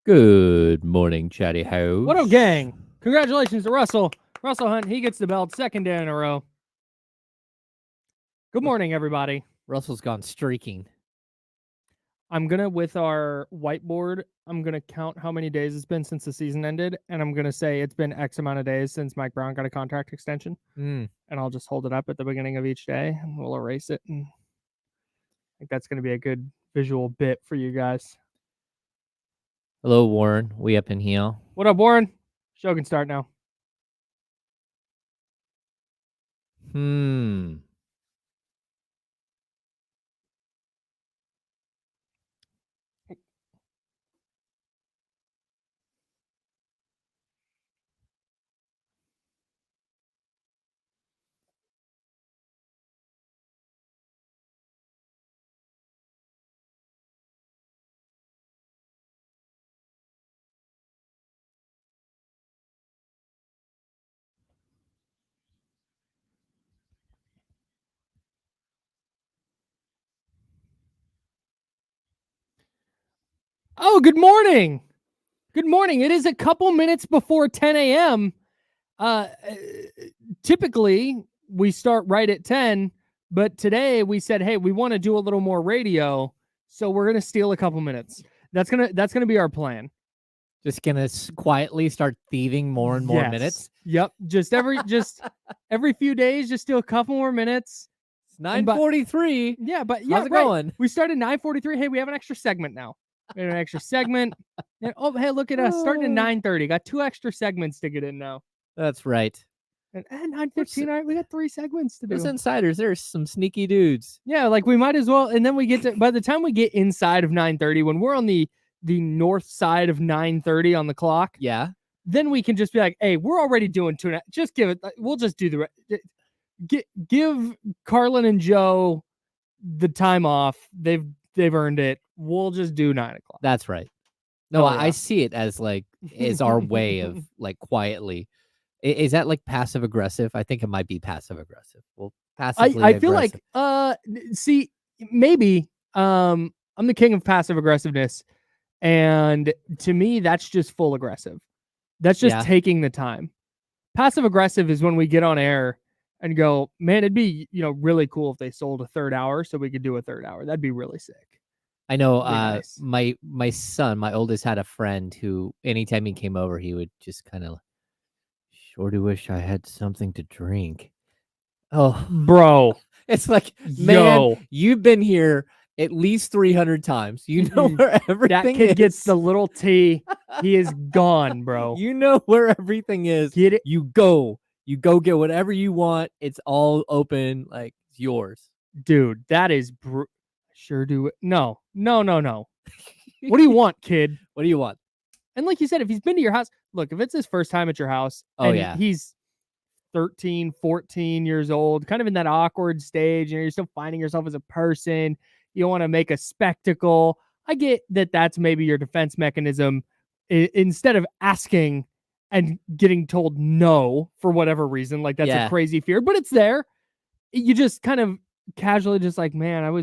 Good morning, chatty house. What up, gang? Congratulations to Russell. Russell Hunt, he gets the belt second day in a row. Good morning, everybody. Russell's gone streaking. I'm going to, with our whiteboard, I'm going to count how many days it's been since the season ended, and I'm going to say it's been X amount of days since Mike Brown got a contract extension. And I'll just hold it up at the beginning of each day, and we'll erase it. And I think that's going to be a good visual bit for you guys. Hello, Warren. We up in here. What up, Warren? Show can start now. Oh, good morning. Good morning. It is a couple minutes before 10 a.m. Typically, we start right at 10, but today we said, hey, we want to do a little more radio, so we're going to steal a couple minutes. That's gonna be our plan. Just gonna quietly start thieving more and more minutes. Yep. Just every few days, just steal a couple more minutes. It's 9:43. Yeah, but how's it going? We started 9:43. Hey, we have an extra segment now. We have an extra segment. And, oh, hey, look at us starting at 9:30. Got 2 extra segments to get in now. That's right. And 9:15. All right, we got 3 segments to do. Those insiders, there's some sneaky dudes. Yeah, like we might as well. And then we get to, by the time we get inside of 9:30, when we're on the north side of 9:30 on the clock. Yeah. Then we can just be like, hey, we're already doing 2. Just give it. We'll just do give Carlin and Joe the time off. They've earned it. We'll just do 9 o'clock. That's right. No, yeah. I see it as like is our way of like quietly. Is that like passive aggressive? I think it might be passive aggressive. Well, passively I feel like see, maybe I'm the king of passive aggressiveness, and to me that's just full aggressive. That's just taking the time. Passive aggressive is when we get on air and go, man, it'd be really cool if they sold a third hour so we could do a third hour. That'd be really sick. I know nice. my son, my oldest, had a friend who anytime he came over, he would just kind of sure do wish I had something to drink. Oh, bro. It's like, man, you've been here at least 300 times. You know where everything that kid is. Gets the little T. He is gone, bro. You know where everything is. Get it? You go get whatever you want. It's all open. Like, it's yours. Dude, that is sure do it. No. What do you want, kid? What do you want? And like you said, if he's been to your house, look, if it's his first time at your house, he's 13, 14 years old, kind of in that awkward stage, you're still finding yourself as a person. You don't want to make a spectacle. I get that that's maybe your defense mechanism. Instead of asking and getting told no for whatever reason, like that's a crazy fear, but it's there. You just kind of casually just like, man, I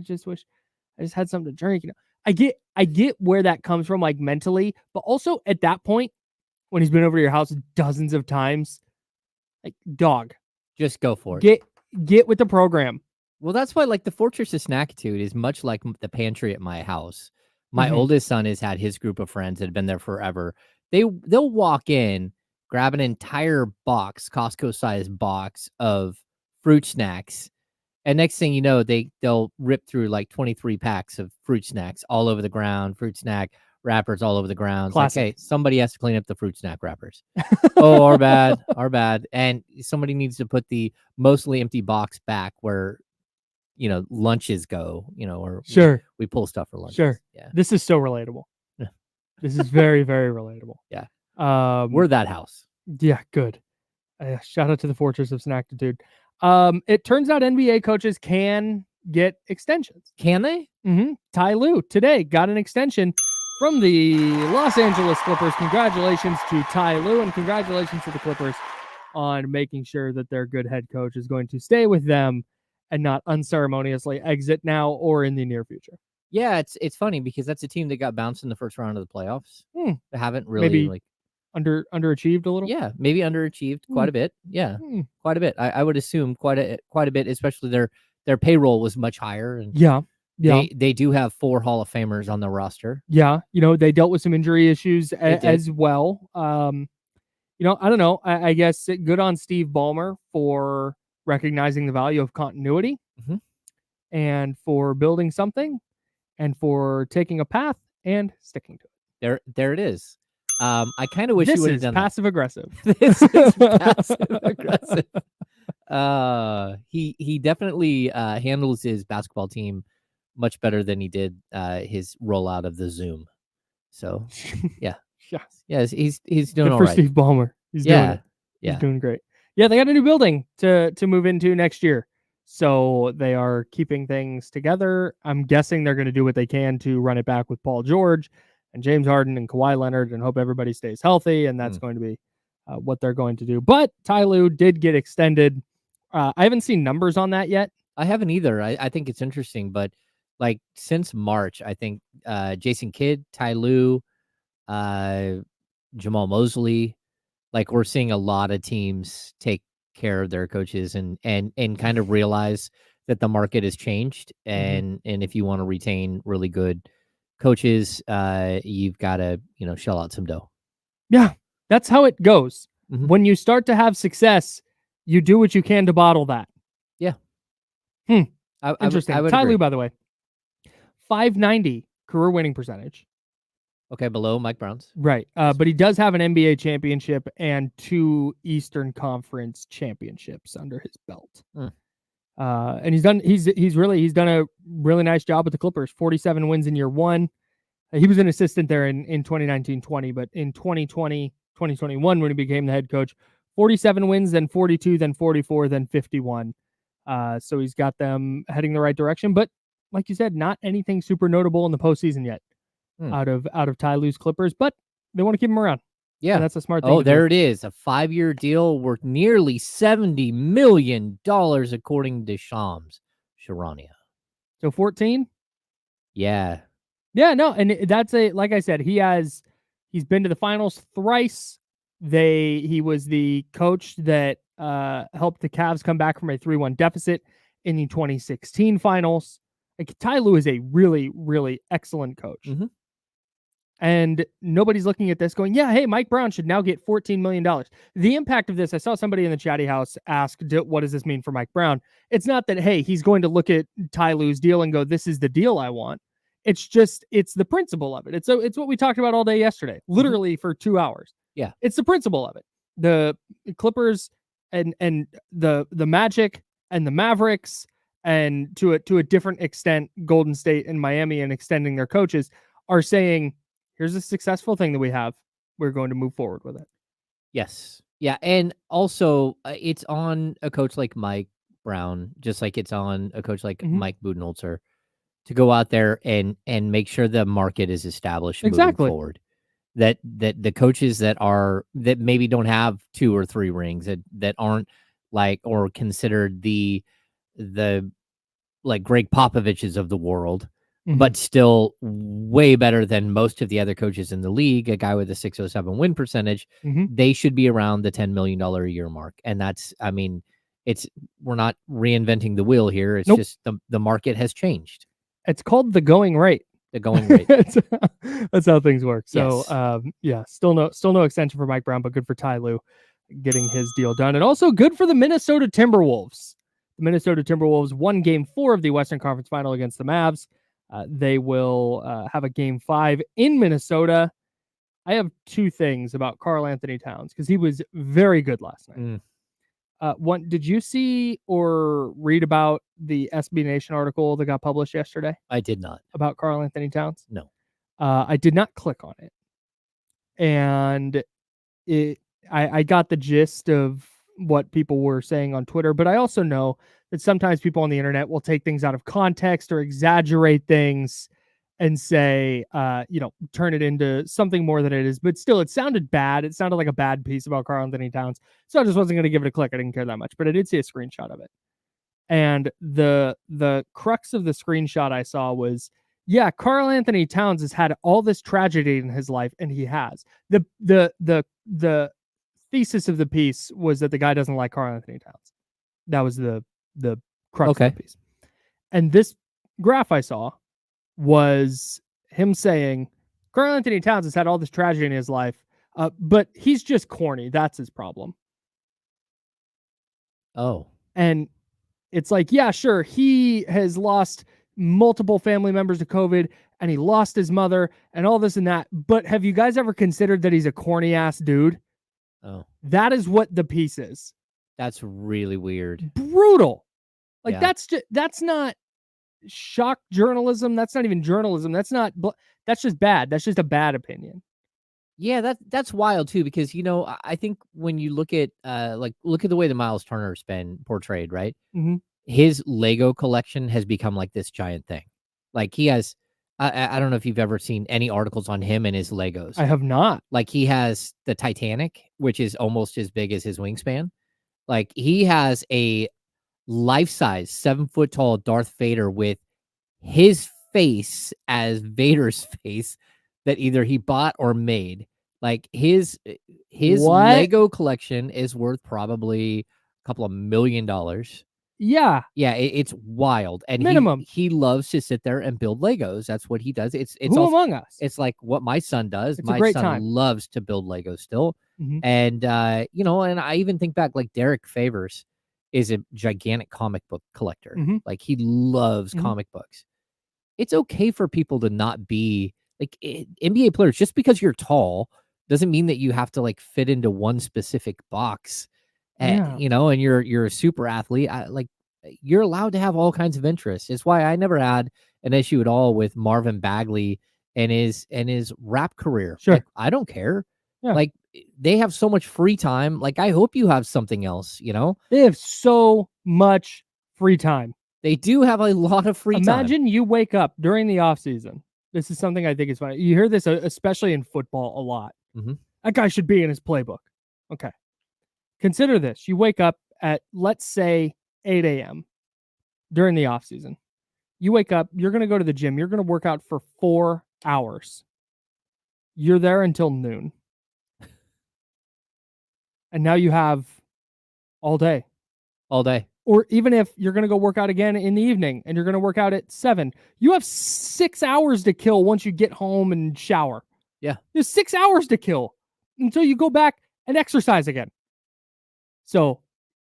just wish I just had something to drink. I get where that comes from, like mentally, but also at that point, when he's been over to your house dozens of times, like, dog, just go for it. Get with the program. Well, that's why, like, the Fortress of Snackitude is much like the pantry at my house. My oldest son has had his group of friends that have been there forever. They'll walk in, grab an entire box, Costco-sized box of fruit snacks, and next thing you know, they'll rip through like 23 packs of fruit snacks all over the ground, fruit snack wrappers all over the ground. Like, hey, somebody has to clean up the fruit snack wrappers. Oh, our bad. And somebody needs to put the mostly empty box back where lunches go, or we pull stuff for lunch. Sure. Yeah. This is so relatable. This is very, very relatable. Yeah. We're that house. Yeah, good. Shout out to the Fortress of Snackitude. It turns out NBA coaches can get extensions. Can they? Ty Lue today got an extension from the Los Angeles Clippers. Congratulations to Ty Lue, and congratulations to the Clippers on making sure that their good head coach is going to stay with them and not unceremoniously exit now or in the near future. Yeah, it's funny because that's a team that got bounced in the first round of the playoffs. They haven't really maybe underachieved a little. Yeah, maybe underachieved quite a bit. Yeah, quite a bit. I would assume quite a bit, especially their payroll was much higher, and Yeah. they do have 4 Hall of Famers on the roster. Yeah, they dealt with some injury issues as well. I don't know. I guess good on Steve Ballmer for recognizing the value of continuity and for building something and for taking a path and sticking to it. There it is. I kind of wish you would have done passive aggressive. This is passive aggressive. He definitely handles his basketball team much better than he did his rollout of the Zoom. So yeah. Yes, he's doing all right. For Steve Ballmer. He's doing it. He's doing great. Yeah, they got a new building to move into next year. So they are keeping things together. I'm guessing they're going to do what they can to run it back with Paul George and James Harden and Kawhi Leonard and hope everybody stays healthy. And that's going to be what they're going to do. But Ty Lue did get extended. I haven't seen numbers on that yet. I haven't either. I think it's interesting, but like since March, I think Jason Kidd, Ty Lue, Jamal Mosley, like we're seeing a lot of teams take care of their coaches and kind of realize that the market has changed. And if you want to retain really good coaches, you've got to, shell out some dough. Yeah, that's how it goes. When you start to have success, you do what you can to bottle that. Yeah. Interesting. Ty Lue, by the way, 590 career winning percentage. Okay, below Mike Brown's. Right. But he does have an NBA championship and 2 Eastern Conference championships under his belt. And he's done a really nice job with the Clippers. 47 wins in year 1. He was an assistant there in 2019-20, but in 2020-2021 when he became the head coach, 47 wins, then 42, then 44, then 51. So he's got them heading the right direction, but like you said, not anything super notable in the postseason yet. Out of Ty Lue's Clippers, but they want to keep him around. Yeah, and that's a smart thing. Oh, there it is. A 5-year deal worth nearly $70 million, according to Shams Charania. So 14? Yeah. Yeah, no, and that's like I said, he's been to the finals thrice. He was the coach that helped the Cavs come back from a 3-1 deficit in the 2016 finals. Like Ty Lue is a really, really excellent coach. And nobody's looking at this going, yeah, hey, Mike Brown should now get $14 million. The impact of this, I saw somebody in the chatty house ask, what does this mean for Mike Brown? It's not that, hey, he's going to look at Ty Lue's deal and go, this is the deal I want. It's the principle of it. It's what we talked about all day yesterday, literally for 2 hours. Yeah. It's the principle of it. The Clippers and the Magic and the Mavericks and to a different extent, Golden State and Miami and extending their coaches are saying, here's a successful thing that we have. We're going to move forward with it. Yes. Yeah. And also it's on a coach like Mike Brown, just like it's on a coach like Mike Budenholzer to go out there and make sure the market is established moving forward. That the coaches that maybe don't have 2 or 3 rings that aren't like, or considered the like Greg Popovich's of the world, but still way better than most of the other coaches in the league, a guy with a 607 win percentage, they should be around the $10 million a year mark. And that's, we're not reinventing the wheel here. It's just the market has changed. It's called the going rate. The going rate. That's how things work. So, yes. Still no extension for Mike Brown, but good for Ty Lue getting his deal done. And also good for the Minnesota Timberwolves. The Minnesota Timberwolves won Game 4 of the Western Conference Final against the Mavs. They will have a Game 5 in Minnesota. I have 2 things about Karl Anthony Towns because he was very good last night. One, did you see or read about the SB Nation article that got published yesterday? I did not. About Karl Anthony Towns? No. I did not click on it. And I got the gist of what people were saying on Twitter, but I also know that sometimes people on the internet will take things out of context or exaggerate things and say, turn it into something more than it is. But still, it sounded bad. It sounded like a bad piece about Karl Anthony Towns. So I just wasn't going to give it a click. I didn't care that much, but I did see a screenshot of it. And the crux of the screenshot I saw was Yeah, Karl Anthony Towns has had all this tragedy in his life, and he has. The thesis of the piece was that the guy doesn't like Karl Anthony Towns. That was the crux of the piece. And this graph I saw was him saying Karl Anthony Towns has had all this tragedy in his life, but he's just corny. That's his problem. Oh. And it's like, yeah, sure, he has lost multiple family members to COVID, and he lost his mother and all this and that. But have you guys ever considered that he's a corny ass dude? Oh. That is what the piece is. That's really weird. Brutal. Like, that's not shock journalism. That's not even journalism. That's just bad. That's just a bad opinion. Yeah, that's wild too, because I think when you look at look at the way that Miles Turner's been portrayed, right? Mm-hmm. His Lego collection has become like this giant thing. Like, he has, I don't know if you've ever seen any articles on him and his Legos. I have not. Like, he has the Titanic, which is almost as big as his wingspan. Like, he has a life-size 7-foot tall Darth Vader with his face as Vader's face that either he bought or made. Like, his Lego collection is worth probably a couple of $1 million. Yeah. Yeah, it's wild. And minimum. He loves to sit there and build Legos. That's what he does. It's Who also, among us? It's like what my son does. It's my a great son time. loves to build Legos still. Mm-hmm. And and I even think back, like, Derek Favors is a gigantic comic book collector. Mm-hmm. Like, he loves Mm-hmm. comic books. It's okay for people to not be like NBA players. Just because you're tall doesn't mean that you have to like fit into one specific box. And you're a super athlete. You're allowed to have all kinds of interests. It's why I never had an issue at all with Marvin Bagley and his rap career. Sure. Like, I don't care. Yeah. Like, they have so much free time. Like, I hope you have something else, They have so much free time. They do have a lot of free time. Imagine you wake up during the off season. This is something I think is funny. You hear this, especially in football, a lot. Mm-hmm. That guy should be in his playbook. Okay. Consider this. You wake up at, let's say, 8 a.m. during the off season. You wake up, you're going to go to the gym. You're going to work out for 4 hours. You're there until noon. And now you have all day. All day. Or even if you're going to go work out again in the evening and you're going to work out at 7, you have 6 hours to kill once you get home and shower. Yeah. There's 6 hours to kill until you go back and exercise again. So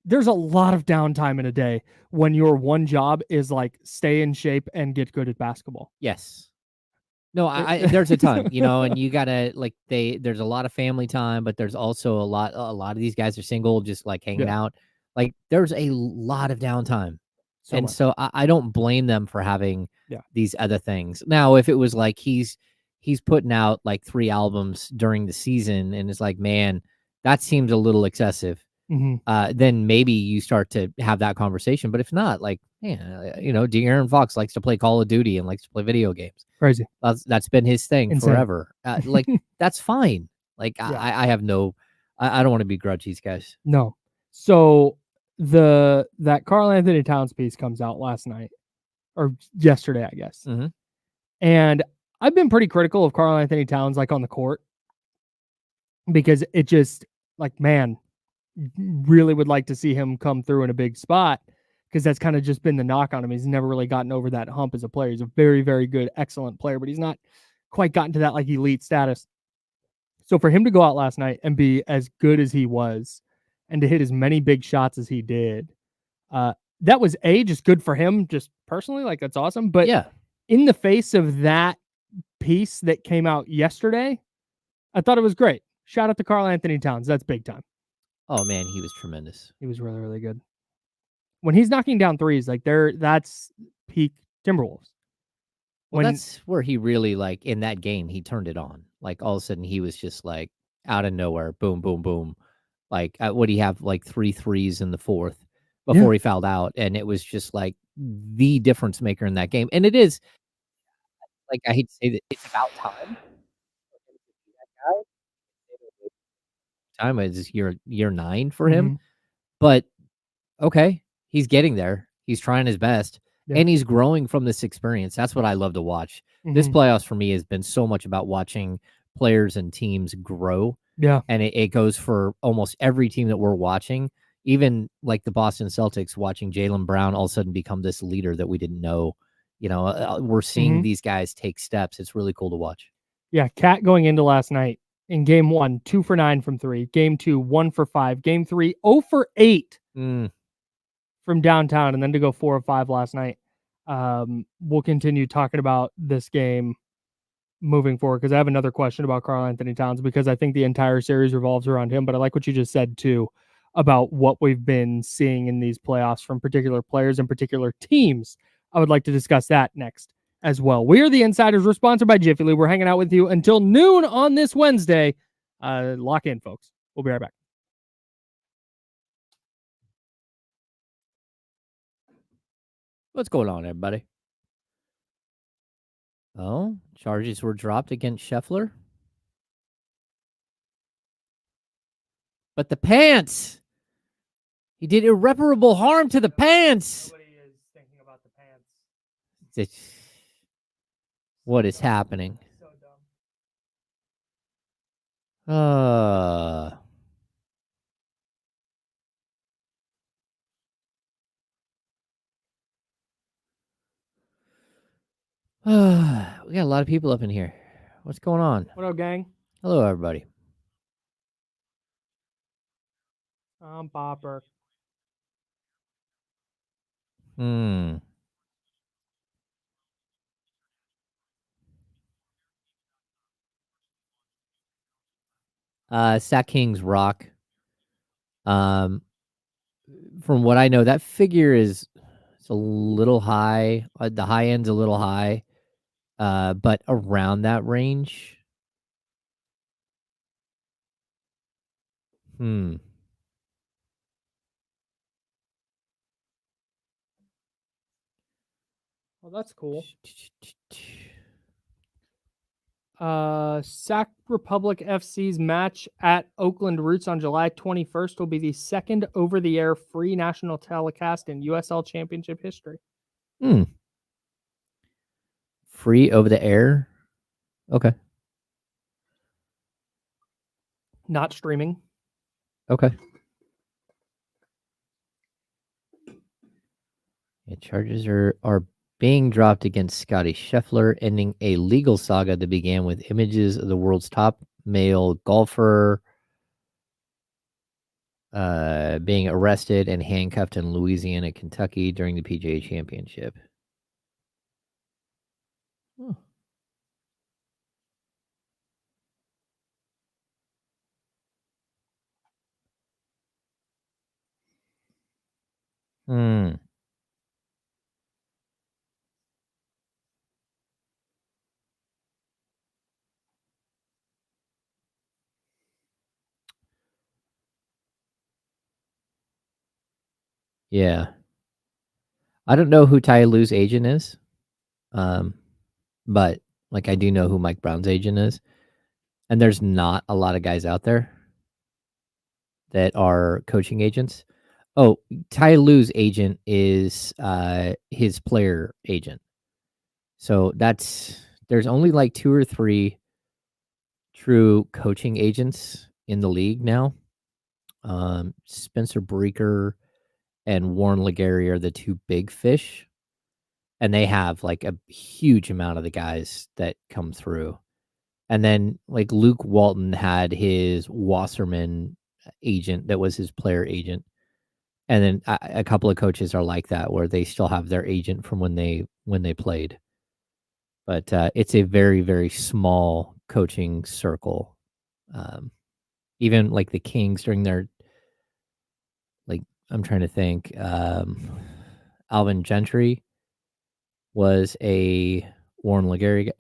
there's a lot of downtime in a day when your one job is like stay in shape and get good at basketball. Yes. No, there's a ton, and you gotta there's a lot of family time, but there's also a lot of these guys are single, just like hanging out. Like, there's a lot of downtime. So I don't blame them for having these other things. Now, if it was like he's putting out like 3 albums during the season and it's like, man, that seems a little excessive. Mm-hmm. Then maybe you start to have that conversation. But if not, like, De'Aaron Fox likes to play Call of Duty and likes to play video games. Crazy. That's been his thing Insane. Forever. Like, that's fine. Like, I have no, I don't want to begrudge these guys. No. So that Karl Anthony Towns piece comes out last night or yesterday, I guess. Mm-hmm. And I've been pretty critical of Karl Anthony Towns, like on the court, because it just like, man, really would like to see him come through in a big spot, because that's kind of just been the knock on him. He's never really gotten over that hump as a player. He's a very, very good, excellent player, but he's not quite gotten to that like elite status. So for him to go out last night and be as good as he was and to hit as many big shots as he did, that was just good for him, just personally, like that's awesome. But in the face of that piece that came out yesterday, I thought it was great. Shout out to Karl Anthony Towns. That's big time. Oh man, he was tremendous. He was really, really good. When he's knocking down threes, like that's peak Timberwolves. Well, that's where he really, like, in that game, he turned it on. Like, all of a sudden, he was just like out of nowhere, boom, boom, boom. Like, would he have like 3 threes in the fourth before he fouled out? And it was just like the difference maker in that game. And it is, like, I hate to say that it's about time. Time is year 9 for him, but okay, he's getting there. He's trying his best. and he's growing from this experience. That's what I love to watch. This playoffs for me has been so much about watching players and teams grow. Yeah. And it goes for almost every team that we're watching, even like the Boston Celtics, watching Jaylen Brown all of a sudden become this leader that we didn't know. We're seeing these guys take steps. It's really cool to watch. Yeah, Cat going into last night in game 1, 2 for 9 from 3. Game 2, 1 for 5. Game 3, 0 for 8 from downtown, and then to go 4 of 5 last night. We'll continue talking about this game moving forward because I have another question about Karl-Anthony Towns because I think the entire series revolves around him. But I like what you just said too about what we've been seeing in these playoffs from particular players and particular teams. I would like to discuss that next as well. We are the Insiders. We're sponsored by Jiffy Lube. We're hanging out with you until noon on this Wednesday. Lock in, folks. We'll be right back. What's going on, everybody? Oh, charges were dropped against Scheffler. But the pants! He did irreparable harm to the pants! Nobody is thinking about the pants. What is happening? So dumb. We got a lot of people up in here. What's going on? What up, gang? Hello, everybody. I'm Popper. Sack Kings rock. From what I know, that figure is a little high. The high end's a little high, but around that range. Well, that's cool. Sac Republic FC's match at Oakland Roots on July 21st will be the second over-the-air free national telecast in USL Championship history. Free over the air? Okay. Not streaming. Okay. Yeah, charges are being dropped against Scotty Scheffler, ending a legal saga that began with images of the world's top male golfer being arrested and handcuffed in Louisiana, Kentucky during the PGA Championship. Yeah. I don't know who Ty Lue's agent is. But like I do know who Mike Brown's agent is. And there's not a lot of guys out there that are coaching agents. Oh, Ty Lue's agent is his player agent. So there's only like 2 or 3 true coaching agents in the league now. Spencer Breaker and Warren Legary are the 2 big fish. And they have like a huge amount of the guys that come through. And then like Luke Walton had his Wasserman agent that was his player agent. And then a couple of coaches are like that where they still have their agent from when they played. But it's a very, very small coaching circle. Even like the Kings during their, like, I'm trying to think, Alvin Gentry was a Warren Legary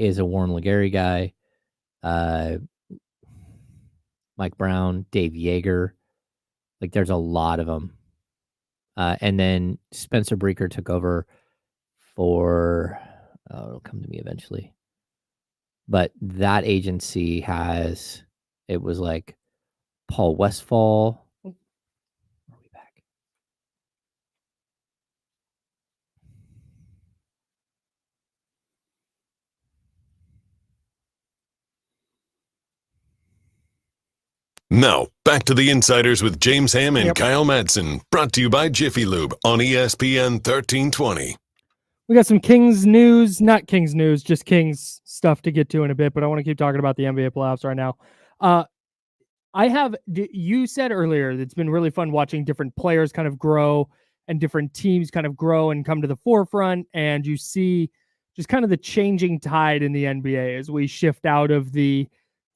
guy. Mike Brown, Dave Yeager. Like there's a lot of them. And then Spencer Breaker took over for, it'll come to me eventually. But that agency it was like Paul Westfall. Are we back? Now, back to the Insiders with James Ham and Kyle Madsen, brought to you by Jiffy Lube on ESPN 1320. We got some Kings news, not Kings news, just Kings stuff to get to in a bit, but I want to keep talking about the NBA playoffs right now. You said earlier that it's been really fun watching different players kind of grow and different teams kind of grow and come to the forefront, and you see just kind of the changing tide in the NBA as we shift out of the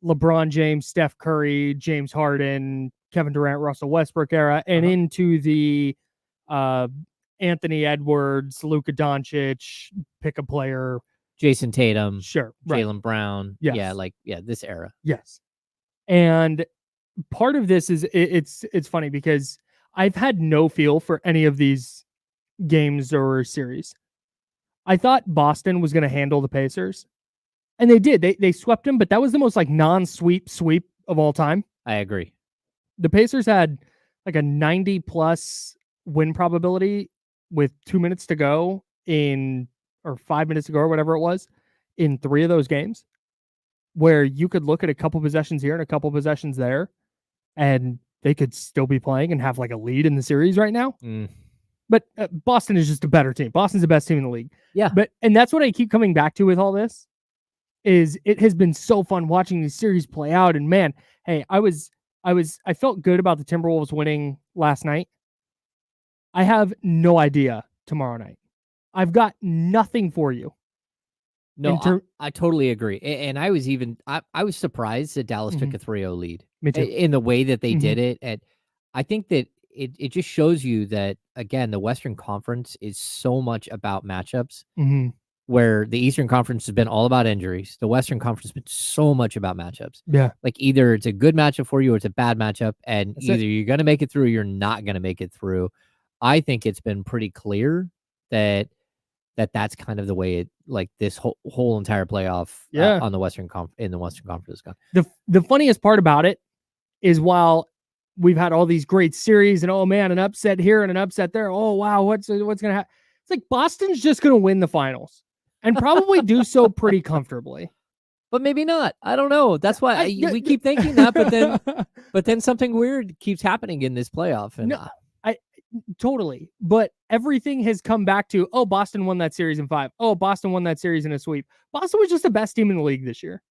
LeBron James, Steph Curry, James Harden, Kevin Durant, Russell Westbrook era, and into the Anthony Edwards, Luka Doncic, pick a player, Jason Tatum, sure, Jaylen Brown, yes. This era, yes. And part of this is it's funny because I've had no feel for any of these games or series. I thought Boston was going to handle the Pacers. And they did. They swept them, but that was the most like non-sweep sweep of all time. I agree. The Pacers had like a 90+ win probability with 2 minutes to go or 5 minutes to go or whatever it was in 3 of those games, where you could look at a couple possessions here and a couple possessions there, and they could still be playing and have like a lead in the series right now. But Boston is just a better team. Boston's the best team in the league. Yeah. And that's what I keep coming back to with all this. Is it has been so fun watching these series play out. And man, hey, I felt good about the Timberwolves winning last night. I have no idea tomorrow night. I've got nothing for you. No, I totally agree. And I was surprised that Dallas took a 3-0 lead. Me too. In the way that they did it. And I think that it just shows you that, again, the Western Conference is so much about matchups. Where the Eastern Conference has been all about injuries. The Western Conference has been so much about matchups. Yeah. Like either it's a good matchup for you or it's a bad matchup, and you're going to make it through or you're not going to make it through. I think it's been pretty clear that that's kind of the way it, like this whole entire playoff on the Western Conference is gone. The funniest part about it is while we've had all these great series and, oh man, an upset here and an upset there. Oh wow, what's going to happen? It's like Boston's just going to win the finals. And probably do so pretty comfortably, but maybe not. I don't know. That's why we keep thinking that, but then something weird keeps happening in this playoff. And I totally. But everything has come back to, oh, Boston won that series in 5. Oh, Boston won that series in a sweep. Boston was just the best team in the league this year,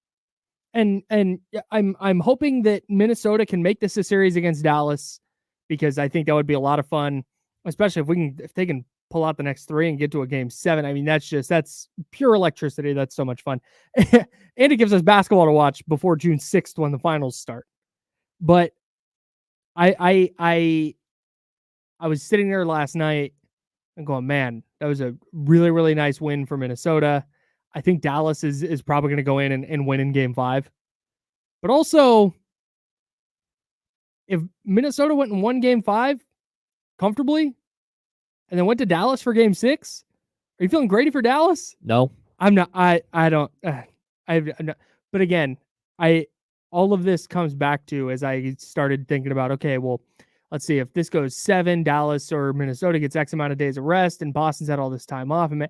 and I'm hoping that Minnesota can make this a series against Dallas, because I think that would be a lot of fun, especially if they can pull out the next 3 and get to a game 7. I mean, that's pure electricity. That's so much fun. And it gives us basketball to watch before June 6th when the finals start. But I was sitting there last night and going, man, that was a really, really nice win for Minnesota. I think Dallas is probably going to go in and win in game 5. But also, if Minnesota went and won game 5 comfortably, and then went to Dallas for game 6, are you feeling great for Dallas? No, I'm not. I don't. I'm not. But again, all of this comes back to, as I started thinking about, okay, well, let's see if this goes 7, Dallas or Minnesota gets X amount of days of rest, and Boston's had all this time off. And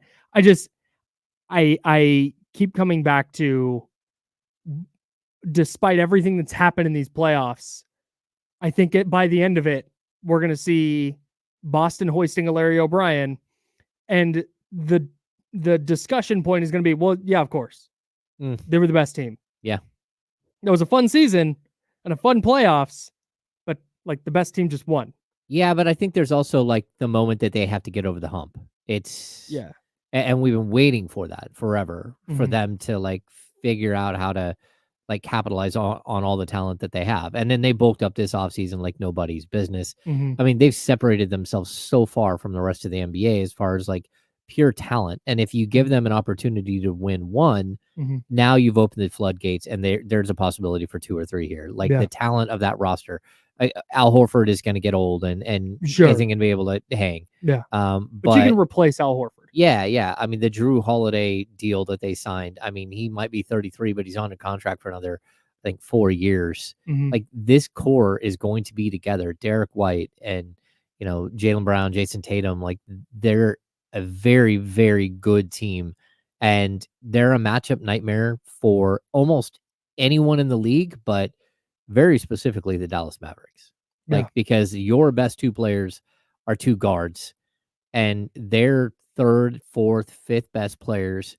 I keep coming back to, despite everything that's happened in these playoffs, I think by the end of it, we're going to see Boston hoisting a Larry O'Brien, and the discussion point is going to be, well, yeah, of course. They were the best team. Yeah. It was a fun season and a fun playoffs, but like the best team just won. Yeah, but I think there's also like the moment that they have to get over the hump. And we've been waiting for that forever, for them to like figure out how to like capitalize on all the talent that they have. And then they bulked up this offseason like nobody's business. I mean, they've separated themselves so far from the rest of the NBA as far as like pure talent. And if you give them an opportunity to win one, now you've opened the floodgates, and there's a possibility for 2 or 3 here. Like the talent of that roster. Al Horford is going to get old and isn't going to be able to hang. Yeah. But you can replace Al Horford. Yeah. I mean, the Drew Holiday deal that they signed, I mean, he might be 33, but he's on a contract for another, I think, 4 years. Like this core is going to be together. Derek White and, Jaylen Brown, Jason Tatum, like they're a very, very good team, and they're a matchup nightmare for almost anyone in the league. But very specifically the Dallas Mavericks. Like, because your best two players are two guards, and their third, fourth, fifth best players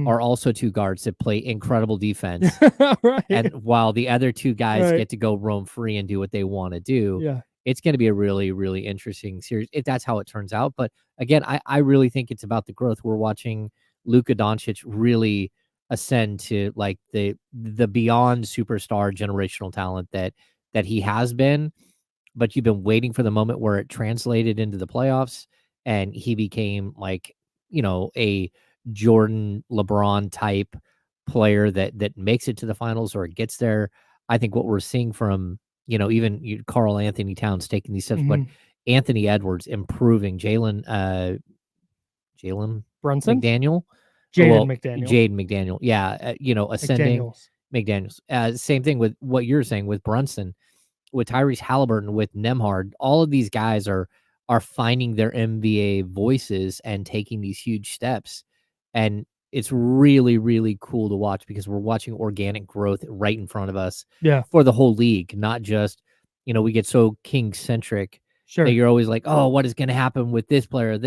are also two guards that play incredible defense. Right. And while the other two guys get to go roam free and do what they want to do, it's going to be a really, really interesting series if that's how it turns out. But again, I really think it's about the growth. We're watching Luka Doncic really ascend to like the beyond superstar generational talent that he has been. But you've been waiting for the moment where it translated into the playoffs, and he became like, a Jordan, LeBron type player that makes it to the finals or gets there. I think what we're seeing from, even Karl Anthony Towns taking these steps, but Anthony Edwards improving, Jalen Brunson, McDaniel, Jaden McDaniel. Yeah. Ascending McDaniels. Same thing with what you're saying with Brunson, with Tyrese Halliburton, with Nembhard. All of these guys are finding their NBA voices and taking these huge steps. And it's really, really cool to watch because we're watching organic growth right in front of us for the whole league, not just, we get so king-centric that you're always like, oh, what is going to happen with this player,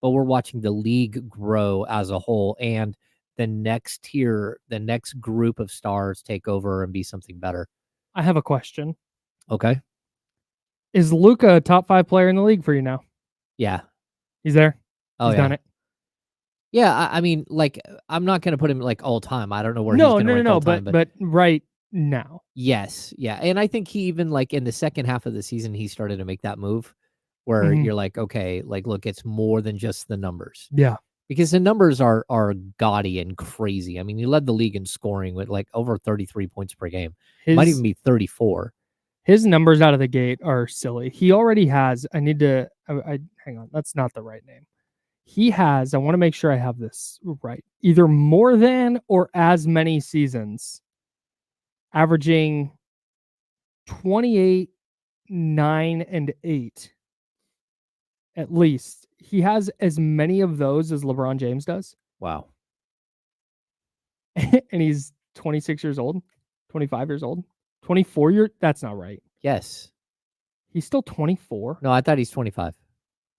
but we're watching the league grow as a whole, and the next tier, the next group of stars take over and be something better. I have a question. Okay. Is Luka a top 5 player in the league for you now? Yeah. He's there? He's done it? Yeah, I mean, like, I'm not going to put him like all time. I don't know where he's going to rank all time. But right now. Yes, yeah. And I think he even, like, in the second half of the season, he started to make that move where you're like, okay, like, look, it's more than just the numbers. Yeah. Because the numbers are gaudy and crazy. I mean, he led the league in scoring with, like, over 33 points per game. Might even be 34. His numbers out of the gate are silly. He already has, hang on, that's not the right name. He has, I want to make sure I have this right, either more than or as many seasons, averaging 28, 9, and 8. At least. He has as many of those as LeBron James does. Wow. And he's 26 years old, 25 years old, 24 years. That's not right. Yes. He's still 24. No, I thought he's 25.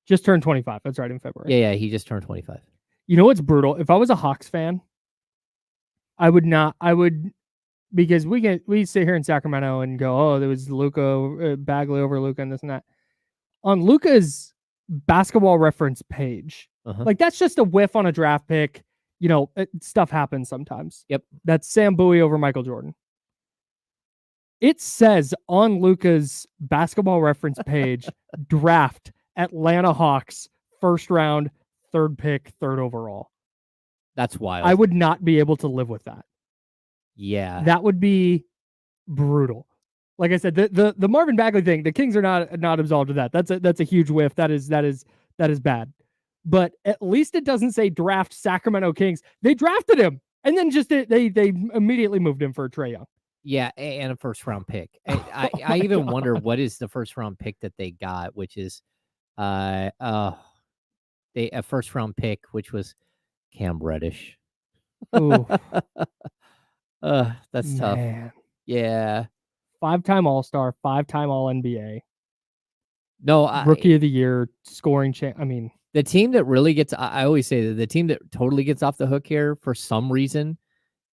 Just turned 25. That's right, in February. Yeah, he just turned 25. You know what's brutal? If I was a Hawks fan, I would, because we sit here in Sacramento and go, oh, there was Luka, Bagley over Luka and this and that. On Luka's basketball reference page, like that's just a whiff on a draft pick. Stuff happens sometimes. Yep. That's Sam Bowie over Michael Jordan. It says on Luka's basketball reference page, draft Atlanta Hawks, first round, third pick, third overall. That's wild. I would not be able to live with that. Yeah. That would be brutal. Like I said, the Marvin Bagley thing, the Kings are not absolved of that. That's a huge whiff. That is bad. But at least it doesn't say draft Sacramento Kings. They drafted him and then just they immediately moved him for Trae Young. Yeah, and a first round pick. I even wonder what is the first round pick that they got, which is a first round pick, which was Cam Reddish. Ooh. That's tough. Yeah. 5-time All-Star, 5-time All-NBA. No, Rookie of the Year, scoring champ. I mean, the team that really gets, I always say that the team that totally gets off the hook here for some reason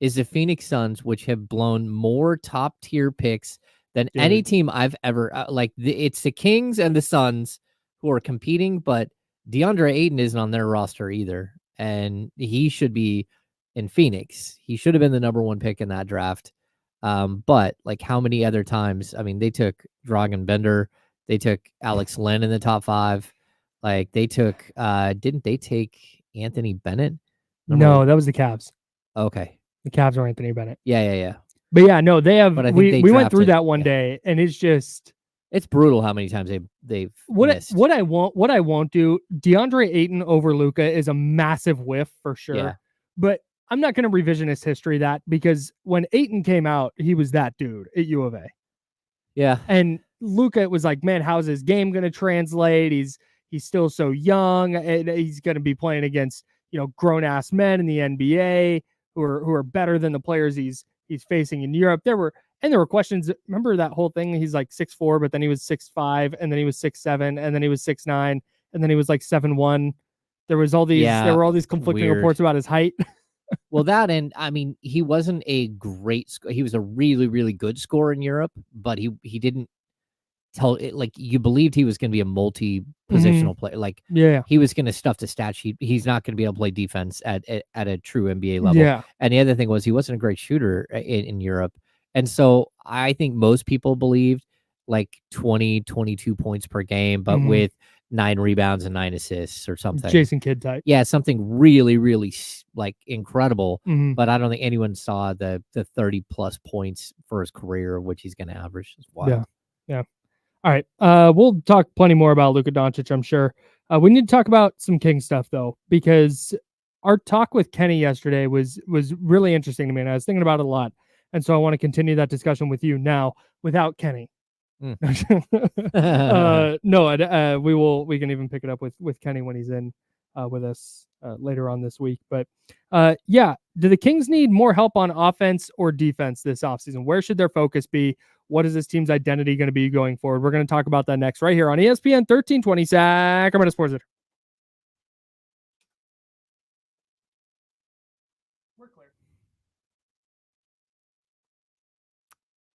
is the Phoenix Suns, which have blown more top tier picks than any team I've ever, it's the Kings and the Suns who are competing, but DeAndre Ayton isn't on their roster either. And he should be in Phoenix. He should have been the number 1 pick in that draft. But like how many other times, I mean, they took Dragan Bender, they took Alex Len in the top 5. Like they took, didn't they take Anthony Bennett? No, that was the Cavs. Okay. The Cavs are Anthony Bennett. Yeah. But yeah, no, they have, we went through that one yeah. day and it's brutal how many times they've missed. What I won't do, DeAndre Ayton over Luka is a massive whiff for sure. Yeah. But I'm not going to revisionist history that, because when Ayton came out, he was that dude at U of A. Yeah. And Luka was like, man, how's his game going to translate? He's still so young, and he's going to be playing against, grown ass men in the NBA who are better than the players he's facing in Europe. And there were questions. Remember that whole thing? He's like 6'4", but then he was 6'5", and then he was 6'7", and then he was 6'9", and then he was like 7'1". There were all these conflicting reports about his height. Well, that, and I mean, he wasn't a great. He was a really, really good scorer in Europe, but he didn't tell it, like, you believed he was going to be a multi-positional player. Like, he was going to stuff the stat sheet. He's not going to be able to play defense at a true NBA level. Yeah. And the other thing was, he wasn't a great shooter in Europe. And so I think most people believed like 20, 22 points per game, but with 9 rebounds and 9 assists or something. Jason Kidd type. Yeah, something really, really like incredible. But I don't think anyone saw the 30 plus points for his career, which he's going to average. It's wild. Yeah. All right. We'll talk plenty more about Luka Doncic, I'm sure. We need to talk about some King stuff, though, because our talk with Kenny yesterday was really interesting to me, and I was thinking about it a lot. And so I want to continue that discussion with you now without Kenny. We can even pick it up with Kenny when he's in with us later on this week. But do the Kings need more help on offense or defense this offseason? Where should their focus be? What is this team's identity going to be going forward? We're going to talk about that next, right here on ESPN 1320 Sacramento Sports Center. We're clear.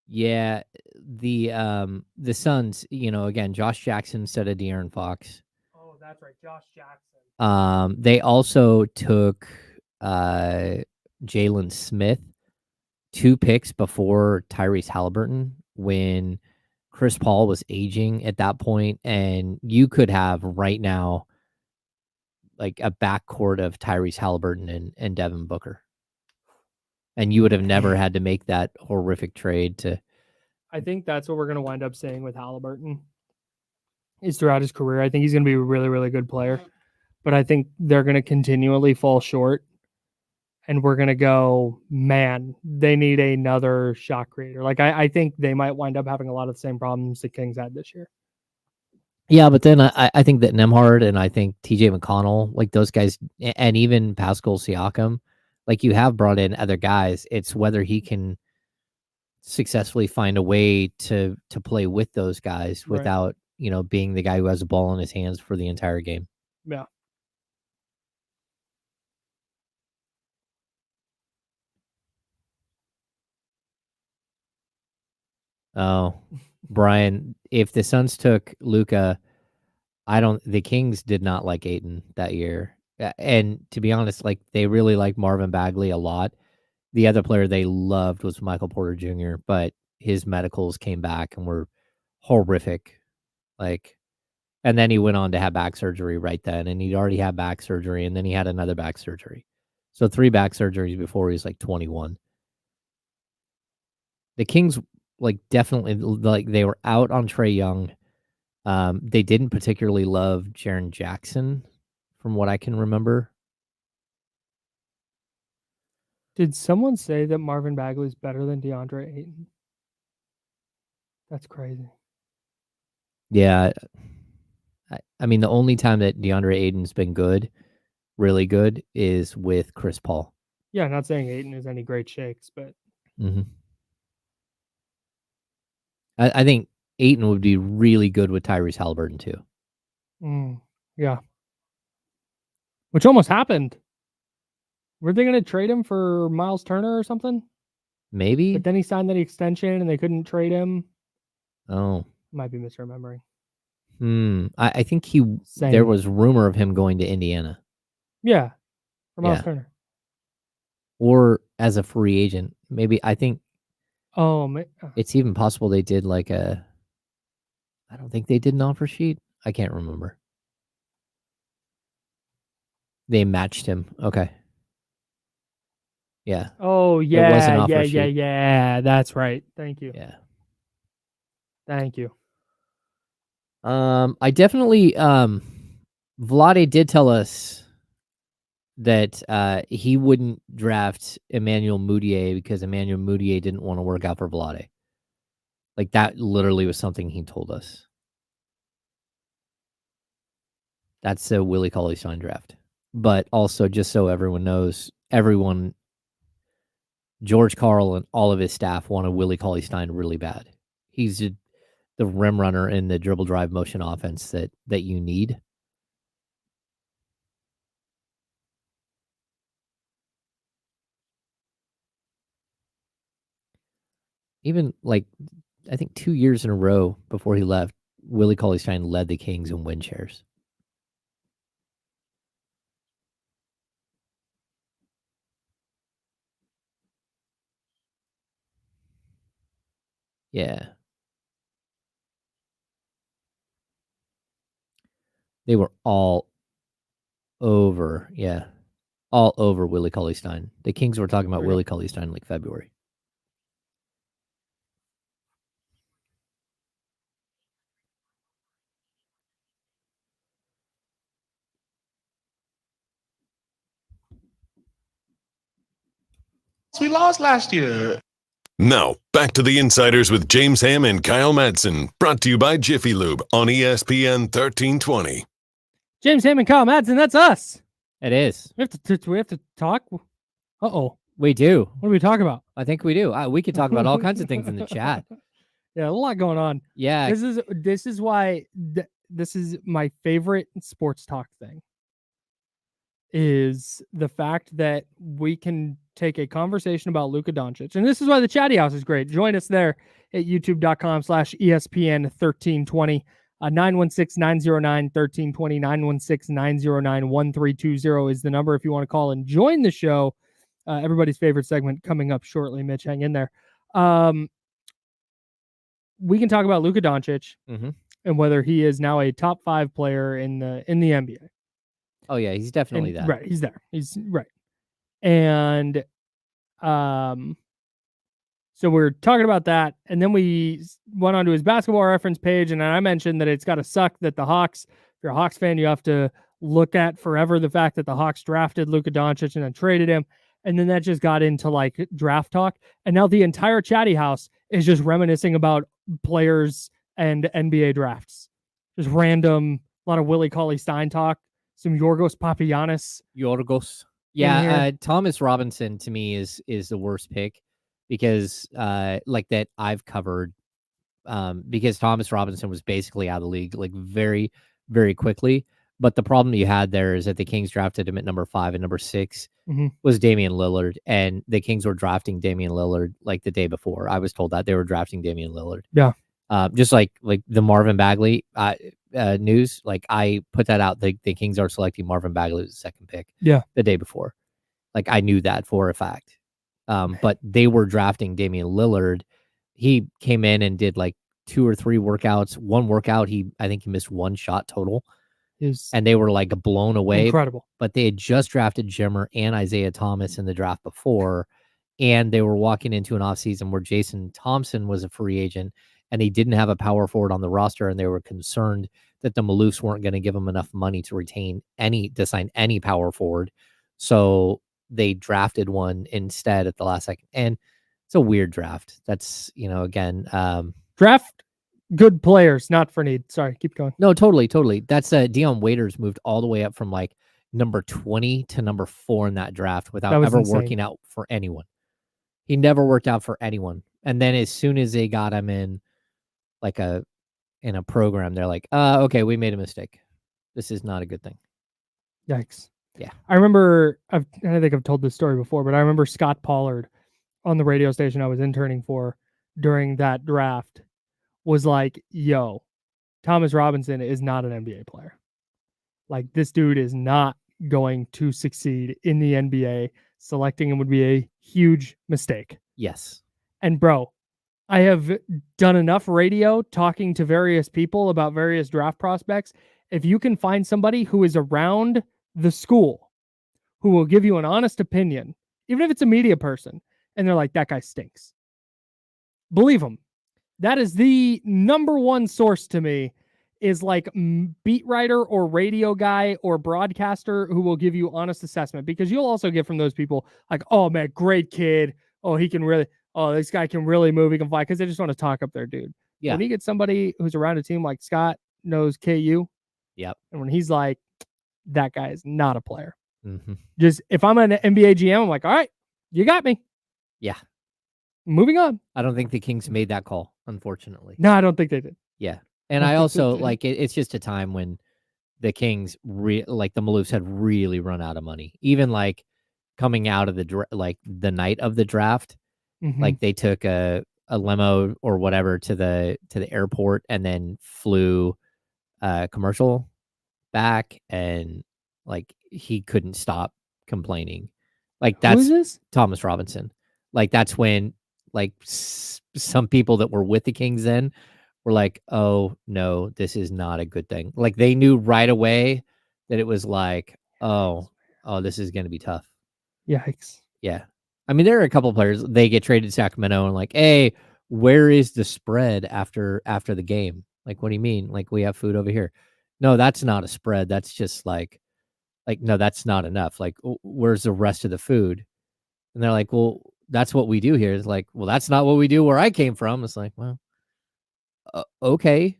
Yeah, the Suns, again, Josh Jackson instead of De'Aaron Fox. Oh, that's right, Josh Jackson. They also took Jalen Smith, 2 picks before Tyrese Halliburton when Chris Paul was aging at that point, and you could have right now like a backcourt of Tyrese Halliburton and Devin Booker. And you would have never had to make that horrific trade to. I think that's what we're going to wind up saying with Halliburton is throughout his career. I think he's going to be a really, really good player, but I think they're going to continually fall short. And we're going to go, man, they need another shot creator. Like, I think they might wind up having a lot of the same problems the Kings had this year. Yeah, but then I think that Nembhard and I think TJ McConnell, like those guys, and even Pascal Siakam, like you have brought in other guys. It's whether he can successfully find a way to play with those guys without, being the guy who has the ball in his hands for the entire game. Yeah. Oh, Brian, if the Suns took Luka, the Kings did not like Ayton that year. And to be honest, like they really liked Marvin Bagley a lot. The other player they loved was Michael Porter Jr., but his medicals came back and were horrific. And then he went on to have back surgery right then, and he'd already had back surgery, and then he had another back surgery. So 3 back surgeries before he was like 21. The Kings, definitely, they were out on Trae Young. They didn't particularly love Jaren Jackson, from what I can remember. Did someone say that Marvin Bagley is better than DeAndre Ayton? That's crazy. Yeah. I mean, the only time that DeAndre Ayton's been good, really good, is with Chris Paul. Yeah, I'm not saying Ayton is any great shakes, but. I think Ayton would be really good with Tyrese Halliburton too. Yeah. Which almost happened. Were they going to trade him for Miles Turner or something? Maybe. But then he signed that extension and they couldn't trade him. Oh. Might be misremembering. I think there was rumor of him going to Indiana. Yeah. For Miles Turner. Or as a free agent. Maybe, I think. Oh, it's even possible they did I don't think they did an offer sheet. I can't remember. They matched him. Okay. Yeah. Oh, yeah. It was an offer sheet. Yeah. That's right. Thank you. Yeah. Thank you. I definitely, Vlade did tell us that he wouldn't draft Emmanuel Mudiay because Emmanuel Mudiay didn't want to work out for Vlade. Like that literally was something he told us. That's a Willie Cauley-Stein draft. But also, just so everyone knows, everyone George Karl and all of his staff wanted Willie Cauley-Stein really bad. He's the rim runner in the dribble drive motion offense that you need. Even like I think 2 years in a row before he left, Willie Cauley-Stein led the Kings in win shares. Yeah. They were all over, all over Willie Cauley-Stein. The Kings were talking about Willie Cauley-Stein like February. We lost last year. Now, back to the Insiders with James Ham and Kyle Madsen, brought to you by Jiffy Lube on ESPN 1320. James Ham and Kyle Madsen, that's us. It is. We have to talk. Uh-oh. We do. What do we talk about? I think we do. We could talk about all kinds of things in the chat. Yeah, a lot going on. Yeah. This is why this is my favorite sports talk thing. Is the fact that we can take a conversation about Luka Doncic. And this is why the Chatty House is great. Join us there at youtube.com/ESPN1320. 916-909-1320. 916-909-1320 is the number if you want to call and join the show. Everybody's favorite segment coming up shortly. Mitch, hang in there. We can talk about Luka Doncic and whether he is now a top 5 player in the NBA. Oh yeah, he's definitely that. Right, he's there. He's right. And so we're talking about that, and then we went onto his basketball reference page, and I mentioned that it's got to suck that the Hawks, if you're a Hawks fan, you have to look at forever the fact that the Hawks drafted Luka Doncic and then traded him, and then that just got into like draft talk, and now the entire Chatty House is just reminiscing about players and NBA drafts. Just random, a lot of Willie Cauley-Stein talk. Some Yorgos Papagiannis. Yeah, Thomas Robinson to me is the worst pick because like that I've covered because Thomas Robinson was basically out of the league like very, very quickly. But the problem you had there is that the Kings drafted him at number 5 and number 6 was Damian Lillard, and the Kings were drafting Damian Lillard like the day before. I was told that they were drafting Damian Lillard. Yeah. Just like the Marvin Bagley news, like I put that out. The Kings are selecting Marvin Bagley as the second pick. Yeah, the day before, like I knew that for a fact. But they were drafting Damian Lillard. He came in and did like 2 or 3 workouts. One workout, I think he missed 1 shot total, and they were like blown away. Incredible. But they had just drafted Jimmer and Isaiah Thomas in the draft before, and they were walking into an offseason where Jason Thompson was a free agent. And they didn't have a power forward on the roster, and they were concerned that the Maloofs weren't going to give them enough money to sign any power forward. So they drafted one instead at the last second. And it's a weird draft. That's, again, draft good players, not for need. Sorry, keep going. No, totally. That's Dion Waiters moved all the way up from like number 20 to number 4 in that draft without ever working out for anyone. He never worked out for anyone. And then as soon as they got him in a program, they're like, okay, we made a mistake. This is not a good thing. Yikes. Yeah. I remember, I think I've told this story before, but I remember Scott Pollard on the radio station I was interning for during that draft was like, yo, Thomas Robinson is not an NBA player. Like, this dude is not going to succeed in the NBA. Selecting him would be a huge mistake. Yes. And bro, I have done enough radio talking to various people about various draft prospects. If you can find somebody who is around the school who will give you an honest opinion, even if it's a media person, and they're like, that guy stinks, believe them. That is the number one source to me, is like beat writer or radio guy or broadcaster who will give you honest assessment, because you'll also get from those people like, oh man, great kid. Oh, he can really, oh, this guy can really move. He can fly, because they just want to talk up their dude. Yeah. When you get somebody who's around a team like Scott knows KU. Yep. And when he's like, that guy is not a player. Just if I'm an NBA GM, I'm like, all right, you got me. Yeah. Moving on. I don't think the Kings made that call, unfortunately. No, I don't think they did. Yeah. And I also, like, it's just a time when the Kings, like, the Maloofs had really run out of money. Even, like, coming out of the night of the draft, like, they took a limo or whatever to the airport and then flew commercial back, and, like, he couldn't stop complaining. Like, Who is that's this? Thomas Robinson. Like, that's when, like, some people that were with the Kings then were like, oh no, this is not a good thing. Like, they knew right away that it was like, oh, this is going to be tough. Yikes. Yeah. I mean, there are a couple players, they get traded to Sacramento and like, hey, where is the spread after the game? Like, what do you mean? Like, we have food over here. No, that's not a spread. That's just like, no, that's not enough. Like, where's the rest of the food? And they're like, well, that's what we do here. It's like, well, that's not what we do where I came from. It's like, well, okay.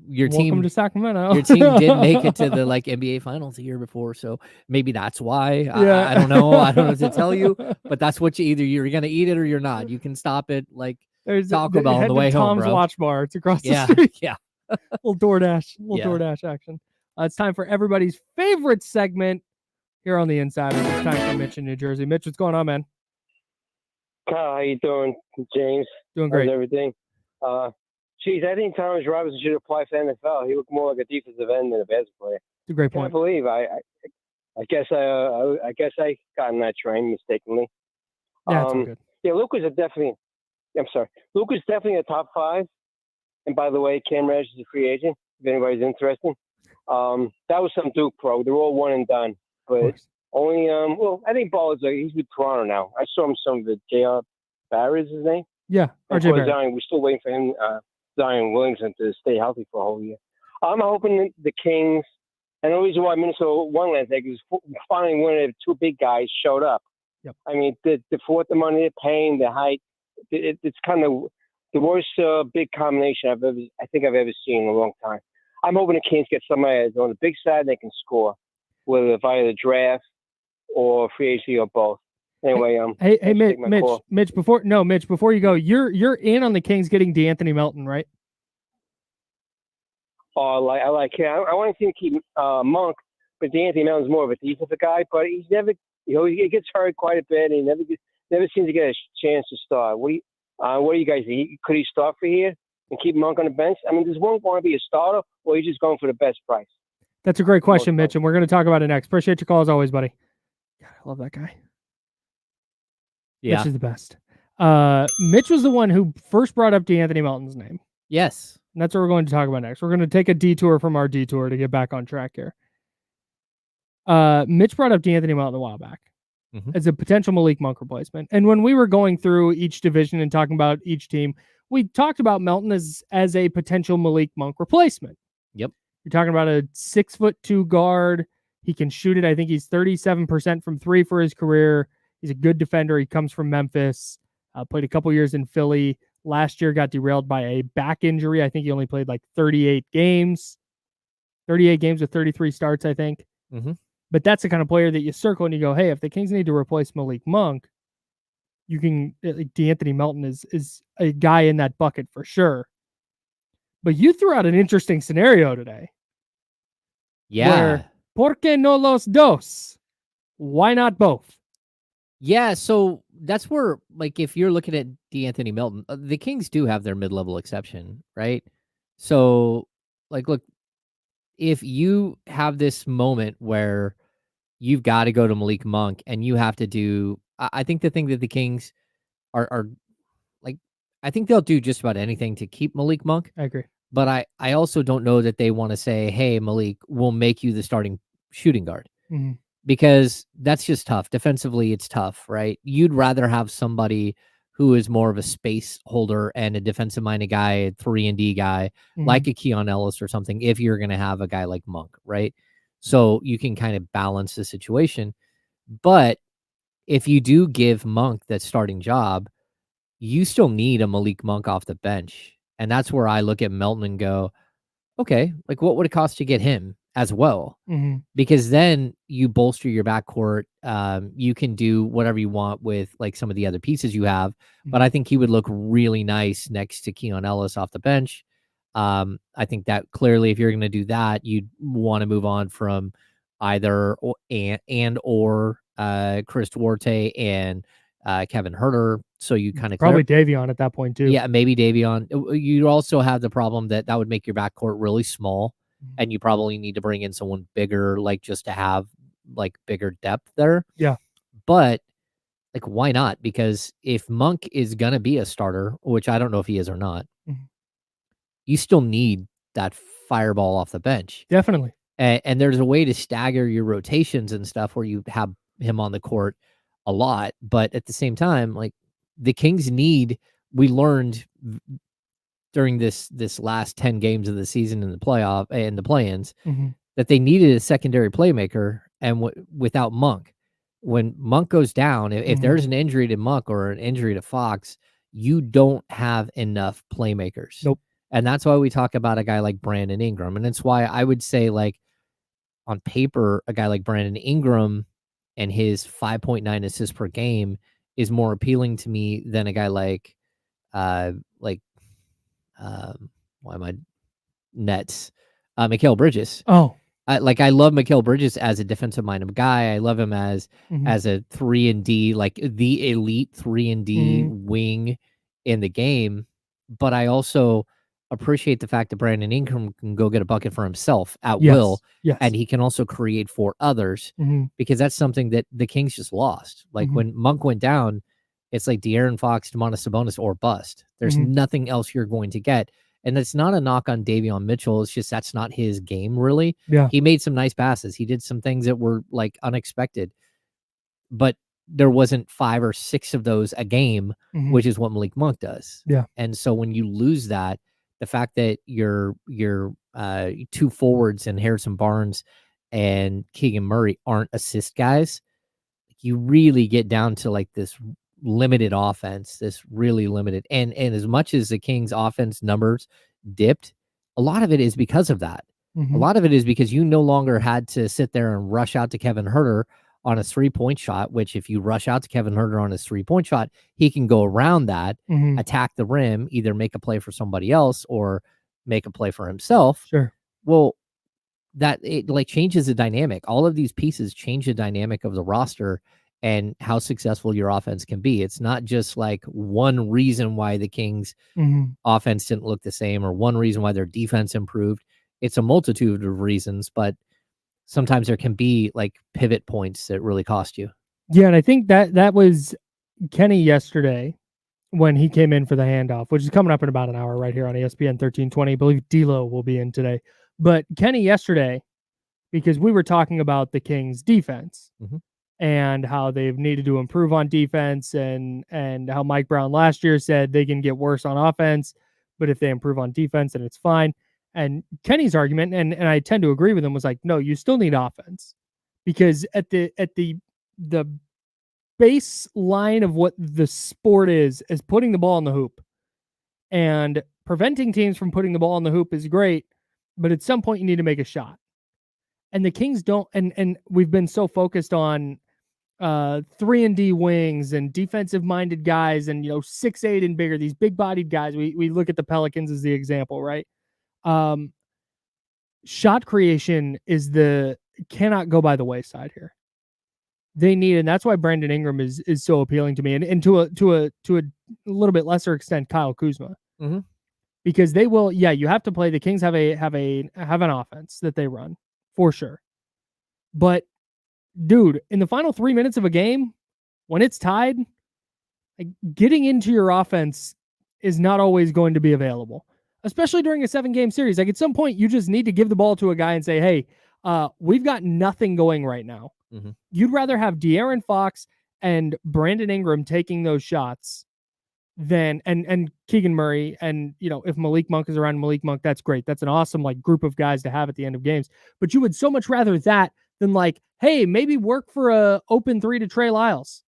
Welcome to Sacramento. Your team did make it to the like NBA finals the year before. So maybe that's why. Yeah. I don't know. I don't know what to tell you, but that's what you're going to eat it or you're not. You can stop it. Like, there's Taco Bell on the way home, Tom's bro. Watch Bar. It's across the street. Yeah. Little DoorDash action. It's time for everybody's favorite segment here on the Insiders. It's time for Mitch in New Jersey. Mitch, what's going on, man? Kyle, how you doing? James? Doing great. How's everything? Geez, I think Thomas Robinson should apply for NFL. He looked more like a defensive end than a basketball player. It's a great I point. can't believe I guess I got on that train mistakenly. Yeah, it's all good. Yeah, Luka's definitely a top 5. And by the way, Cam Reddish is a free agent. If anybody's interested, that was some Duke pro. They're all one and done. But only I think Ball is he's with Toronto now. I saw him some of the J.R. Barrett is his name. Yeah, RJ Barrett. Zion, we're still waiting for him, Zion Williamson, to stay healthy for a whole year. I'm hoping the Kings, and the reason why Minnesota won last night is finally one of the 2 big guys showed up. Yep. I mean, for what the money they're paying, the height, it's kind of the worst big combination I think I've ever seen in a long time. I'm hoping the Kings get somebody that's on the big side and they can score, whether via the draft or free agency or both. Anyway, hey, Mitch, before you go, you're in on the Kings getting DeAnthony Melton, right? I like him. I want to see him keep Monk, but DeAnthony Melton's more of a defensive guy. But he's never, he gets hurt quite a bit, and he never seems to get a chance to start. What do you guys think? Could he start for here and keep Monk on the bench? I mean, does Monk want to be a starter, or are you just going for the best price? That's a great question, Mitch, and we're going to talk about it next. Appreciate your call as always, buddy. God, I love that guy. Yeah. Mitch is the best. Mitch was the one who first brought up DeAnthony Melton's name. Yes. And that's what we're going to talk about next. We're going to take a detour from our detour to get back on track here. Mitch brought up DeAnthony Melton a while back as a potential Malik Monk replacement. And when we were going through each division and talking about each team, we talked about Melton as a potential Malik Monk replacement. Yep. You're talking about a 6'2" guard. He can shoot it. I think he's 37% from 3 for his career. He's a good defender. He comes from Memphis, played a couple years in Philly. Last year got derailed by a back injury. I think he only played like 38 games with 33 starts, I think. But that's the kind of player that you circle and you go, hey, if the Kings need to replace Malik Monk, you can, DeAnthony Melton is a guy in that bucket for sure. But you threw out an interesting scenario today. Yeah. Where, ¿por qué no los dos? Why not both? Yeah, so that's where, like, if you're looking at DeAnthony Melton, the Kings do have their mid-level exception, right? So, like, look, if you have this moment where you've got to go to Malik Monk and you have to do, I think the thing that the Kings are like, I think they'll do just about anything to keep Malik Monk. I agree. But I also don't know that they want to say, hey, Malik, we'll make you the starting shooting guard. Because that's just tough. Defensively, it's tough, right? You'd rather have somebody who is more of a space holder and a defensive-minded guy, a 3-and-D guy, like a Keon Ellis or something, if you're going to have a guy like Monk, right? So you can kind of balance the situation. But if you do give Monk that starting job, you still need a Malik Monk off the bench. And that's where I look at Melton and go, okay, like what would it cost to get him as well, because then you bolster your backcourt. You can do whatever you want with like some of the other pieces you have, but I think he would look really nice next to Keon Ellis off the bench. I think that clearly, if you're going to do that, you'd want to move on from either or Chris Duarte and Kevin Huerter. So you kind of probably Davion at that point too. Yeah, maybe Davion. You also have the problem that would make your backcourt really small, and you probably need to bring in someone bigger, like just to have like bigger depth there. Yeah, but like why not? Because if Monk is gonna be a starter, which I don't know if he is or not, you still need that fireball off the bench. Definitely. And there's a way to stagger your rotations and stuff where you have him on the court a lot, but at the same time, like the Kings we learned during this last 10 games of the season in the playoff and the play-ins that they needed a secondary playmaker, and without Monk, when Monk goes down, if there's an injury to Monk or an injury to Fox, you don't have enough playmakers. Nope. And that's why we talk about a guy like Brandon Ingram, and it's why I would say, like, on paper, a guy like Brandon Ingram and his 5.9 assists per game is more appealing to me than a guy like Mikal Bridges. Oh, I love Mikal Bridges as a defensive minded guy. I love him as a 3-and-D, like the elite 3-and-D wing in the game. But I also appreciate the fact that Brandon Ingram can go get a bucket for himself at will. Yes. And he can also create for others, because that's something that the Kings just lost. Like when Monk went down, it's like De'Aaron Fox, Domantas Sabonis, or bust. There's nothing else you're going to get. And it's not a knock on Davion Mitchell. It's just that's not his game, really. Yeah. He made some nice passes. He did some things that were like unexpected. But there wasn't 5 or 6 of those a game, which is what Malik Monk does. Yeah. And so when you lose that, the fact that your 2 forwards and Harrison Barnes and Keegan Murray aren't assist guys, you really get down to like this limited offense, this really limited. And as much as the Kings offense numbers dipped, a lot of it is because of that. A lot of it is because you no longer had to sit there and rush out to Kevin Huerter on a 3-point shot, which if you rush out to Kevin Huerter on his 3-point shot, he can go around that, attack the rim, either make a play for somebody else or make a play for himself. Sure. Well, that it like changes the dynamic. All of these pieces change the dynamic of the roster and how successful your offense can be. It's not just like one reason why the Kings offense didn't look the same or one reason why their defense improved. It's a multitude of reasons, but sometimes there can be like pivot points that really cost you. Yeah, and I think that was Kenny yesterday when he came in for the handoff, which is coming up in about an hour right here on ESPN 1320. I believe D'Lo will be in today. But Kenny yesterday, because we were talking about the Kings defense and how they've needed to improve on defense and how Mike Brown last year said they can get worse on offense, but if they improve on defense, then it's fine. And Kenny's argument, and I tend to agree with him, was like, no, you still need offense, because at the baseline of what the sport is putting the ball in the hoop, and preventing teams from putting the ball in the hoop is great, but at some point you need to make a shot. And the Kings don't, and we've been so focused on 3-and-D wings and defensive minded guys and 6'8" and bigger, these big bodied guys. We look at the Pelicans as the example, right? Shot creation cannot go by the wayside here. They need, and that's why Brandon Ingram is so appealing to me, and to a little bit lesser extent, Kyle Kuzma, because they will. Yeah, you have to play. The Kings have an offense that they run for sure, but dude, in the final 3 minutes of a game, when it's tied, like, getting into your offense is not always going to be available, especially during a 7-game series. Like, at some point, you just need to give the ball to a guy and say, hey, we've got nothing going right now. You'd rather have De'Aaron Fox and Brandon Ingram taking those shots than and Keegan Murray, and if Malik Monk is around, Malik Monk, that's great. That's an awesome like group of guys to have at the end of games. But you would so much rather that than like, hey, maybe work for a open 3 to Trey Lyles.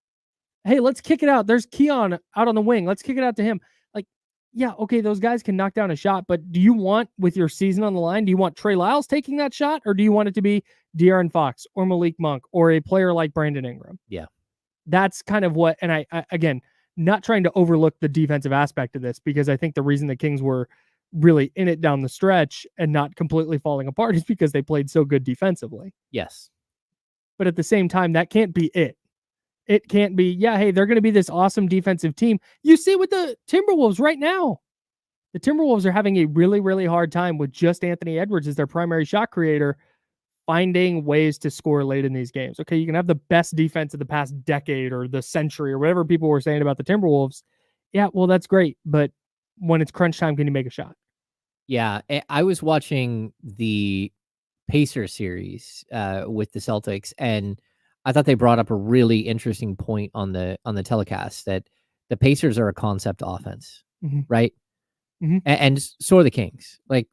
Hey, let's kick it out. There's Keon out on the wing. Let's kick it out to him. Like, yeah, okay, those guys can knock down a shot, but do you want, with your season on the line, do you want Trey Lyles taking that shot, or do you want it to be De'Aaron Fox or Malik Monk or a player like Brandon Ingram? Yeah. That's kind of what, and I again, not trying to overlook the defensive aspect of this, because I think the reason the Kings were really in it down the stretch and not completely falling apart is because they played so good defensively. Yes. But at the same time, that can't be it. It can't be, yeah, hey, they're going to be this awesome defensive team. You see with the Timberwolves right now. The Timberwolves are having a really, really hard time with just Anthony Edwards as their primary shot creator, finding ways to score late in these games. Okay, you can have the best defense of the past decade or the century or whatever people were saying about the Timberwolves. Yeah, well, that's great. But when it's crunch time, can you make a shot? Yeah, I was watching the Pacers series with the Celtics, and I thought they brought up a really interesting point on the telecast, that the Pacers are a concept offense, right? And so are the Kings. Like,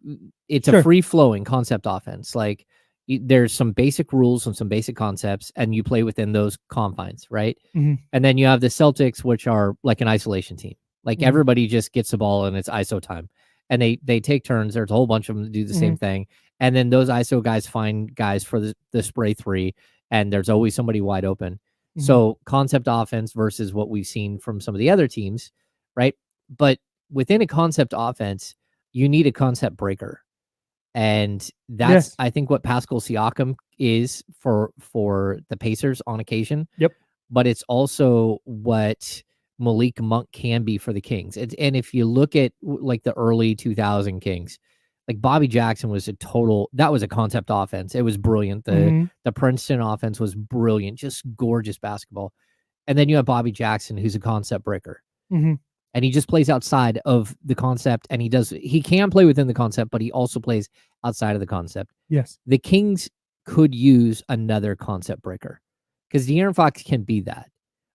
it's a free-flowing concept offense. Like, there's some basic rules and some basic concepts, and you play within those confines, right? And then you have the Celtics, which are like an isolation team. Like, everybody just gets the ball and it's ISO time. And they take turns. There's a whole bunch of them that do the same thing. And then those ISO guys find guys for the spray three, and there's always somebody wide open. So concept offense versus what we've seen from some of the other teams, right? But within a concept offense, you need a concept breaker. And that's, I think, what Pascal Siakam is for the Pacers on occasion. Yep. But it's also what Malik Monk can be for the Kings. And if you look at like the early 2000 Kings, like Bobby Jackson was that was a concept offense. It was brilliant. The Princeton offense was brilliant, just gorgeous basketball. And then you have Bobby Jackson, who's a concept breaker. And he just plays outside of the concept, and he can play within the concept, but he also plays outside of the concept. Yes. The Kings could use another concept breaker, because De'Aaron Fox can be that.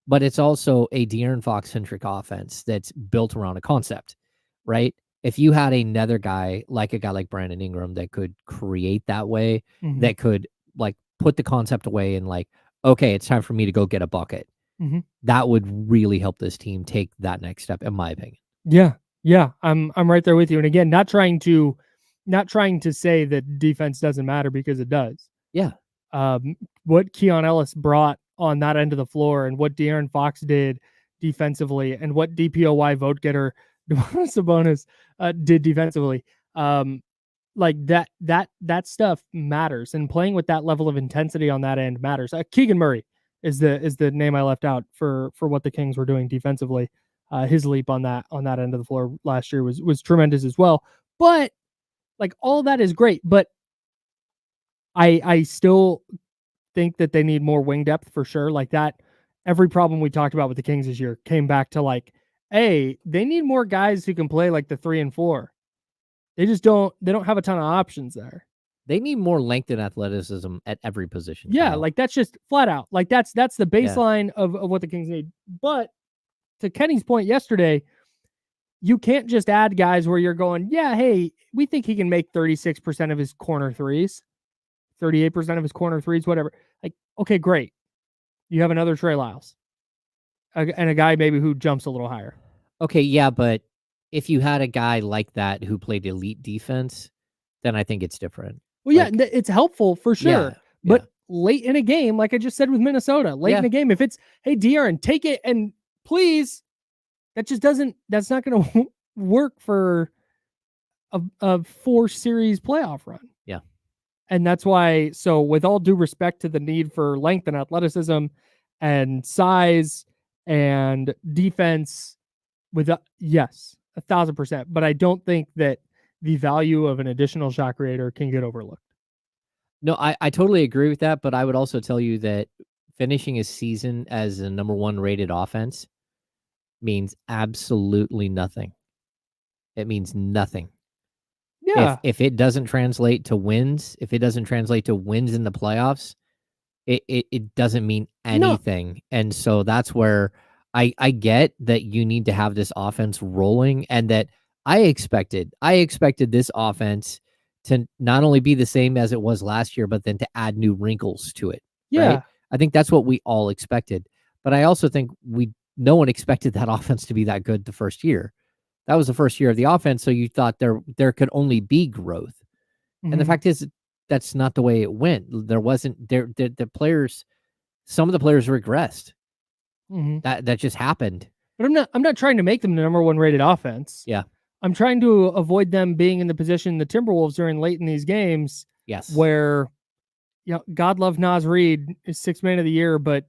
But it's also a De'Aaron Fox-centric offense that's built around a concept, right? If you had another guy like Brandon Ingram that could create that way, that could like put the concept away and like, okay, it's time for me to go get a bucket. That would really help this team take that next step, in my opinion. Yeah, I'm right there with you. And again, not trying to say that defense doesn't matter, because it does. Yeah. What Keon Ellis brought on that end of the floor, and what De'Aaron Fox did defensively, and what DPOY vote getter Domantas Sabonis did defensively, like that stuff matters, and playing with that level of intensity on that end matters. Keegan Murray is the name I left out for what the Kings were doing defensively. His leap on that end of the floor last year was tremendous as well. But like, all that is great, but I still think that they need more wing depth for sure. Like that, every problem we talked about with the Kings this year came back to like, hey, they need more guys who can play like the 3 and 4. They don't have a ton of options there. They need more length and athleticism at every position. Yeah, like that's just flat out. Like that's the baseline of what the Kings need. But to Kenny's point yesterday, you can't just add guys where you're going, yeah, hey, we think he can make 36% of his corner threes, 38% of his corner threes, whatever. Like, okay, great. You have another Trey Lyles and a guy maybe who jumps a little higher. Okay, yeah, but if you had a guy like that who played elite defense, then I think it's different. Well, yeah, it's helpful for sure. But late in a game, like I just said with Minnesota, in a game, if it's, hey, De'Aaron, take it and please, that's not going to work for a 4-series playoff run. Yeah. And that's why, so with all due respect to the need for length and athleticism and size and defense, yes, 1,000%. But I don't think that the value of an additional shot creator can get overlooked. No, I totally agree with that, but I would also tell you that finishing a season as a number 1 rated offense means absolutely nothing. It means nothing. Yeah. If it doesn't translate to wins, if it doesn't translate to wins in the playoffs, it doesn't mean anything. No. And so that's where I get that you need to have this offense rolling, and that I expected this offense to not only be the same as it was last year, but then to add new wrinkles to it. Yeah. Right? I think that's what we all expected. But I also think no one expected that offense to be that good the first year. That was the first year of the offense, so you thought there could only be growth. And the fact is, that's not the way it went. There wasn't the players. Some of the players regressed. That just happened. But I'm not trying to make them the number one rated offense. Yeah. I'm trying to avoid them being in the position the Timberwolves are in late in these games. Yes. Where, God love Naz Reid is 6th man of the year, but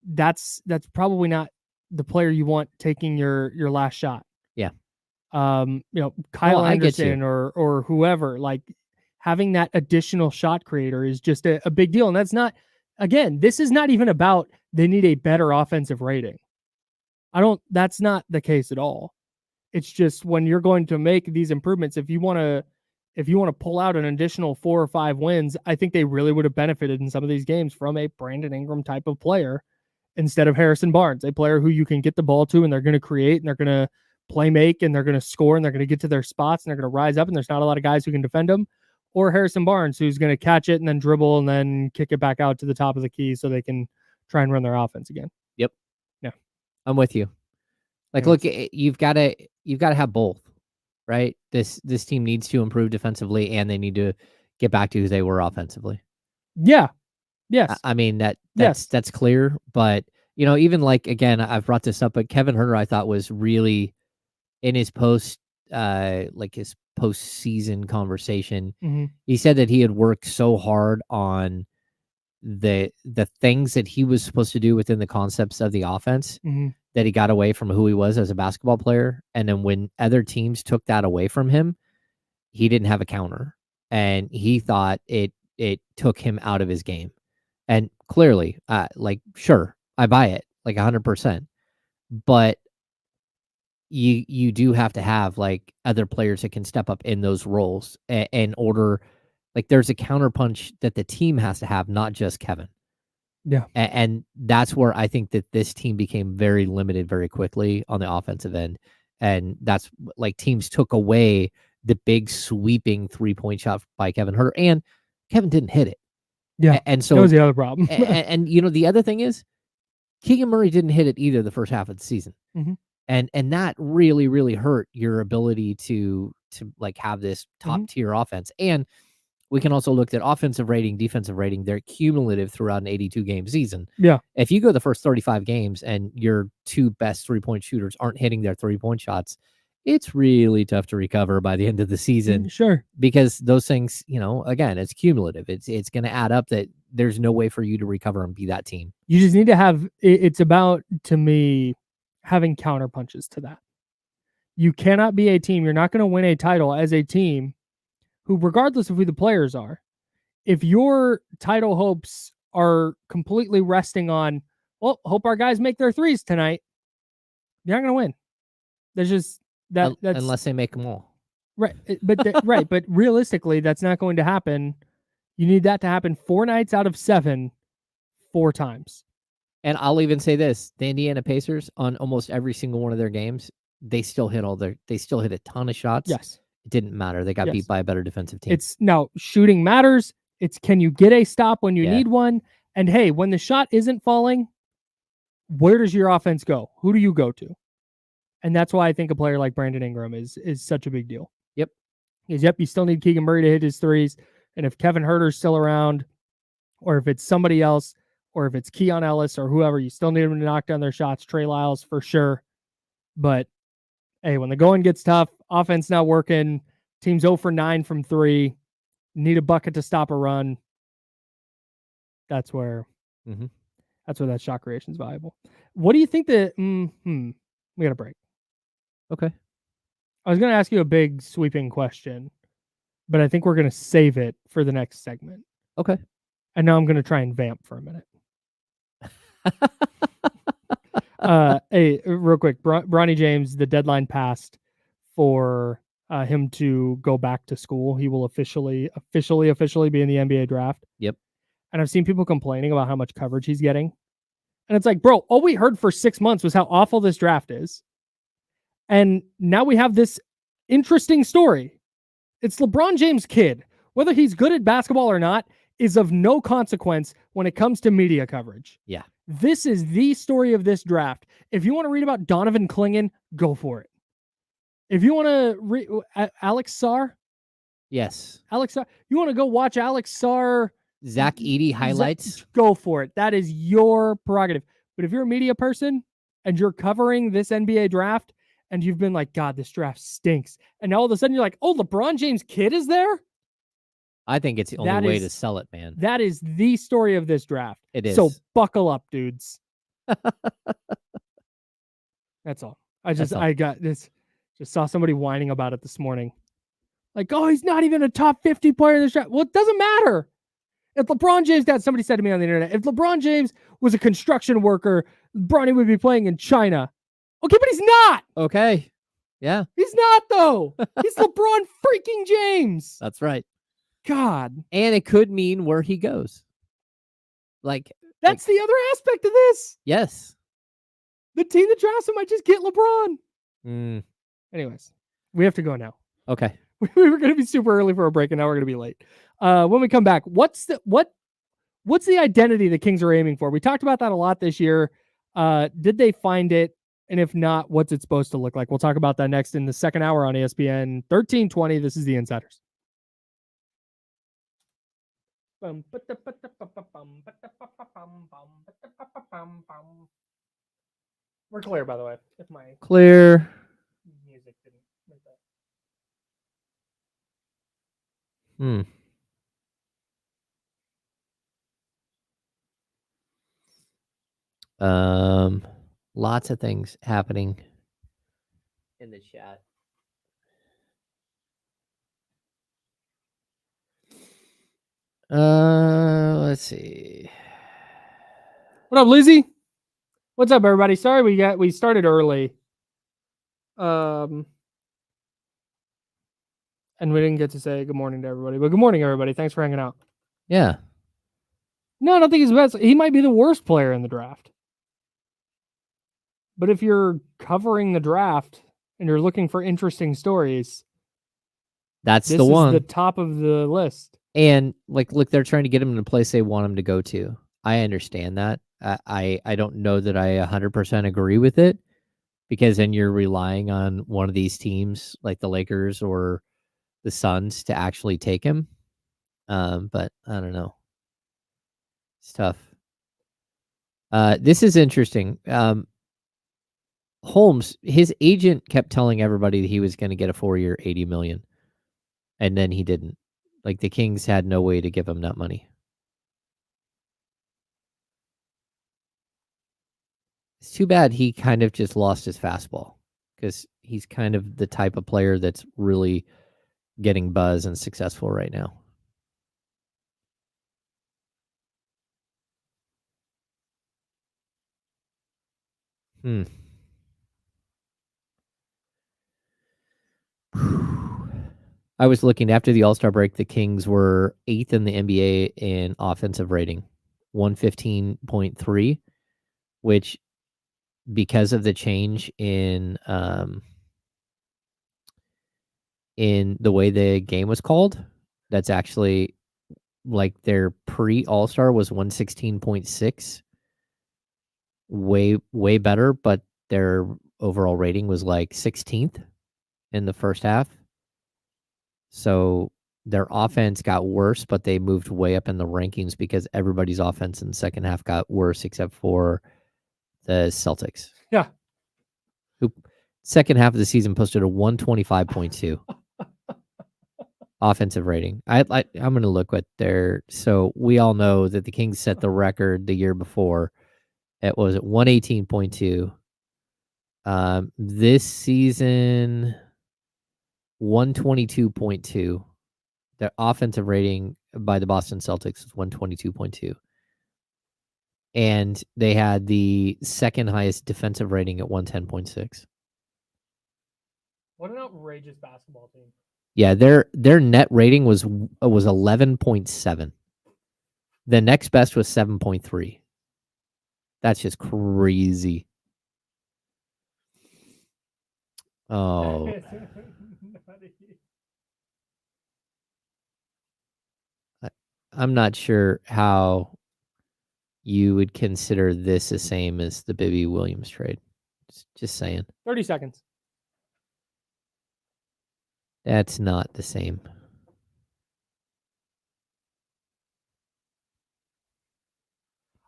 that's probably not the player you want taking your last shot. Yeah. Kyle Anderson or whoever, like having that additional shot creator is just a big deal. And that's not, again, this is not even about they need a better offensive rating. That's not the case at all. It's just when you're going to make these improvements, if you want to pull out an additional 4 or 5 wins, I think they really would have benefited in some of these games from a Brandon Ingram type of player instead of Harrison Barnes, a player who you can get the ball to and they're going to create and they're going to play make and they're going to score and they're going to get to their spots and they're going to rise up and there's not a lot of guys who can defend them. Or Harrison Barnes, who's going to catch it and then dribble and then kick it back out to the top of the key so they can try and run their offense again. Yep. Yeah. I'm with you. Like, look, you've got to have both, right? This team needs to improve defensively and they need to get back to who they were offensively. Yeah. Yes. I mean, that's clear, but even like, again, I've brought this up, but Kevin Huerter, I thought was really in his post-season conversation. He said that he had worked so hard on the things that he was supposed to do within the concepts of the offense that he got away from who he was as a basketball player. And then when other teams took that away from him, he didn't have a counter. And he thought it took him out of his game. And clearly, sure, I buy it, 100%. But you do have to have other players that can step up in those roles in order. There's a counterpunch that the team has to have, not just Kevin. Yeah. And that's where I think that this team became very limited very quickly on the offensive end. And that's teams took away the big sweeping 3-point shot by Kevin Huerter, and Kevin didn't hit it. Yeah. And so that was the other problem. and the other thing is Keegan Murray didn't hit it either the first half of the season. And that really, really hurt your ability to have this top tier offense. And we can also look at offensive rating, defensive rating. They're cumulative throughout an 82-game season. Yeah. If you go the first 35 games and your 2 best 3-point shooters aren't hitting their 3-point shots, it's really tough to recover by the end of the season. Sure. Because those things, again, it's cumulative. It's going to add up that there's no way for you to recover and be that team. You just need to have, it's about, to me, having counterpunches to that. You cannot be a team. You're not going to win a title as a team who, regardless of who the players are, if your title hopes are completely resting on, well, hope our guys make their threes tonight, you're not going to win. There's just that's unless they make them all. Right. Right. But realistically, that's not going to happen. You need that to happen 4 nights out of 7, 4 times. And I'll even say this, the Indiana Pacers on almost every single one of their games, they still hit a ton of shots. Yes. It didn't matter. They got beat by a better defensive team. It's now shooting matters. It's can you get a stop when you need one? And hey, when the shot isn't falling, where does your offense go? Who do you go to? And that's why I think a player like Brandon Ingram is such a big deal. Yep. Because you still need Keegan Murray to hit his threes. And if Kevin Huerter's still around, or if it's somebody else, or if it's Keon Ellis or whoever, you still need them to knock down their shots. Trey Lyles for sure. But hey, when the going gets tough, offense not working, team's 0 for 9 from 3, need a bucket to stop a run. That's where that shot creation is valuable. What do you think that? We got a break. Okay. I was going to ask you a big sweeping question, but I think we're going to save it for the next segment. Okay. And now I'm going to try and vamp for a minute. Hey, real quick, Bronny James, the deadline passed for him to go back to school. He will officially be in the NBA draft. Yep. And I've seen people complaining about how much coverage he's getting. And it's like, bro, all we heard for 6 months was how awful this draft is. And now we have this interesting story. It's LeBron James' kid. Whether he's good at basketball or not is of no consequence when it comes to media coverage. Yeah. This is the story of this draft. If you want to read about Donovan Clingan, go for it. If you want to read Alex Sarr, yes, Alex Sarr, you want to go watch Alex Sarr, Zach Edey highlights, go for it. That is your prerogative. But if you're a media person and you're covering this NBA draft and you've been like, God, this draft stinks, and all of a sudden you're like, oh, LeBron James' kid is there? I think it's the only way to sell it, man. That is the story of this draft. It is. So buckle up, dudes. That's all. I got this. Just saw somebody whining about it this morning. Like, oh, he's not even a top 50 player in this draft. Well, it doesn't matter. If LeBron James, somebody said to me on the internet, if LeBron James was a construction worker, Bronny would be playing in China. Okay, but he's not. Okay. Yeah. He's not, though. He's LeBron freaking James. That's right. God. And it could mean where he goes. That's the other aspect of this. Yes. The team that drafts him might just get LeBron. Anyways, we have to go now. Okay. We were going to be super early for a break, and now we're going to be late. When we come back, what's the identity the Kings are aiming for? We talked about that a lot this year. Did they find it? And if not, what's it supposed to look like? We'll talk about that next in the second hour on ESPN 1320. This is the Insiders. We're clear, by the way. If my clear music didn't make that. Lots of things happening in the chat. Let's see. What up, Lizzie? What's up, everybody? Sorry we started early. And we didn't get to say good morning to everybody. But good morning, everybody. Thanks for hanging out. Yeah. No, I don't think he's the best. He might be the worst player in the draft. But if you're covering the draft and you're looking for interesting stories, that's the one. This is the top of the list. And look, they're trying to get him in a place they want him to go to. I understand that. I don't know that I 100% agree with it, because then you're relying on one of these teams like the Lakers or the Suns to actually take him. But I don't know. It's tough. This is interesting. Holmes, his agent kept telling everybody that he was going to get a 4-year, $80 million, and then he didn't. Like, the Kings had no way to give him that money. It's too bad he kind of just lost his fastball, because he's kind of the type of player that's really getting buzz and successful right now. I was looking after the All-Star break. The Kings were 8th in the NBA in offensive rating, 115.3, which, because of the change in the way the game was called, that's actually like their pre-All-Star was 116.6, way better, but their overall rating was like 16th in the first half. So their offense got worse, but they moved way up in the rankings because everybody's offense in the second half got worse except for the Celtics. Yeah. Who second half of the season posted a 125.2 offensive rating. I'm going to look at their, so we all know that the Kings set the record the year before. It was at 118.2. This season, 122.2. The offensive rating by the Boston Celtics was 122.2. And they had the second highest defensive rating at 110.6. What an outrageous basketball team. Yeah, their net rating was 11.7. The next best was 7.3. That's just crazy. Oh. I'm not sure how you would consider this the same as the Bibby Williams trade. Just saying. 30 seconds. That's not the same.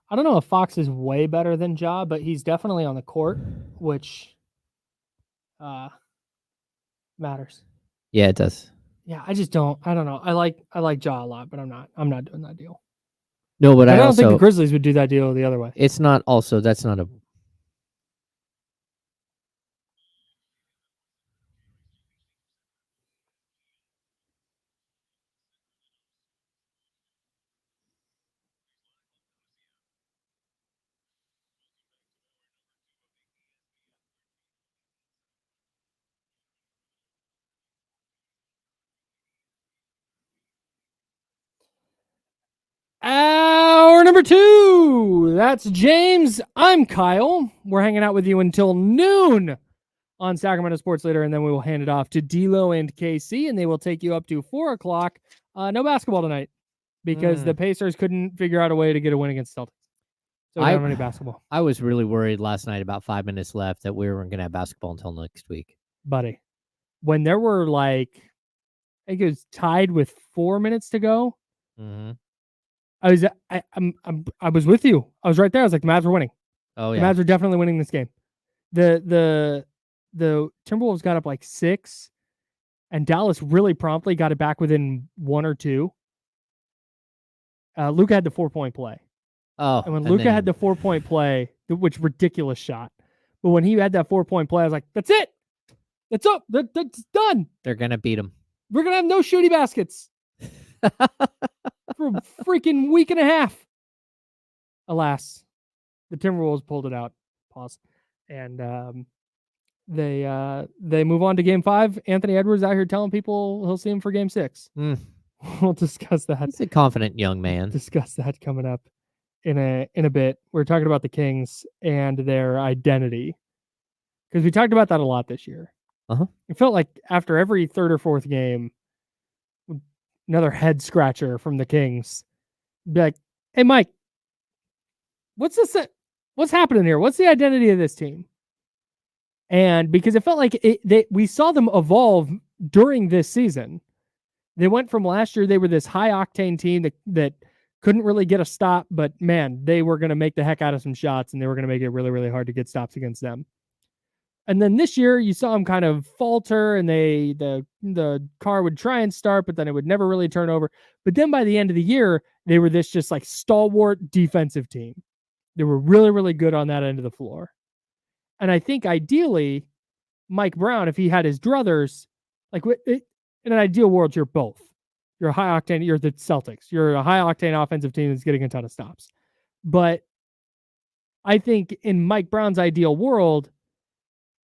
I don't know if Fox is way better than Ja, but he's definitely on the court, which matters. Yeah, it does. Yeah, I don't know. I like Ja a lot, but I'm not doing that deal. No, but I don't also think the Grizzlies would do that deal the other way. It's not also that's not a Hour number 2. That's James. I'm Kyle. We're hanging out with you until noon on Sacramento Sports Leader, and then we will hand it off to D'Lo and KC, and they will take you up to 4 o'clock. No basketball tonight because the Pacers couldn't figure out a way to get a win against Celtics. So we don't have any basketball. I was really worried last night about 5 minutes left that we weren't going to have basketball until next week. Buddy, when there were I think it was tied with 4 minutes to go, I was with you. I was right there. I was like, the Mavs are winning. Oh, yeah. The Mavs are definitely winning this game. The Timberwolves got up 6, and Dallas really promptly got it back within 1 or 2. Luka had the 4-point play. Oh, and when Luka had the 4-point play, which ridiculous shot, but when he had that 4-point play, I was like, that's it. That's up. That's done. They're going to beat him. We're going to have no shooty baskets for a freaking week and a half. Alas, the Timberwolves pulled it out. Pause. And they move on to game 5. Anthony Edwards out here telling people he'll see him for game 6. We'll discuss that. He's a confident young man. Discuss that coming up in a bit. We're talking about the Kings and their identity, because we talked about that a lot this year. It felt like after every third or fourth game, another head scratcher from the Kings. Be like, hey, Mike, what's this? What's happening here? What's the identity of this team? And because it felt like we saw them evolve during this season. They went from last year, they were this high-octane team that couldn't really get a stop, but, man, they were going to make the heck out of some shots, and they were going to make it really, really hard to get stops against them. And then this year, you saw them kind of falter, and the car would try and start, but then it would never really turn over. But then by the end of the year, they were this just stalwart defensive team. They were really, really good on that end of the floor. And I think ideally, Mike Brown, if he had his druthers, in an ideal world, you're both. You're a high octane, you're the Celtics. You're a high octane offensive team that's getting a ton of stops. But I think in Mike Brown's ideal world,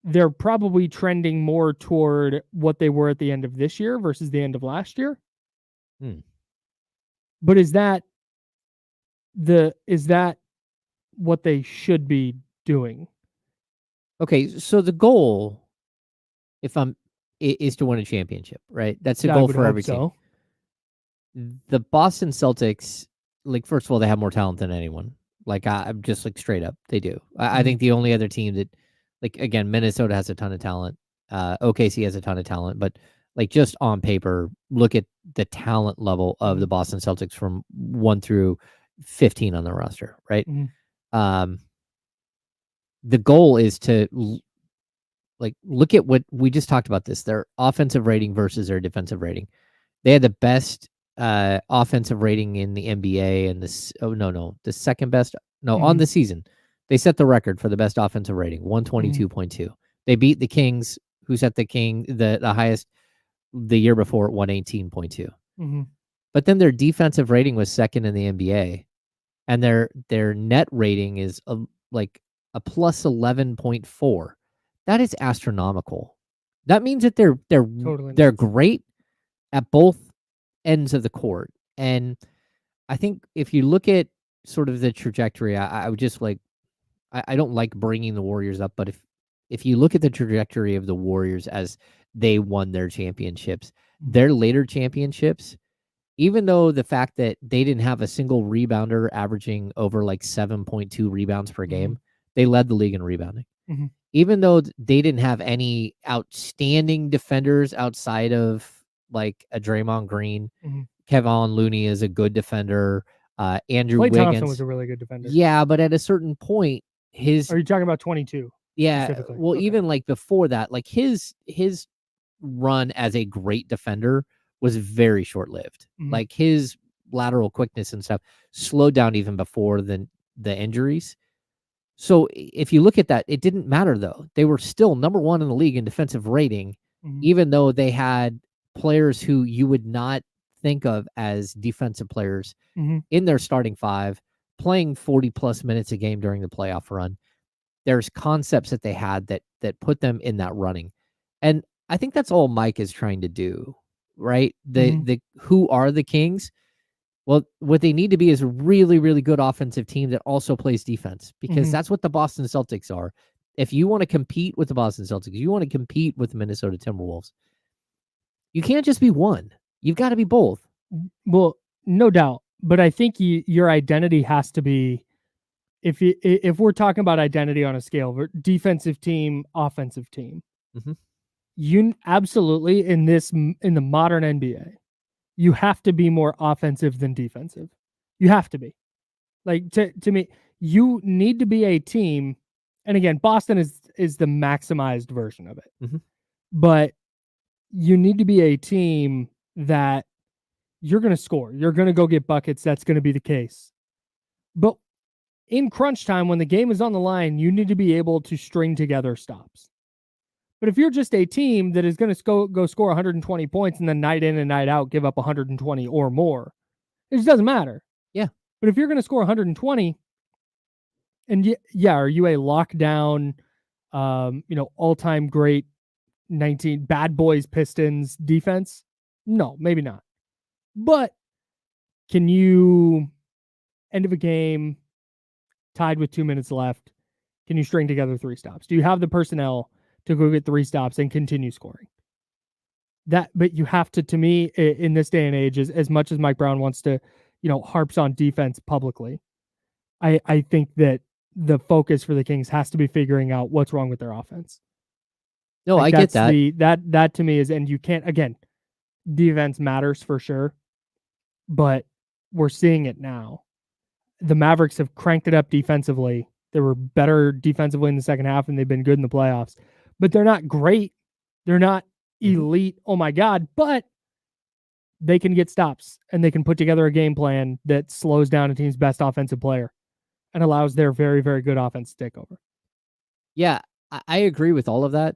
they're probably trending more toward what they were at the end of this year versus the end of last year. But is that what they should be doing? Okay, so the goal, is to win a championship, right? That's the goal for every team. The Boston Celtics, first of all, they have more talent than anyone. I'm just straight up, they do. I think the only other team that, again, Minnesota has a ton of talent. OKC has a ton of talent, but just on paper, look at the talent level of the Boston Celtics from 1 through 15 on the roster, right? The goal is to look at what we just talked about, their offensive rating versus their defensive rating. They had the best offensive rating in the NBA, and the second best on the season. They set the record for the best offensive rating, 122.2. They beat the Kings, who set the highest the year before at 118.2. But then their defensive rating was second in the NBA, and their net rating is a plus 11.4. That is astronomical. That means that they're great at both ends of the court. And I think if you look at sort of the trajectory, I would just I don't like bringing the Warriors up, but if you look at the trajectory of the Warriors as they won their championships, their later championships, even though the fact that they didn't have a single rebounder averaging over like 7.2 rebounds per game, they led the league in rebounding. Even though they didn't have any outstanding defenders outside of like a Draymond Green, Kevon Looney is a good defender. Andrew Klay Wiggins Thompson was a really good defender. Yeah, but at a certain point, Are you talking about 22? Yeah, well, even like before that, like his run as a great defender was very short-lived. Like his lateral quickness and stuff slowed down even before the injuries. So if you look at that, it didn't matter though. They were still number 1 in the league in defensive rating, even though they had players who you would not think of as defensive players in their starting 5, playing 40+ minutes a game during the playoff run. There's concepts that they had that put them in that running. And I think that's all Mike is trying to do, right? The who are the Kings? Well, what they need to be is a really, really good offensive team that also plays defense, because that's what the Boston Celtics are. If you want to compete with the Boston Celtics, you want to compete with the Minnesota Timberwolves, you can't just be one. You've got to be both. Well, no doubt. But I think your identity has to be, if we're talking about identity on a scale, defensive team, offensive team, you absolutely in the modern NBA, you have to be more offensive than defensive. You have to be. Like to me, you need to be a team. And again, Boston is the maximized version of it. But you need to be a team that you're going to score. You're going to go get buckets. That's going to be the case. But in crunch time, when the game is on the line, you need to be able to string together stops. But if you're just a team that is going to go score 120 points and then night in and night out give up 120 or more, it just doesn't matter. Yeah. But if you're going to score 120, and are you a lockdown, all-time great 19 bad boys Pistons defense? No, maybe not. But can you, end of a game, tied with 2 minutes left, can you string together 3 stops? Do you have the personnel to go get 3 stops and continue scoring? But you have to me, in this day and age, as much as Mike Brown wants to, harps on defense publicly, I think that the focus for the Kings has to be figuring out what's wrong with their offense. No, I get that. That to me is, and you can't, again, defense matters for sure, but we're seeing it now. The Mavericks have cranked it up defensively. They were better defensively in the second half, and they've been good in the playoffs. But they're not great. They're not elite. Oh my God. But they can get stops, and they can put together a game plan that slows down a team's best offensive player and allows their very, very good offense to take over. Yeah, I agree with all of that.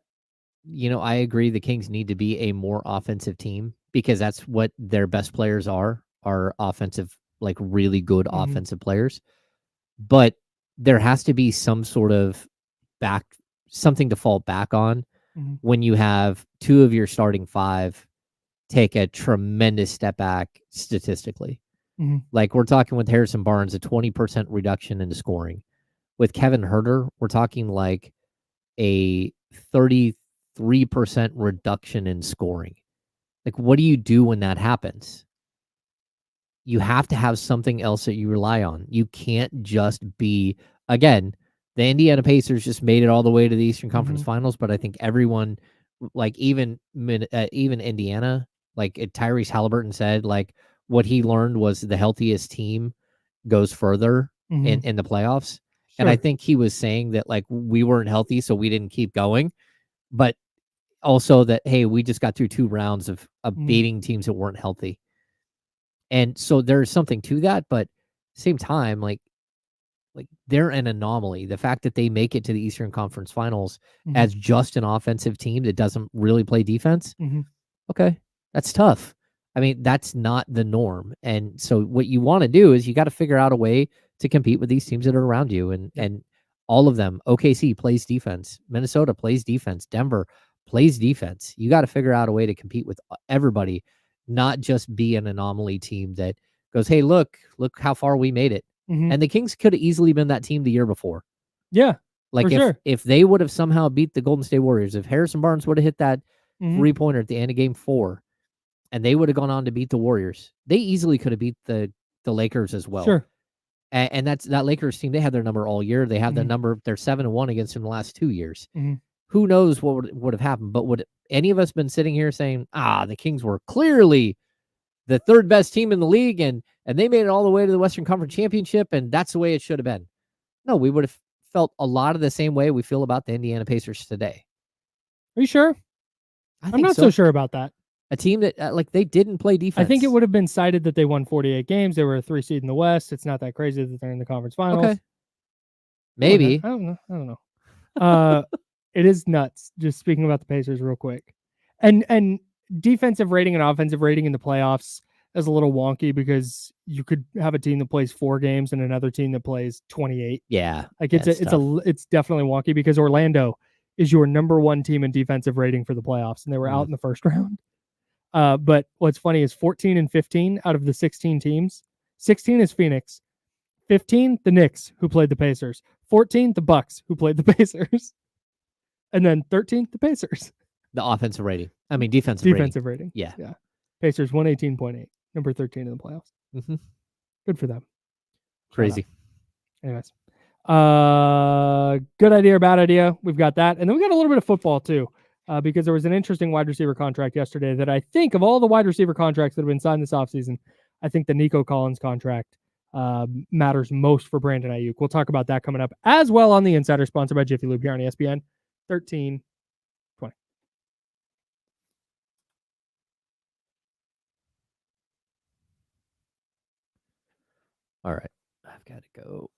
I agree the Kings need to be a more offensive team, because that's what their best players are offensive, like really good offensive players. But there has to be some sort of something to fall back on when you have 2 of your starting 5 take a tremendous step back statistically. Like we're talking with Harrison Barnes, a 20% reduction in scoring. With Kevin Huerter, we're talking like a 33% reduction in scoring. Like, what do you do when that happens? You have to have something else that you rely on. You can't just be, again, the Indiana Pacers just made it all the way to the Eastern Conference Finals, but I think everyone, like even Indiana, like Tyrese Halliburton said, like what he learned was the healthiest team goes further in the playoffs. Sure. And I think he was saying that like we weren't healthy, so we didn't keep going, but also that, hey, we just got through 2 rounds of beating teams that weren't healthy. And so there's something to that, but same time, like they're an anomaly. The fact that they make it to the Eastern Conference Finals as just an offensive team that doesn't really play defense, okay, that's tough. I mean, that's not the norm. And so what you want to do is you got to figure out a way to compete with these teams that are around you. And all of them, OKC plays defense. Minnesota plays defense. Denver plays defense. You got to figure out a way to compete with everybody, not just be an anomaly team that goes, hey, look how far we made it. And the Kings could have easily been that team the year before. Yeah. Like if they would have somehow beat the Golden State Warriors, if Harrison Barnes would have hit that 3-pointer at the end of game 4, and they would have gone on to beat the Warriors. They easily could have beat the Lakers as well. Sure. And that Lakers team, they had their number all year. They have the number. They're 7-1 against them the last 2 years. Who knows what would have happened? But would any of us been sitting here saying, the Kings were clearly the third best team in the league, and they made it all the way to the Western Conference Championship, and that's the way it should have been? No, we would have felt a lot of the same way we feel about the Indiana Pacers today. Are you sure? I'm not so sure about that. A team that they didn't play defense. I think it would have been cited that they won 48 games. They were a 3 seed in the West. It's not that crazy that they're in the conference finals. Okay. Maybe. I don't know. It is nuts. Just speaking about the Pacers real quick. And defensive rating and offensive rating in the playoffs is a little wonky because you could have a team that plays 4 games and another team that plays 28. Yeah. It's definitely wonky because Orlando is your number 1 team in defensive rating for the playoffs, and they were out in the first round. But what's funny is 14 and 15 out of the 16 teams. 16 is Phoenix. 15, the Knicks, who played the Pacers. 14, the Bucks, who played the Pacers. And then 13, the Pacers. The offensive rating. I mean, defensive rating. Yeah. Pacers 118.8, number 13 in the playoffs. Mm-hmm. Good for them. Crazy. Anyways. Good idea or bad idea. We've got that. And then we got a little bit of football too. Because there was an interesting wide receiver contract yesterday that I think of all the wide receiver contracts that have been signed this offseason, I think the Nico Collins contract matters most for Brandon Ayuk. We'll talk about that coming up as well on The Insider, sponsored by Jiffy Lube here on ESPN 1320. All right. I've got to go.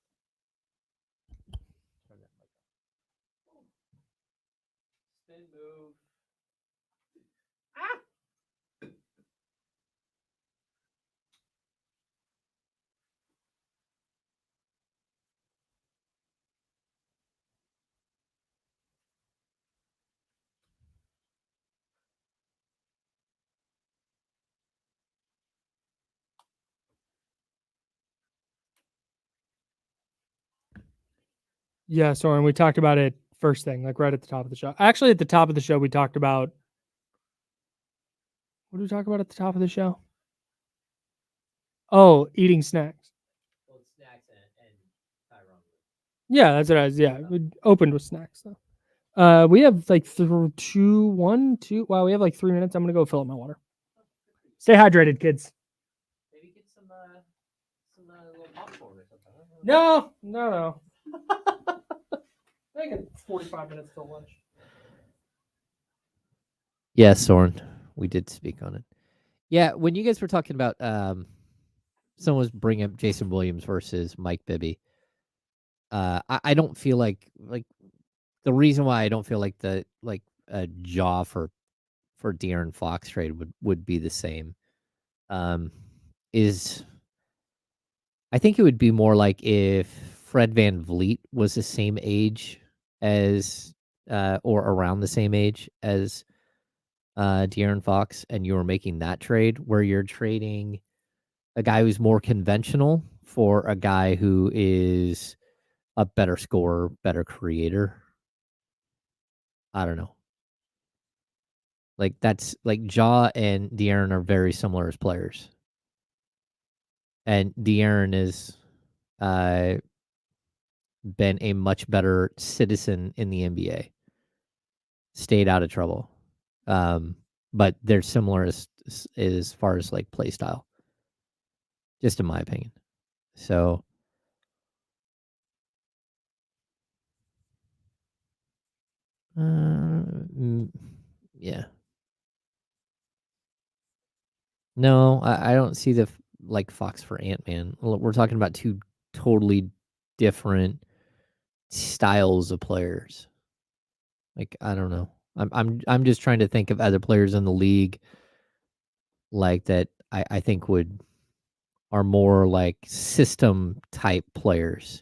Spin move. Yeah, Soren, we talked about it first thing, like right at the top of the show. Actually, at the top of the show, we talked about... What did we talk about at the top of the show? Oh, eating snacks. Well, snacks and Tyrone. Yeah, that's what I was... Yeah, we opened with snacks, though. We have like 2. Wow, we have like 3 minutes. I'm going to go fill up my water. Stay hydrated, kids. Maybe get some little popcorn or something. No. I think it's 45 minutes till lunch. Yes, Soren, we did speak on it. Yeah, when you guys were talking about someone was bringing up Jason Williams versus Mike Bibby, I don't feel like the reason why I don't feel like a jaw for De'Aaron Fox trade would be the same is I think it would be more like if Fred VanVleet was the same age as or around the same age as De'Aaron Fox, and you were making that trade where you're trading a guy who's more conventional for a guy who is a better scorer, better creator. I don't know. Like that's like Ja and De'Aaron are very similar as players. And De'Aaron is been a much better citizen in the NBA. Stayed out of trouble. But they're similar as far as like play style. Just in my opinion. So yeah. No, I don't see the like Fox for Ant-Man. We're talking about 2 totally different styles of players. Like I don't know. I'm just trying to think of other players in the league like that I think are more like system type players.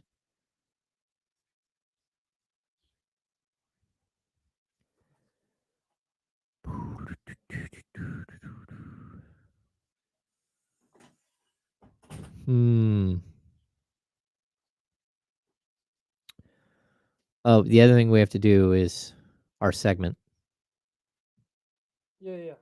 Oh, the other thing we have to do is our segment. Yeah.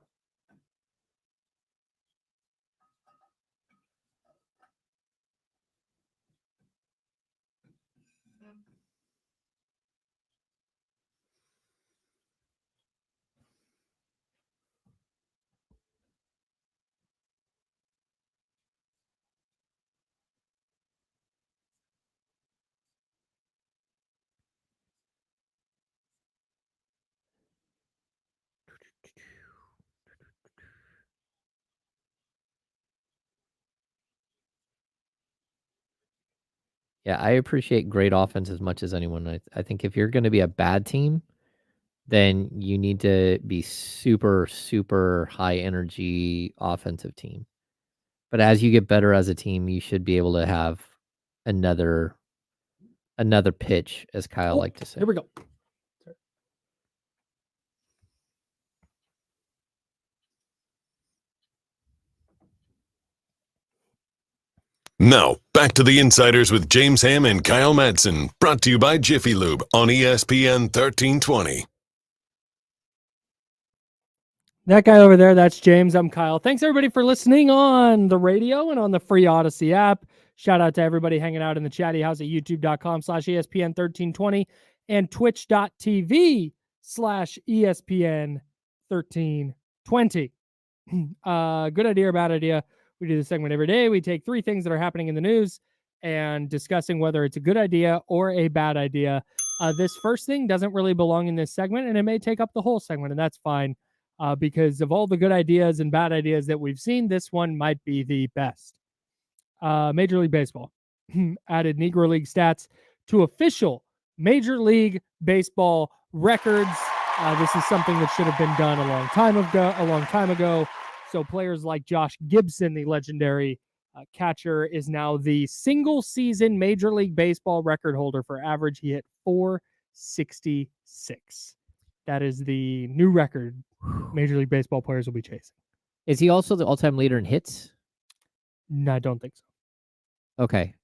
Yeah, I appreciate great offense as much as anyone. I think if you're going to be a bad team, then you need to be super, super high energy offensive team. But as you get better as a team, you should be able to have another pitch, as Kyle liked to say. Here we go. Now, back to the Insiders with James Ham and Kyle Madsen, brought to you by Jiffy Lube on ESPN 1320. That guy over there, that's James. I'm Kyle. Thanks, everybody, for listening on the radio and on the free Odyssey app. Shout out to everybody hanging out in the chatty house at youtube.com/ESPN1320 and twitch.tv/ESPN1320. Good idea or bad idea? We do this segment every day. We take 3 things that are happening in the news and discussing whether it's a good idea or a bad idea. This first thing doesn't really belong in this segment, and it may take up the whole segment, and that's fine. Because of all the good ideas and bad ideas that we've seen, this one might be the best. Major League Baseball added Negro League stats to official Major League Baseball records. This is something that should have been done a long time ago. So players like Josh Gibson, the legendary catcher, is now the single-season Major League Baseball record holder for average. He hit .466. That is the new record Major League Baseball players will be chasing. Is he also the all-time leader in hits? No, I don't think so. Okay.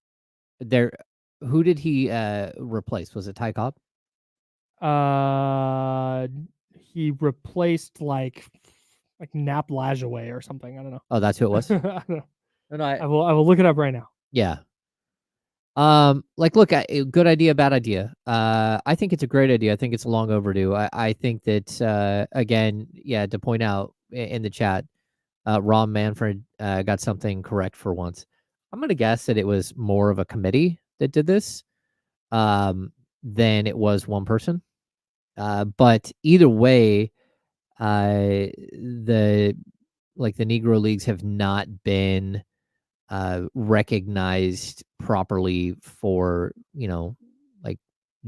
Who did he replace? Was it Ty Cobb? He replaced like Nap Lajoie or something. I don't know. Oh, that's who it was? I don't know. No, I will look it up right now. Yeah. Look, good idea, bad idea. I think it's a great idea. I think it's long overdue. I think that, again, to point out in the chat, Ron Manfred got something correct for once. I'm going to guess that it was more of a committee that did this than it was one person. But either way, the Negro Leagues have not been recognized properly for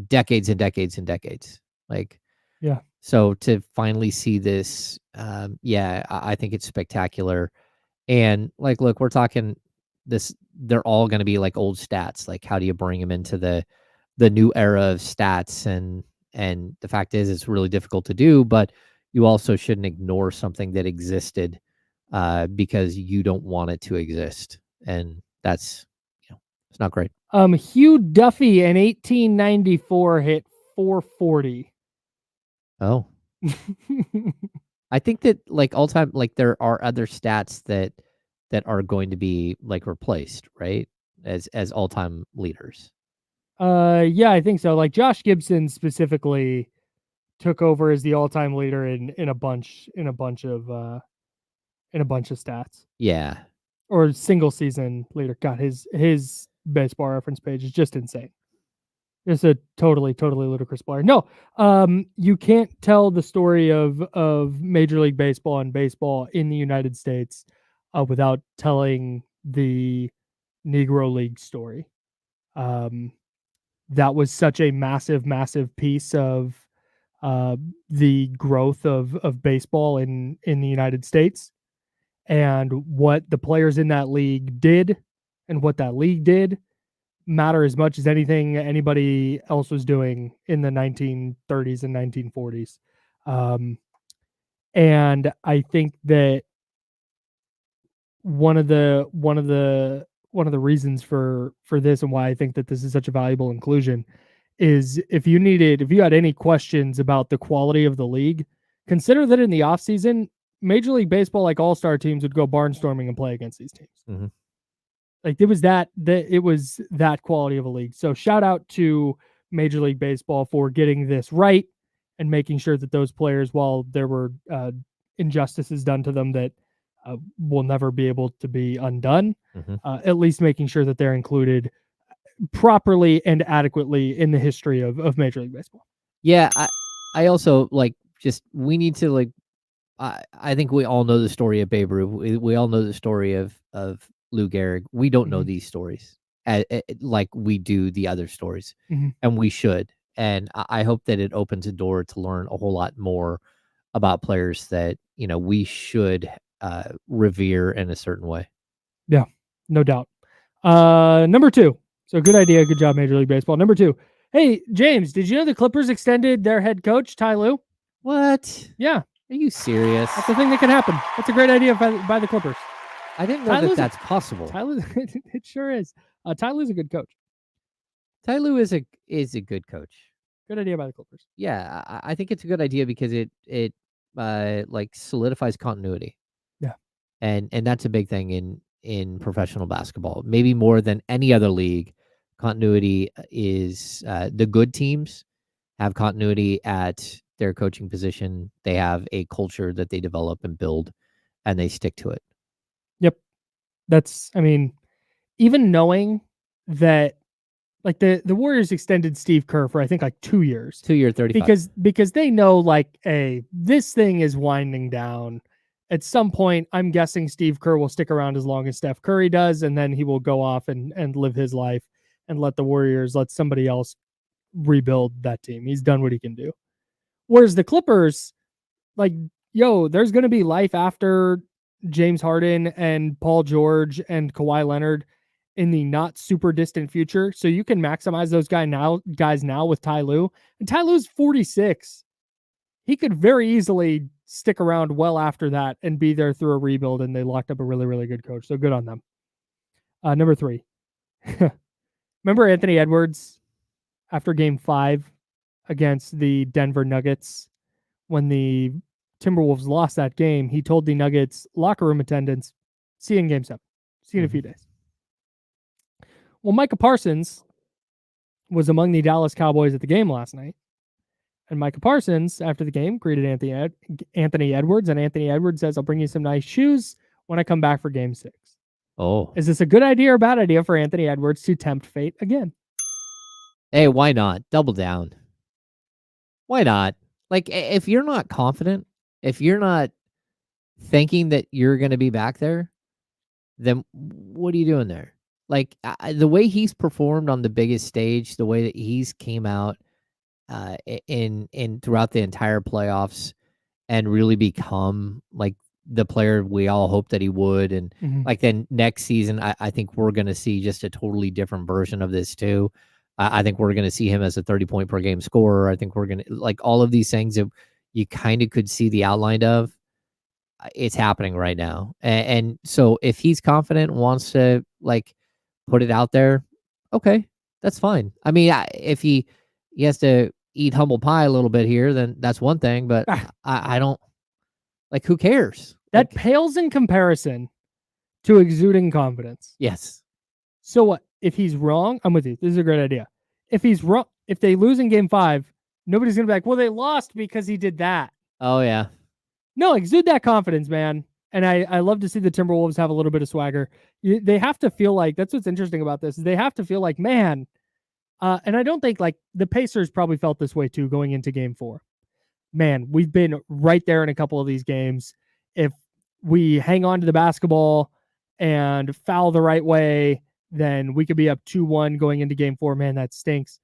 decades and decades and decades. So to finally see this, I think it's spectacular. And look, we're talking this, they're all going to be like old stats. Like, how do you bring them into the new era of stats? And the fact is, it's really difficult to do, but you also shouldn't ignore something that existed because you don't want it to exist. And that's, it's not great. Hugh Duffy in 1894 hit .440. Oh. I think that all time, there are other stats that are going to be replaced, right? As all time leaders. Yeah, I think so. Like Josh Gibson specifically took over as the all time leader in a bunch of stats. Yeah. Or single season leader. God, his baseball reference page is just insane. It's a totally ludicrous player. No, you can't tell the story of Major League Baseball and baseball in the United States without telling the Negro League story. That was such a massive piece of the growth of baseball in the United States, and what the players in that league did and what that league did matter as much as anything anybody else was doing in the 1930s and 1940s. And I think that one of the reasons for this, and why I think that this is such a valuable inclusion, is if you had any questions about the quality of the league, consider that in the offseason, Major League Baseball, all-star teams, would go barnstorming and play against these teams. Mm-hmm. It was that quality of a league. So shout out to Major League Baseball for getting this right and making sure that those players, while there were injustices done to them that will never be able to be undone, at least making sure that they're included properly and adequately in the history of Major League Baseball. Yeah, I also we need to I think we all know the story of Babe Ruth. We all know the story of Lou Gehrig. We don't know these stories. like we do the other stories, and we should. And I hope that it opens a door to learn a whole lot more about players that we should revere in a certain way. Yeah, no doubt. Number 2. So good idea. Good job, Major League Baseball. Number 2. Hey, James, did you know the Clippers extended their head coach, Ty Lue? What? Yeah. Are you serious? That's the thing that could happen. That's a great idea by the Clippers. I didn't know that's possible. It sure is. Ty Lue's a good coach. Ty Lue is a good coach. Good idea by the Clippers. Yeah, I think it's a good idea because it like solidifies continuity. Yeah. And that's a big thing in professional basketball. Maybe more than any other league, continuity is the good teams have continuity at their coaching position. They have a culture that they develop and build, and they stick to it. Yep. Even knowing that, like, the Warriors extended Steve Kerr for I think like 2 years. 2 year, 35. Because they know, like, this thing is winding down. At some point, I'm guessing Steve Kerr will stick around as long as Steph Curry does, and then he will go off and live his life and let somebody else rebuild that team. He's done what he can do. Whereas the Clippers, like, there's going to be life after James Harden and Paul George and Kawhi Leonard in the not super distant future. So you can maximize those guys now with Ty Lue. And Ty Lue's 46. He could very easily stick around well after that and be there through a rebuild, and they locked up a really, really good coach. So good on them. Number 3. Remember Anthony Edwards after Game 5 against the Denver Nuggets when the Timberwolves lost that game? He told the Nuggets locker room attendants, see you in Game 7. See you in a few days. Well, Micah Parsons was among the Dallas Cowboys at the game last night. And Micah Parsons, after the game, greeted Anthony Edwards. And Anthony Edwards says, I'll bring you some nice shoes when I come back for Game 6. Oh. Is this a good idea or bad idea for Anthony Edwards to tempt fate again? Hey, why not? Double down. Why not? Like, if you're not confident, if you're not thinking that you're going to be back there, then what are you doing there? Like, the way he's performed on the biggest stage, the way that he's came out in throughout the entire playoffs and really become like the player we all hoped that he would. And like then next season, I think we're going to see just a totally different version of this too. I think we're going to see him as a 30-point per game scorer. I think we're going to, like, all of these things that you kind of could see the outline of. It's happening right now. And so if he's confident, wants to, like, put it out there, okay, that's fine. I mean, if he has to eat humble pie a little bit here, then that's one thing, but I don't, like, who cares? That like, pales in comparison to exuding confidence. Yes. So what? If he's wrong, I'm with you. This is a great idea. If he's wrong, if they lose in Game 5, nobody's going to be like, well, they lost because he did that. Oh, yeah. No, exude that confidence, man. And I love to see the Timberwolves have a little bit of swagger. They have to feel like, that's what's interesting about this, is they have to feel like, man, and I don't think, like, the Pacers probably felt this way too going into Game 4. Man, we've been right there in a couple of these games. If we hang on to the basketball and foul the right way, then we could be up 2-1 going into Game 4. Man, that stinks.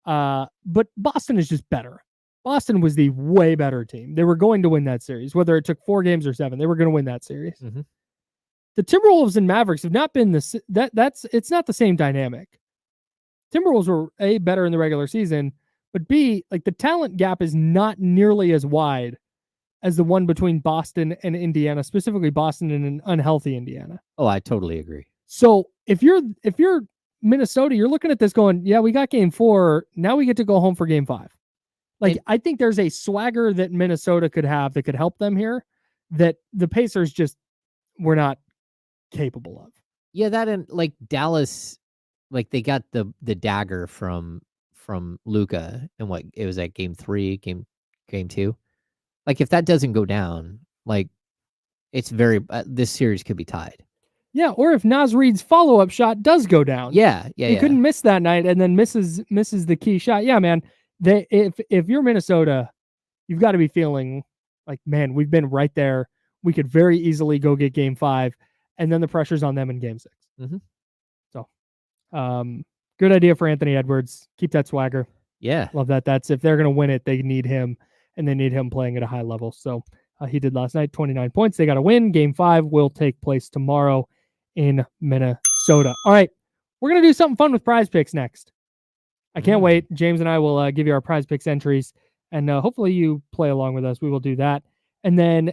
But Boston is just better. Boston was the way better team. They were going to win that series. Whether it took 4 games or 7, they were going to win that series. The Timberwolves and Mavericks have not been it's not the same dynamic. Timberwolves were A, better in the regular season, but B, like, the talent gap is not nearly as wide as the one between Boston and Indiana, specifically Boston and an unhealthy Indiana. Oh, I totally agree. So if you're Minnesota, you're looking at this going, yeah, we got Game 4. Now we get to go home for Game 5. Like, I think there's a swagger that Minnesota could have that could help them here that the Pacers just were not capable of. Yeah, that, and, like, Dallas, like, they got the dagger from Luka, and what it was at Game 3, game 2. Like, if that doesn't go down, like, it's very this series could be tied. Yeah, or if Naz Reid's follow-up shot does go down. Yeah. He couldn't miss that night and then misses the key shot. Yeah, man. If you're Minnesota, you've got to be feeling like, man, we've been right there. We could very easily go get Game 5, and then the pressure's on them in Game 6. Mm-hmm. So Good idea for Anthony Edwards. Keep that swagger. Yeah. Love that. That's if they're going to win it, they need him, and they need him playing at a high level. So he did last night, 29 points. They got to win. Game 5 will take place tomorrow in Minnesota. All right. We're going to do something fun with Prize Picks next. I can't wait. James and I will give you our Prize Picks entries, and hopefully you play along with us. We will do that. And then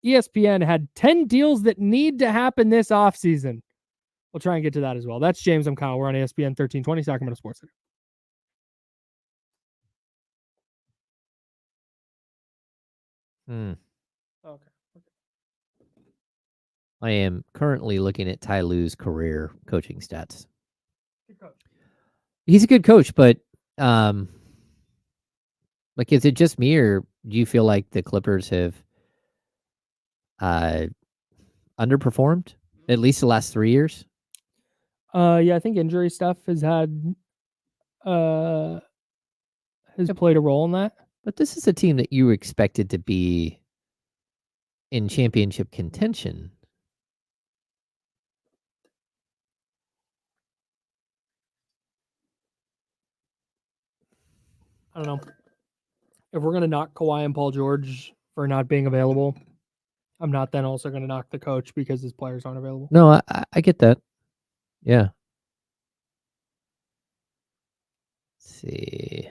ESPN had 10 deals that need to happen this offseason. We'll try and get to that as well. That's James. I'm Kyle. We're on ESPN 1320, Sacramento Sports Center. Okay. I am currently looking at Ty Lue's career coaching stats. Good coach. He's a good coach, but is it just me, or do you feel like the Clippers have underperformed at least the last 3 years? Yeah, I think injury stuff has played a role in that. But this is a team that you expected to be in championship contention. I don't know. If we're going to knock Kawhi and Paul George for not being available, I'm not then also going to knock the coach because his players aren't available. No, I get that. Yeah. Let's see.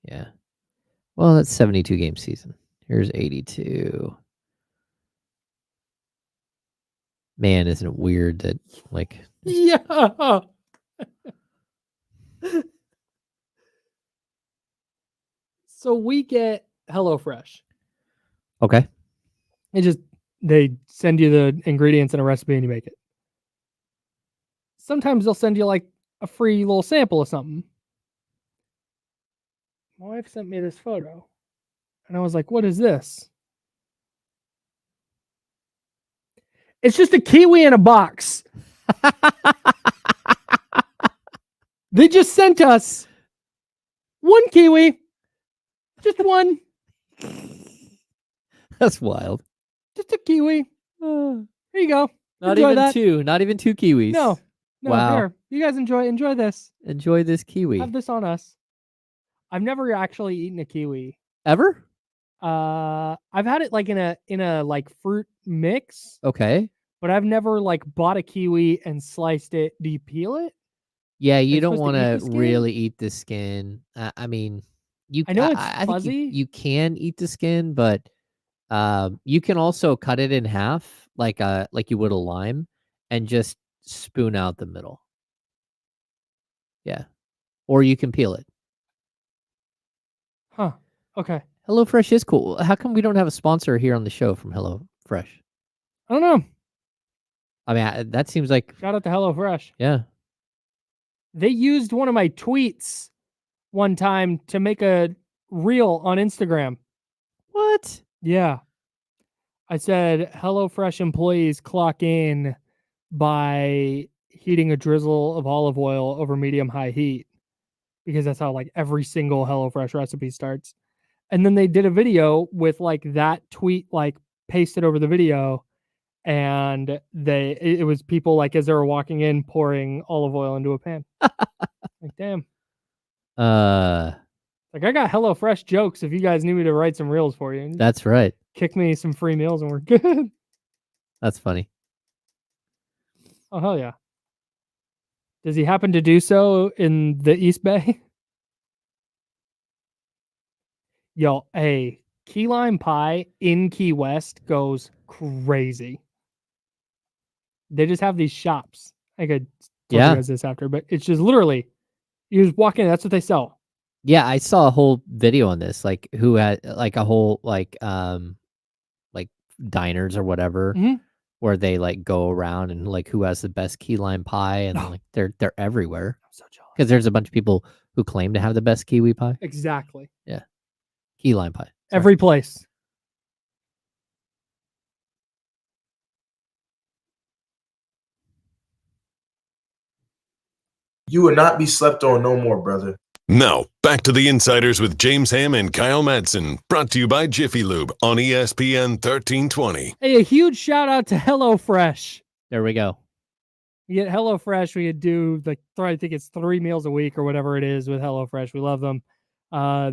Yeah. Well, that's 72 game season. Here's 82. Man, isn't it weird that Yeah. So we get HelloFresh. Okay. They send you the ingredients and a recipe and you make it. Sometimes they'll send you like a free little sample of something. My wife sent me this photo and I was like, what is this? It's just a kiwi in a box. They just sent us one kiwi. Just one. That's wild. Just a kiwi. Here you go. Not enjoy even that. two. Not even two kiwis. No. Wow. Here. You guys enjoy this. Enjoy this kiwi. Have this on us. I've never actually eaten a kiwi. Ever? I've had it like in a like fruit mix. Okay. But I've never like bought a kiwi and sliced it. Do you peel it? Yeah, you don't want to really eat the skin. I mean, I know it's fuzzy. I think you can eat the skin, but you can also cut it in half, like you would a lime, and just spoon out the middle. Yeah, or you can peel it. Huh. Okay. HelloFresh is cool. How come we don't have a sponsor here on the show from HelloFresh? I don't know. I mean, that seems like... Shout out to HelloFresh. Yeah. They used one of my tweets one time to make a reel on Instagram. What? Yeah. I said, HelloFresh employees clock in by heating a drizzle of olive oil over medium-high heat. Because that's how like every single HelloFresh recipe starts. And then they did a video with like that tweet like pasted over the video. And it was people like as they were walking in pouring olive oil into a pan. Like, damn. Like I got HelloFresh jokes if you guys need me to write some reels for you. That's right. Kick me some free meals and we're good. That's funny. Oh, hell yeah. Does he happen to do so in the East Bay? Yo, hey, key lime pie in Key West goes crazy. They just have these shops. I could tell you guys this after, but it's just literally, you just walk in, that's what they sell. Yeah, I saw a whole video on this, like who had like a whole like diners or whatever, where they like go around and like who has the best key lime pie, and like they're everywhere. I'm so jealous because there's a bunch of people who claim to have the best kiwi pie. Exactly. Yeah, key lime pie. Sorry. Every place. You will not be slept on no more, brother. Now, back to the Insiders with James Ham and Kyle Madsen, brought to you by Jiffy Lube on ESPN 1320. Hey, a huge shout out to HelloFresh. There we go. We get HelloFresh. We do I think it's 3 meals a week or whatever it is with HelloFresh. We love them.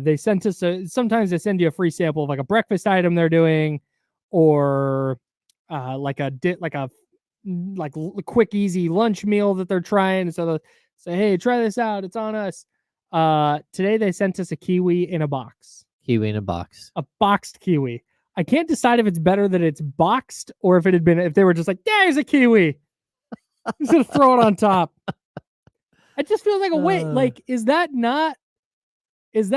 They sent us sometimes they send you a free sample of like a breakfast item they're doing, or like a quick easy lunch meal that they're trying. So they say, hey, try this out. It's on us. Today they sent us a kiwi in a box. Kiwi in a box. A boxed kiwi. I can't decide if it's better that it's boxed or if if they were just like, there's a kiwi. Just gonna throw it on top. It just feels like a wait. Like, is that not? Does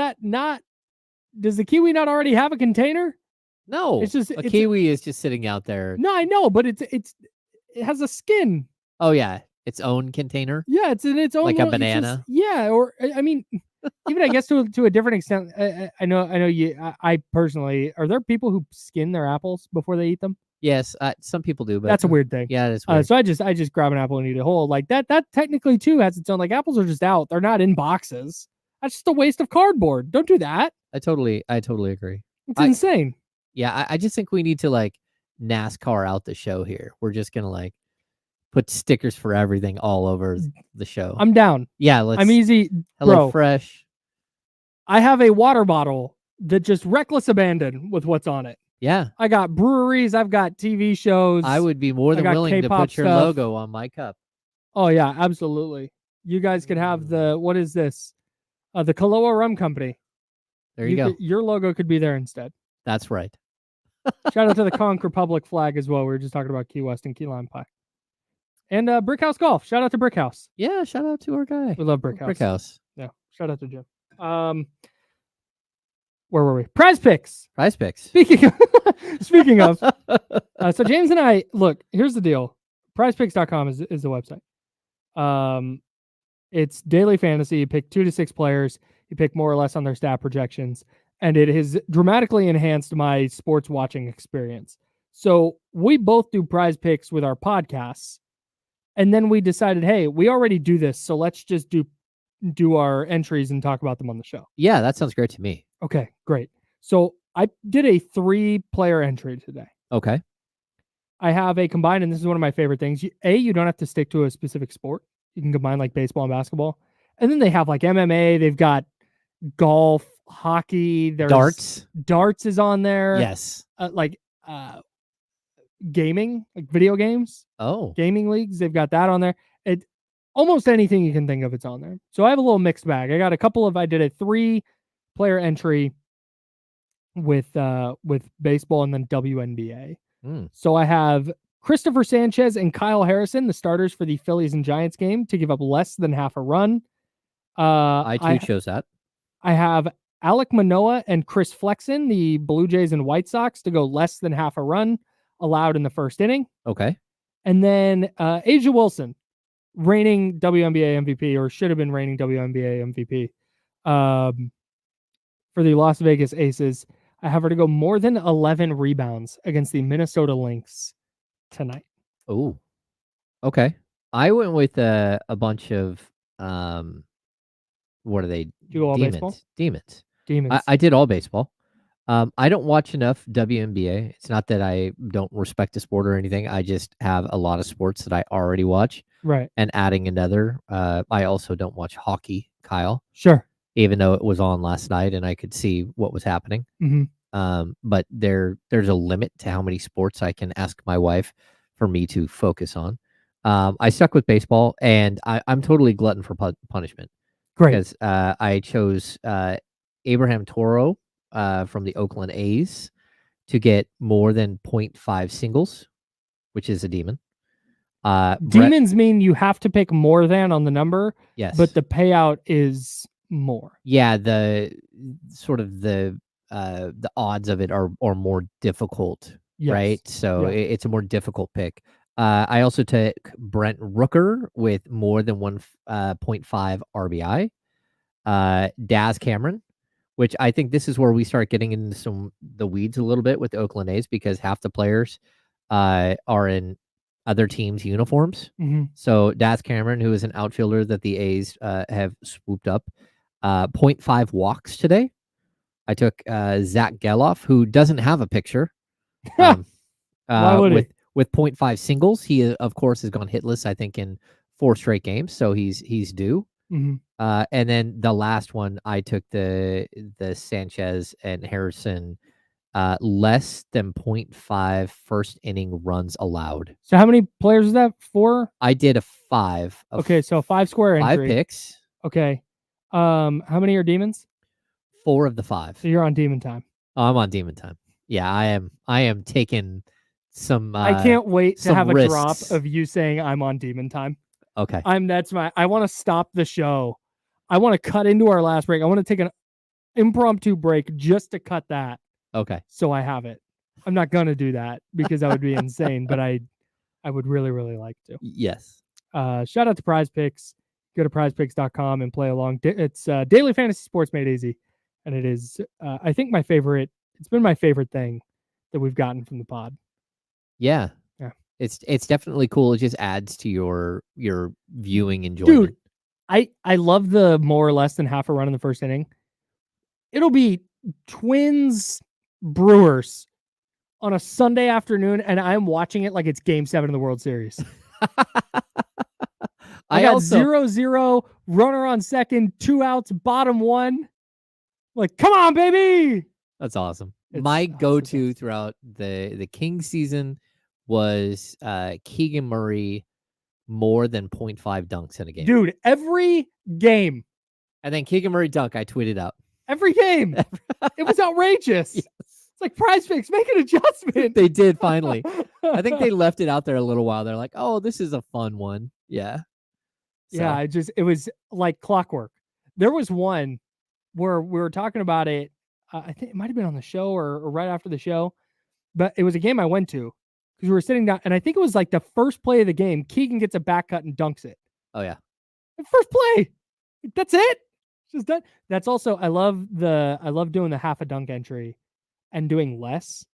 the kiwi not already have a container? No, it's just kiwi is just sitting out there. No, I know, but it has a skin. Oh yeah, its own container. Yeah, it's in its own, like a banana. Or I mean, even I guess to a different extent. I know you. I personally, are there people who skin their apples before they eat them? Yes, some people do, but that's a weird thing. Yeah, it's weird. So I just grab an apple and eat it whole. Like that technically too has its own. Like apples are just out; they're not in boxes. That's just a waste of cardboard. Don't do that. I totally agree. It's insane. Yeah, I just think we need to like NASCAR out the show here. We're just gonna like put stickers for everything all over the show. I'm down. Yeah, I'm easy. Hello Fresh. I have a water bottle that just reckless abandon with what's on it. Yeah. I got breweries. I've got TV shows. I would be more than willing K-pop to put your stuff. logo on my cup. Oh, yeah, absolutely. You guys could have what is this? The Kahlua Rum Company. There you go. Your logo could be there instead. That's right. Shout out to the Conch Republic flag as well. We were just talking about Key West and Key Lime Pie. And Brickhouse Golf. Shout out to Brickhouse. Yeah, shout out to our guy. We love Brickhouse. Brickhouse. Yeah. Shout out to Jim. Where were we? Prize Picks. Prize Picks. Speaking of, so James and I, look, here's the deal. PrizePicks.com is the website. It's daily fantasy. You pick 2 to 6 players. You pick more or less on their stat projections. And it has dramatically enhanced my sports watching experience. So we both do Prize Picks with our podcasts. And then we decided, hey, we already do this. So let's just do our entries and talk about them on the show. Yeah, that sounds great to me. Okay, great. So I did a 3-player entry today. Okay. I have a combined, and this is one of my favorite things. You don't have to stick to a specific sport. You can combine like baseball and basketball. And then they have like MMA. They've got golf, hockey. There's darts. Darts is on there. Yes. Gaming, like video games. Oh. Gaming leagues. They've got that on there. Almost anything you can think of, it's on there. So I have a little mixed bag. I got I did a 3-player entry with baseball and then WNBA. So I have Christopher Sanchez and Kyle Harrison, the starters for the Phillies and Giants game, to give up less than half a run. I too chose that. I have Alek Manoah and Chris Flexen, the Blue Jays and White Sox, to go less than half a run allowed in the first inning. Okay. And then Asia Wilson, reigning WNBA MVP, or should have been reigning WNBA MVP, for the Las Vegas Aces. I have her to go more than 11 rebounds against the Minnesota Lynx tonight. Oh, okay. I went with a bunch of what are they? Do you go all baseball? Demons. I did all baseball. I don't watch enough WNBA. It's not that I don't respect the sport or anything. I just have a lot of sports that I already watch. Right. And adding another, I also don't watch hockey, Kyle. Sure. Even though it was on last night and I could see what was happening. Mm-hmm. But there's a limit to how many sports I can ask my wife for me to focus on. I stuck with baseball, and I'm totally glutton for punishment. Great. Because I chose Abraham Toro from the Oakland A's to more than 0.5 singles, which is a demon. Demons mean you have to pick more than on the number. Yes. But the payout is more. Yeah, the sort of the odds of it are more difficult, yes. right? So it's a more difficult pick. I also took Brent Rooker with more than 1.5 RBI. Daz Cameron, which I think this is where we start getting into the weeds a little bit with the Oakland A's, because half the players are in other teams' uniforms. Mm-hmm. So Daz Cameron, who is an outfielder that the A's have swooped up, 0.5 walks today. I took Zach Geloff, who doesn't have a picture. Why would he? with 0.5 singles. He, of course, has gone hitless, I think, in 4 straight games, so he's due. Mm-hmm. And then the last one, I took the Sanchez and Harrison less than 0.5 first inning runs allowed. So how many players is that? 4? I did a 5. Okay, so a 5 square entry. 5 picks. Okay. How many are demons? 4 of the 5. So you're on demon time. Oh, I'm on demon time. Yeah, I am taking some. I can't wait to have risks. a drop of you saying I'm on demon time. Okay. I want to stop the show. I want to cut into our last break. I want to take an impromptu break just to cut that. Okay. So I have it. I'm not going to do that because that would be insane, but I would really, really like to. Yes. Shout out to Prize Picks. Go to prizepicks.com and play along. It's daily fantasy sports made easy. And it is, I think, my favorite. It's been my favorite thing that we've gotten from the pod. Yeah. Yeah. It's definitely cool. It just adds to your viewing enjoyment. Dude, I love the more or less than half a run in the first inning. It'll be Twins Brewers on a Sunday afternoon, and I'm watching it like it's Game 7 of the World Series. I got 0-0, runner on second, 2 outs, bottom 1. Like, come on, baby! That's awesome. My go-to throughout the Kings season was Keegan Murray more than 0.5 dunks in a game. Dude, every game. And then Keegan Murray dunk, I tweeted out. Every game. It was outrageous. Yes. It's like Prize Picks, make an adjustment. They did finally. I think they left it out there a little while. They're like, oh, this is a fun one. Yeah. So. Yeah, it was like clockwork. There was one where we were talking about it. I think it might have been on the show or right after the show, but it was a game I went to because we were sitting down, and I think it was like the first play of the game. Keegan gets a back cut and dunks it. Oh yeah, first play. That's it. Just done. That's also I love doing the half a dunk entry, and doing less.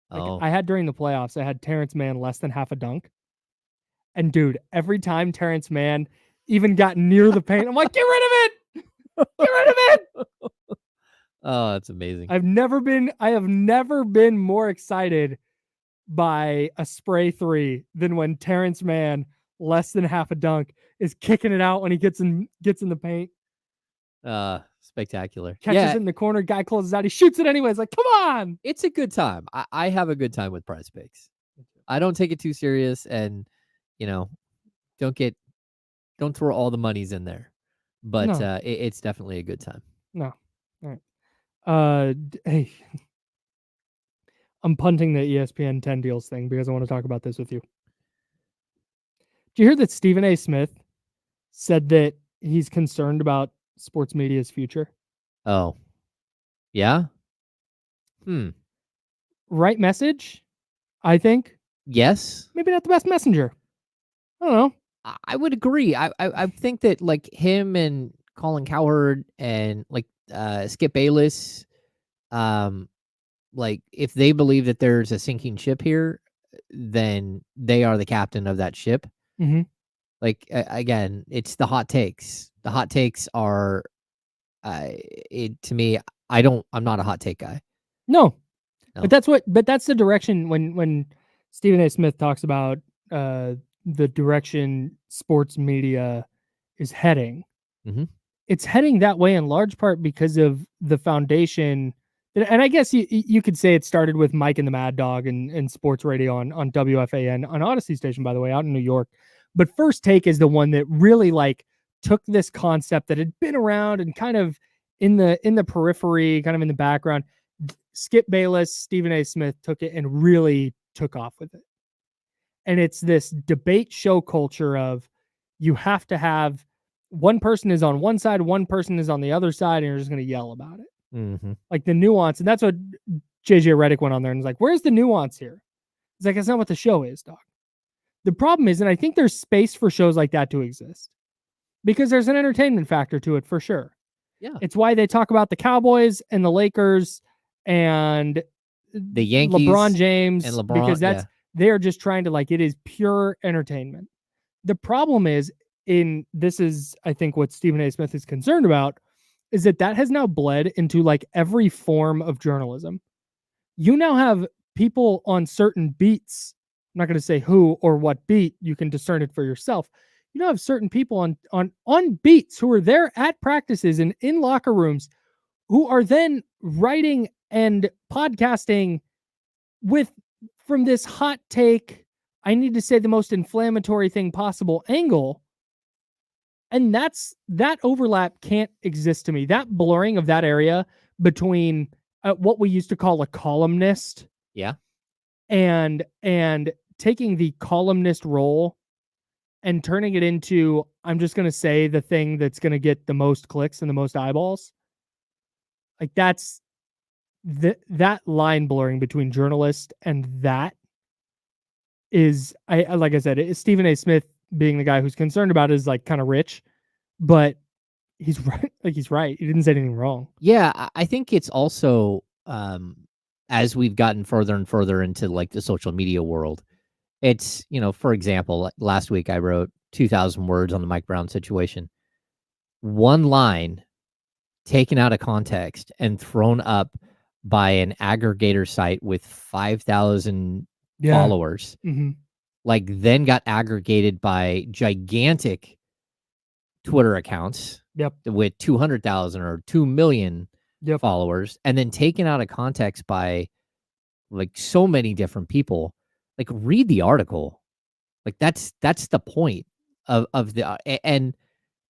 Like I had during the playoffs, I had Terrence Mann less than half a dunk, and dude, every time Terrence Mann even got near the paint, I'm like, get rid of it. Get rid of it. Oh, that's amazing. I have never been more excited by a spray 3 than when Terrence Mann, less than half a dunk, is kicking it out when he gets in the paint. Spectacular. Catches it in the corner, guy closes out, he shoots it anyways. Like, come on. It's a good time. I have a good time with Prize Picks. I don't take it too serious, and don't throw all the monies in there. But no. It's definitely a good time. No. All right. Hey, I'm punting the ESPN 10 deals thing because I want to talk about this with you. Did you hear that Stephen A. Smith said that he's concerned about sports media's future? Oh, yeah. Right message, I think. Yes. Maybe not the best messenger. I don't know. I would agree. I think that like him and Colin Cowherd and like Skip Bayless, like if they believe that there's a sinking ship here, then they are the captain of that ship. Mm-hmm. Like again, it's the hot takes. The hot takes are, to me, I'm not a hot take guy. No. But that's the direction when Stephen A. Smith talks about the direction sports media is heading. Mm-hmm. It's heading that way in large part because of the foundation. And I guess you could say it started with Mike and the Mad Dog and sports radio on WFAN, on Odyssey station, by the way, out in New York. But First Take is the one that really like took this concept that had been around and kind of in the periphery, kind of in the background. Skip Bayless, Stephen A. Smith took it and really took off with it. And it's this debate show culture of you have to have one person is on one side, one person is on the other side, and you're just going to yell about it. Mm-hmm. Like the nuance. And that's what JJ Redick went on there and was like, where's the nuance here? It's like, that's not what the show is, dog. The problem is, and I think there's space for shows like that to exist because there's an entertainment factor to it for sure. Yeah. It's why they talk about the Cowboys and the Lakers and the Yankees, LeBron James, and LeBron, because they're just trying to like, it is pure entertainment. The problem is this is, I think what Stephen A. Smith is concerned about is that has now bled into like every form of journalism. You now have people on certain beats not going to say who or what beat. You can discern it for yourself. You know, have certain people on beats who are there at practices and in locker rooms who are then writing and podcasting from this hot take, I need to say the most inflammatory thing possible angle. And that overlap can't exist to me. That blurring of that area between what we used to call a columnist. Yeah. And taking the columnist role and turning it into, I'm just going to say the thing that's going to get the most clicks and the most eyeballs. Like that's that line blurring between journalist and that is, like I said, Stephen A. Smith being the guy who's concerned about it is like kind of rich, but he's right. Like he's right. He didn't say anything wrong. Yeah. I think it's also, as we've gotten further and further into like the social media world, it's, for example, last week I wrote 2,000 words on the Mike Brown situation. One line taken out of context and thrown up by an aggregator site with 5,000 followers, like then got aggregated by gigantic Twitter accounts with 200,000 or 2 million followers, and then taken out of context by like so many different people. Like read the article. Like that's the point of the, and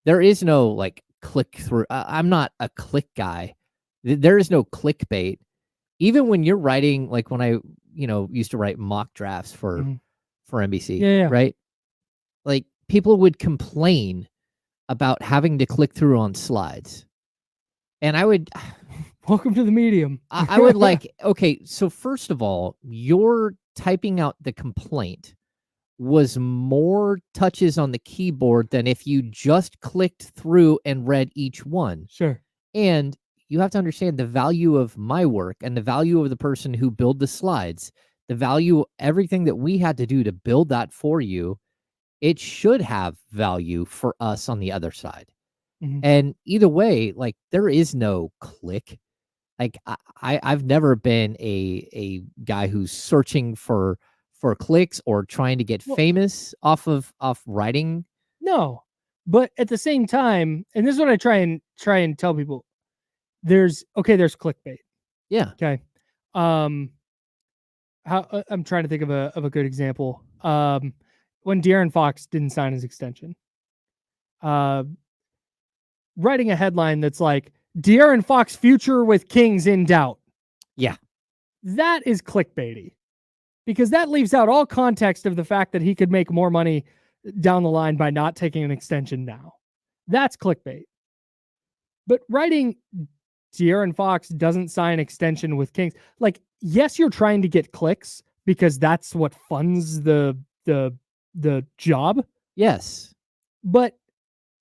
there is no like click through. I'm not a click guy. There is no clickbait. Even when you're writing, like when I, used to write mock drafts for NBC, right? Like people would complain about having to click through on slides. And I would, welcome to the medium. I would like, okay, so first of all, you're typing out the complaint was more touches on the keyboard than if you just clicked through and read each one. Sure. And you have to understand the value of my work and the value of the person who built the slides, the value, everything that we had to do to build that for you. It should have value for us on the other side. And either way, like there is no click. Like I've never been a guy who's searching for clicks or trying to get famous off writing. No, but at the same time, and this is what I try and tell people, there's clickbait. Yeah. Okay. I'm trying to think of a good example. When De'Aaron Fox didn't sign his extension, writing a headline that's like De'Aaron Fox future with Kings in doubt. Yeah. That is clickbaity because that leaves out all context of the fact that he could make more money down the line by not taking an extension now. That's clickbait. But writing De'Aaron Fox doesn't sign extension with Kings, like, yes, you're trying to get clicks because that's what funds the job. Yes. But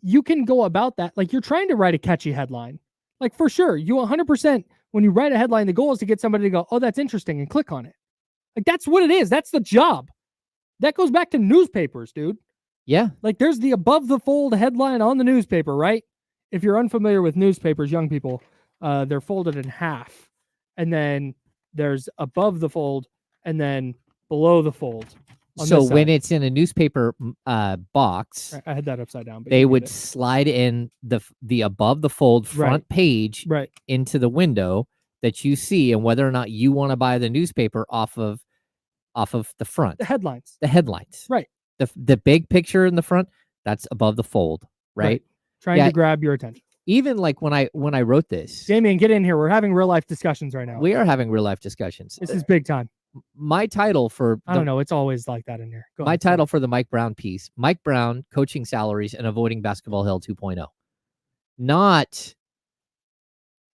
you can go about that. Like you're trying to write a catchy headline. Like for sure, you 100%, when you write a headline, the goal is to get somebody to go, oh, that's interesting, and click on it. Like that's what it is. That's the job. That goes back to newspapers, dude. Yeah. Like there's the above the fold headline on the newspaper, right? If you're unfamiliar with newspapers, young people, they're folded in half. And then there's above the fold and then below the fold. So when it's in a newspaper box, I had that upside down. They would slide in the above the fold front page into the window that you see, and whether or not you want to buy the newspaper off of the front. The headlines. Right. The big picture in the front, that's above the fold, right? Trying to grab your attention. Even like when I wrote this. Damien, get in here. We're having real life discussions right now. We are having real life discussions. This is big time. My title for I don't know, it's always like that in here. My title for the Mike Brown piece: Mike Brown, coaching salaries and avoiding basketball hell 2.0. Not.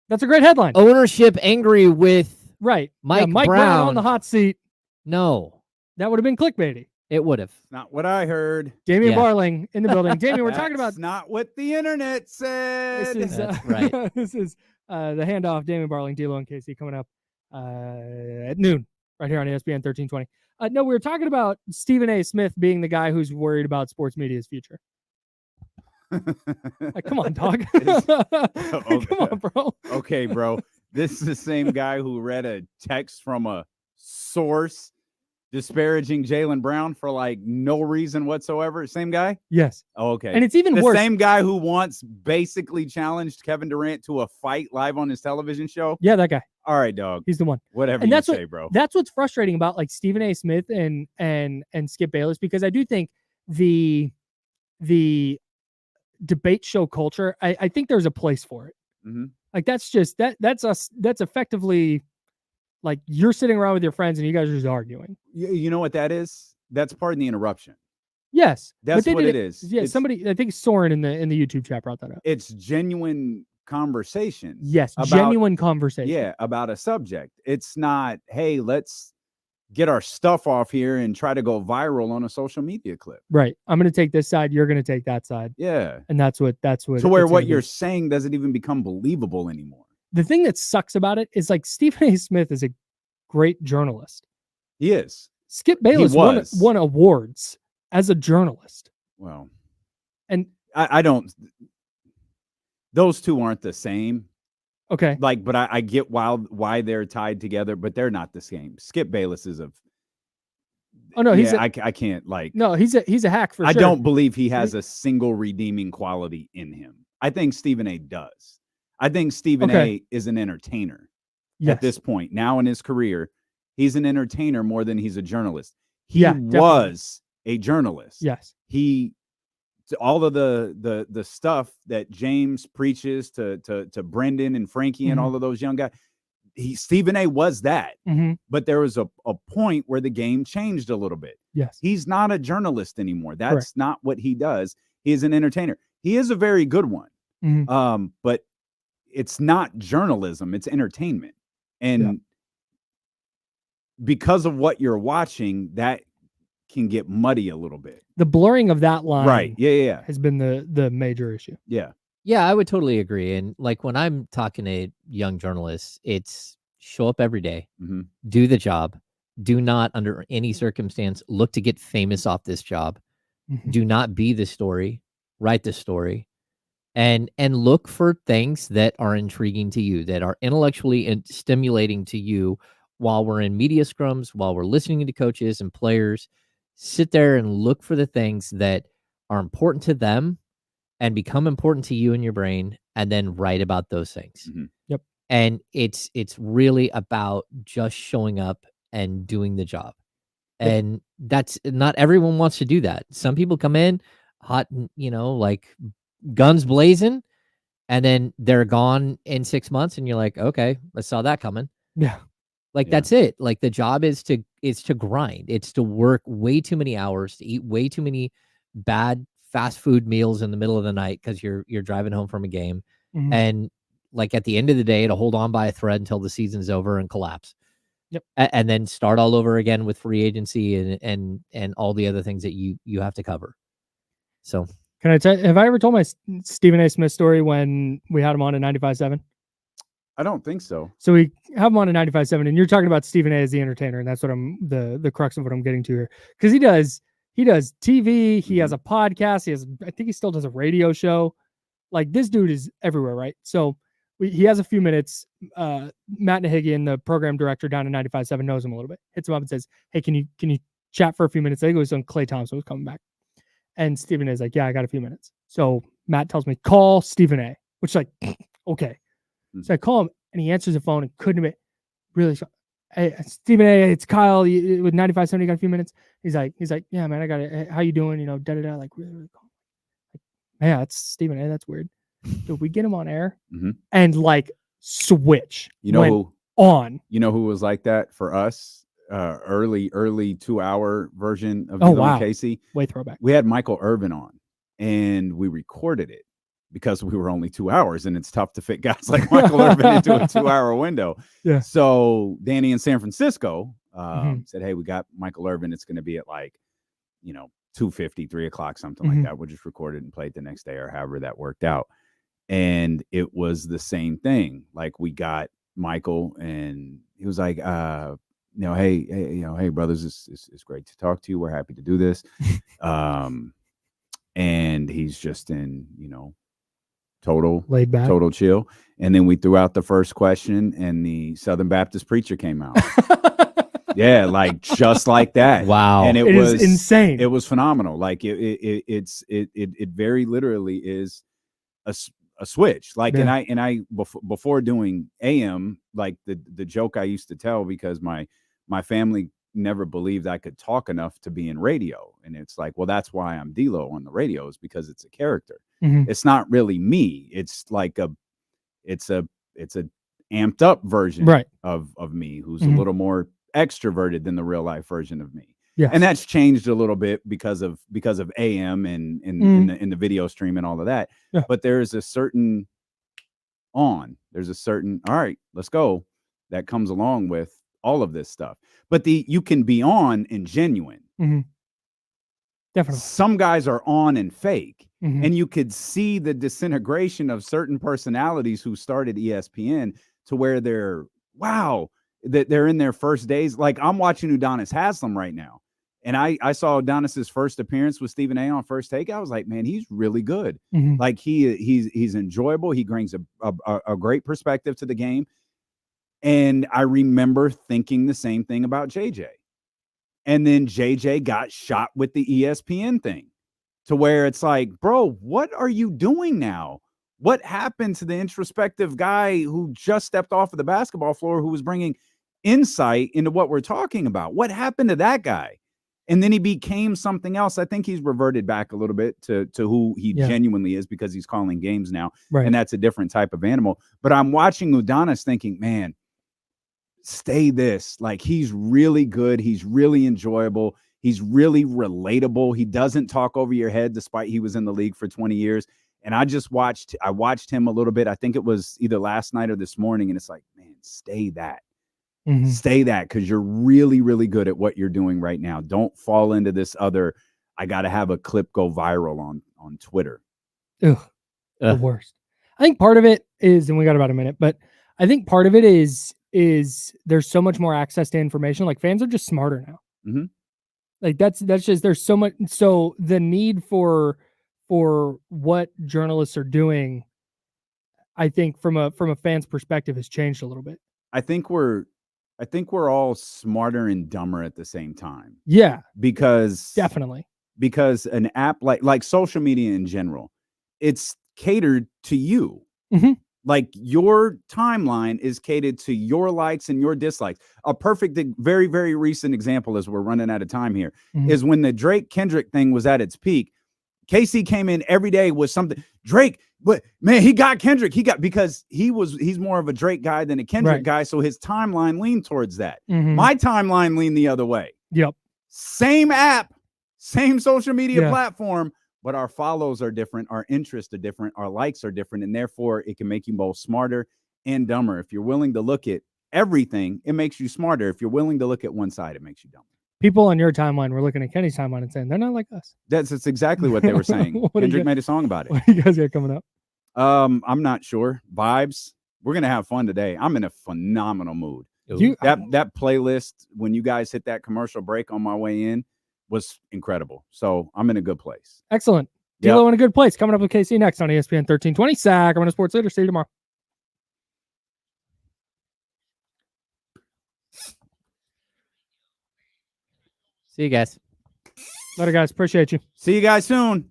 That's a great headline. Ownership angry with Mike Brown on the hot seat. No, that would have been clickbaity. It would have. Not what I heard. Damian Barling in the building. Damian, we're talking about. Not what the internet said. This is right. This is the handoff. Damian Barling, D'Lo, and Casey coming up at noon. Right here on ESPN 1320. No, we were talking about Stephen A. Smith being the guy who's worried about sports media's future. Like, come on, dog. Come on, bro. Okay, bro. This is the same guy who read a text from a source disparaging Jaylen Brown for like no reason whatsoever? Same guy? Yes. Oh, okay. And it's even the worse. Same guy who once basically challenged Kevin Durant to a fight live on his television show? Yeah, that guy. All right, dog. He's the one. Whatever and you that's say, bro. That's what's frustrating about like Stephen A. Smith and Skip Bayless, because I do think the debate show culture, I think there's a place for it. Mm-hmm. Like that's just that's us. That's effectively like you're sitting around with your friends and you guys are just arguing. You know what that is? That's pardon the interruption. Yes, that's what it is. Yeah, somebody, I think Soren in the YouTube chat brought that up. It's genuine conversation. Yes, genuine conversation. Yeah, about a subject. It's not, hey, let's get our stuff off here and try to go viral on a social media clip. Right. I'm going to take this side. You're going to take that side. Yeah. And that's what. To where what you're saying doesn't even become believable anymore. The thing that sucks about it is like Stephen A. Smith is a great journalist. He is. Skip Bayless won awards as a journalist. Well, and I don't. Those two aren't the same. Okay. Like, but I get why they're tied together, but they're not the same. Skip Bayless is a. Oh no, I can't like. No, he's a hack for sure. I don't believe he has a single redeeming quality in him. I think Stephen A. does. I think Stephen A. is an entertainer at this point. Now in his career, he's an entertainer more than he's a journalist. He was a journalist. Yes. All of the stuff that James preaches to Brendan and Frankie and all of those young guys, Stephen A. was that. But there was a point where the game changed a little bit. Yes. He's not a journalist anymore. That's not what he does. He is an entertainer. He is a very good one. But it's not journalism, it's entertainment. And because of what you're watching, that can get muddy a little bit. The blurring of that line, right? Yeah, has been the major issue. Yeah, I would totally agree. And like when I'm talking to young journalists, it's show up every day, do the job, do not under any circumstance look to get famous off this job, do not be the story, write the story, and look for things that are intriguing to you, that are intellectually stimulating to you while we're in media scrums, while we're listening to coaches and players. Sit there and look for the things that are important to them and become important to you in your brain, and then write about those things. Yep. And it's really about just showing up and doing the job. And that's not everyone wants to do that. Some people come in hot, like guns blazing, and then they're gone in 6 months, and you're like, okay, I saw that coming. Yeah. Like that's it. Like the job is to grind. It's to work way too many hours, to eat way too many bad fast food meals in the middle of the night because you're driving home from a game. And like at the end of the day, to hold on by a thread until the season's over and collapse. Yep. And then start all over again with free agency and all the other things that you have to cover. So can I tell? Have I ever told my Stephen A. Smith story when we had him on at 95.7? I don't think so. So we have him on at 95.7, and you're talking about Stephen A. as the entertainer, and that's what the crux of what I'm getting to here. Because he does TV, he has a podcast, I think he still does a radio show. Like this dude is everywhere, right? So he has a few minutes. Matt Nahigian, the program director down at 95.7, knows him a little bit. Hits him up and says, "Hey, can you chat for a few minutes?" I think it was when Klay Thompson was coming back, and Stephen A. is like, "Yeah, I got a few minutes." So Matt tells me, "Call Stephen A." Which is like, okay. So I call him, and he answers the phone and couldn't have been really. Hey, Stephen A., it's Kyle with 95.7. You got a few minutes? He's like, yeah, man, I got it. How you doing? Like really, really cool. Like, yeah, that's Stephen A. That's weird. Did we get him on air? And like switch. You know who on? You know who was like that for us? Early 2-hour version of Casey. Way throwback. We had Michael Irvin on, and we recorded it. Because we were only 2 hours, and it's tough to fit guys like Michael Irvin into a 2-hour window. Yeah. So Danny in San Francisco said, "Hey, we got Michael Irvin. It's going to be at 2:50, 3 o'clock, something like that. We'll just record it and play it the next day, or however that worked out." And it was the same thing. Like we got Michael, and he was like, "Hey, brothers, it's great to talk to you. We're happy to do this." And he's just in, total laid back, total chill. And then we threw out the first question, and the Southern Baptist preacher came out. Yeah, like just like that. Wow. And it is was insane. It was phenomenal. Like it very literally is a switch. Like, Yeah. and I before doing AM, like the joke I used to tell, because my family never believed I could talk enough to be in radio. And it's like, well, that's why I'm D-Lo on the radio, is because it's a character. Mhm. It's not really me. It's like it's a amped up version Right. of me, who's Mhm. a little more extroverted than the real life version of me. Yes. And that's changed a little bit because of AM and in the video stream and all of that. Yeah. But there's a certain all right, let's go, that comes along with all of this stuff. But you can be on and genuine. Mm-hmm. Definitely. Some guys are on and fake. Mm-hmm. And you could see the disintegration of certain personalities who started ESPN, to where they're in their first days. Like, I'm watching Udonis Haslem right now. And I saw Udonis's first appearance with Stephen A on First Take. I was like, man, he's really good. Mm-hmm. Like, he's enjoyable. He brings a great perspective to the game. And I remember thinking the same thing about JJ. And then JJ got shot with the ESPN thing, to where it's like, bro, what are you doing now? What happened to the introspective guy who just stepped off of the basketball floor, who was bringing insight into what we're talking about? What happened to that guy? And then he became something else. I think he's reverted back a little bit to who he genuinely is, because he's calling games now. Right. And that's a different type of animal. But I'm watching Udonis thinking, man, stay this. Like, he's really good. He's really enjoyable. He's really relatable. He doesn't talk over your head, despite he was in the league for 20 years. And I watched him a little bit. I think it was either last night or this morning. And it's like, man, stay that. Mm-hmm. Stay that, because you're really, really good at what you're doing right now. Don't fall into this other, I got to have a clip go viral on Twitter. Ugh. The worst. I think part of it is, and we got about a minute, but I think part of it is there's so much more access to information. Like, fans are just smarter now. Mm-hmm. Like, that's just, there's so much. So the need for what journalists are doing, I think from a fan's perspective, has changed a little bit. I think we're all smarter and dumber at the same time. Yeah, definitely because an app like social media in general, it's catered to you. Mm-hmm. Like, your timeline is catered to your likes and your dislikes. A perfect, very, very recent example, as we're running out of time here, is when the Drake Kendrick thing was at its peak. Casey came in every day with something. Drake, but man, he got Kendrick. Because he's more of a Drake guy than a Kendrick guy. So his timeline leaned towards that. Mm-hmm. My timeline leaned the other way. Yep. Same app, same social media platform, but our follows are different, our interests are different, our likes are different, and therefore it can make you both smarter and dumber. If you're willing to look at everything, it makes you smarter. If you're willing to look at one side, it makes you dumber. People on your timeline were looking at Kenny's timeline and saying, they're not like us. That's exactly what they were saying. Kendrick made a song about it. What do you guys got coming up? I'm not sure. Vibes. We're going to have fun today. I'm in a phenomenal mood. That playlist, when you guys hit that commercial break on my way in, was incredible. So I'm in a good place. Excellent. D-Lo in a good place. Coming up with KC next on ESPN 1320. Sacramento Sports Leader. See you tomorrow. See you guys. Later, guys. Appreciate you. See you guys soon.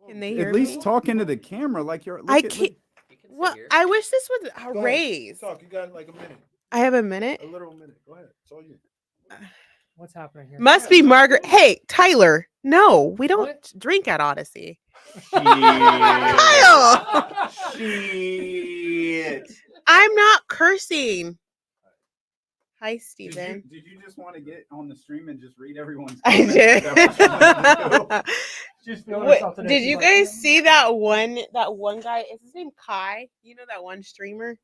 Can they hear At least me? talk into the camera like you're. I can't. Well, I wish this was raised. Talk. You got like a minute. I have a minute. A literal minute. Go ahead. It's all you. What's happening here? Must be Margaret. Hey, Tyler. No, we don't drink at Odyssey. Kyle. Shit. I'm not cursing. Hi, Steven. Did you just want to get on the stream and just read everyone's I comments? did. Is that what you wanted to do? She's feeling What, herself today. did She's you like, guys see that one guy? Is his name Kai? You know that one streamer?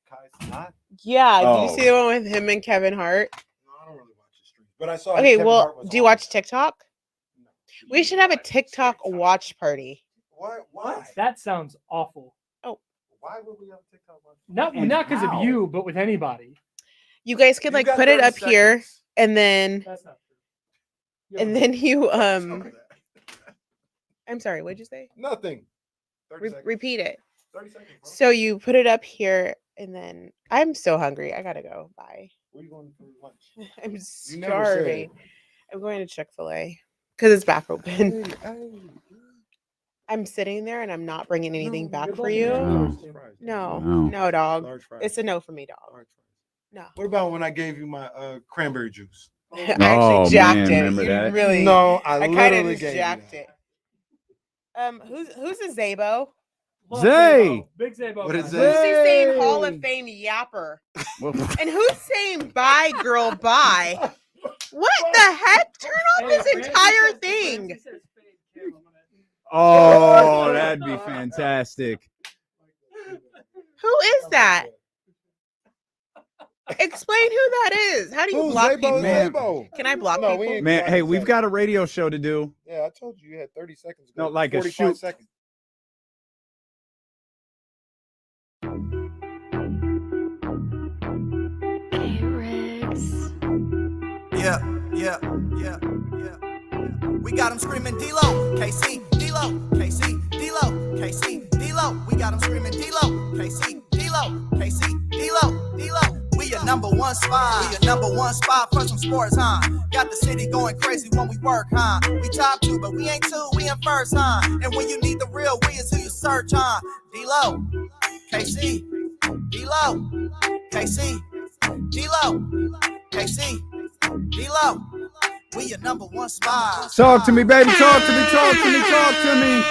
Kai's not. Yeah. Oh. Did you see the one with him and Kevin Hart? No, I don't really watch the stream, but I saw. Okay, Kevin well, Hart was do you on watch it. TikTok? No. We should have a TikTok watch party. Why? That sounds awful. Why would we have a TikTok watch? Not because how? of you, but with anybody. You guys could You like got put it 30 up here, seconds. and then That's not true. you Tell me that. I'm sorry, what'd you say? Nothing. 30 seconds. Repeat it. 30 seconds. Bro. So you put it up here, and then I'm so hungry. I gotta go. Bye. Where you going for lunch? I'm You never said. starving. I'm going to Chick-fil-A because it's back open. Hey. I'm sitting there and I'm not bringing anything No, back you're for lucky. you. No. No, No. no, dog. Large fries. It's a no for me, dog. Large fries. No. What about when I gave you my cranberry juice? I actually jacked it. remember You that? really? No, I kind literally of just gave jacked you it. Who's a Zabo? Love Zay! Zabo. Big Zabo. What is guy. Zay? Who's he saying Zay! Hall of Fame yapper? Well, And who's saying bye, girl, bye? What the heck? Turn off this Ramsey entire says- thing. Ramsey says fade Kim. oh, that'd be fantastic. Who is that? Explain who that is. How do you Who's block Zabo? people? Man. Zabo. Can I block No, we people? ain't- Man, hey, we've 27. got a radio show to do. Yeah, I told you you had 30 seconds. No, ago. like a 45 shoot. seconds. Yeah. We got them screaming D-Lo, KC, D-Lo, KC, D-Lo, KC, D-Lo. We got them screaming D-Lo, KC, D-Lo, KC, D-Lo, D-Lo. We a number one spot. We a number one spot for some sports, huh? Got the city going crazy when we work, huh? We top two, but we ain't two, we in first, huh? And when you need the real, we is who you search, huh? D-Lo, KC, D-Lo, KC, D-Lo, KC, D-Lo. We your number one spot. Talk to me, baby. Talk to me. Talk to me. Talk to me.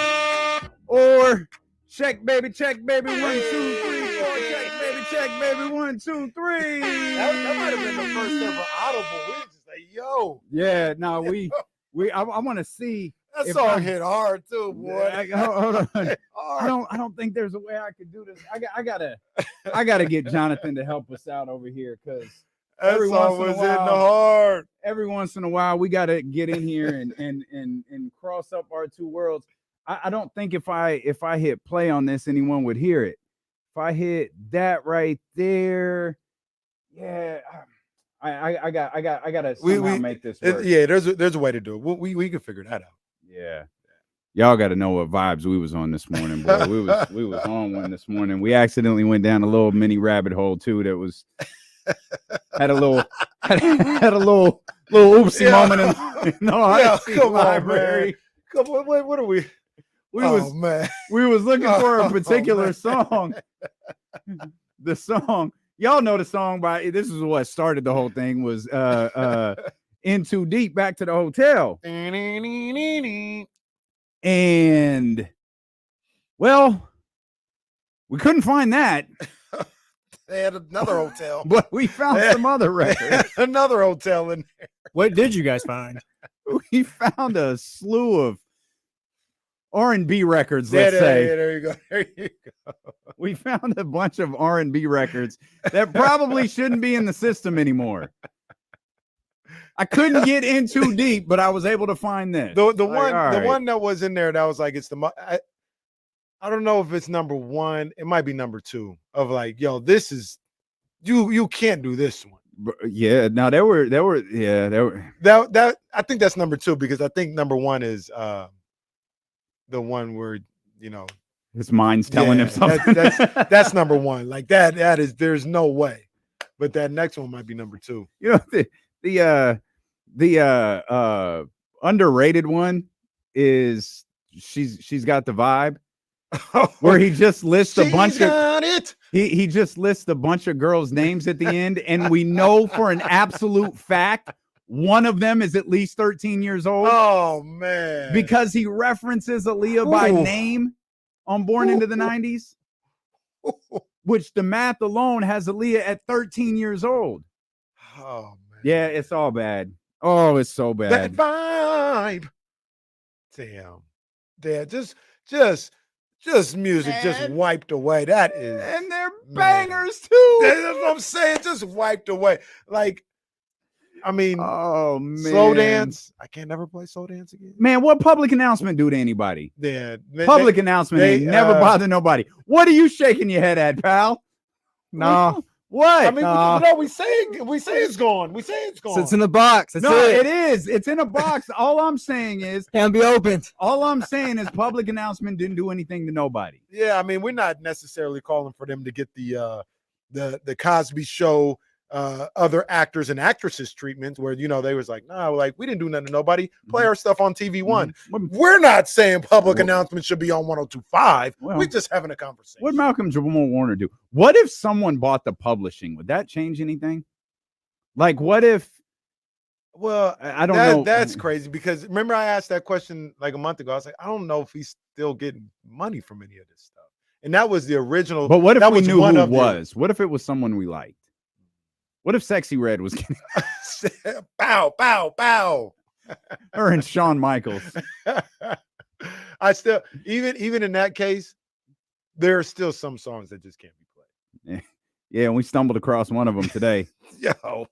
Or check, baby. 1, 2, 3, 4. Check, baby. 1, 2, 3. That might have been the first ever audible. We just like, yo. Yeah. No, I want to see. That If song I- hit hard too, boy. Hold on. Hard. I don't think there's a way I could do this. I gotta get Jonathan to help us out over here because That every song once in a was in the while- hard. every once in a while we gotta get in here and cross up our two worlds. I don't think if I hit play on this, anyone would hear it. If I hit that right there, yeah, I gotta somehow make this work. Yeah, there's a way to do it. We can figure that out. Yeah. Y'all got to know what vibes we was on this morning, bro. We was on one this morning. We accidentally went down a little mini rabbit hole too. That was had a little oopsie moment in the Odyssey come on, library. man. Come on, what are we? We man. was looking for a Oh, particular man. song. The song, y'all know the song by this is what started the whole thing was In Too Deep, Back to the Hotel. And well, we couldn't find that, They had another hotel. but we found some other records. Another hotel in there. What did you guys find? We found a slew of R&B records, let's say. Yeah, there you go. There you go. We found a bunch of R&B records that probably shouldn't be in the system anymore. I couldn't get in too deep, but I was able to find this. The Like, one all right. one that was in there that was like it's I don't know if it's number one. It might be number two of like, yo, this is you can't do this one. Yeah, no, there were That I think that's number two because I think number one is the one where his mind's telling him something. that's number one. Like that is there's no way. But that next one might be number two. You know, the underrated one is she's got the vibe, where he just lists a bunch of he just lists a bunch of girls' names at the end, and we know for an absolute fact one of them is at least 13 years old. Oh man, because he references Aaliyah by name on Born into the 90s, which the math alone has Aaliyah at 13 years old. Oh man, yeah, it's all bad. Oh, it's so bad. That vibe. Damn, just music just wiped away. That is, and they're bangers too. That's what I'm saying. Just wiped away. Like, I mean, oh man, slow dance. I can't never play slow dance again. Man, what public announcement do to anybody? Yeah, public announcement ain't never bother nobody. What are you shaking your head at, pal? Nah. What? I mean, no, we say it's gone. We say it's gone. So it's in the box. That's it is. It's in a box. All I'm saying is can't be opened. All I'm saying is public announcement didn't do anything to nobody. Yeah, I mean, we're not necessarily calling for them to get the Cosby Show, other actors and actresses treatment where, they was like, nah, like we didn't do nothing to nobody. Play our stuff on TV One. We're not saying public announcements should be on 102.5. We're just having a conversation. What Malcolm Jamal Warner do? What if someone bought the publishing? Would that change anything? Like, what if? Well, I don't know. That's crazy because remember I asked that question like a month ago. I was like, I don't know if he's still getting money from any of this stuff. And that was the original. But what if we knew who it was? What if it was someone we liked? What if Sexy Red was getting bow, bow, bow? Her and Shawn Michaels. I still, even in that case, there are still some songs that just can't be played. Yeah, and we stumbled across one of them today. Yo,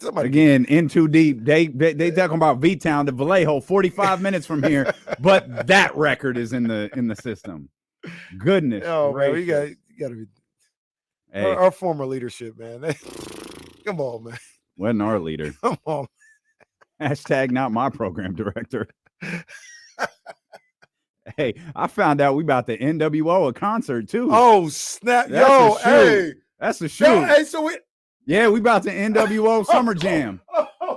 somebody again in too deep. They talking about V-Town to Vallejo, 45 minutes from here, but that record is in the system. Goodness. Oh man, you gotta be. Hey. Our former leadership, man. Come on, man. Wasn't our leader. Come on. Hashtag not my program director. Hey, I found out we about the NWO a concert too. Oh snap! That's a shoot. Yo, hey, so we about the NWO Summer Jam.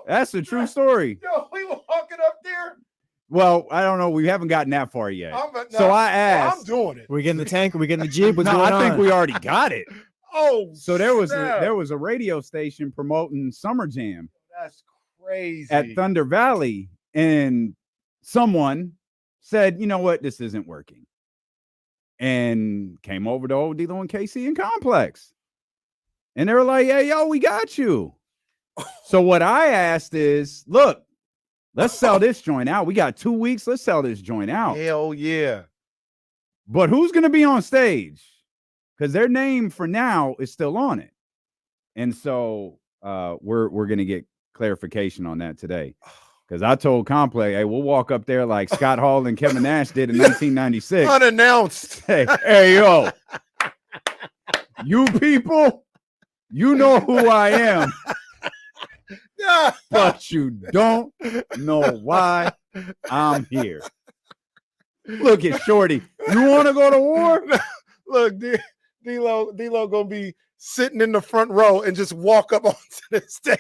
That's a true story. Yo, we walking up there. Well, I don't know. We haven't gotten that far yet. So I asked. I'm doing it. We getting the tank? Are we getting the Jeep? What's going I on? think we already got it. Oh, so there was a radio station promoting Summer Jam. That's crazy. At Thunder Valley, and someone said, "You know what? This isn't working," and came over to Old D-Lo and KC and Complex, and they were like, "Hey, yo, we got you." So what I asked is, look, let's sell this joint out. We got 2 weeks. Let's sell this joint out. Hell yeah! But who's going to be on stage? Because their name for now is still on it. And so we're going to get clarification on that today. Because I told Complex, hey, we'll walk up there like Scott Hall and Kevin Nash did in 1996. Unannounced. Hey, yo. You people, you know who I am. But you don't know why I'm here. Look at Shorty. You want to go to war? Look, D-Lo gonna be sitting in the front row and just walk up onto the stage.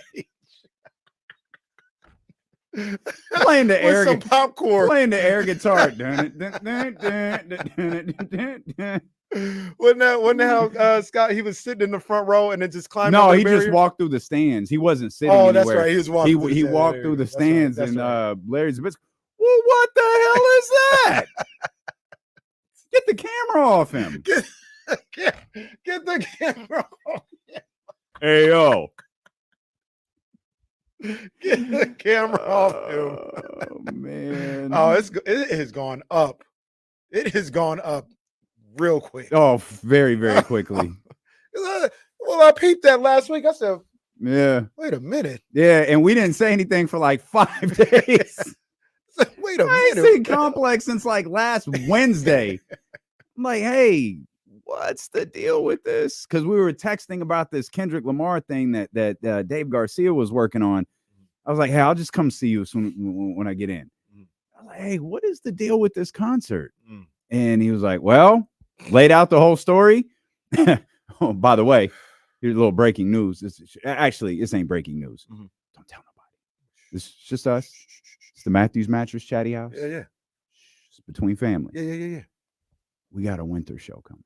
Playing the air some popcorn. Playing the air guitar. Wasn't that how Scott, he was sitting in the front row and then just climbed? No, he just walked through the stands. He wasn't sitting anywhere. That's right. He was walking. He walked through the stands and Larry's bits. Well, what the hell is that? Get the camera off him. Get the camera off him. Hey, yo. Get the camera off him. Oh, man. Oh, it has gone up. It has gone up real quick. Oh, very, very quickly. Well, I peeped that last week. I said, yeah. Wait a minute. Yeah, and we didn't say anything for like 5 days. Wait a minute. I ain't seen Complex since like last Wednesday. I'm like, hey, what's the deal with this? Because we were texting about this Kendrick Lamar thing that Dave Garcia was working on. I was like, hey, I'll just come see you when I get in. I was like, hey, what is the deal with this concert? And he was like, well, laid out the whole story. Oh, by the way, here's a little breaking news. This ain't breaking news. Don't tell nobody. It's just us. It's the Matthews Mattress Chatty House. Yeah. It's between families. Yeah. We got a winter show coming.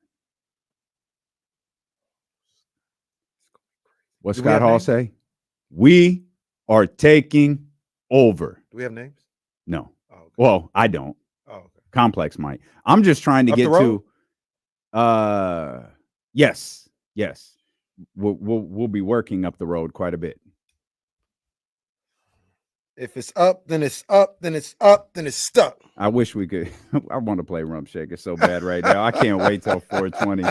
What Do we Scott have Hall names? say? We are taking over. Do we have names? No. Oh, okay. Well, I don't. Oh, okay. Complex might. I'm just trying to Up get the road? to. Yes. We'll be working up the road quite a bit. If it's up, then it's up, then it's up, then it's stuck. I wish we could. I want to play Rump Shaker so bad right now. I can't wait till 420.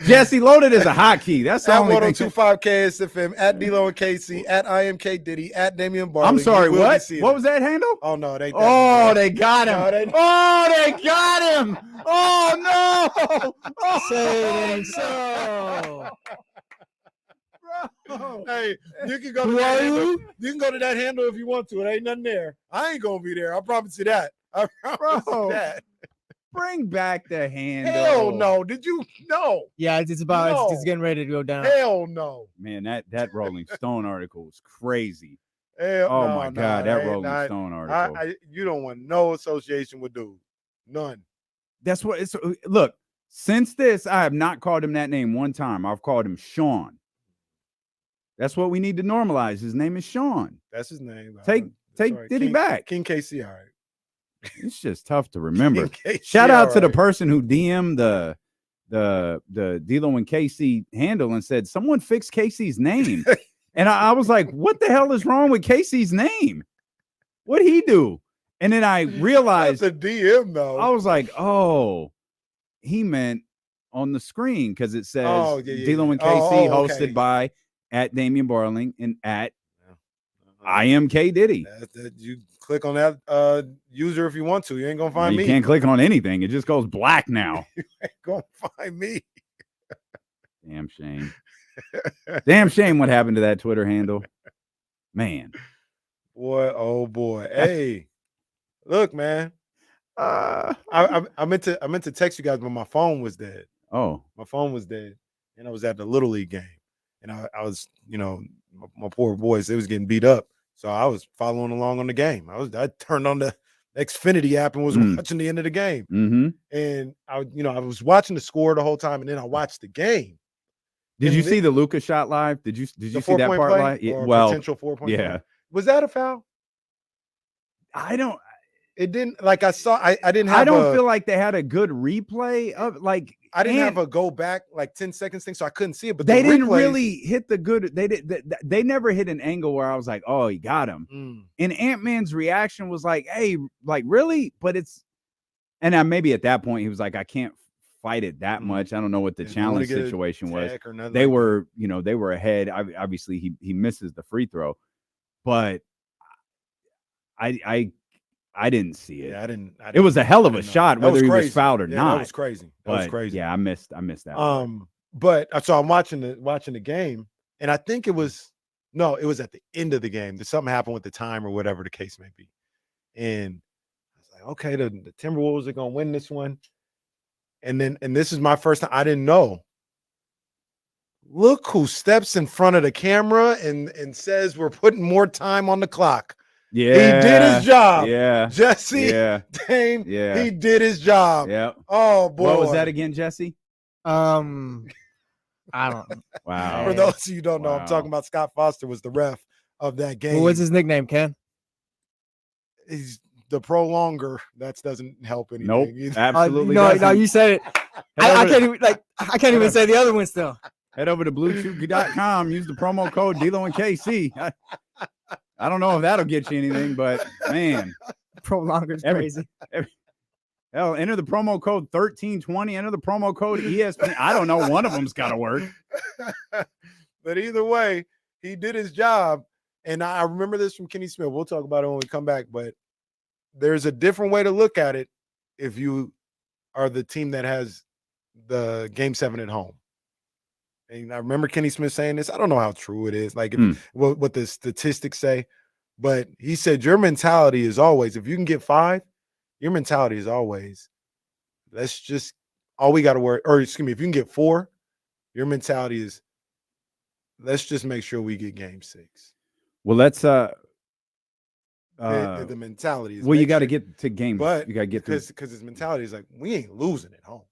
Jesse, loaded is a hotkey. That's the At only thing. 1025 KSFM, at D-Lo and KC, at IMK Diddy, at Damian Barley. I'm sorry, You will be what? seeing What it. was that handle? Oh, no, they Oh, they got him. No, they- Oh, they got him. Oh, no. Oh, Say it ain't so. bro. Hey, you can go to Who that are handle. you? You can go to that handle if you want to. It ain't nothing there. I ain't gonna be there. I promise you that. I promise Bro. you that. Bring back the handle. Hell no. Did you? No. Yeah, it's about No. it's getting ready to go down. Hell no. Man, that Rolling Stone article was crazy. Hell, Oh, no, my no, God, that ain't Rolling not- Stone article. you don't want no association with dude. None. That's what it's. Look, since this, I have not called him that name one time. I've called him Sean. That's what we need to normalize. His name is Sean. That's his name. Take That's all right. Diddy King, back. King KC, all right. It's just tough to remember. King KC, Shout out all to the right. person who DM'd the D-Lo and KC handle and said, someone fix Casey's name. And I was like, what the hell is wrong with Casey's name? What'd he do? And then I realized, That's a DM though. I was like, oh, he meant on the screen because it says Oh, yeah, D-Lo and yeah. KC Oh, hosted okay. by at Damian Barling and at IMK Diddy. You click on that user if you want to. You ain't gonna find You me. can't click on anything. It just goes black now. You ain't gonna find me. Damn shame. Damn shame what happened to that Twitter handle. Man. Boy, oh boy. Hey, look, man. Uh, I meant to text you guys, but my phone was dead. oh, My phone was dead, and I was at the Little League game, and I was, my poor boys, they was getting beat up, so I was following along on the game. I turned on the Xfinity app and was watching the end of the game, and I was watching the score the whole time, and then I watched the game. did you And see the Luka shot live? Did you see that 4-point part play live? Yeah, or well, potential 4-point yeah. play? Was that a foul? I don't It didn't, like, I didn't have I don't feel like they had a good replay of like I didn't have a go back like 10 seconds thing, so I couldn't see it. But they the didn't replays- really hit the good. They never hit an angle where I was like, oh, he got him. And Ant-Man's reaction was like, hey, like really? But it's, and maybe at that point he was like, I can't fight it that much. I don't know what the Didn't wanna challenge get a situation was. tech or nothing They like were, they were ahead. Obviously he misses the free throw, but I didn't see it. Yeah, I didn't. It was a hell of I a didn't know. shot, That was whether he was crazy. fouled or Yeah, not. That was crazy. That was But, crazy. yeah, I missed that. But so I'm watching the game, and I think it was at the end of the game that something happened with the time or whatever the case may be. And I was like, okay, the Timberwolves are gonna win this one. And this is my first time. I didn't know. Look who steps in front of the camera and says we're putting more time on the clock. Yeah, He did his job. Yeah, Jesse, yeah, Dame, yeah. he did his job. Yeah. Oh boy. What was that again, Jesse? I don't. Wow. For those of you who don't know, I'm Wow. talking about Scott Foster was the ref of that game. What was his nickname, Ken? He's the prolonger. That doesn't help anything. Nope, either. absolutely. No, doesn't. you said it. I can't even say the other one still. Head over to bluechew.com. Use the promo code D-Lo and KC. I don't know if that'll get you anything, but man, Prolonger's crazy. Hell, enter the promo code 1320. Enter the promo code ESPN. I don't know. One of them's got to work. But either way, he did his job. And I remember this from Kenny Smith. We'll talk about it when we come back. But there's a different way to look at it if you are the team that has the Game 7 at home. And I remember Kenny Smith saying this. I don't know how true it is, like what the statistics say, but he said your mentality is always, if you can get 5, your mentality is always, let's just, all we got to worry, or excuse me, if you can get 4, your mentality is, let's just make sure we get Game 6. Well, let's The mentality is. Well, you got to get to games, but you got to get because his mentality is like, we ain't losing at home.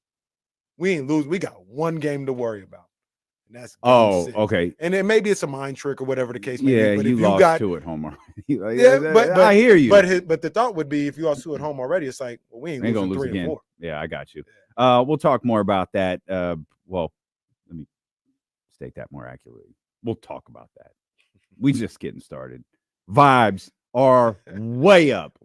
We ain't losing. We got one game to worry about, and that's game 6. Okay. And then maybe it's a mind trick or whatever the case may be. But you if lost got 2 at home already. but I hear you. But the thought would be if you lost 2 at home already, it's like, well, we ain't gonna losing lose 3 again. and 4. Yeah, I got you. We'll talk more about that. Well, let me state that more accurately. We'll talk about that. We just getting started. Vibes are way up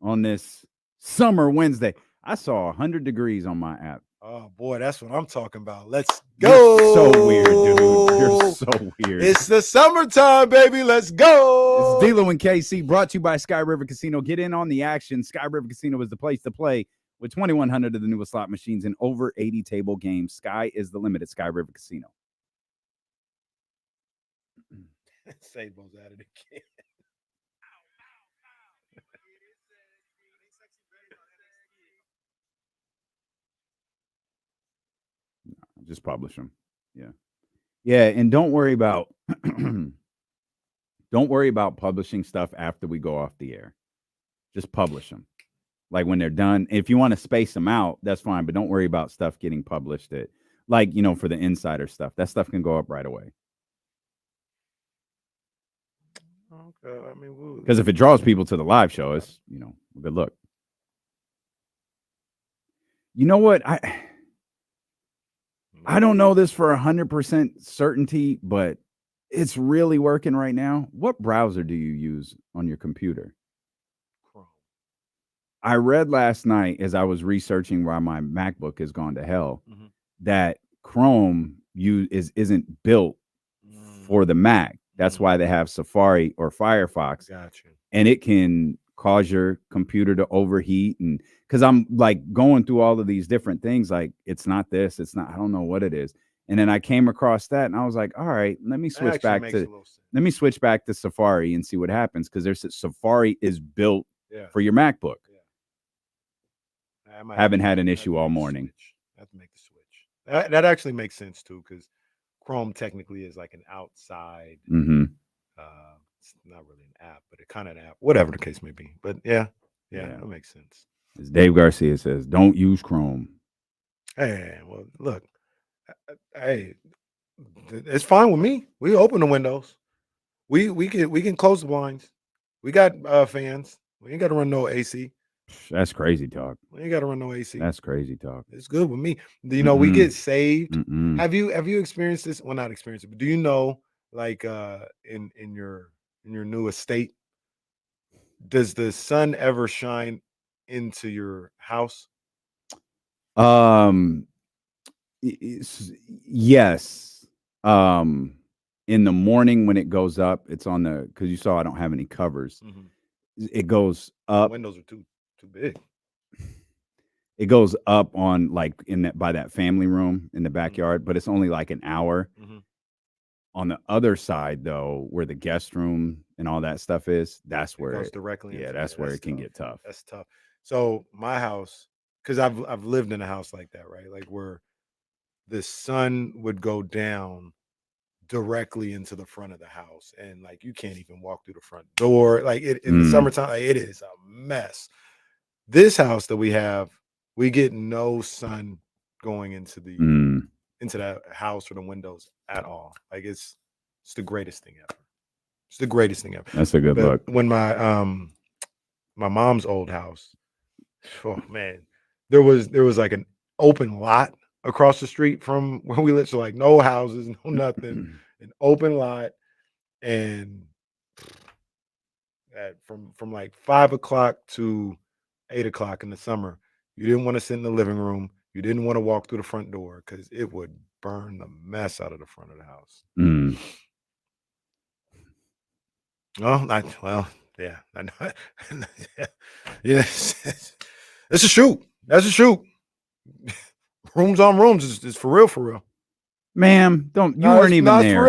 on this summer Wednesday. I saw 100 degrees on my app. Oh boy, that's what I'm talking about. Let's go. You're so weird, dude. You're so weird. It's the summertime, baby. Let's go. It's D-Lo and KC, brought to you by Sky River Casino. Get in on the action. Sky River Casino is the place to play. With 2,100 of the newest slot machines and over 80 table games, sky is the limit at Sky River Casino. Sabo's at it again. Just publish them. Yeah, and don't worry about publishing stuff after we go off the air. Just publish them. Like when they're done. If you want to space them out, that's fine, but don't worry about stuff getting published at, like, for the insider stuff. That stuff can go up right away. Okay, I mean, because if it draws people to the live show, it's good luck. You know what? I don't know this for 100% certainty, but it's really working right now. What browser do you use on your computer? Chrome. I read last night as I was researching why my MacBook has gone to hell, that Chrome isn't built for the Mac. That's why they have Safari or Firefox. Gotcha. And it can cause your computer to overheat. And because I'm like going through all of these different things, like it's not this, it's not, I don't know what it is. And then I came across that and I was like, all right, let me switch back to Safari and see what happens. Because Safari is built for your MacBook. I haven't had an issue all morning. I have to make the switch. That actually makes sense too, because Chrome technically is like an outside. It's not really an app, but it kind of an app, whatever the case may be. But yeah, that makes sense. As Dave Garcia says, don't use Chrome. Hey, well, look, hey, it's fine with me. We open the windows. We can close the blinds. We got fans. We ain't got to run no AC. That's crazy talk. We ain't got to run no AC. That's crazy talk. It's good with me. We get saved. Have you experienced this? Well, not experienced it, but do you know, like in your new estate, does the sun ever shine into your house? Yes. In the morning when it goes up, it's on the, because you saw I don't have any covers. It goes up. Windows are too big. It goes up on like by that family room in the backyard, but it's only like an hour. On the other side, though, where the guest room and all that stuff is, that's where it goes directly. Yeah, that's where it can get tough. That's tough. So my house, because I've lived in a house like that, right? Like where the sun would go down directly into the front of the house, and like you can't even walk through the front door. Like in the summertime, like, it is a mess. This house that we have, we get no sun going into that house or the windows at all. Like it's the greatest thing ever. It's the greatest thing ever. That's a good look. When my mom's old house, oh man, there was like an open lot across the street from where we lived. So like no houses, no nothing, an open lot, and from like 5 o'clock to 8 o'clock in the summer, you didn't want to sit in the living room. You didn't want to walk through the front door because it would burn the mess out of the front of the house. Yeah, I know. Yes, it's a shoot. That's a shoot. Rooms on rooms is for real. Ma'am, you weren't even there.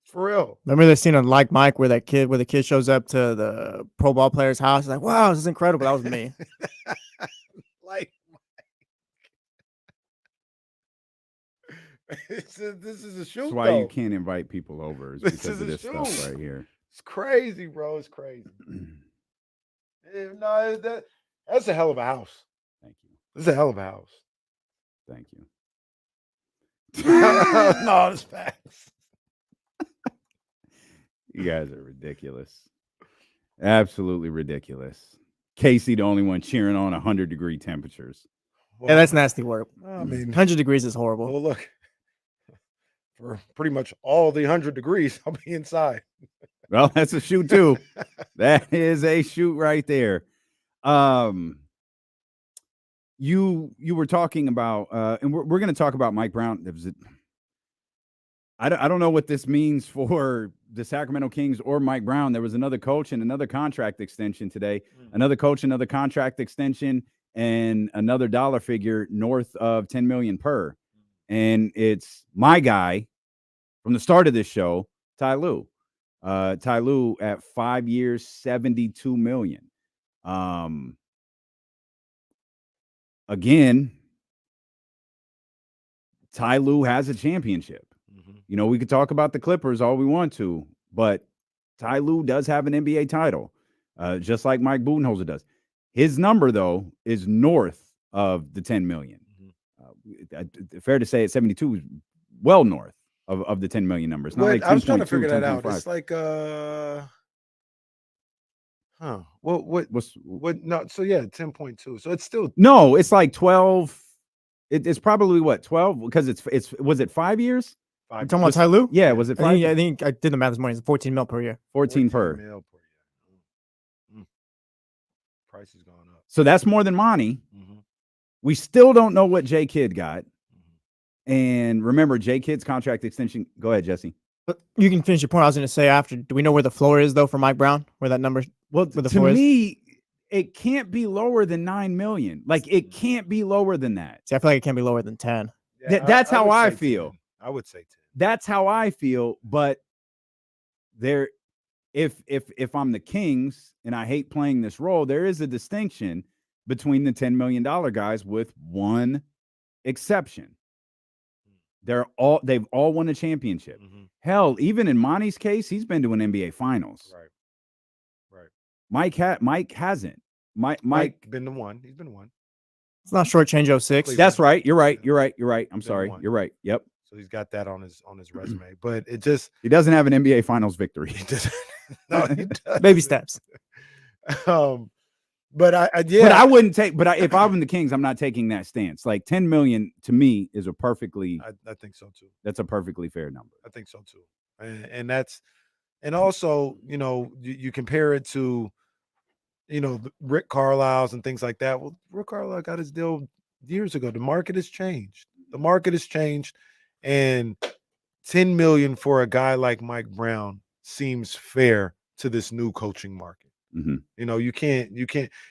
It's for real. Remember the scene on Like Mike where the kid shows up to the pro ball player's house? He's like, wow, this is incredible. That was me. Like this is a shoot. That's why you can't invite people over. Is because of this stuff right here. It's crazy, bro. It's crazy. No, that's a hell of a house. Thank you. This is a hell of a house. Thank you. No, it's facts. You guys are ridiculous. Absolutely ridiculous. Casey, the only one cheering on 100-degree temperatures. Well, Yeah, that's nasty work. I mean, 100 degrees is horrible. well, look, for pretty much all the 100 degrees, I'll be inside. Well, that's a shoot too. That is a shoot right there. You were talking about, and we're going to talk about Mike Brown. I don't know what this means for the Sacramento Kings or Mike Brown. There was another coach and another contract extension today. Another coach, another contract extension, and another dollar figure north of $10 million per. And it's my guy from the start of this show, Ty Lue. Ty Lue at 5 years, $72 million. Again, Ty Lue has a championship. You know, we could talk about the Clippers all we want to, but Ty Lue does have an NBA title, just like Mike Budenholzer does. His number, though, is north of the $10 million. Fair to say at 72 is well north of the $10 million numbers. Not like I was trying to 10.2, figure that out. 10.5. It's like, what? No, so yeah, 10.2. So it's still No, it's like 12. It's probably what, 12? Because it's was it 5 years? You talking about Ty Lue? Yeah, was it 5? I think I did the math this morning. It's 14 mil per year. 14 per. mil per year. Price is going up. So that's more than Monty. We still don't know what J Kidd got. And remember, J Kidd's contract extension. Go ahead, Jesse. But you can finish your point. I was going to say after. Do we know where the floor is though for Mike Brown? Where that number? Well, where the to floor is? me, it can't be lower than $9 million. Like it can't be lower than that. See, I feel like it can't be lower than 10. Yeah, That's how would I say feel. 10. I would say 10. That's how I feel. But there, if I'm the Kings and I hate playing this role, there is a distinction between the $10 million guys with one exception. They've all won a championship. Hell, even in Monty's case, he's been to an NBA Finals. Right. Mike hasn't. Mike been to one. He's been to one. It's not shortchange 06. That's right. You're right. I'm sorry. You're right. Yep. So he's got that on his resume, but he doesn't have an NBA Finals victory. No, he doesn't. Baby steps. But I wouldn't take. But if I'm the Kings, I'm not taking that stance. Like 10 million to me is a perfectly. I think so too. That's a perfectly fair number. I think so too, and also you compare it to, Rick Carlisle's and things like that. Well, Rick Carlisle got his deal years ago. The market has changed. And 10 million for a guy like Mike Brown seems fair to this new coaching market. You can't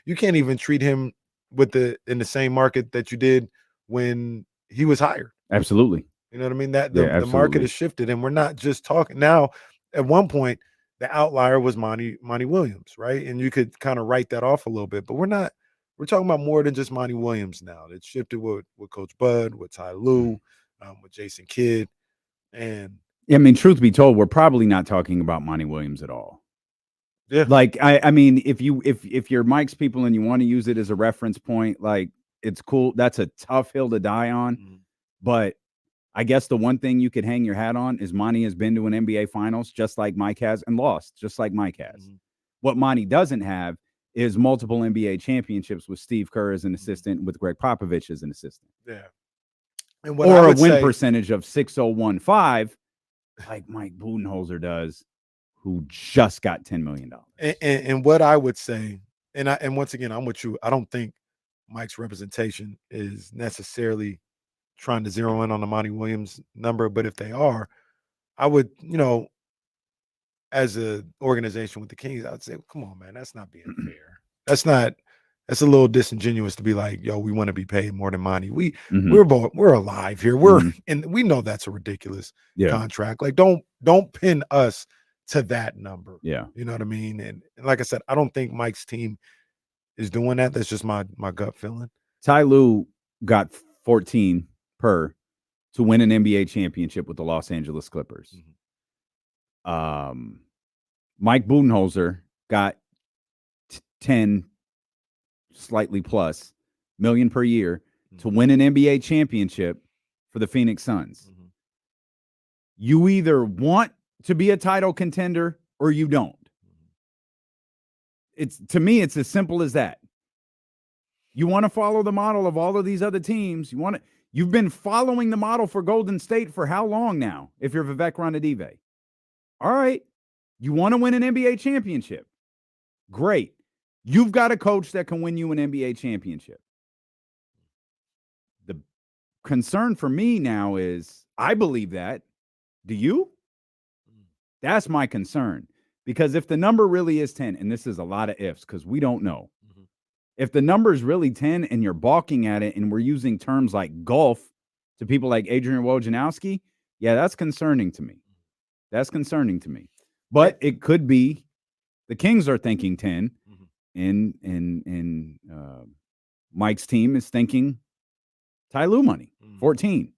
even treat him in the same market that you did when he was hired. Absolutely. You know what I mean? That the market has shifted, and we're not just talking now. At one point, the outlier was Monty Williams, right? And you could kind of write that off a little bit, but we're not. We're talking about more than just Monty Williams now. It's shifted with Coach Bud, with Ty Lue, with Jason Kidd, and I mean, truth be told, we're probably not talking about Monty Williams at all. Yeah. Like I mean, if you're Mike's people and you want to use it as a reference point, like it's cool. That's a tough hill to die on. But I guess the one thing you could hang your hat on is Monty has been to an NBA Finals just like Mike has and lost just like Mike has. What Monty doesn't have is multiple NBA championships with Steve Kerr as an assistant, with Greg Popovich as an assistant. Yeah. Or a win percentage of 6.015 like Mike Budenholzer does, who just got $10 million. And what I would say, and once again, I'm with you. I don't think Mike's representation is necessarily trying to zero in on the Monty Williams number, but if they are, I would, as an organization with the Kings, I would say, come on, man, that's not being fair. That's a little disingenuous to be like, yo, we want to be paid more than Monty. We're alive here. And we know that's a ridiculous contract. Like, don't pin us to that number. Yeah. You know what I mean? And like I said, I don't think Mike's team is doing that. That's just my gut feeling. Ty Lue got 14 per to win an NBA championship with the Los Angeles Clippers. Mike Budenholzer got 10 slightly plus million per year to win an NBA championship for the Phoenix Suns. Mm-hmm. You either want to be a title contender or you don't. To me, it's as simple as that. You want to follow the model of all of these other teams. You've been following the model for Golden State for how long now, if you're Vivek Ranadive? All right. You want to win an NBA championship. Great. You've got a coach that can win you an NBA championship. The concern for me now is, I believe that. Do you? That's my concern. Because if the number really is 10, and this is a lot of ifs because we don't know. Mm-hmm. If the number is really 10 and you're balking at it and we're using terms like golf to people like Adrian Wojnarowski, yeah, that's concerning to me. That's concerning to me. But it could be the Kings are thinking 10, and Mike's team is thinking Ty Lue money, 14.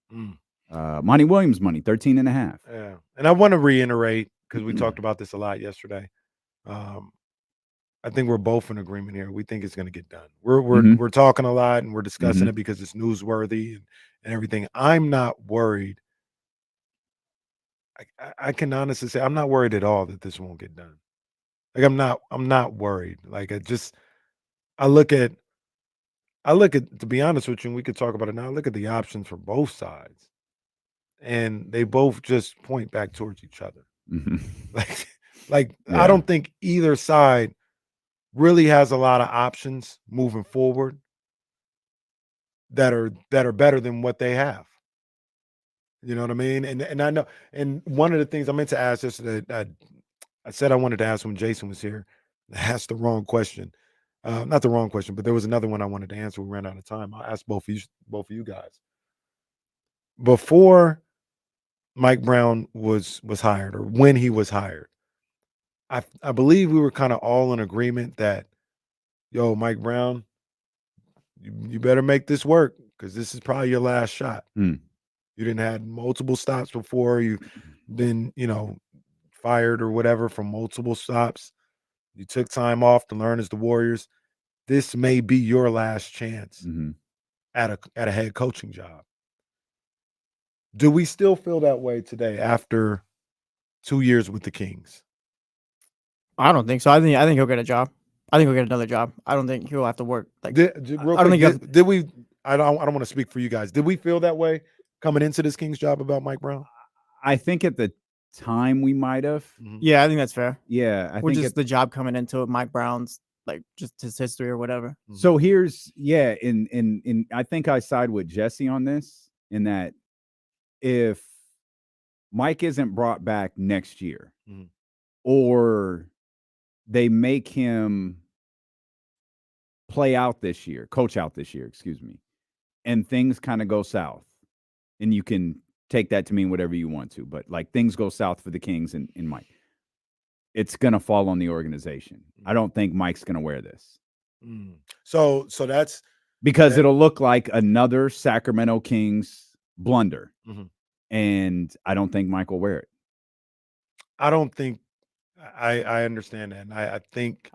Monty Williams money, 13 and a half. Yeah. And I want to reiterate, because we talked about this a lot yesterday. I think we're both in agreement here. We think it's going to get done. We're talking a lot and we're discussing it because it's newsworthy and everything. I'm not worried. I can honestly say I'm not worried at all that this won't get done. Like I'm not worried. Like I look at, to be honest with you, and we could talk about it now, I look at the options for both sides. And they both just point back towards each other. Mm-hmm. Like yeah. I don't think either side really has a lot of options moving forward that are better than what they have. You know what I mean? And I know, and one of the things I meant to ask yesterday, I said I wanted to ask when Jason was here. I asked the wrong question. Not the wrong question, but there was another one I wanted to answer. We ran out of time. I'll ask both of you guys. Before Mike Brown was hired, or when he was hired, I believe we were kind of all in agreement that, yo, Mike Brown, you better make this work because this is probably your last shot. You didn't have multiple stops before. You've been, fired or whatever from multiple stops. You took time off to learn as the Warriors. This may be your last chance at a head coaching job. Do we still feel that way today after 2 years with the Kings? I don't think so. I think he'll get a job. I think he'll get another job. I don't think he'll have to work. Like I don't want to speak for you guys. Did we feel that way coming into this Kings job about Mike Brown? I think at the time we might have. Yeah, I think that's fair. Yeah, I think just the job coming into it, Mike Brown's like just his history or whatever. So here's in I think I side with Jesse on this in that if Mike isn't brought back next year or they make him coach out this year, excuse me, and things kind of go south, and you can take that to mean whatever you want to, but like things go south for the Kings and Mike, it's going to fall on the organization. I don't think Mike's going to wear this. So that's because it'll look like another Sacramento Kings blunder. And I don't think Mike will wear it. I don't think I understand that. And I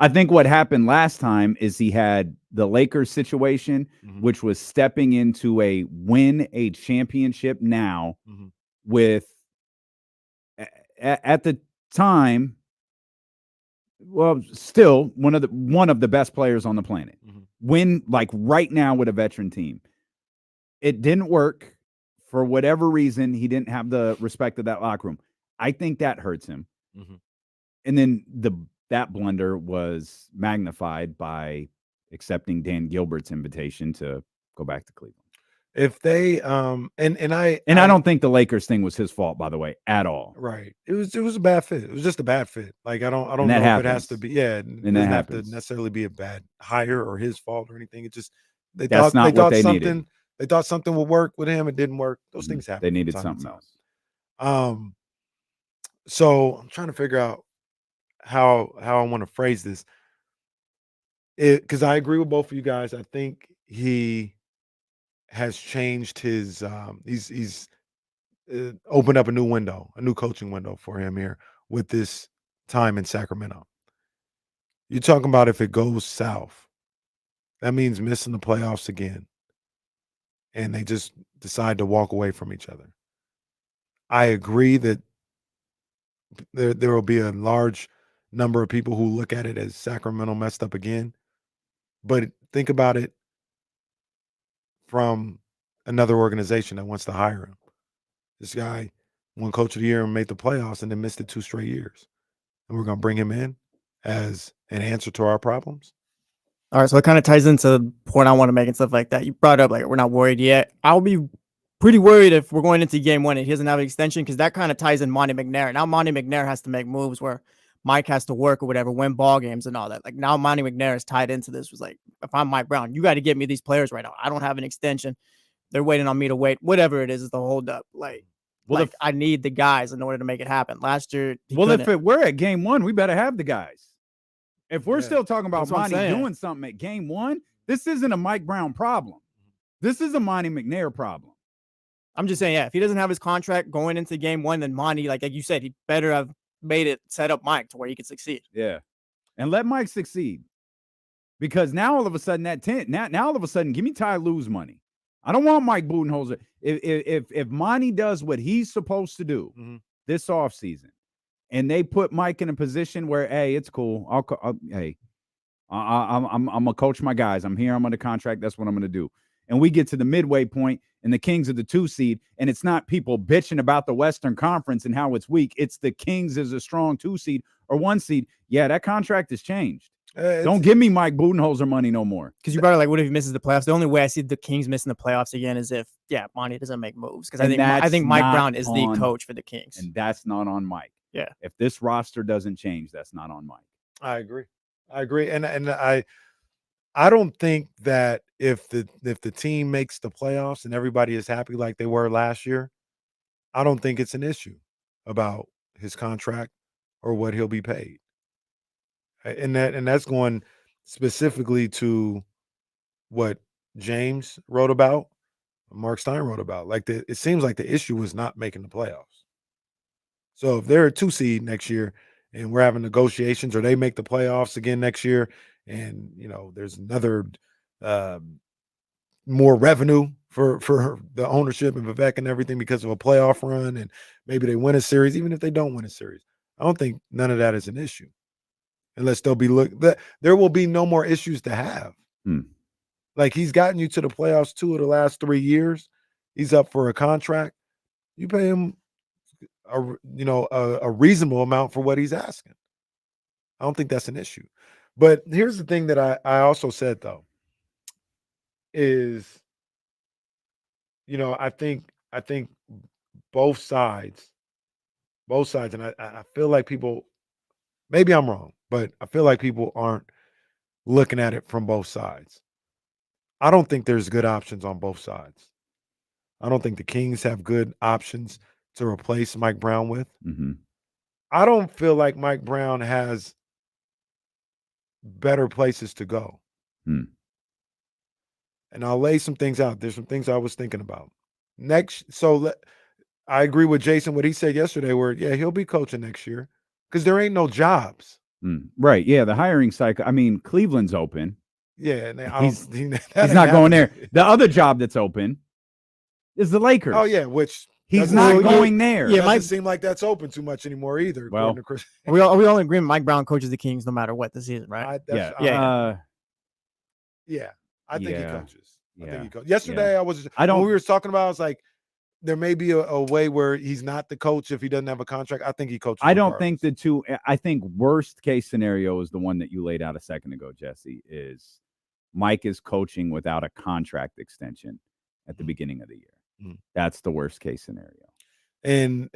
think what happened last time is he had the Lakers situation, which was stepping into a win a championship now with at the time, well, still one of the best players on the planet. Win like right now with a veteran team. It didn't work for whatever reason. He didn't have the respect of that locker room. I think that hurts him. And then that blunder was magnified by accepting Dan Gilbert's invitation to go back to Cleveland. If they I don't think the Lakers thing was his fault, by the way, at all. Right. It was a bad fit. It was just a bad fit. Like I don't know if it has to be. Yeah, it doesn't have to necessarily be a bad hire or his fault or anything. It just they thought something needed. They thought something would work with him. It didn't work. Those things happen. They needed something else. So I'm trying to figure out how I want to phrase this. Because I agree with both of you guys. I think he has changed his. He's opened up a new coaching window for him here with this time in Sacramento. You're talking about if it goes south, that means missing the playoffs again, and they just decide to walk away from each other. I agree that there will be a large number of people who look at it as Sacramento messed up again, but think about it from another organization that wants to hire him. This guy won Coach of the Year and made the playoffs and then missed it 2 straight years. And we're going to bring him in as an answer to our problems. All right, so it kind of ties into the point I want to make and stuff like that. You brought up, like, we're not worried yet. I'll be pretty worried if we're going into game 1 and he doesn't have an extension, because that kind of ties in Monty McNair. Now Monty McNair has to make moves where Mike has to work or whatever, win ball games and all that. Like, now Monty McNair is tied into this. Was like, if I'm Mike Brown, you got to get me these players right now. I don't have an extension. They're waiting on me to wait. Whatever it is the holdup. Like, I need the guys in order to make it happen. Last year, if we're at game 1, we better have the guys. If we're still talking about Monty doing something at game 1, this isn't a Mike Brown problem. This is a Monty McNair problem. I'm just saying, if he doesn't have his contract going into game 1, then Monty, like you said, he better have made it set up Mike to where he could succeed. Yeah. And let Mike succeed. Because now all of a sudden now all of a sudden, give me Ty Lue's money. I don't want Mike Budenholzer. If Monty does what he's supposed to do this offseason, and they put Mike in a position where, hey, it's cool. I'm gonna coach my guys. I'm here. I'm under contract. That's what I'm gonna do. And we get to the midway point, and the Kings are the 2 seed, and it's not people bitching about the Western Conference and how it's weak. It's the Kings is a strong 2 seed or 1 seed. Yeah, that contract has changed. Don't give me Mike Budenholzer money no more. Because you brought it, like, what if he misses the playoffs? The only way I see the Kings missing the playoffs again is if, Monty doesn't make moves. Because I think Mike Brown is the coach for the Kings. And that's not on Mike. Yeah. If this roster doesn't change, that's not on Mike. I agree. And I don't think that if the team makes the playoffs and everybody is happy like they were last year, I don't think it's an issue about his contract or what he'll be paid. And that's going specifically to what James wrote about, Mark Stein wrote about. Like, it seems like the issue was not making the playoffs. So if they're a 2 seed next year and we're having negotiations, or they make the playoffs again next year, and there's another more revenue for the ownership and Vivek and everything because of a playoff run, and maybe they win a series, even if they don't win a series, I don't think none of that is an issue. Unless there will be no more issues to have. Like, he's gotten you to the playoffs 2 of the last 3 years. He's up for a contract. You pay him a reasonable amount for what he's asking. I don't think that's an issue. But here's the thing that I also said, though, is, I think both sides, and I feel like people, maybe I'm wrong, but I feel like people aren't looking at it from both sides. I don't think there's good options on both sides. I don't think the Kings have good options to replace Mike Brown with. I don't feel like Mike Brown has better places to go. And I'll lay some things out. There's some things I was thinking about. I agree with Jason, what he said yesterday, where, he'll be coaching next year because there ain't no jobs. Right. Yeah, the hiring cycle. I mean, Cleveland's open. Yeah, he's not going there. The other job that's open is the Lakers. Oh, yeah, which he's not going there. Yeah, it doesn't seem like that's open too much anymore either. Well, we all agree Mike Brown coaches the Kings no matter what this season, right? I think he coaches. I think he coaches. Yesterday, when we were talking about, I was like, there may be a way where he's not the coach if he doesn't have a contract. I think he coaches. I don't think I think worst case scenario is the one that you laid out a second ago, Jesse, is Mike is coaching without a contract extension at the beginning of the year. That's the worst case scenario. And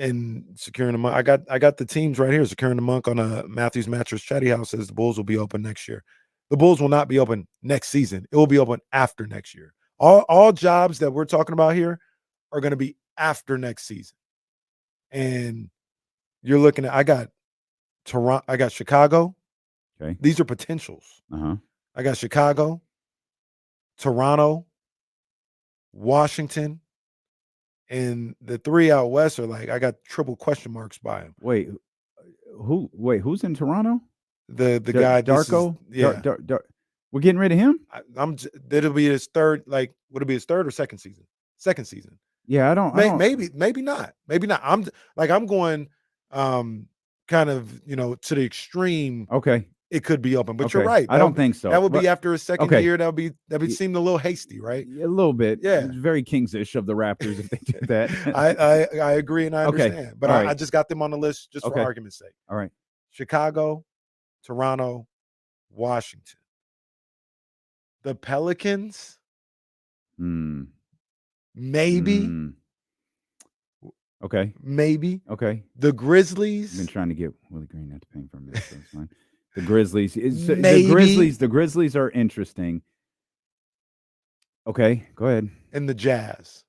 securing the monk. I got the teams right here. Securing the monk on a Matthews Mattress Chatty House says the Bulls will be open next year. The Bulls will not be open next season. It will be open after next year. All jobs that we're talking about here are going to be after next season. And you're looking at, I got Toronto, I got Chicago. Okay. These are potentials. I got Chicago, Toronto, Washington, and the 3 out west are like, I got triple question marks by them. Who's in Toronto? the guy Darko. Yeah, we're getting rid of him. It'll be his third. Like, would it be his third or second season? Second season. Yeah, I don't. Maybe not. Maybe not. I'm going kind of to the extreme. Okay. It could be open, but you're right. I don't think so. That would be after his second year. That would seem a little hasty, right? A little bit. Yeah. It's very Kingsish of the Raptors if they did that. I agree and I understand. But I just got them on the list just for argument's sake. All right. Chicago, Toronto, Washington. The Pelicans. Maybe. Okay. Maybe. Okay. The Grizzlies. I've been trying to get Willie Green not to pay for me. So it's fine. The Grizzlies. The Grizzlies are interesting. Okay, go ahead. And the Jazz.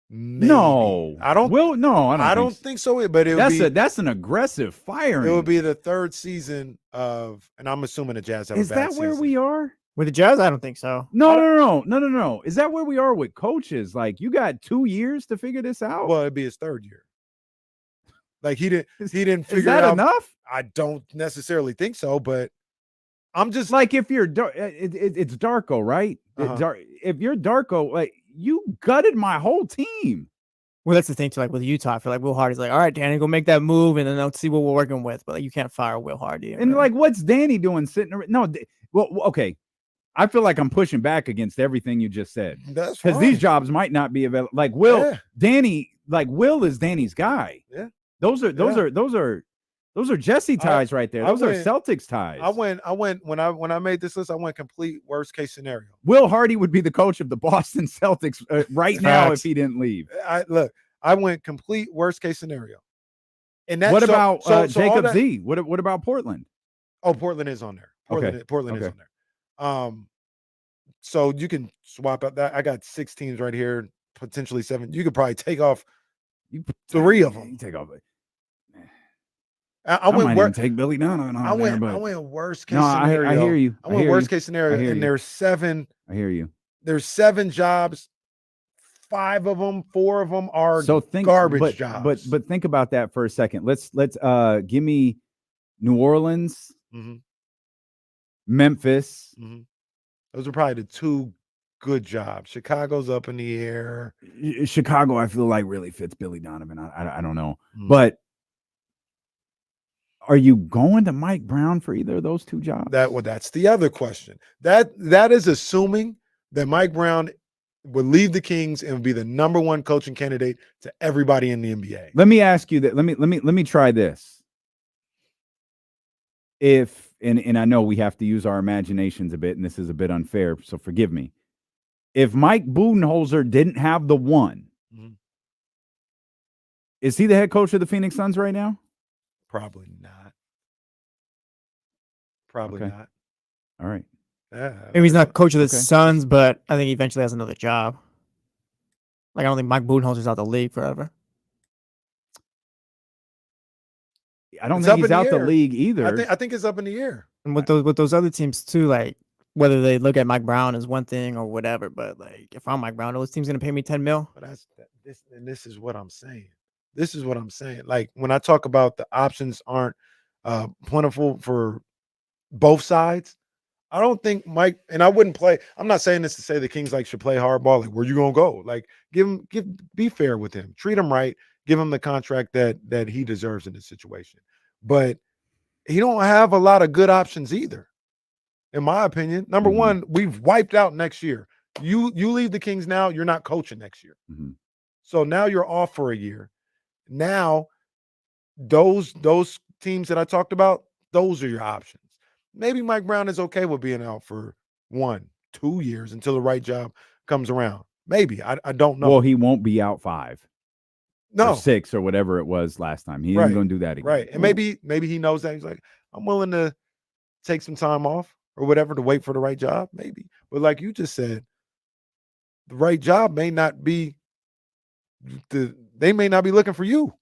Maybe. No, I don't. I don't think so. But that's an aggressive firing. It would be the third season of, and I'm assuming the Jazz have a bad season. Is that where we are with the Jazz? I don't think so. No. Is that where we are with coaches? Like, you got 2 years to figure this out. Well, it'd be his third year. Like, he didn't figure it out. Is that enough? I don't necessarily think so, but I'm just like, if you're it's Darko, right? If you're Darko, like, you gutted my whole team. Well, that's the thing too. Like with Utah, I feel like Will Hardy's like, all right, Danny, go make that move, and then let's see what we're working with. But like, you can't fire Will Hardy. And like, what's Danny doing sitting around? No, well, okay. I feel like I'm pushing back against everything you just said. That's because these jobs might not be available. Like Danny, like Will is Danny's guy. Yeah. Those are Jesse ties right there. Those are Celtics ties. I went when I made this list, I went complete worst case scenario. Will Hardy would be the coach of the Boston Celtics right now if he didn't leave. I went complete worst case scenario. And that's what about Jacob Z? What about Portland? Oh, Portland is on there. Portland is on there. So you can swap out that. I got 6 teams right here, potentially 7. You could probably take off 3 of them. You take off. I went take Billy down. I went worst case scenario. I hear you. I went worst case scenario, and there's 7. I hear you. There's 7 jobs. 4 of them are garbage jobs. But think about that for a second. Let's give me New Orleans, Memphis. Those are probably the 2 good jobs. Chicago's up in the air. Chicago, I feel like really fits Billy Donovan. I don't know, but. Are you going to Mike Brown for either of those 2 jobs? That's the other question. That is assuming that Mike Brown would leave the Kings and would be the #1 coaching candidate to everybody in the NBA. Let me ask you that. Let me try this. If and I know we have to use our imaginations a bit, and this is a bit unfair, so forgive me. If Mike Budenholzer didn't have the 1, is he the head coach of the Phoenix Suns right now? Probably not. Probably not. All right. Maybe he's not coach of the Suns, but I think he eventually has another job. Like, I don't think Mike Budenholzer's out the league forever. I don't think he's out the league either. I think it's up in the air. And with those other teams too, like whether they look at Mike Brown as one thing or whatever, but like if I'm Mike Brown, those teams gonna pay me $10 million. But this is what I'm saying. This is what I'm saying. Like when I talk about the options aren't plentiful for both sides, I don't think Mike, and I wouldn't play. I'm not saying this to say the Kings should play hardball. Like, where you gonna go? Like, be fair with him, treat him right, give him the contract that he deserves in this situation. But he don't have a lot of good options either, in my opinion. Number one, we've wiped out next year. You leave the Kings now, you're not coaching next year. So now you're off for a year. Now, those teams that I talked about, those are your options. Maybe Mike Brown is okay with being out for 1-2 years until the right job comes around. Maybe. I don't know. Well, he won't be out 5. No. Or 6 or whatever it was last time. He ain't going to do that again. Right. And maybe he knows that. He's like, I'm willing to take some time off or whatever to wait for the right job. Maybe. But like you just said, the right job may not be they may not be looking for you.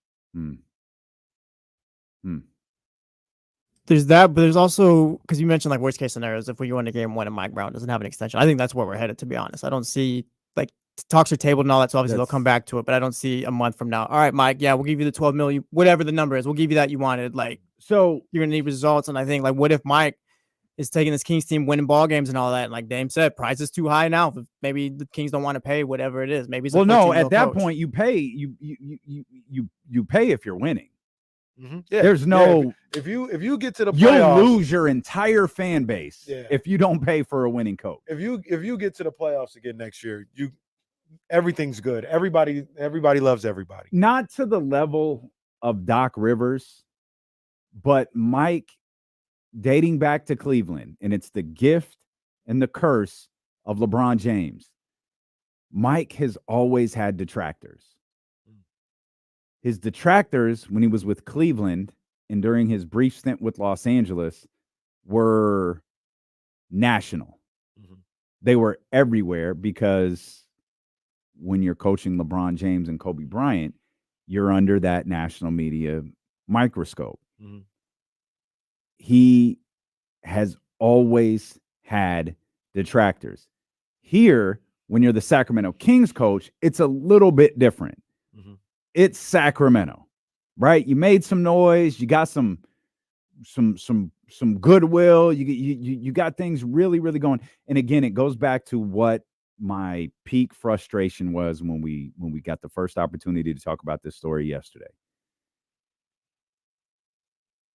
There's that, but there's also, because you mentioned like worst case scenarios, if we go into game 1 and Mike Brown doesn't have an extension, I think that's where we're headed, to be honest. I don't see, like, talks are tabled and all that, so obviously they'll come back to it, but I don't see a month from now, all right, Mike, yeah, we'll give you the $12 million, whatever the number is, we'll give you that you wanted. Like, So you're gonna need results. And I think, like, what if Mike is taking this Kings team, winning ball games and all that? And like Dame said, price is too high now. Maybe the Kings don't want to pay whatever it is. Maybe it's at that point you pay you pay if you're winning. Mm-hmm. Yeah. There's no if you get to the playoffs, you'll lose your entire fan base if you don't pay for a winning coach. If you get to the playoffs again next year, everything's good. Everybody loves everybody. Not to the level of Doc Rivers, but Mike, dating back to Cleveland, and it's the gift and the curse of LeBron James. Mike has always had detractors. His detractors, when he was with Cleveland and during his brief stint with Los Angeles, were national. Mm-hmm. They were everywhere because when you're coaching LeBron James and Kobe Bryant, you're under that national media microscope. Mm-hmm. He has always had detractors. Here, when you're the Sacramento Kings coach, it's a little bit different. Mm-hmm. It's Sacramento, right? You made some noise. You got some goodwill. You got things really, really going. And again, it goes back to what my peak frustration was when we got the first opportunity to talk about this story yesterday.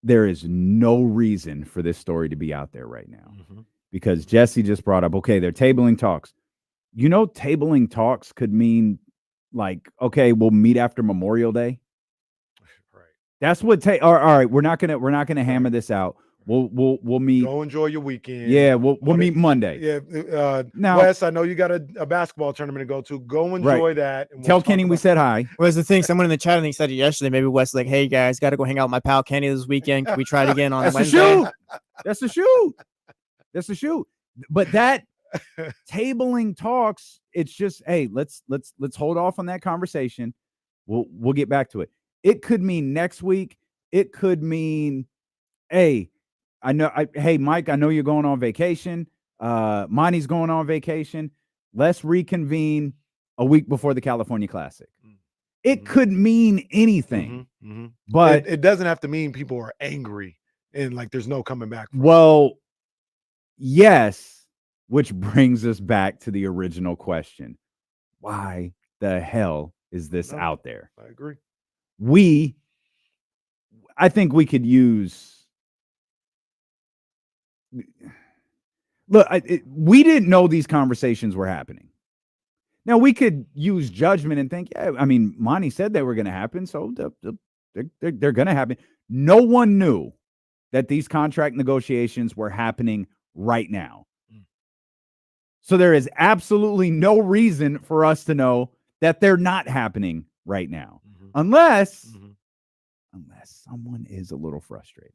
There is no reason for this story to be out there right now because Jesse just brought up, okay, they're tabling talks. You know, tabling talks could mean like, okay, we'll meet after Memorial Day. Right. That's what. All right, we're not gonna hammer this out. We'll meet. Go enjoy your weekend. Yeah, we'll meet Monday. Yeah. Now, Wes, I know you got a basketball tournament to go to. Go enjoy that. And tell Kenny we said hi. Well, the thing, someone in the chat, and he said it yesterday. Maybe Wes like, hey guys, got to go hang out with my pal Kenny this weekend. Can we try it again on Wednesday? That's a shoot. But that tabling talks, it's just, hey, let's hold off on that conversation. We'll get back to it. It could mean next week. It could mean, hey, hey, Mike, I know you're going on vacation. Monty's going on vacation. Let's reconvene a week before the California Classic. Mm-hmm. It could mean anything, but it doesn't have to mean people are angry and like there's no coming back. Well, yes, which brings us back to the original question. Why the hell is this out there? I agree. I think we could use. Look, we didn't know these conversations were happening. Now, we could use judgment and think, yeah, I mean, Monty said they were going to happen, so they're going to happen. No one knew that these contract negotiations were happening right now. So there is absolutely no reason for us to know that they're not happening right now, unless someone is a little frustrated.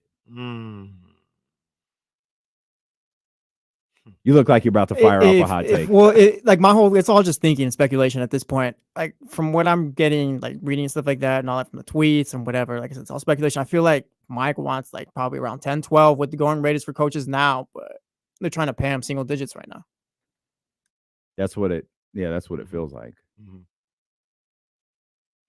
You look like you're about to fire off a hot take. It's all just thinking and speculation at this point. Like from what I'm getting, like reading and stuff like that and all that from the tweets and whatever, like I said, it's all speculation. I feel like Mike wants like probably around 10, 12 what the going rate is for coaches now, but they're trying to pay him single digits right now. That's what it feels like.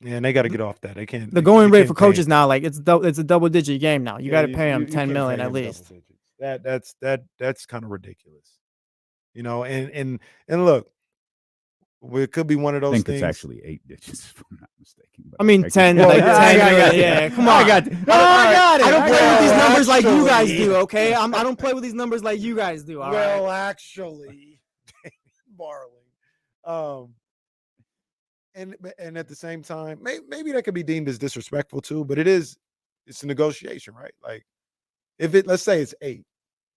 Yeah, and they got to get off that. They can't. The going rate for coaches now, like it's a double digit game now. You got to pay him 10 million at least. That's kind of ridiculous, you know. And look, it could be one of those things. It's actually 8 digits, if I'm not mistaken. I mean, 10. Yeah, come on. I got it. I don't play with these numbers like you guys do. Okay, I don't play with these numbers like you guys do. Actually, borrowing. And at the same time, maybe that could be deemed as disrespectful too. But it's a negotiation, right? Like, let's say it's 8.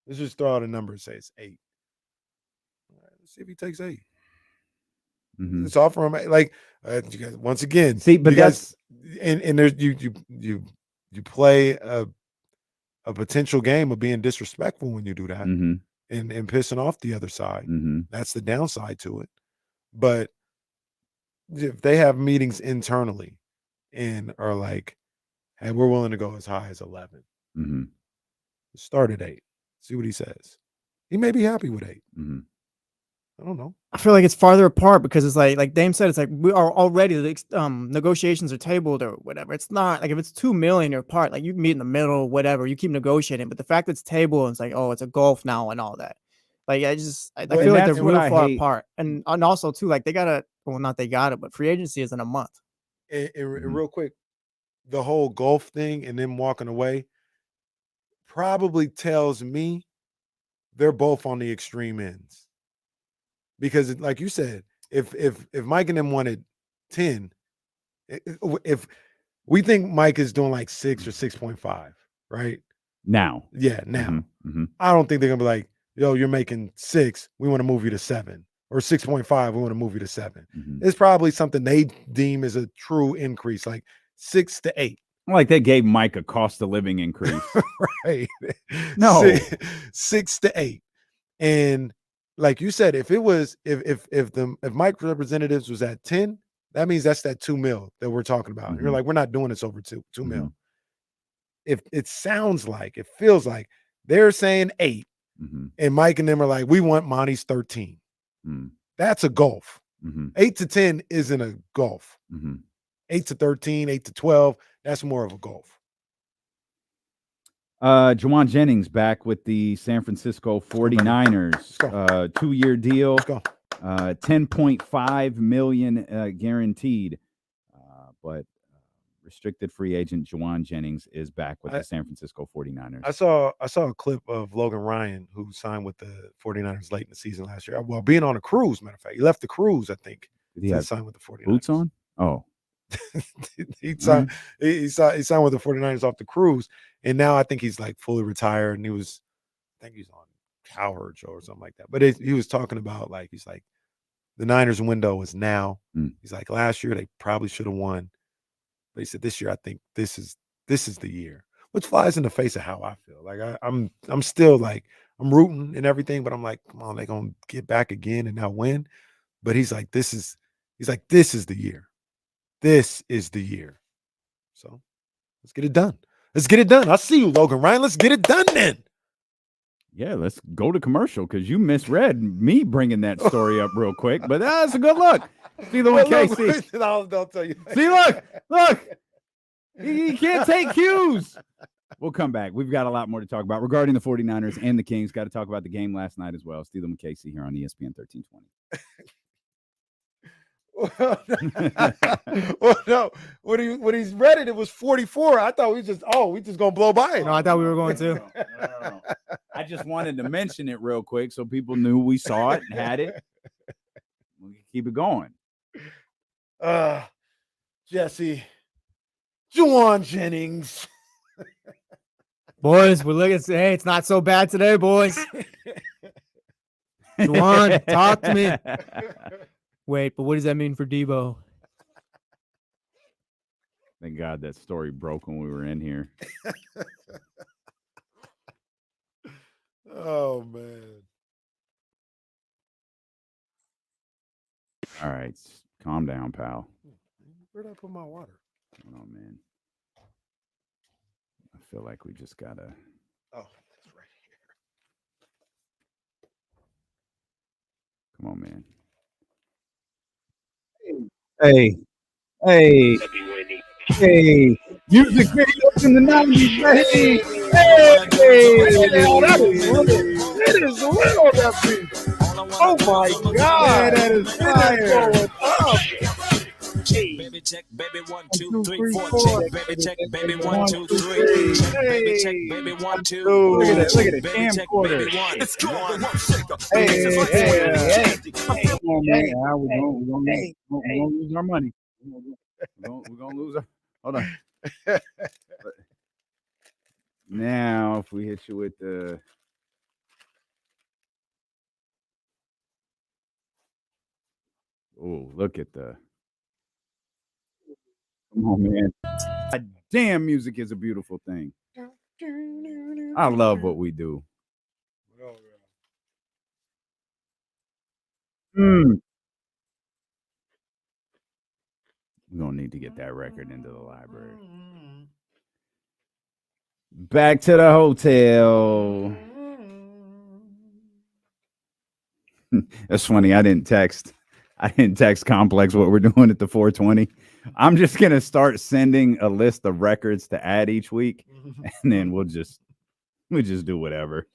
Let's just throw out a number and say it's 8. All right, let's see if he takes 8. It's offer him like you guys, once again. See, but that's and there's you play a potential game of being disrespectful when you do that and pissing off the other side. That's the downside to it. But if they have meetings internally and are like, hey, we're willing to go as high as 11. Start at 8. See what he says. He may be happy with 8. I don't know. I feel like it's farther apart because it's like Dame said, it's like we are already negotiations are tabled or whatever. It's not like if it's $2 million you're apart, like you meet in the middle, whatever. You keep negotiating, but the fact that it's tabled and it's like, oh, it's a golf now and all that. Like I feel like they're real far apart, and also too, like but free agency is in a month. And real quick, the whole golf thing and them walking away probably tells me they're both on the extreme ends. Because like you said, if Mike and them wanted 10, if we think Mike is doing like 6 or 6.5, right? Now. Yeah, now. I don't think they're gonna be like, yo, you're making 6, we want to move you to 7, or 6.5, we want to move you to 7. It's probably something they deem as a true increase, like 6 to 8. Like they gave Mike a cost of living increase. Right. No. 6 to 8. And like you said, if Mike's representatives was at 10, that means that's that $2 million that we're talking about. You're like, we're not doing this over $2 million. If it sounds like, it feels like they're saying 8, and Mike and them are like, we want Monty's 13. That's a golf. 8 to 10 isn't a golf. 8 to 13, 8 to 12, that's more of a golf. Juwan Jennings back with the San Francisco 49ers. 2-year deal. $10.5 million guaranteed. But restricted free agent Juwan Jennings is back with the San Francisco 49ers. I saw a clip of Logan Ryan, who signed with the 49ers late in the season last year. Well, being on a cruise, matter of fact. He left the cruise, I think. Did he have signed with the 49ers. Boots on? Oh. he signed with the 49ers off the cruise, and now I think he's like fully retired, and I think he's on Howard Show or something like that. But he was talking about, like, he's like, the Niners window is now. He's like, last year they probably should have won, but he said this year I think this is the year, which flies in the face of how I feel. Like I'm still like, I'm rooting and everything, but I'm like, come on, they're gonna get back again and now win. But he's like, this is the year. This is the year. So let's get it done. Let's get it done. I see you, Logan Ryan. Let's get it done then. Yeah, let's go to commercial because you misread me bringing that story up real quick. But that's a good look. See the one, Casey. I'll tell you. See, look. You can't take cues. We'll come back. We've got a lot more to talk about regarding the 49ers and the Kings. Got to talk about the game last night as well. Steele and Casey here on ESPN 1320. Well, no. When he's read it, it was 44. I thought we just gonna blow by it. No, I thought we were going to. No. I just wanted to mention it real quick so people knew we saw it and had it. We can keep it going. Jesse, Juwan Jennings. Boys, we're looking. Hey, it's not so bad today, boys. Juwan, talk to me. Wait, but what does that mean for Debo? Thank God that story broke when we were in here. Oh, man. All right. Calm down, pal. Where'd I put my water? Oh, man. I feel like we just got to. Oh, that's right here. Come on, man. Hey, music videos in the 90s, baby. It is real, that beat. Oh my God, that is fire. Baby check, baby 1, 2, 3, 4. Check, baby check, baby 1, 2, 3. Check, baby check, baby 1, 2. Look at the Baby check, camcorder. baby 1. It's going. Hey. Come on, man. We're gonna lose our money. We're gonna lose our. Hold on. Now, if we hit you with the. Oh, look at the. Come on, man. Damn, music is a beautiful thing. I love what we do. We're going to need to get that record into the library. Back to the hotel. That's funny. I didn't text Complex what we're doing at the 420. I'm just gonna start sending a list of records to add each week, and then we'll just do whatever.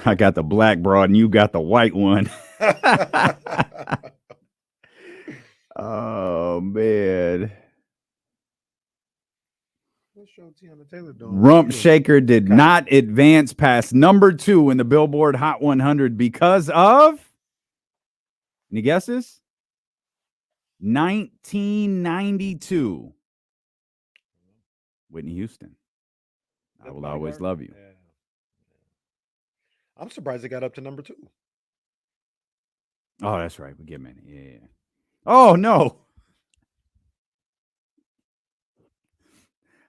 I got the black broad and you got the white one. Oh man. Rump Shaker did not advance past number 2 in the Billboard Hot 100 because of, any guesses? 1992. Whitney Houston. I will always love you. Yeah. I'm surprised it got up to number 2. Oh, that's right. We get many. Yeah. Oh no.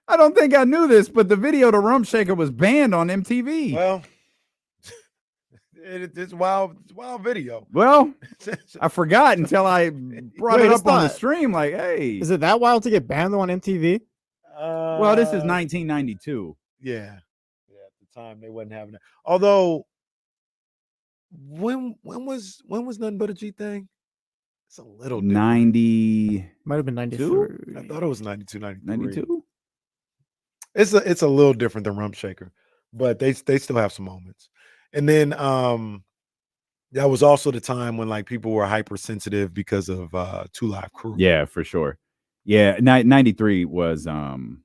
I don't think I knew this, but the video to Rump Shaker was banned on MTV. Well, it's wild video. Well, I forgot until I brought it up on the stream. Like, hey, is it that wild to get banned on MTV? Well, this is 1992. Yeah. At the time they wasn't having it. Although, when was Nothing But a G thing? It's a little different. 90. Might have been 92. I thought it was 92, 93. 92. It's a little different than Rump Shaker, but they still have some moments. And then that was also the time when like people were hypersensitive because of 2 Live Crew. Yeah, for sure. Yeah, 93 was Nothing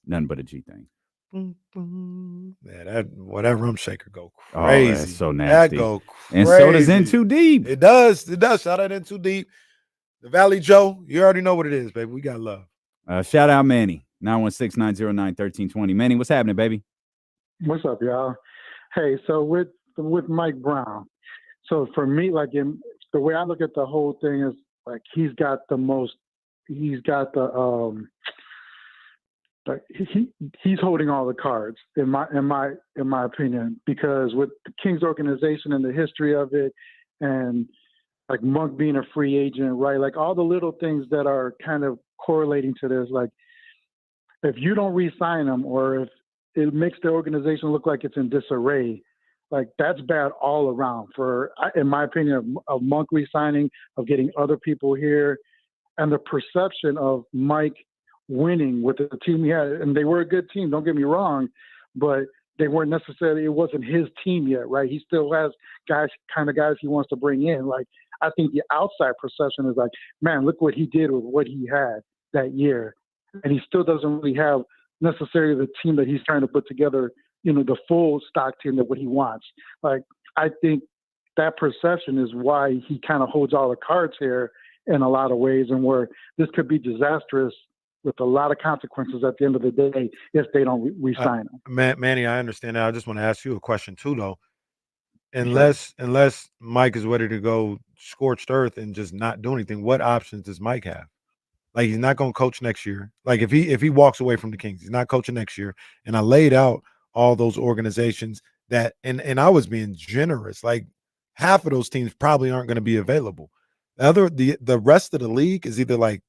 But a G thing. Yeah, that Rump Shaker go crazy. Oh, that's so nasty. That go crazy. And so does In Too Deep. It does. Shout out In Too Deep. The Valley Joe, you already know what it is, baby. We got love. Shout out Manny, 916-909-1320. Manny, what's happening, baby? What's up, y'all? Hey, so with Mike Brown, so for me, like the way I look at the whole thing is like he's got the like he's holding all the cards in my opinion, because with the Kings organization and the history of it, and like Monk being a free agent, right? Like all the little things that are kind of correlating to this, like if you don't re-sign him or if it makes the organization look like it's in disarray, like that's bad all around for, in my opinion, of Monk re-signing, of getting other people here, and the perception of Mike winning with the team he had. And they were a good team, don't get me wrong, but they weren't necessarily, it wasn't his team yet, right? He still has guys he wants to bring in. Like, I think the outside perception is like, man, look what he did with what he had that year. And he still doesn't really have necessarily the team that he's trying to put together, the full stock team that what he wants. Like, I think that perception is why he kind of holds all the cards here in a lot of ways, and where this could be disastrous with a lot of consequences at the end of the day if they don't re-sign him. Manny, I understand that. I just want to ask you a question too, though. Unless Mike is ready to go scorched earth and just not do anything, what options does Mike have? Like, he's not going to coach next year. Like, if he walks away from the Kings, he's not coaching next year. And I laid out all those organizations that, and I was being generous. Like, half of those teams probably aren't going to be available. The rest of the league is either like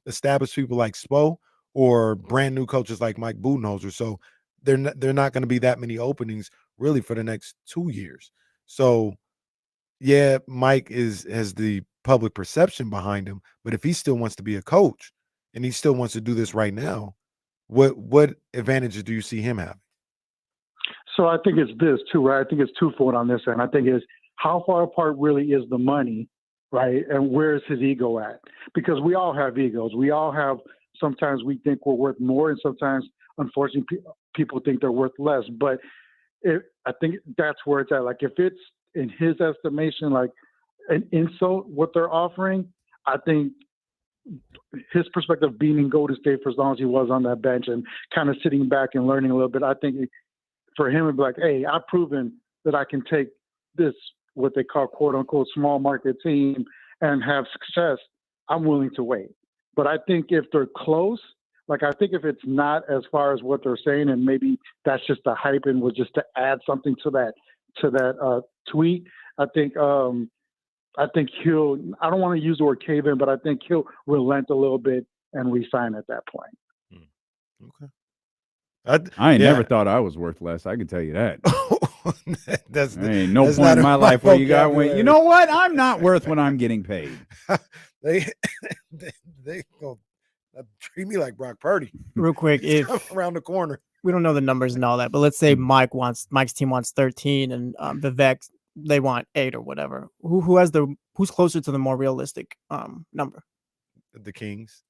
established people like Spo or brand new coaches like Mike Budenholzer. So they're not going to be that many openings really for the next 2 years. So yeah, Mike has the public perception behind him, but if he still wants to be a coach and he still wants to do this right now, what advantages do you see him having? So I think it's this too, right? I think it's twofold on this end. I think it's how far apart really is the money, right? And where is his ego at? Because we all have egos. We all have, sometimes we think we're worth more, and sometimes, unfortunately, people think they're worth less. But I think that's where it's at. Like, if it's, in his estimation, like an insult, what they're offering, I think his perspective being in Golden State for as long as he was on that bench and kind of sitting back and learning a little bit, I think for him it'd be like, hey, I've proven that I can take this, what they call quote unquote small market team, and have success. I'm willing to wait. But I think if they're close, like, I think if it's not as far as what they're saying, and maybe that's just the hype and was just to add something to that tweet, I think I think he'll. I don't want to use the word cave in, but I think he'll relent a little bit and resign at that point. Okay. I ain't never thought I was worth less. I can tell you that. There ain't no that's point in my life where you got vocabulary. you know what? I'm not worth what I'm getting paid. they go treat me like Brock Purdy. Real quick, He's if coming around the corner. we don't know the numbers and all that, but let's say Mike's team wants 13 and Vivek they want 8 or whatever. Who's closer to the more realistic number? The Kings.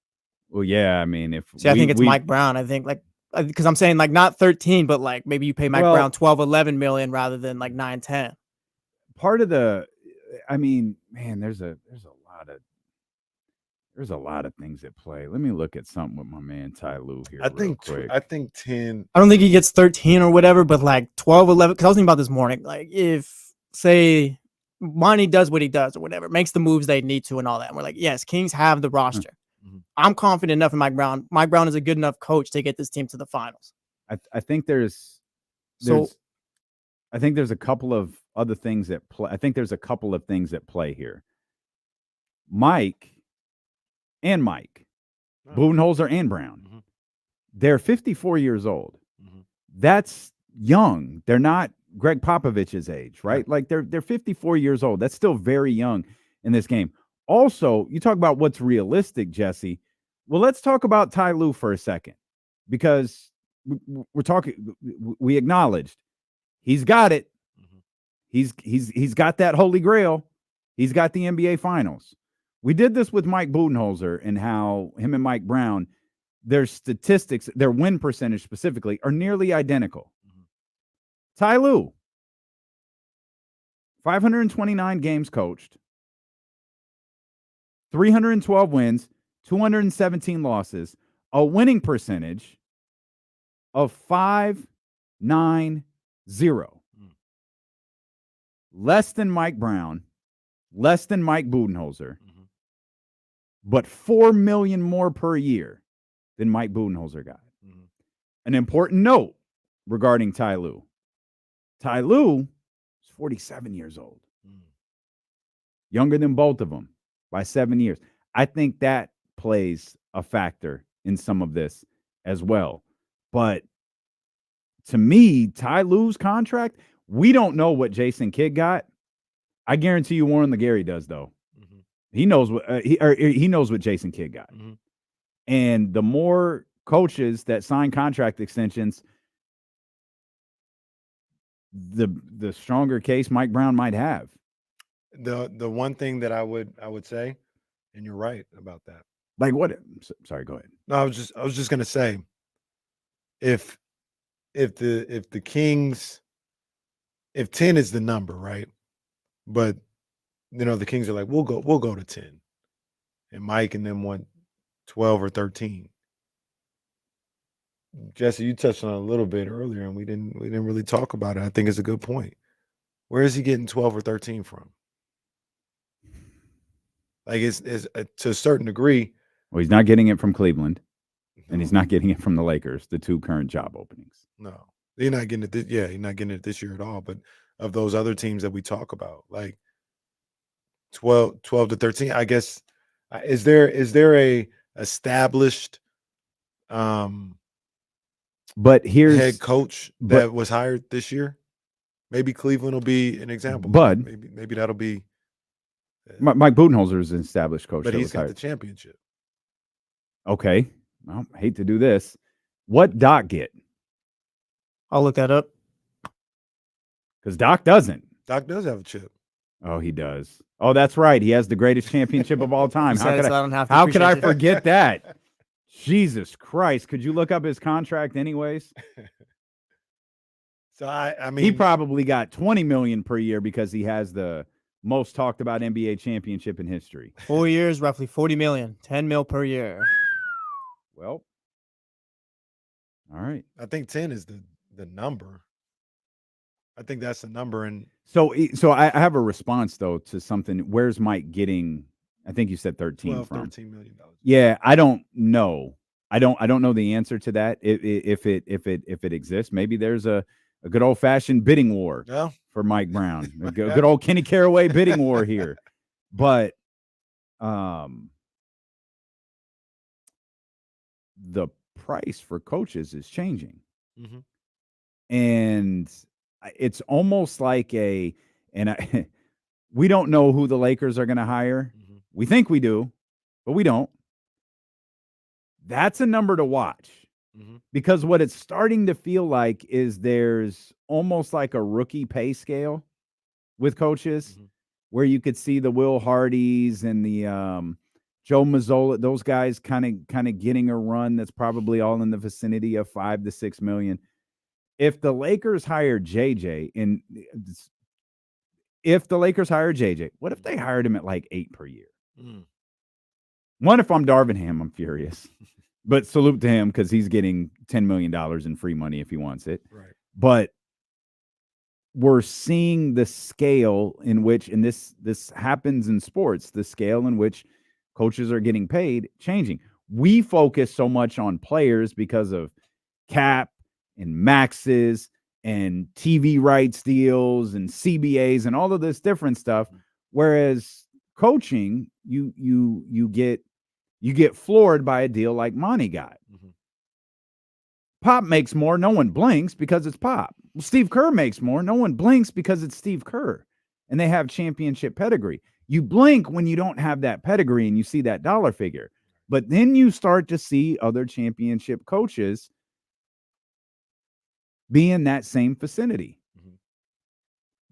Well, yeah, I mean, if I think it's Mike Brown. I think because I'm saying like not 13, but like maybe you pay Mike Brown 12, 11 million rather than like 9, 10. Part of the, I mean, man, there's a lot of things at play. Let me look at something with my man Ty Lue here. I think 10. I don't think he gets 13 or whatever, but like 12, 11. Because I was thinking about this morning, like if say Monty does what he does or whatever, makes the moves they need to and all that, and we're like, yes, Kings have the roster. I'm confident enough in Mike Brown. Mike Brown is a good enough coach to get this team to the finals. I think there's a couple of other things at play. I think there's a couple of things at play here. Mike, Budenholzer and Brown, they're 54 years old. That's young. They're not Greg Popovich's age, right? Like they're 54 years old. That's still very young in this game. Also, you talk about what's realistic, Jesse. Well, let's talk about Ty Lue for a second, because we acknowledged he's got it. He's got that holy grail. He's got the NBA Finals. We did this with Mike Budenholzer and how him and Mike Brown, their statistics, their win percentage specifically, are nearly identical. Ty Lue, 529 games coached, 312 wins, 217 losses, a winning percentage of 5.90. Less than Mike Brown, less than Mike Budenholzer, but $4 million more per year than Mike Budenholzer got. An important note regarding Ty Lue. Ty Lue is 47 years old. Younger than both of them by 7 years. I think that plays a factor in some of this as well. But to me, Ty Lue's contract, we don't know what Jason Kidd got. I guarantee you Warren LeGarry does, though. He knows what he knows what Jason Kidd got. And the more coaches that sign contract extensions, the stronger case Mike Brown might have. The one thing that I would say, and you're right about that. Like what? Sorry, go ahead. No, I was just gonna say, if the Kings, if 10 is the number, right? But the Kings are like, we'll go to 10, and Mike and them want 12 or 13. Jesse, you touched on it a little bit earlier, and we didn't really talk about it. I think it's a good point. Where is he getting 12 or 13 from? Like it's to a certain degree. Well, he's not getting it from Cleveland, and he's not getting it from the Lakers, the two current job openings. No, he's not getting it. He's not getting it this year at all. But of those other teams that we talk about, like 12 to 13, I guess, is there a established but here's head coach that was hired this year? Maybe Cleveland will be an example. Bud, maybe that'll be. Mike Budenholzer is an established coach, but he's got the championship. Okay, well, I hate to do this. What Doc get? I'll look that up. Because Doc doesn't. Doc does have a chip. Oh, he does. Oh, that's right. He has the greatest championship of all time. How could I forget that? Jesus Christ. Could you look up his contract anyways? So I mean, he probably got $20 million per year because he has the most talked about NBA championship in history. 4 years, roughly $40 million, $10 million per year. Well, all right. I think 10 is the number. I think that's the number. And so I have a response though to something. Where's Mike getting? I think you said 13 from. $13 million. Yeah, I don't know. I don't know the answer to that. If it exists, maybe there's a good old fashioned bidding war for Mike Brown. A good old Kenny Caraway bidding war here. But the price for coaches is changing. Mm-hmm. And it's almost like we don't know who the Lakers are going to hire. Mm-hmm. We think we do, but we don't. That's a number to watch. Mm-hmm. Because what it's starting to feel like is there's almost like a rookie pay scale with coaches, mm-hmm. where you could see the Will Hardys and the Joe Mazzola, those guys kind of getting a run that's probably all in the vicinity of $5 to $6 million. If the Lakers hire JJ, what if they hired him at like $8 per year? Mm. One, if I'm Darvingham, I'm furious. But salute to him because he's getting $10 million in free money if he wants it. Right. But we're seeing the scale in which, and this happens in sports, the scale in which coaches are getting paid changing. We focus so much on players because of cap and maxes and TV rights deals and CBAs and all of this different stuff. Whereas coaching, you get floored by a deal like Monty got. Mm-hmm. Pop makes more. No one blinks because it's Pop. Well, Steve Kerr makes more. No one blinks because it's Steve Kerr. And they have championship pedigree. You blink when you don't have that pedigree and you see that dollar figure. But then you start to see other championship coaches be in that same vicinity. Mm-hmm.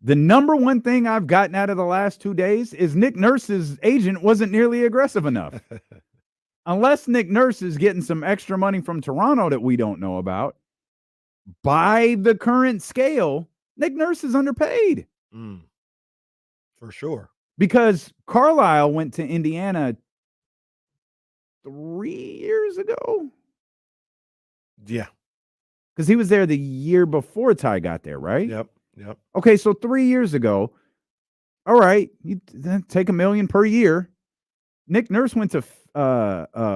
The number one thing I've gotten out of the last 2 days is Nick Nurse's agent wasn't nearly aggressive enough. Unless Nick Nurse is getting some extra money from Toronto that we don't know about, by the current scale, Nick Nurse is underpaid. For sure. Because Carlisle went to Indiana 3 years ago. Yeah. Because he was there the year before Ty got there, right? Yep. Okay, so 3 years ago, all right, you then take $1 million per year. Nick Nurse went to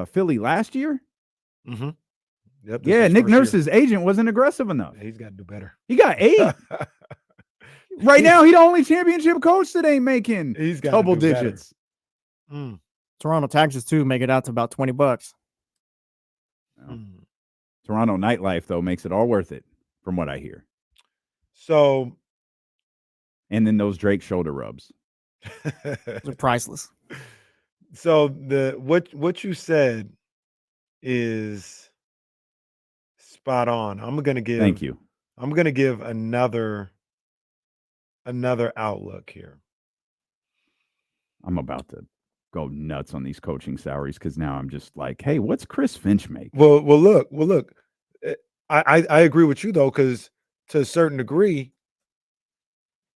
Philly last year. Mm-hmm. Yep. Yeah, Nick Nurse's agent wasn't aggressive enough. Yeah, he's got to do better. He got 8. Right now, he's the only championship coach that ain't making double digits. Toronto taxes too make it out to about $20. Toronto nightlife though makes it all worth it, from what I hear. So, and then those Drake shoulder rubs, they're priceless. So what you said is spot on. Thank you. I'm gonna give another outlook here. I'm about to go nuts on these coaching salaries because now I'm just like, hey, what's Chris Finch make? Well, look. I agree with you though, because to a certain degree,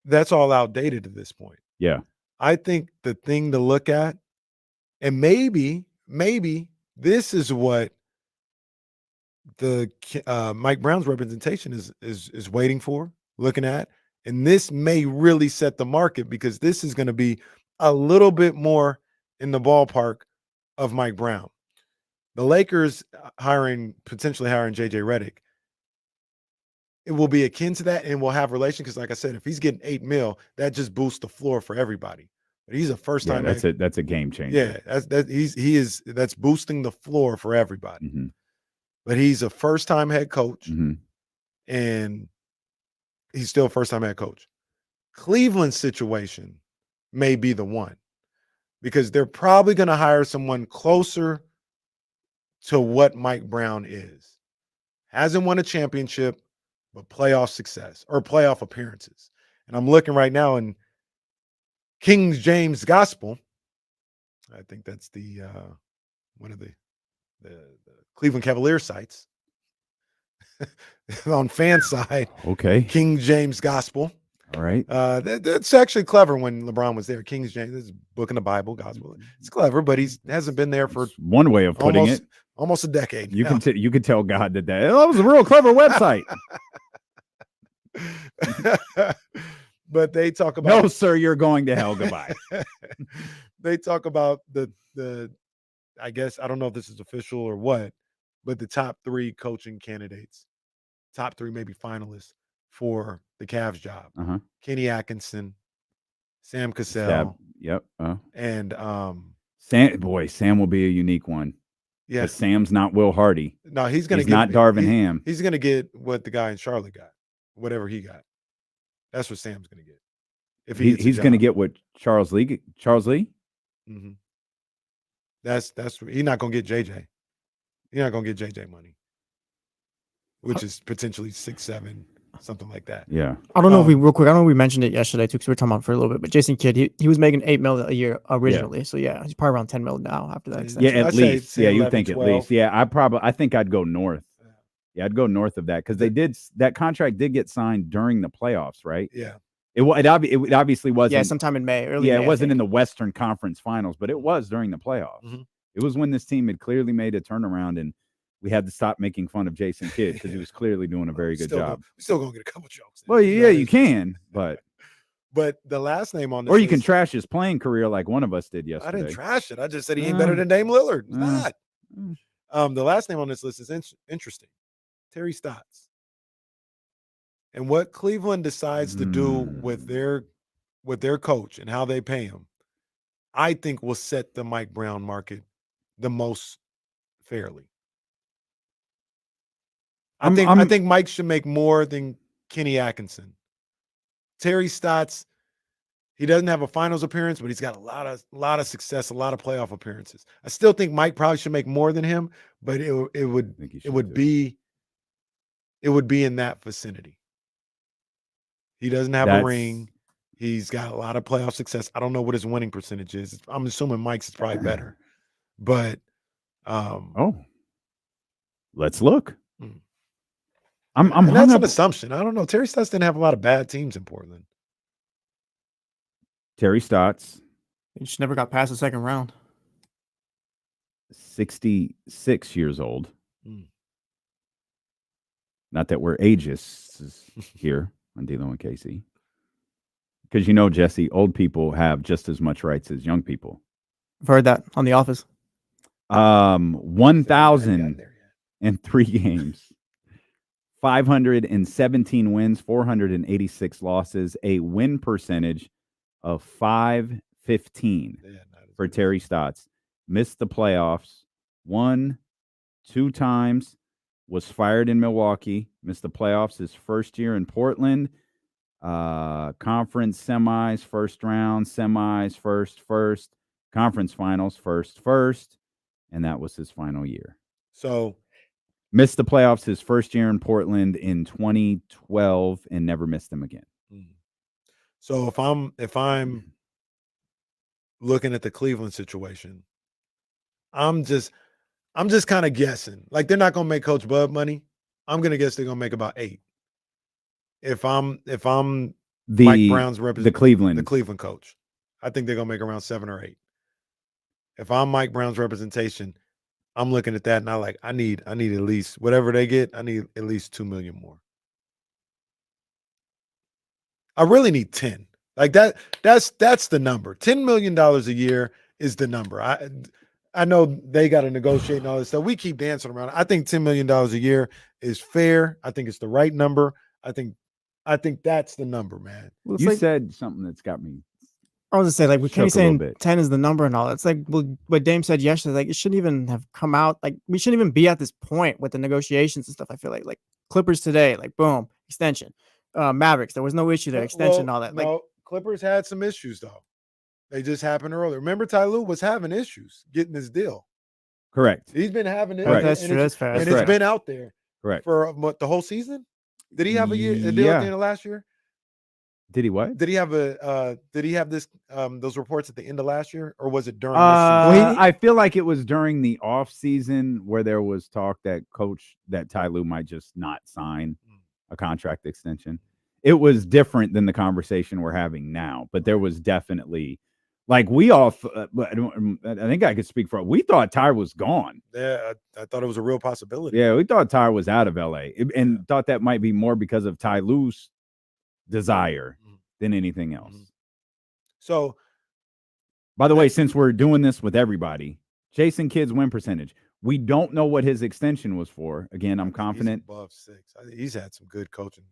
that's all outdated at this point. Yeah. I think the thing to look at, and maybe this is what the Mike Brown's representation is waiting for, looking at, and this may really set the market because this is going to be a little bit more in the ballpark of Mike Brown. The Lakers potentially hiring JJ Redick, it will be akin to that, and we'll have relation because, like I said, if he's getting $8 million, that just boosts the floor for everybody. But he's a first time. Yeah, that's a game changer. Yeah, that's boosting the floor for everybody. Mm-hmm. But he's a first time head coach, mm-hmm. and he's still a first time head coach. Cleveland's situation may be the one because they're probably going to hire someone closer to what Mike Brown is. Hasn't won a championship, but playoff success or playoff appearances. And I'm looking right now in King James Gospel. I think that's the one of the Cleveland Cavaliers sites on fan side. Okay. King James Gospel. All right. That's actually clever when LeBron was there. King James, this is book in the Bible, gospel. It's clever, but he hasn't been there for one way of putting it. Almost a decade. You can tell God that was a real clever website. But they talk about, no, sir, you're going to hell. Goodbye. They talk about the I guess, I don't know if this is official or what, but the top 3 coaching candidates, top 3 maybe finalists for the Cavs job. Uh-huh. Kenny Atkinson, Sam Cassell, Yep. And Sam will be a unique one. Yeah, Sam's not Will Hardy. No, he's not Darvin Ham. He's gonna get what the guy in Charlotte got, whatever he got. That's what Sam's gonna get. If he's gonna get what Charles Lee. Mm-hmm. That's he's not gonna get JJ. He's not gonna get JJ money, which is potentially 6, 7, something like that. Yeah. I don't know if we mentioned it yesterday too, because we were talking about it for a little bit. But Jason Kidd, he was making $8 million a year originally, so yeah, he's probably around $10 million now after that extension. Yeah, at least. Yeah, you think 12. At least. Yeah, I think I'd go north. Yeah, I'd go north of that because that contract did get signed during the playoffs, right? Yeah. It obviously wasn't. Yeah, sometime in May. Early May, it wasn't in the Western Conference Finals, but it was during the playoffs. Mm-hmm. It was when this team had clearly made a turnaround, and we had to stop making fun of Jason Kidd because he was clearly doing a very good job. We're still gonna get a couple jokes. Well, yeah, you can, but the last name on this, or you can trash his playing career like one of us did yesterday. I didn't trash it. I just said he ain't better than Dame Lillard. He's not. The last name on this list is interesting. Terry Stotts. And what Cleveland decides to do with their coach and how they pay him, I think will set the Mike Brown market the most fairly. I think Mike should make more than Kenny Atkinson. Terry Stotts, he doesn't have a finals appearance, but he's got a lot of success, a lot of playoff appearances. I still think Mike probably should make more than him, but it would be in that vicinity. He doesn't have a ring. He's got a lot of playoff success. I don't know what his winning percentage is. I'm assuming Mike's is probably better. But let's look. That's an assumption. I don't know. Terry Stotts didn't have a lot of bad teams in Portland. Terry Stotts. He just never got past the second round. 66 years old. Not that we're ageist here on Dealing with Casey. Because Jesse, old people have just as much rights as young people. I've heard that on The Office. 1,003 games. 517 wins, 486 losses, a win percentage of .515 for Terry Stotts. Missed the playoffs 1, 2 times, was fired in Milwaukee, missed the playoffs his first year in Portland, conference semis, first round, semis, first, conference finals, first, and that was his final year. So missed the playoffs his first year in Portland in 2012 and never missed them again. So if I'm looking at the Cleveland situation, I'm just kind of guessing. Like, they're not going to make Coach Bud money. I'm going to guess they're going to make about 8. If I'm Mike Brown's the Cleveland coach, I think they're going to make around 7 or 8. If I'm Mike Brown's representation, I'm looking at that and I need at least whatever they get. I need at least $2 million more. I really need 10. Like that's the number. $10 million a year is the number. I know they got to negotiate and all this stuff. We keep dancing around. I think $10 million a year is fair. I think it's the right number. I think that's the number, man. Well, you said something that's got me. I was gonna say, like, Kenny saying 10 is the number and all. It's like what Dame said yesterday. Like, it shouldn't even have come out. Like, we shouldn't even be at this point with the negotiations and stuff. I feel like Clippers today, like, boom, extension. Mavericks, there was no issue there, extension, and all that. Like, no, Clippers had some issues though. They just happened earlier. Remember, Ty Lue was having issues getting his deal. Correct. He's been having it. That's true. That's fair. And it's been out there. Correct. For the whole season. Did he have a deal at the end of last year? Did he what? Did he have this those reports at the end of last year, or was it during this season? I feel like it was during the off season where there was talk that Ty Lue might just not sign a contract extension. It was different than the conversation we're having now, but there was definitely, like, we all I think I could speak for it. We thought Ty was gone. Yeah, I thought it was a real possibility. Yeah, we thought Ty was out of LA and thought that might be more because of Ty Lue's desire than anything else. So, by the way, since we're doing this with everybody, Jason Kidd's win percentage, we don't know what his extension was for. Again, I'm confident. He's above 6. He's had some good coaching.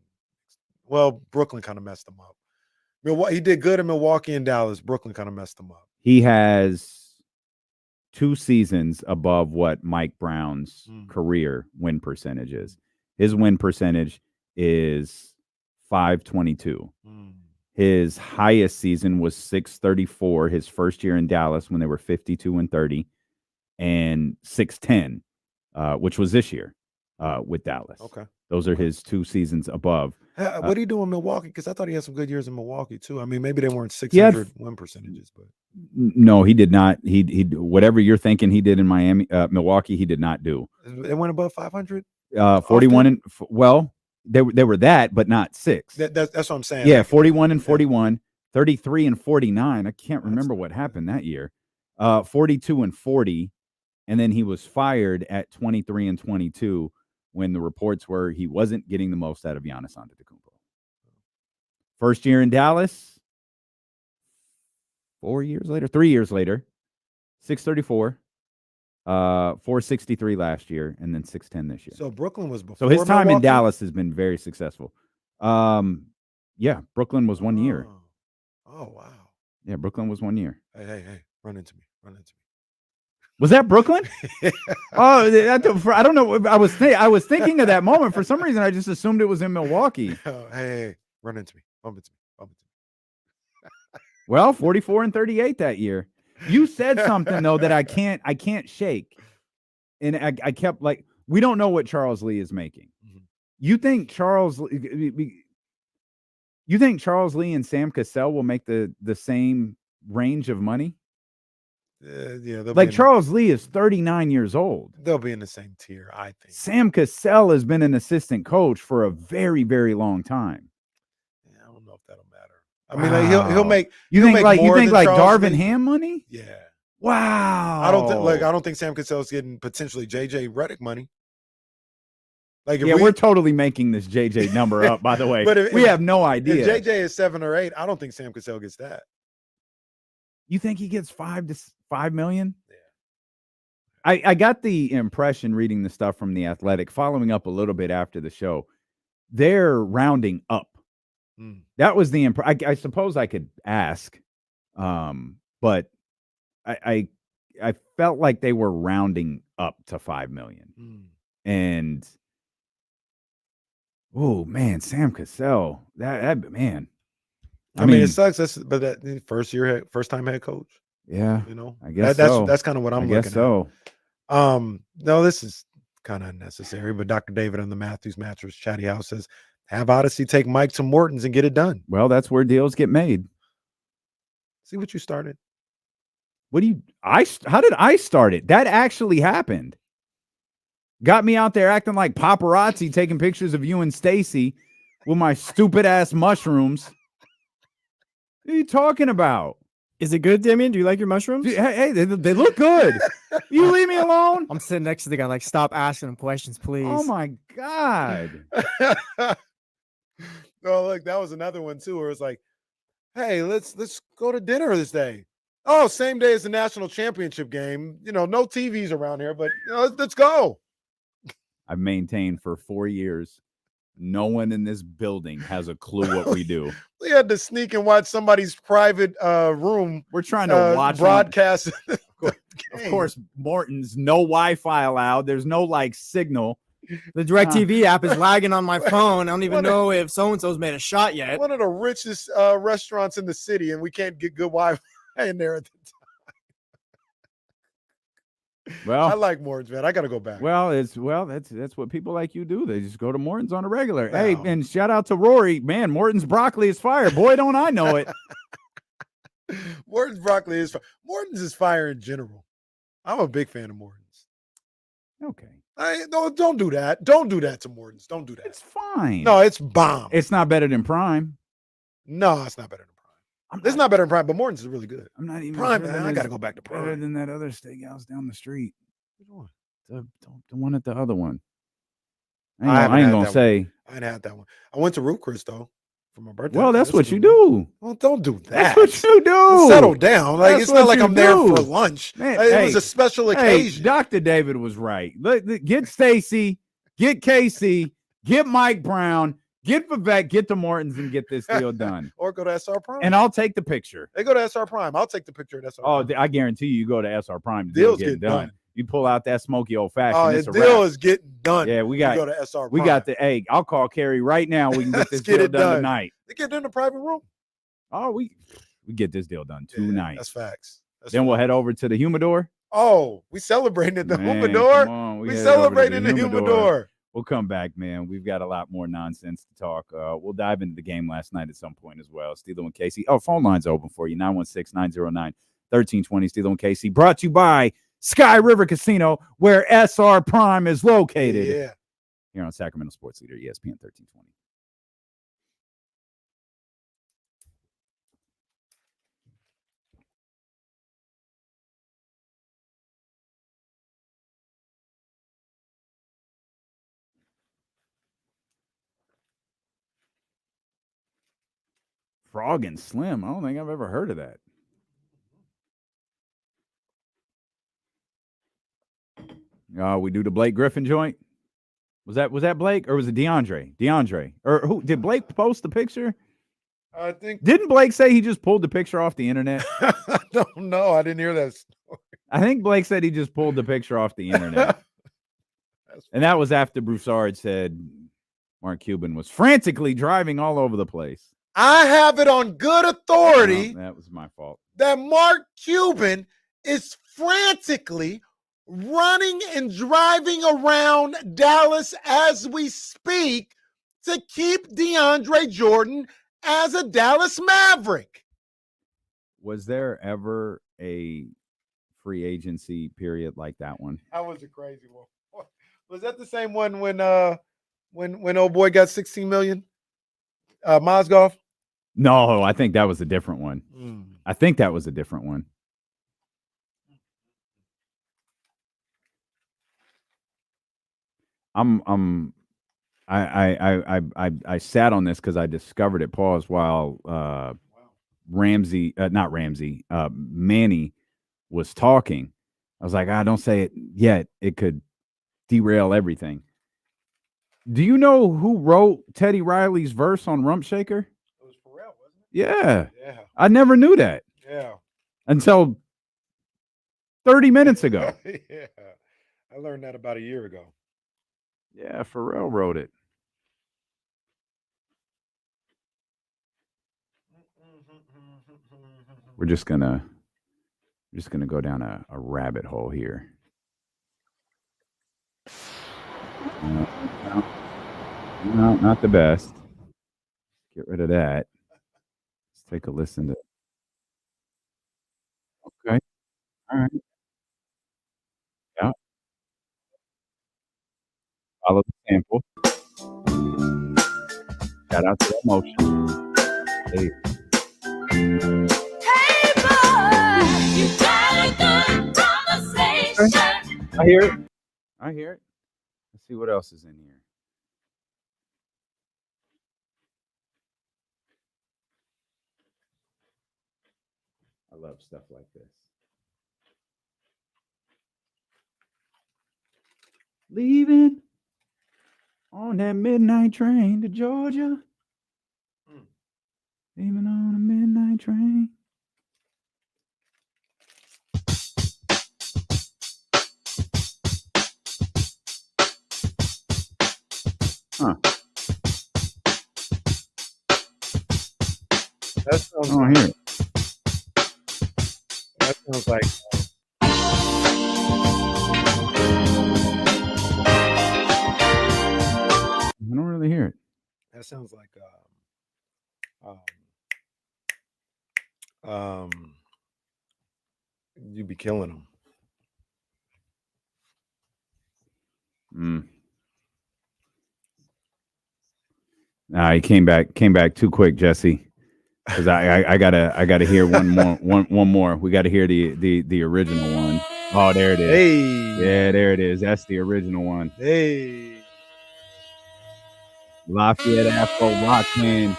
Well, Brooklyn kind of messed him up. Milwaukee, he did good in Milwaukee and Dallas. Brooklyn kind of messed him up. He has 2 seasons above what Mike Brown's career win percentage is. His win percentage is .522. His highest season was .634. His first year in Dallas when they were 52-30, and .610, which was this year with Dallas. Okay, those are his 2 seasons above. What do you do in Milwaukee? Because I thought he had some good years in Milwaukee too. I mean, maybe they weren't 600 win percentages, but no, he did not. He whatever you're thinking he did in Milwaukee, he did not do. They went above 500. 41 and well, they were that, but not 6. That's what I'm saying. Yeah, 41 and 41, 33 and 49. I can't remember what happened that year. 42 and 40, and then he was fired at 23 and 22 when the reports were he wasn't getting the most out of Giannis Antetokounmpo. First year in Dallas, 3 years later, 634. 463 last year, and then 610 this year. So Brooklyn was before. So his time Milwaukee? in Dallas has been very successful. Yeah, Brooklyn was 1 year. Oh wow. Yeah, Brooklyn was 1 year. Hey, run into me. Was that Brooklyn? Oh, I don't know. I was thinking of that moment. For some reason, I just assumed it was in Milwaukee. Hey, run into me. Bump into me. Well, 44 and 38 that year. You said something though that I can't shake, and I kept like, we don't know what Charles Lee is making. You think Charles Lee and Sam Cassell will make the same range of money? Yeah, like Charles Lee is 39 years old. They'll be in the same tier, I think. Sam Cassell has been an assistant coach for a very, very long time. Yeah, I don't know if that'll matter. I mean, like, he'll make. You think like Charles Darvin Lee. Ham money? Yeah. Wow. I don't think Sam Cassell's getting potentially JJ Redick money. Like, if we're totally making this JJ number up, by the way. But we have no idea. If JJ is 7 or 8, I don't think Sam Cassell gets that. You think he gets $5 million? Yeah. I got the impression reading the stuff from The Athletic, following up a little bit after the show, they're rounding up. That was the I suppose I could ask, but I felt like they were rounding up to $5 million. And oh man, Sam Cassell, that man. I mean, it sucks. But that first time head coach. Yeah, you know, I guess that's kind of what I'm looking at. So. No, this is kind of unnecessary. But Dr. David on the Matthews Mattress Chatty House says, have Odyssey take Mike to Morton's and get it done. Well, that's where deals get made. See what you started. How did I start it? That actually happened. Got me out there acting like paparazzi, taking pictures of you and Stacy with my stupid ass mushrooms. What are you talking about? Is it good, Damien? Do you like your mushrooms? Hey, they look good. You leave me alone. I'm sitting next to the guy, like, stop asking him questions, please. Oh my God. No, look, that was another one too, where it's like, hey, let's go to dinner this day. Oh, same day as the national championship game. You know, no TVs around here, but let's go. I've maintained for 4 years, no one in this building has a clue what we do. We had to sneak and watch somebody's private room. We're trying to watch broadcast. Of course, Morton's, no Wi-Fi allowed. There's no like signal. The DirecTV app is lagging on my phone. I don't even know if so-and-so's made a shot yet. One of the richest restaurants in the city, and we can't get good Wi-Fi in there at the time. Well, I like Morton's, man. I got to go back. That's what people like you do. They just go to Morton's on a regular. Wow. Hey, and shout out to Rory. Man, Morton's broccoli is fire. Boy, don't I know it. Morton's broccoli is fire. Morton's is fire in general. I'm a big fan of Morton's. Okay. No, don't do that. Don't do that to Morton's. Don't do that. It's fine. No, it's bomb. It's not better than Prime. No, it's not better than Prime. It's not better than Prime, but Morton's is really good. I'm not even Prime, sure man. I got to go back to Prime. Better than that other steakhouse down the street. Which one? The one at the other one. I ain't gonna say. I ain't had that one. I went to Root Chris though for my birthday. Well, that's what you do. Well, don't do That's that. what you do. Settle down. Like, it's not like I'm there for lunch. Man, it was a special occasion. Dr. David was right. Get Stacy, get Casey, get Mike Brown, Get Vivek, get to Morton's, and get this deal done. Or go to SR Prime. And I'll take the picture. They go to SR Prime. I'll take the picture at SR Prime. Oh, I guarantee you go to SR Prime. The Deal's getting done. You pull out that smoky old fashioned. Oh, his deal is getting done. Yeah, we got. Go to SR Prime. We got the egg. I'll call Kerry right now. We can get this deal done tonight. They get in the private room. Oh, we get this deal done tonight. That's facts. Then we'll head over to the humidor. Oh, we celebrating at the humidor. We celebrating the humidor. We'll come back, man. We've got a lot more nonsense to talk. We'll dive into the game last night at some point as well. Steelo and Casey. Oh, phone line's open for you. 916-909-1320. Steelo and Casey. Brought to you by Sky River Casino, where SR Prime is located. Yeah. Here on Sacramento Sports Leader, ESPN 1320. Frog and Slim. I don't think I've ever heard of that. We do the Blake Griffin joint. Was that Blake or was it DeAndre? DeAndre. Or who did Blake post the picture? I think. Didn't Blake say he just pulled the picture off the internet? I don't know. I didn't hear that story. I think Blake said he just pulled the picture off the internet. And that was after Broussard said Mark Cuban was frantically driving all over the place. I have it on good authority. No, that was my fault. That Mark Cuban is frantically running and driving around Dallas as we speak to keep DeAndre Jordan as a Dallas Maverick. Was there ever a free agency period like that one? That was a crazy one. Was that the same one when old boy got $16 million? Mozgov? No, I think that was a different one. I think that was a different one. I sat on this because I discovered it. Pause while Manny was talking. I was like, don't say it yet. It could derail everything. Do you know who wrote Teddy Riley's verse on Rump Shaker? It was Pharrell, wasn't it? Yeah. Yeah. I never knew that. Yeah. Until 30 minutes ago. Yeah. I learned that about a year ago. Yeah, Pharrell wrote it. We're just gonna go down a rabbit hole here. No, not the best. Get rid of that. Let's take a listen to. Okay. All right. Yeah. Follow the sample. Shout out to Emotion. Hey. Hey boy, you got a good conversation. I hear it. Let's see what else is in here. I love stuff like this. Leaving on that midnight train to Georgia. Leaving on a midnight train. Huh. That sounds Here. That sounds like I don't really hear it. that sounds like you'd be killing them. Nah, he came back too quick, Jesse. Because I gotta hear one more. We gotta hear the original one. Oh, there it is. Hey. Yeah, there it is. That's the original one. Hey. Lafayette Afro Rockman.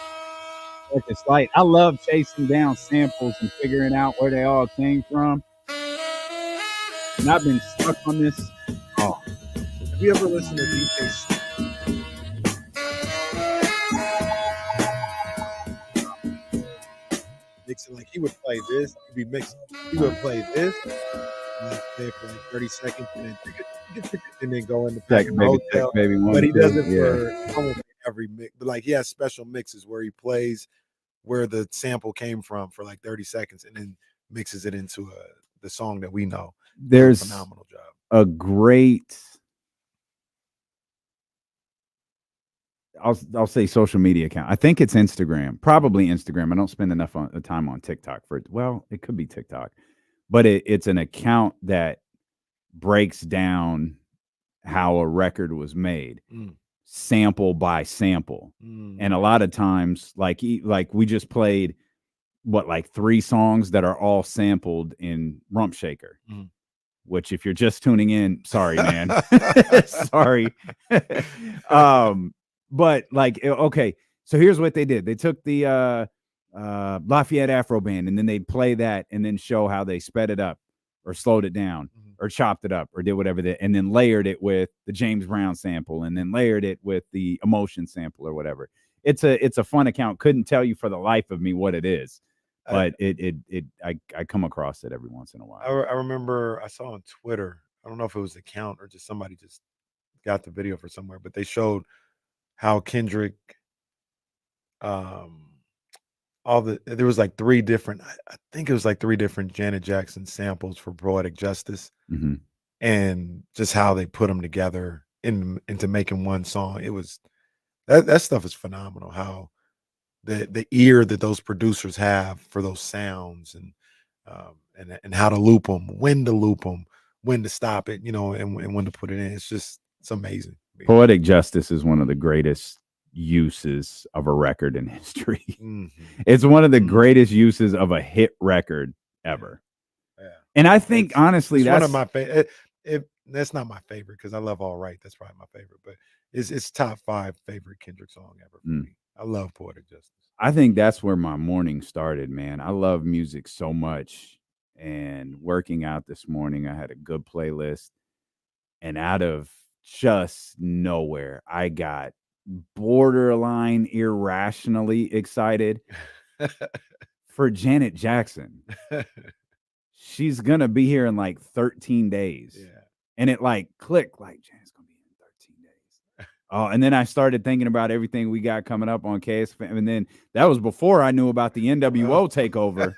It's like I love chasing down samples and figuring out where they all came from. And I've been stuck on this. Oh, have you ever listened to DJ? mixing. Like he would play this, he'd be mixing. He would play this, and play it for like 30 seconds, and then go in the Check, Pac-Man baby, check, hotel. baby. But he does it yeah. for almost every mix. But like he has special mixes where he plays where the sample came from for like 30 seconds, and then mixes it into the song that we know. There's a phenomenal job. A great, I'll say social media account. I think it's Instagram, probably Instagram. I don't spend enough time on TikTok for it. Well, it could be TikTok, but it's an account that breaks down how a record was made, sample by sample. And a lot of times, like we just played like 3 songs that are all sampled in Rump Shaker. Which, if you're just tuning in, sorry, man. Sorry. But like, okay, so here's what they did. They took the Lafayette Afro Band, and then they'd play that and then show how they sped it up or slowed it down or chopped it up or did whatever and then layered it with the James Brown sample and then layered it with the Emotion sample or whatever. It's a fun account. Couldn't tell you for the life of me what it is. But I come across it every once in a while. I remember I saw on Twitter, I don't know if it was the account or just somebody just got the video for somewhere, but they showed how Kendrick, there was like 3 different, I think it was like 3 different Janet Jackson samples for Poetic Justice, and just how they put them together into making one song. It was that stuff is phenomenal. How the ear that those producers have for those sounds and how to loop them, when to loop them, when to stop it, and when to put it in. It's amazing. Poetic Justice is one of the greatest uses of a record in history. It's one of the greatest uses of a hit record ever. Yeah. And I think honestly, that's one of my favorite. That's not my favorite because I love All Right. That's probably my favorite, but it's top 5 favorite Kendrick song ever for me. I love Poetic Justice. I think that's where my morning started, man. I love music so much. And working out this morning, I had a good playlist. And out of just nowhere, I got borderline irrationally excited for Janet Jackson. She's going to be here in like 13 days. Yeah. And it like clicked, like, Janet's going to be here in 13 days. Oh, and then I started thinking about everything we got coming up on KSFM. And then that was before I knew about the NWO takeover.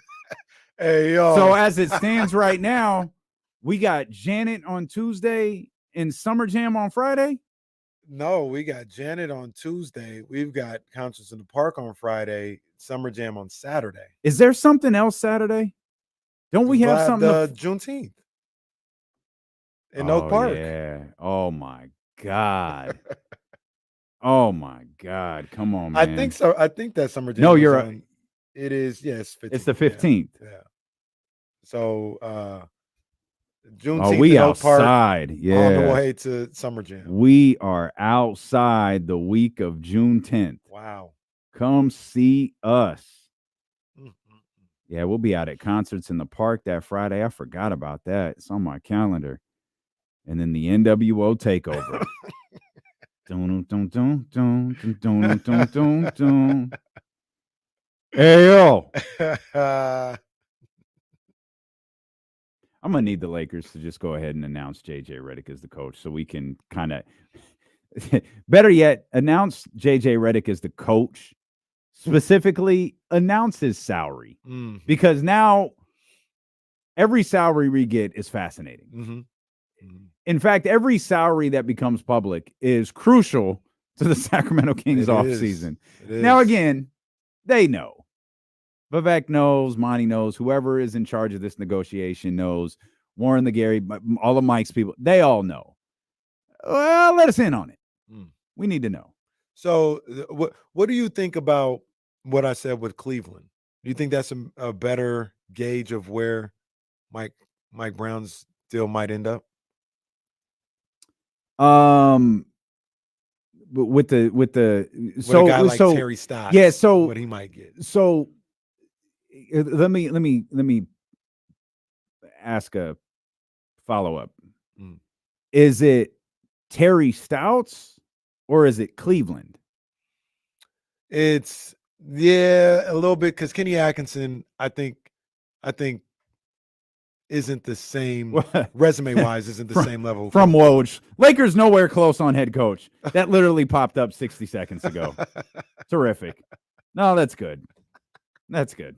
Hey, yo. So as it stands right now, we got Janet on Tuesday and Summer Jam on Friday. No, we got Janet on Tuesday. We've got Concerts in the Park on Friday, Summer Jam on Saturday. Is there something else Saturday? Don't we have something? Juneteenth in Oak Park. Yeah. Oh my God. Oh my God. Come on, man. I think so. I think that Summer Jam. No, you're right. It is. Yes, it's the 15th. Yeah. So Juneteenth. We in Oak outside. Park, yeah. On the way to Summer Jam. We are outside the week of June 10th. Wow. Come see us. Yeah, we'll be out at Concerts in the Park that Friday. I forgot about that. It's on my calendar. And then the NWO takeover. Hey, yo. I'm going to need the Lakers to just go ahead and announce JJ Redick as the coach so we can kind of, better yet, announce JJ Redick as the coach. Specifically, announce his salary. Because now every salary we get is fascinating. In fact, every salary that becomes public is crucial to the Sacramento Kings offseason. Now, again, they know. Vivek knows, Monty knows, whoever is in charge of this negotiation knows, Warren, the Gary, all of Mike's people, they all know. Well, let us in on it. We need to know. So what do you think about what I said with Cleveland? Do you think that's a better gauge of where Mike Brown's deal might end up? With a guy like Terry Stotts, yeah. So what he might get. So let me ask a follow up. Is it Terry Stotts or is it Cleveland? It's Yeah, a little bit because Kenny Atkinson, I think isn't the same resume wise, isn't the same level from Woj. Lakers nowhere close on head coach. That literally popped up 60 seconds ago. Terrific. No, that's good. That's good.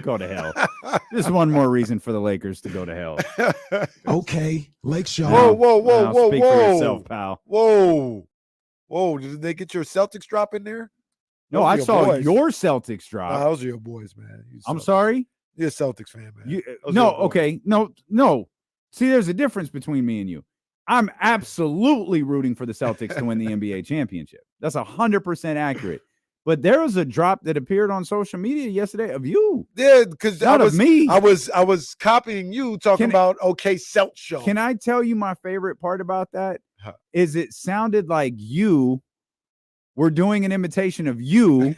Go to hell. Just one more reason for the Lakers to go to hell. Okay, Lake Show. Whoa. Speak for yourself, pal. Whoa. Did they get your Celtics drop in there? No, I saw your Celtics drop. Those are your boys, man. I'm sorry? You're a Celtics fan, man. No. See, there's a difference between me and you. I'm absolutely rooting for the Celtics to win the NBA championship. That's 100% accurate. But there was a drop that appeared on social media yesterday of you. Yeah, because not of me. I was copying you talking about Celt show. Can I tell you my favorite part about that? Is it sounded like you were doing an imitation of you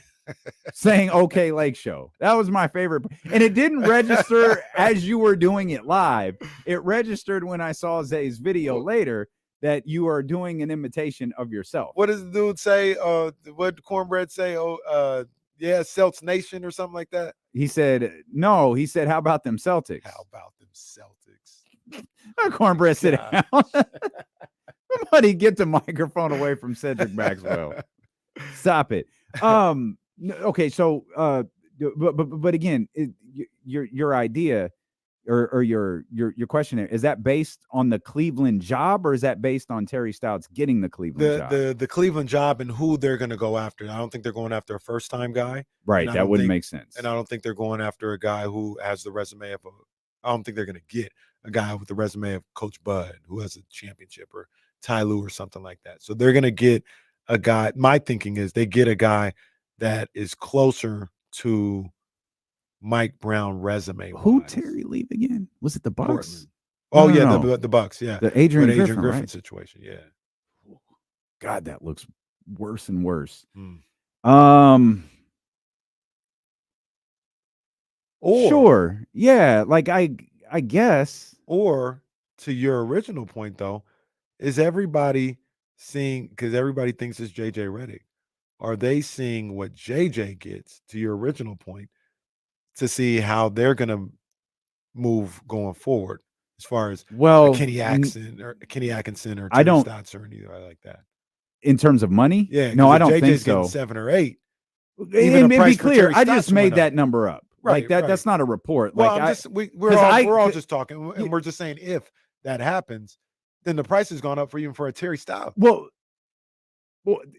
saying "Okay, Lake Show." That was my favorite, and it didn't register as you were doing it live. It registered when I saw Zay's video later that you are doing an imitation of yourself. What does the dude say? What Cornbread say? Yeah, Celts Nation or something like that. He said, no. He said, "How about them Celtics?" How about them Celtics? Cornbread, sit down. Somebody get the microphone away from Cedric Maxwell. Stop it. Okay, so but again, your idea or your question is that based on the Cleveland job, or is that based on Terry Stotts getting the Cleveland job? The Cleveland job and who they're going to go after. I don't think they're going after a first-time guy. Right, that wouldn't make sense. And I don't think they're going after a guy who has the resume of I don't think they're going to get a guy with the resume of Coach Bud who has a championship, or Ty Lue or something like that. So they're going to get a guy. My thinking is they get a guy that is closer to Mike Brown resume. Who Terry leave again? Was it the Bucks? Portland. The Bucks. Yeah, the Adrian Griffin right? Situation. Yeah. God, that looks worse and worse. Sure. Yeah. Like I guess. Or to your original point, though, is everybody seeing, because everybody thinks it's JJ Redick, are they seeing what JJ gets, to your original point, to see how they're going to move going forward as far as Kenny Atkinson or Terry Stotts or anybody like that? In terms of money? Yeah. No, I don't JJ's think so. Getting 7 or 8. And be clear, I just made that number up. Right, like that's not a report. Well, like we're all just talking, and we're just saying if that happens, then the price has gone up for even for a Terry Stotts. Well,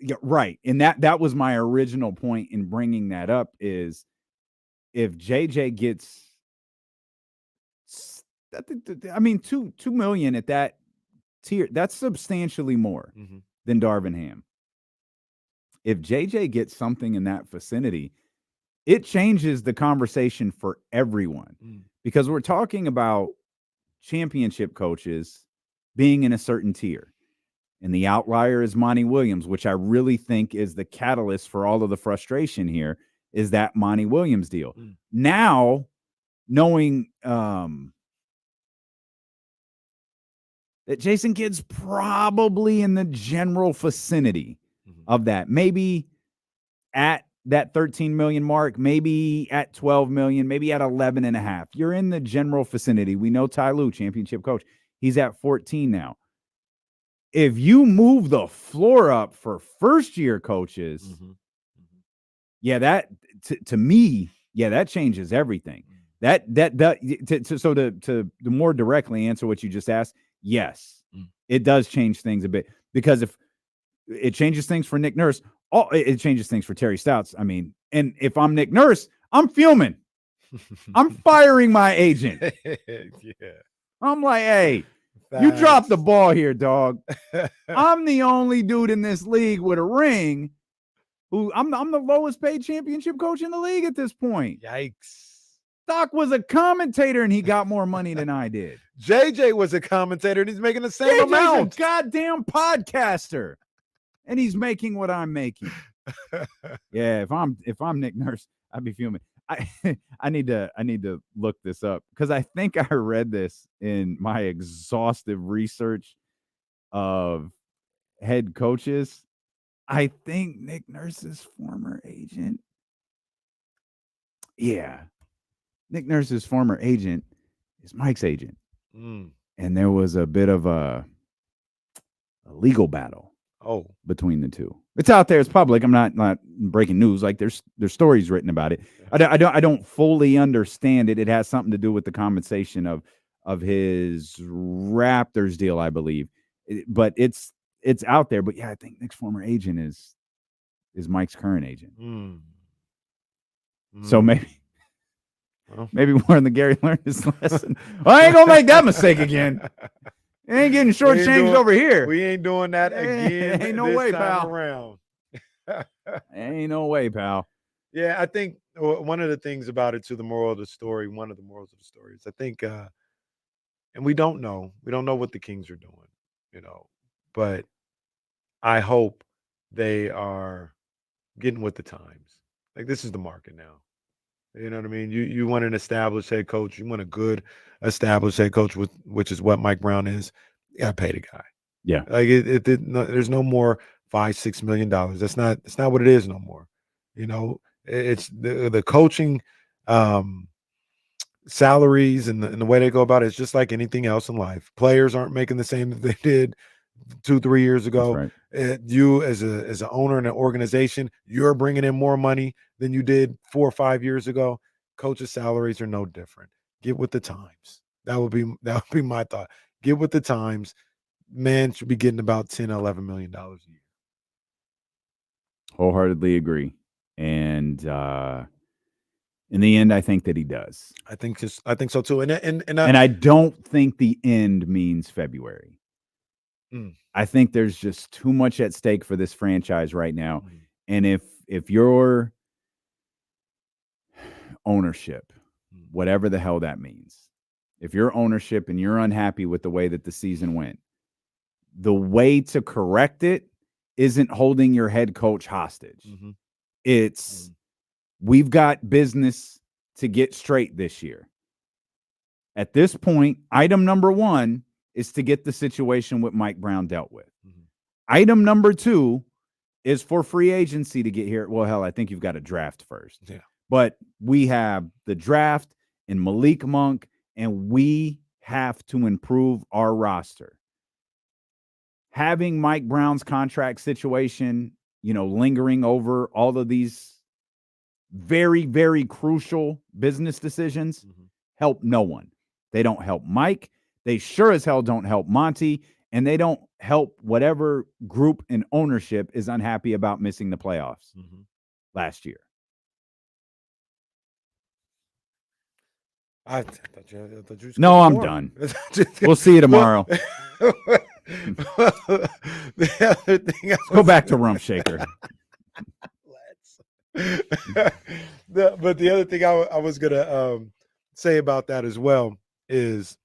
yeah, right. And that was my original point in bringing that up, is if JJ gets, I mean, $2 million at that tier, that's substantially more than Darvin Ham. If JJ gets something in that vicinity, it changes the conversation for everyone, because we're talking about championship coaches being in a certain tier. And the outlier is Monty Williams, which I really think is the catalyst for all of the frustration here, is that Monty Williams deal. Now, knowing that Jason Kidd's probably in the general vicinity of that, maybe at that 13 million mark, maybe at 12 million, maybe at 11.5. You're in the general vicinity. We know Ty Lue, championship coach. He's at 14 now. If you move the floor up for first-year coaches, that to me, that changes everything. To more directly answer what you just asked, yes, it does change things a bit, because if it changes things for Nick Nurse, it changes things for Terry Stotts. I mean, and if I'm Nick Nurse, I'm fuming. I'm firing my agent. I'm like, hey, you dropped the ball here, dog. I'm the only dude in this league with a ring who I'm the lowest paid championship coach in the league at this point. Yikes. Doc was a commentator and he got more money than I did. JJ was a commentator and he's making the same amount. A goddamn podcaster. And he's making what I'm making. Yeah, if I'm Nick Nurse, I'd be fuming. I need to look this up, because I think I read this in my exhaustive research of head coaches. I think Nick Nurse's former agent Yeah. Nick Nurse's former agent is Mike's agent. Mm. And there was a bit of a legal battle between the two. It's out there. It's public. I'm not breaking news. Like there's stories written about it. I don't fully understand it. It has something to do with the compensation of his Raptors deal, I believe. But it's out there. But yeah, I think Nick's former agent is Mike's current agent. Mm. So maybe we're in the Gary learned his lesson. Well, I ain't gonna make that mistake again. Ain't getting shortchanged over here. We ain't doing that again. Ain't no this way, time pal. Around. Ain't no way, pal. Yeah, I think one of the things about it, to the moral of the story, one of the morals of the story is I think, and we don't know what the Kings are doing, but I hope they are getting with the times. Like, this is the market now. You know what I mean? You want an established head coach. You want a good established head coach, which is what Mike Brown is. You gotta pay the guy. Yeah. Like there's no more $5-6 million. That's not what it is no more. It's the coaching salaries and the way they go about it. It's just like anything else in life. Players aren't making the same that they did 2-3 years ago. Right. You as an owner in an organization, you're bringing in more money than you did 4 or 5 years ago. Coaches' salaries are no different. Get with the times. That would be my thought. Get with the times. Man should be getting about $10, $11 million a year. Wholeheartedly agree. And in the end, I think that he does. I think so too. And I don't think the end means February. I think there's just too much at stake for this franchise right now. And if your ownership, whatever the hell that means, if your ownership and you're unhappy with the way that the season went, the way to correct it isn't holding your head coach hostage. It's we've got business to get straight this year. At this point, item number 1 is to get the situation with Mike Brown dealt with. Item number 2 is for free agency to get here. Well, hell, I think you've got a draft first. Yeah. But we have the draft and Malik Monk, and we have to improve our roster. Having Mike Brown's contract situation, lingering over all of these very, very crucial business decisions help no one. They don't help Mike. They sure as hell don't help Monty, and they don't help whatever group and ownership is unhappy about missing the playoffs last year. I thought you no, I'm done. We'll see you tomorrow. The other thing go back to Rump Shaker. But the other thing I was gonna say about that as well is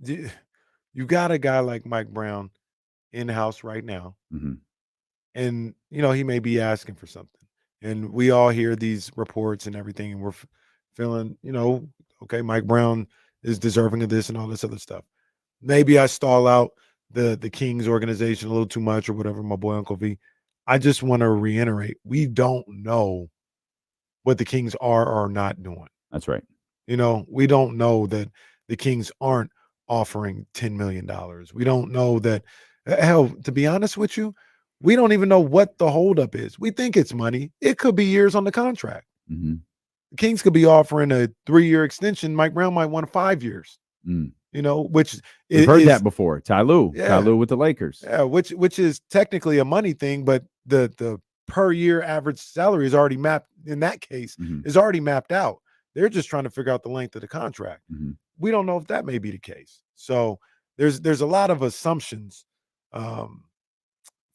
you got a guy like Mike Brown in-house right now, and he may be asking for something, and we all hear these reports and everything, and we're feeling okay, Mike Brown is deserving of this and all this other stuff. Maybe I stall out the Kings organization a little too much or whatever, my boy Uncle V. I just want to reiterate, we don't know what the Kings are or not doing. That's right. We don't know that the Kings aren't offering $10 million. We don't know that, hell, to be honest with you, we don't even know what the holdup is. We think it's money. It could be years on the contract. The Kings could be offering a 3-year extension. Mike Brown might want 5 years. Which we've heard that before. Ty Lue with the Lakers. Yeah, which is technically a money thing, but the per year average salary is already mapped. In that case, is already mapped out. They're just trying to figure out the length of the contract. We don't know if that may be the case. So there's a lot of assumptions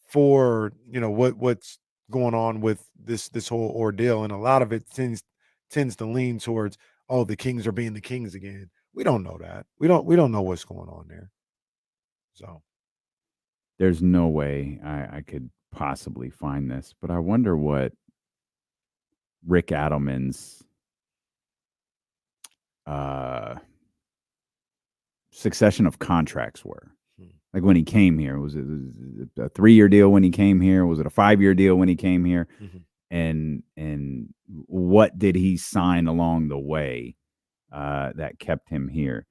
for what's going on with this whole ordeal, and a lot of it tends to lean towards, oh, the Kings are being the Kings again. We don't know that. We don't know what's going on there. So there's no way I could possibly find this, but I wonder what Rick Adelman's succession of contracts were. Like when he came here, was it a 3-year deal when he came here? Was it a 5-year deal when he came here? And what did he sign along the way that kept him here?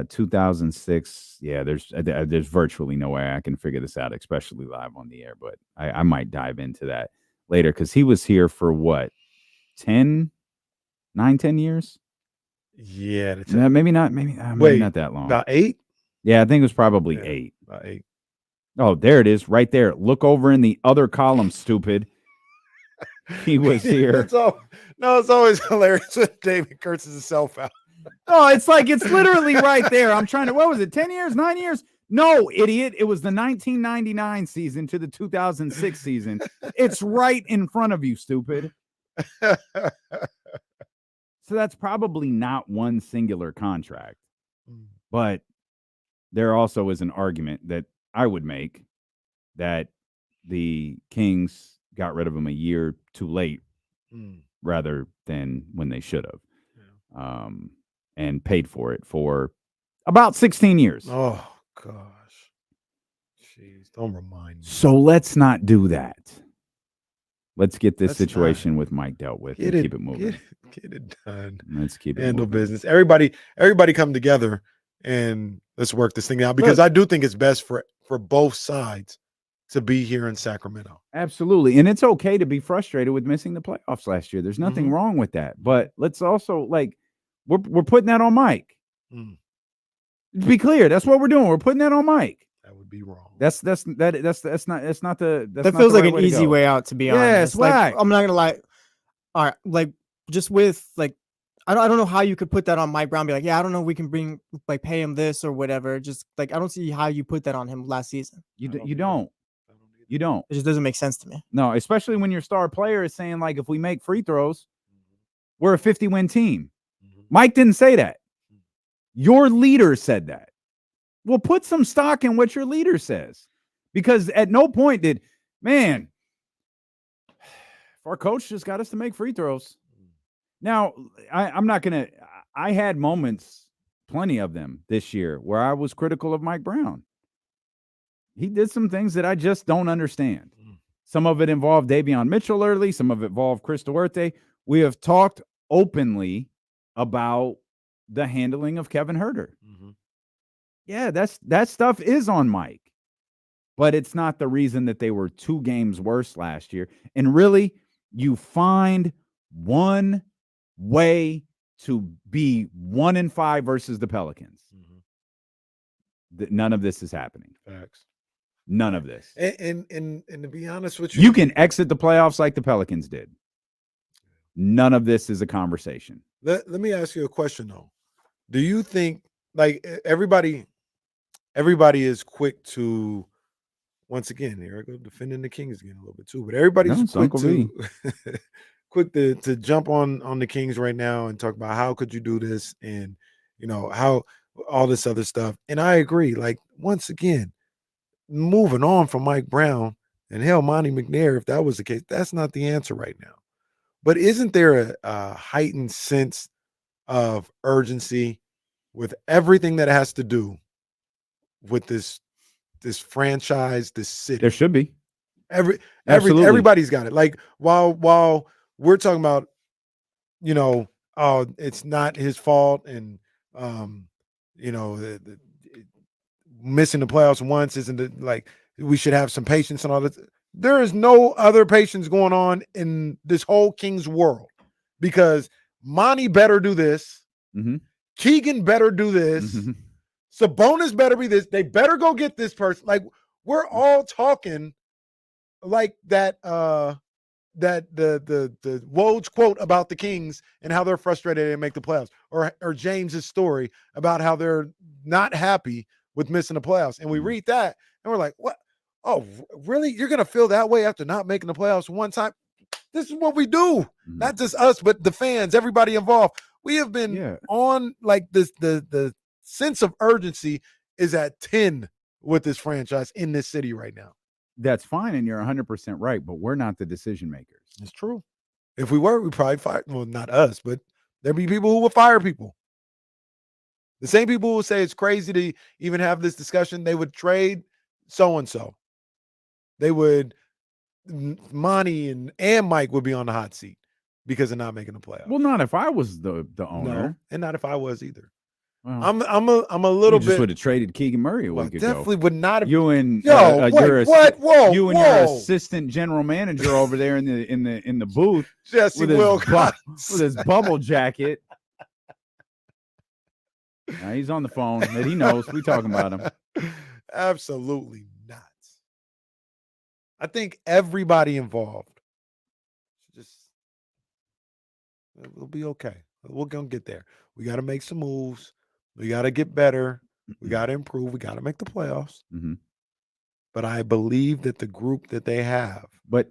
2006. Yeah, there's virtually no way I can figure this out, especially live on the air. But I might dive into that later because he was here for what, 10 years? Yeah, maybe not. Maybe not that long. About 8. Yeah, I think it was probably 8. About 8. Oh, there it is, right there. Look over in the other column, stupid. He was here. It's always hilarious when David curses himself out. Oh, it's literally right there. I'm trying to, what was it, 10 years, 9 years? No, idiot. It was the 1999 season to the 2006 season. It's right in front of you, stupid. So that's probably not one singular contract. But there also is an argument that I would make that the Kings got rid of him a year too late rather than when they should have. Yeah. And paid for it for about 16 years. Oh, gosh. Jeez, don't remind me. So let's not do that. Let's get this situation with Mike dealt with and keep it moving. Get it done. Let's keep it Handle moving. business. Everybody come together and let's work this thing out because I do think it's best for both sides to be here in Sacramento. Absolutely. And it's okay to be frustrated with missing the playoffs last year. There's nothing wrong with that. But let's also we're putting that on Mike. To be clear, that's what we're doing. We're putting that on Mike. That would be wrong. That feels like an easy way out, to be honest. Why? I'm not gonna lie. All right, just with I don't know how you could put that on Mike Brown. Be like, yeah, I don't know. We can pay him this or whatever. Just I don't see how you put that on him last season. You don't. It just doesn't make sense to me. No, especially when your star player is saying if we make free throws, we're a 50-win team. Mike didn't say that. Your leader said that. Well, put some stock in what your leader says, because at no point did, if our coach just got us to make free throws. Now, I'm not going to, I had moments, plenty of them this year, where I was critical of Mike Brown. He did some things that I just don't understand. Some of it involved Davion Mitchell early. Some of it involved Chris Duarte. We have talked openly about the handling of Kevin Huerter. Yeah, that stuff is on Mike, but it's not the reason that they were 2 games worse last year. And really, you find one way to be 1-5 versus the Pelicans. None of this is happening. Facts. None of this. And to be honest with you, you can exit the playoffs like the Pelicans did. None of this is a conversation. Let me ask you a question though. Do you think everybody is quick to, once again, here I go defending the Kings again a little bit too, but everybody's quick to jump on the Kings right now and talk about how could you do this and how all this other stuff. And I agree. Once again, moving on from Mike Brown and hell, Monty McNair, if that was the case, that's not the answer right now. But isn't there a heightened sense of urgency with everything that has to do with this franchise, this city? There should be. Everybody's got it. While we're talking about, it's not his fault, and missing the playoffs once isn't we should have some patience and all that. There is no other patience going on in this whole Kings world, because Monty better do this. Keegan better do this. Sabonis better be this. They better go get this person. We're all talking like that. That the Woj quote about the Kings and how they're frustrated they didn't make the playoffs, or James's story about how they're not happy with missing the playoffs. And we read that and we're like, what? Oh, really? You're going to feel that way after not making the playoffs one time? This is what we do. Not just us, but the fans, everybody involved. We have been on this. The sense of urgency is at 10 with this franchise in this city right now. That's fine, and you're 100% right, but we're not the decision makers. It's true. If we were, we'd probably fire. Well, not us, but there'd be people who would fire people. The same people who would say it's crazy to even have this discussion, they would trade so-and-so. They would, Monty and Mike would be on the hot seat. because of not making the playoffs. Well, not if I was the owner. No, and not if I was either. Well, I'm a little you just bit. would have traded Keegan Murray a week ago. Definitely would not have. You and Yo, your what? Whoa, you and whoa. your assistant general manager over there in the booth, Jesse Wilcox with his bubble jacket. Now he's on the phone, but he knows we talking about him. Absolutely not. I think everybody involved just we'll be okay. We're gonna get there. We got to make some moves. We got to get better. We got to improve. We got to make the playoffs. Mm-hmm. But I believe that the group that they have, but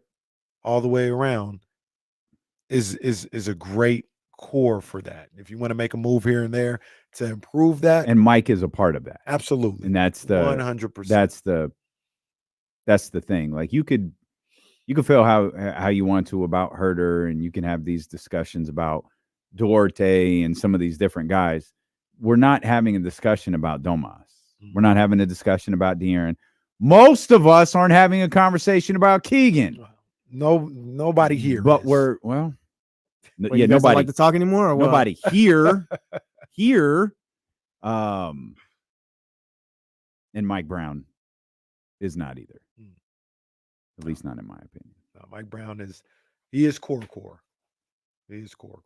all the way around, is a great core for that. If you want to make a move here and there to improve that, and Mike is a part of that, absolutely, and that's the 100%. That's the thing. Like you could feel how you want to about Herter, and you can have these discussions about Duarte and some of these different guys. We're not having a discussion about Domas. We're not having a discussion about De'Aaron. Most of us aren't having a conversation about Keegan. Nobody here. But is. Wait, nobody don't like to talk anymore. Or nobody what? here. And Mike Brown is not either. At least not in my opinion. No, Mike Brown is core. He is core.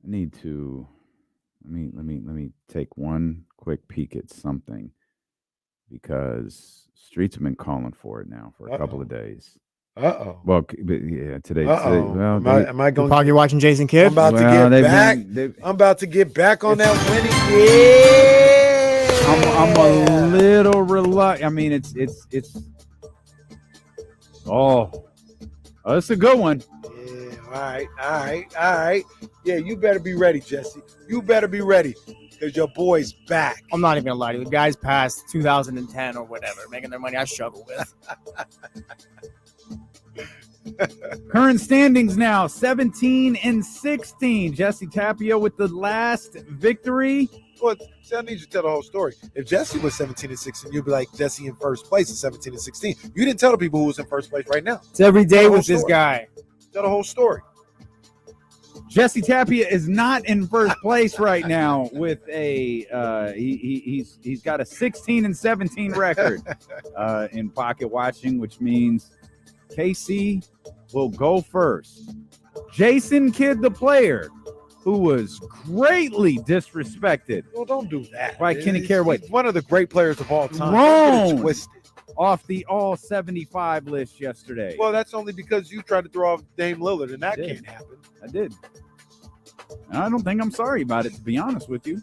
I need to let me take one quick peek at something, because streets have been calling for it now for a couple of days. Well, yeah, today. Well, am I going? Pocket watching Jason Kidd? I'm about to get back. I'm about to get back on that winning. Yeah. I'm a little reluctant. I mean, it's. Oh, it's a good one. Yeah. All right. Yeah, you better be ready, Jesse. You better be ready, because your boy's back. I'm not even gonna lie to you. The guys past 2010 or whatever, making their money, I struggle with. Current standings now 17-16. Jesse Tapia with the last victory. Well, I need you to tell the whole story. If Jesse was 17-16, you'd be like Jesse in first place at 17-16. You didn't tell the people who was in first place right now. It's every day with this guy. Tell the whole story. Jesse Tapia is not in first place right now with a he's got a 16-17 record in pocket watching, which means KC will go first. Jason Kidd, the player, who was greatly disrespected. Well, don't do that. By Kenny Caraway. He's one of the great players of all time. Wrong. Off the all 75 list yesterday. Well, that's only because you tried to throw off Dame Lillard, and that can't happen. I did. And I don't think I'm sorry about it, to be honest with you.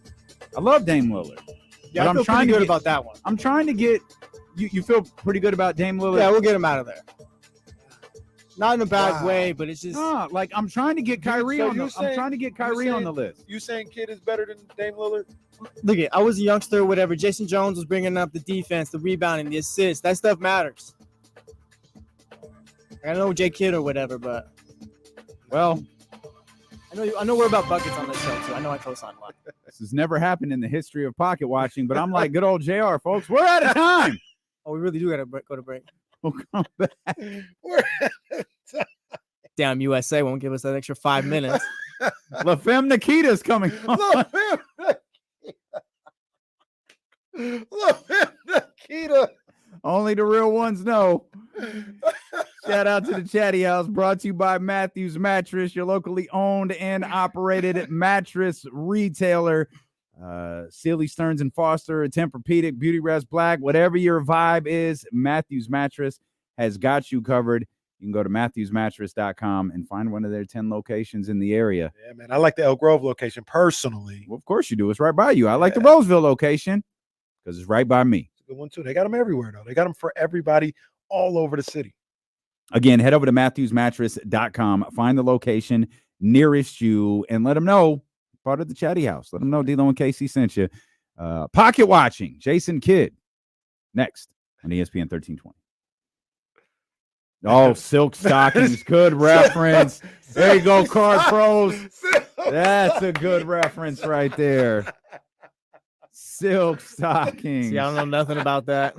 I love Dame Lillard. Yeah, I feel pretty good about that one. I'm trying to get you feel pretty good about Dame Lillard? Yeah, we'll get him out of there. Not in a bad way, but it's just like I'm trying to get Kyrie on the list. You saying Kidd is better than Dame Lillard? Look at, I was a youngster or whatever. Jason Jones was bringing up the defense, the rebounding, the assists. That stuff matters. I know J Kidd or whatever, but well, I know we're about buckets on this show too. I know I co-sign a lot. This has never happened in the history of pocket watching, but I'm like good old JR, folks. We're out of time. Oh, we really do gotta go to break. We'll come back. We're out of time. Damn, USA won't give us that extra 5 minutes. La Femme Nikita's coming on. La Femme Nikita. Only the real ones know. Shout out to the Chatty House, brought to you by Matthews Mattress, your locally owned and operated mattress retailer. Sealy, Stearns & Foster, Tempur-Pedic, Beauty Rest Black, whatever your vibe is, Matthews Mattress has got you covered. You can go to MatthewsMattress.com and find one of their 10 locations in the area. Yeah, man. I like the Elk Grove location personally. Well, of course you do. It's right by you. I like the Roseville location because it's right by me. It's a good one, too. They got them everywhere, though. They got them for everybody all over the city. Again, head over to MatthewsMattress.com. Find the location nearest you and let them know. Part of the Chatty House. Let them know D'Lo and Casey sent you. Pocket watching. Jason Kidd. Next on ESPN 1320. Oh, silk stockings. Good reference. There you go, Card Pros. That's a good reference right there. Silk stockings. See, I don't know nothing about that.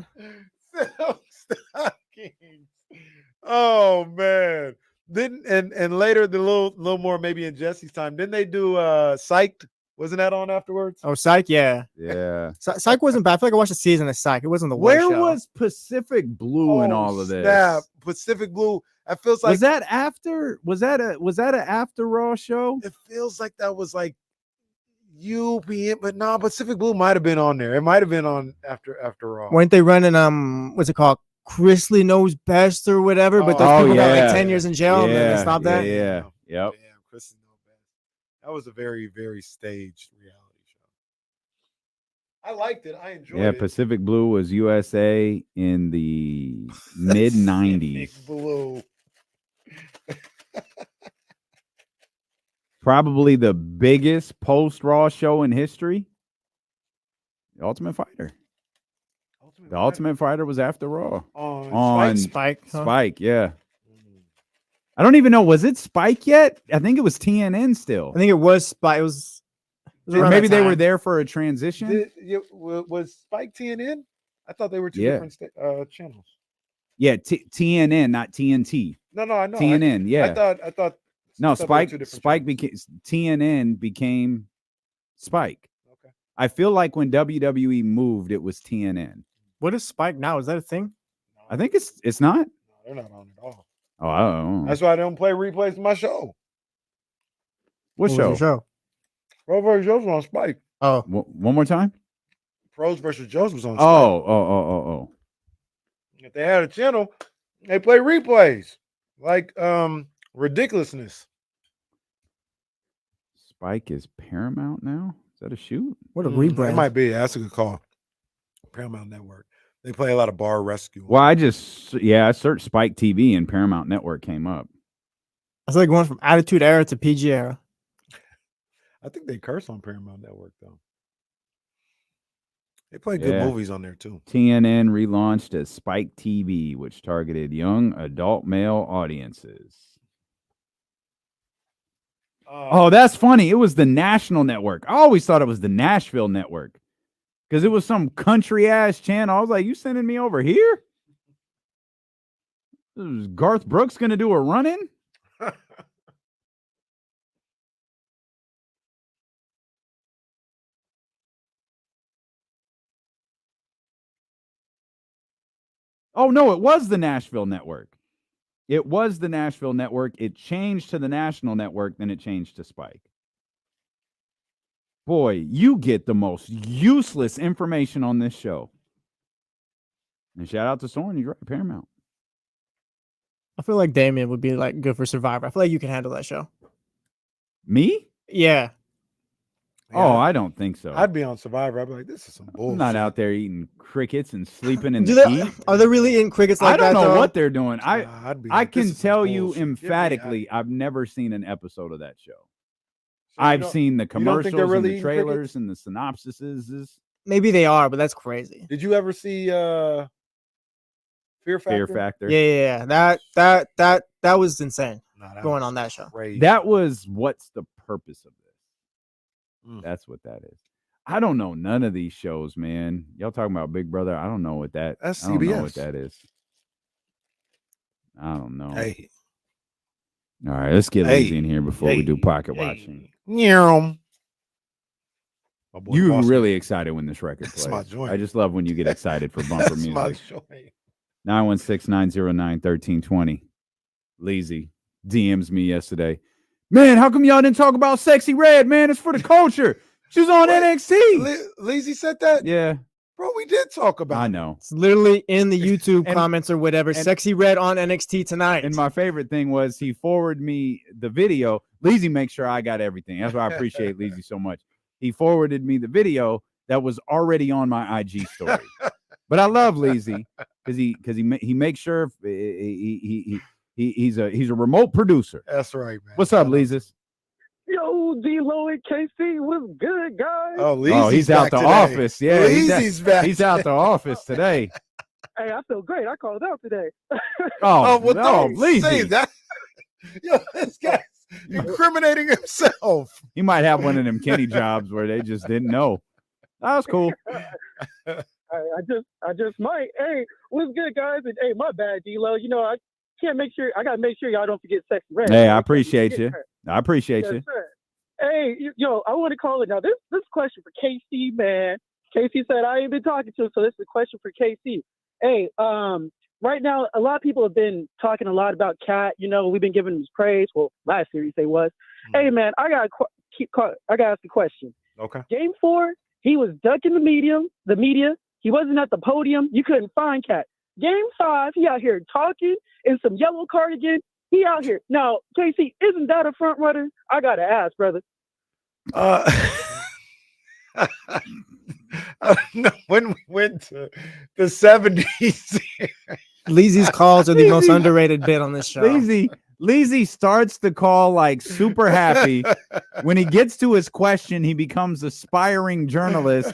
Silk stockings. Oh, man. Then and later the little more maybe in Jesse's time. Didn't they do Psyched? Wasn't that on afterwards? Oh, Psych, yeah. Yeah. Psych wasn't bad. I feel like I watched the season of Psych. It wasn't the worst Where show. was Pacific Blue in all of this? Snap. Pacific Blue. It feels like Was that after? Was that an after Raw show? it feels like that was like UPN, but no, Pacific Blue might have been on there. It might have been on after Raw. Weren't they running what's it called? Chrisley Knows Best or whatever, but those people got like 10 years in jail and then they stopped that. Yeah. Yep. Damn, Chris Knows Best. That was a very, very staged reality show. I liked it. I enjoyed it. Yeah, Pacific Blue was USA in the mid '90s. Pacific Blue. Probably the biggest post Raw show in history. The Ultimate Fighter. The Ultimate Fighter was after Raw. On Spike. Huh? Spike, yeah. I don't even know. Was it Spike yet? I think it was TNN still. I think it was Spike. It was Or around maybe that they were time. there for a transition. Was Spike TNN? I thought they were two Yeah. different channels. Yeah, TNN, not TNT. No, I know. TNN, yeah. I thought. No, I thought they were two different Spike became TNN became Spike. Okay. I feel like when WWE moved, it was TNN. What is Spike now? Is that a thing? I think it's not. No, they're not on at all. Oh, I don't know. That's why I don't play replays of my show. What was show? your show? Pro versus Joe's was on Spike. Oh, One more time. Pros versus Joe's was on Spike. Oh. If they had a channel, they play replays. Like ridiculousness. Spike is Paramount now. Is that a shoot? what a It rebrand. might be. That's a good call. Paramount Network. They play a lot of bar rescue. Well, I searched Spike TV and Paramount Network came up. It's like going from Attitude Era to PG Era. I think they curse on Paramount Network though. They play good movies on there too. TNN relaunched as Spike TV, which targeted young adult male audiences. Oh, that's funny. It was the National Network. I always thought it was the Nashville Network because it was some country ass channel. I was like, you sending me over here? Is Garth Brooks going to do a run in? Oh, no, it was the Nashville Network. It was the Nashville Network. It changed to the National Network, then it changed to Spike. Boy, you get the most useless information on this show. And shout out to Soren, he's right, Paramount. I feel like Damien would be like good for Survivor. I feel like you can handle that show. Me? Yeah. Oh, I don't think so. I'd be on Survivor. I'd be like, this is some bullshit. I'm not out there eating crickets and sleeping in Do the they, heat. are they really eating crickets like I don't that? know though? what they're doing. I like, can this is some tell you bullshit. Get me emphatically, I've never seen an episode of that show. So you I've don't- seen the you don't think they're commercials really and the eating trailers crickets? and the synopsises. Maybe they are, but that's crazy. Did you ever see Fear Factor? Fear Factor. Yeah. That was insane. Nah, going was on that show. crazy. That was what's the purpose of this? Mm. That's what that is. I don't know none of these shows, man. Y'all talking about Big Brother? I don't know what that. That's I don't know what CBS. that is. I don't know. Hey. All right, let's get Hey. lazy in here before we do pocket Hey. watching. Meow. My boy You Boston. really excited when this record That's plays. my joint. I just love when you get excited for bumper That's my music. joint. 916-909-1320. Lazy DMs me yesterday. Man, how come y'all didn't talk about Sexy Red, man? It's for the culture. She was on NXT. Lazy said that? Yeah. Bro, we did talk about I it. know. It's literally in the YouTube And- comments or whatever. Sexy Red on NXT tonight. And my favorite thing was he forwarded me the video. Lazy makes sure I got everything. That's why I appreciate Lazy so much. He forwarded me the video that was already on my IG story. But I love Lazy because he makes sure he's a remote producer. That's right, man. What's up, Lazy? Yo, D-Lo and KC, what's good, guys? Oh, he's out the office. Yeah, Lazy's back. He's out the office today. Hey, I feel great. I called out today. Oh, well, no, don't Lazy. say that. Yo, this guy's incriminating himself. He might have one of them Kenny jobs where they just didn't know. That was cool. I just might. Hey, what's good, guys? And hey, my bad, D-Lo. You know, I can't make sure. I gotta make sure y'all don't forget Sexy Red. Hey, I appreciate you. I appreciate Yes, you. sir. Hey, yo, I want to call it now. This question for KC, man. KC said I ain't been talking to him, so this is a question for KC. Hey, right now a lot of people have been talking a lot about Cat. You know, we've been giving him praise. Well, last series they was. Hey, man, I gotta ask a question. Okay. Game 4, he was ducking the media. He wasn't at the podium. You couldn't find Cat. Game 5, he out here talking in some yellow cardigan. He out here. Now, KC, isn't that a front runner? I got to ask, brother. No, when we went to the 70s. Leezy's calls are the most underrated bit on this show. Leezy starts the call like super happy. When he gets to his question, he becomes aspiring journalist.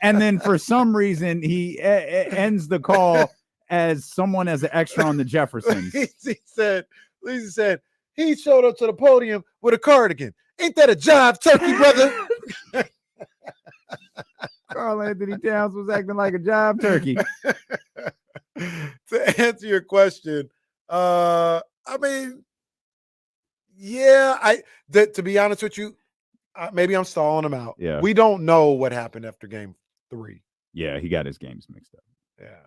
And then for some reason, he ends the call as someone as an extra on the Jeffersons. Leezy said, he showed up to the podium with a cardigan. Ain't that a jive turkey, brother? Carl Anthony Towns was acting like a jive turkey. To answer your question, I mean, yeah, to be honest with you, maybe I'm stalling him out. Yeah. We don't know what happened after game 3. Yeah, he got his games mixed up. Yeah.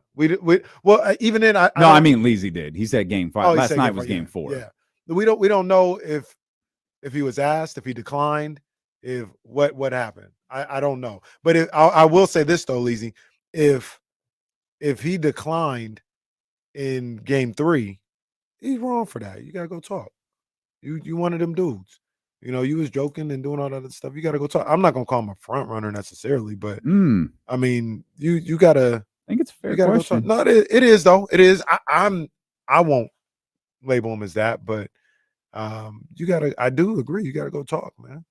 Even then, I mean, Leezy did. He said game 5. Oh, Last night was game 4. Yeah. We don't know if he was asked, if he declined, if what happened. I don't know. But I will say this though, Leezy, if he declined in game 3, he's wrong for that. You gotta go talk. You one of them dudes. You know, you was joking and doing all that other stuff. You gotta go talk. I'm not gonna call him a front runner necessarily, but I mean, you gotta. I think it's a fair go question. talk. No, it is though. It is. I won't label him as that, but you gotta. I do agree. You gotta go talk, man.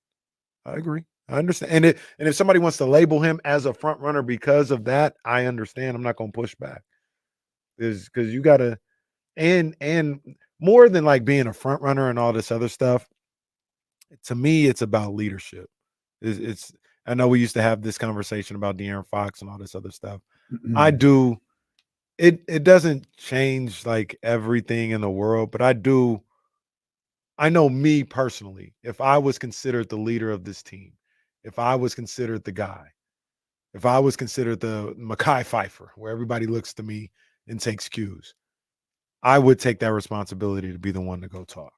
I agree. I understand. And if somebody wants to label him as a front runner because of that, I understand. I'm not gonna push back. Because you gotta, and more than like being a front runner and all this other stuff. To me, it's about leadership. It's I know we used to have this conversation about De'Aaron Fox and all this other stuff. I do. It doesn't change like everything in the world, but I do. I know me personally, if I was considered the leader of this team, if I was considered the guy, if I was considered the Mekhi Phifer, where everybody looks to me and takes cues, I would take that responsibility to be the one to go talk.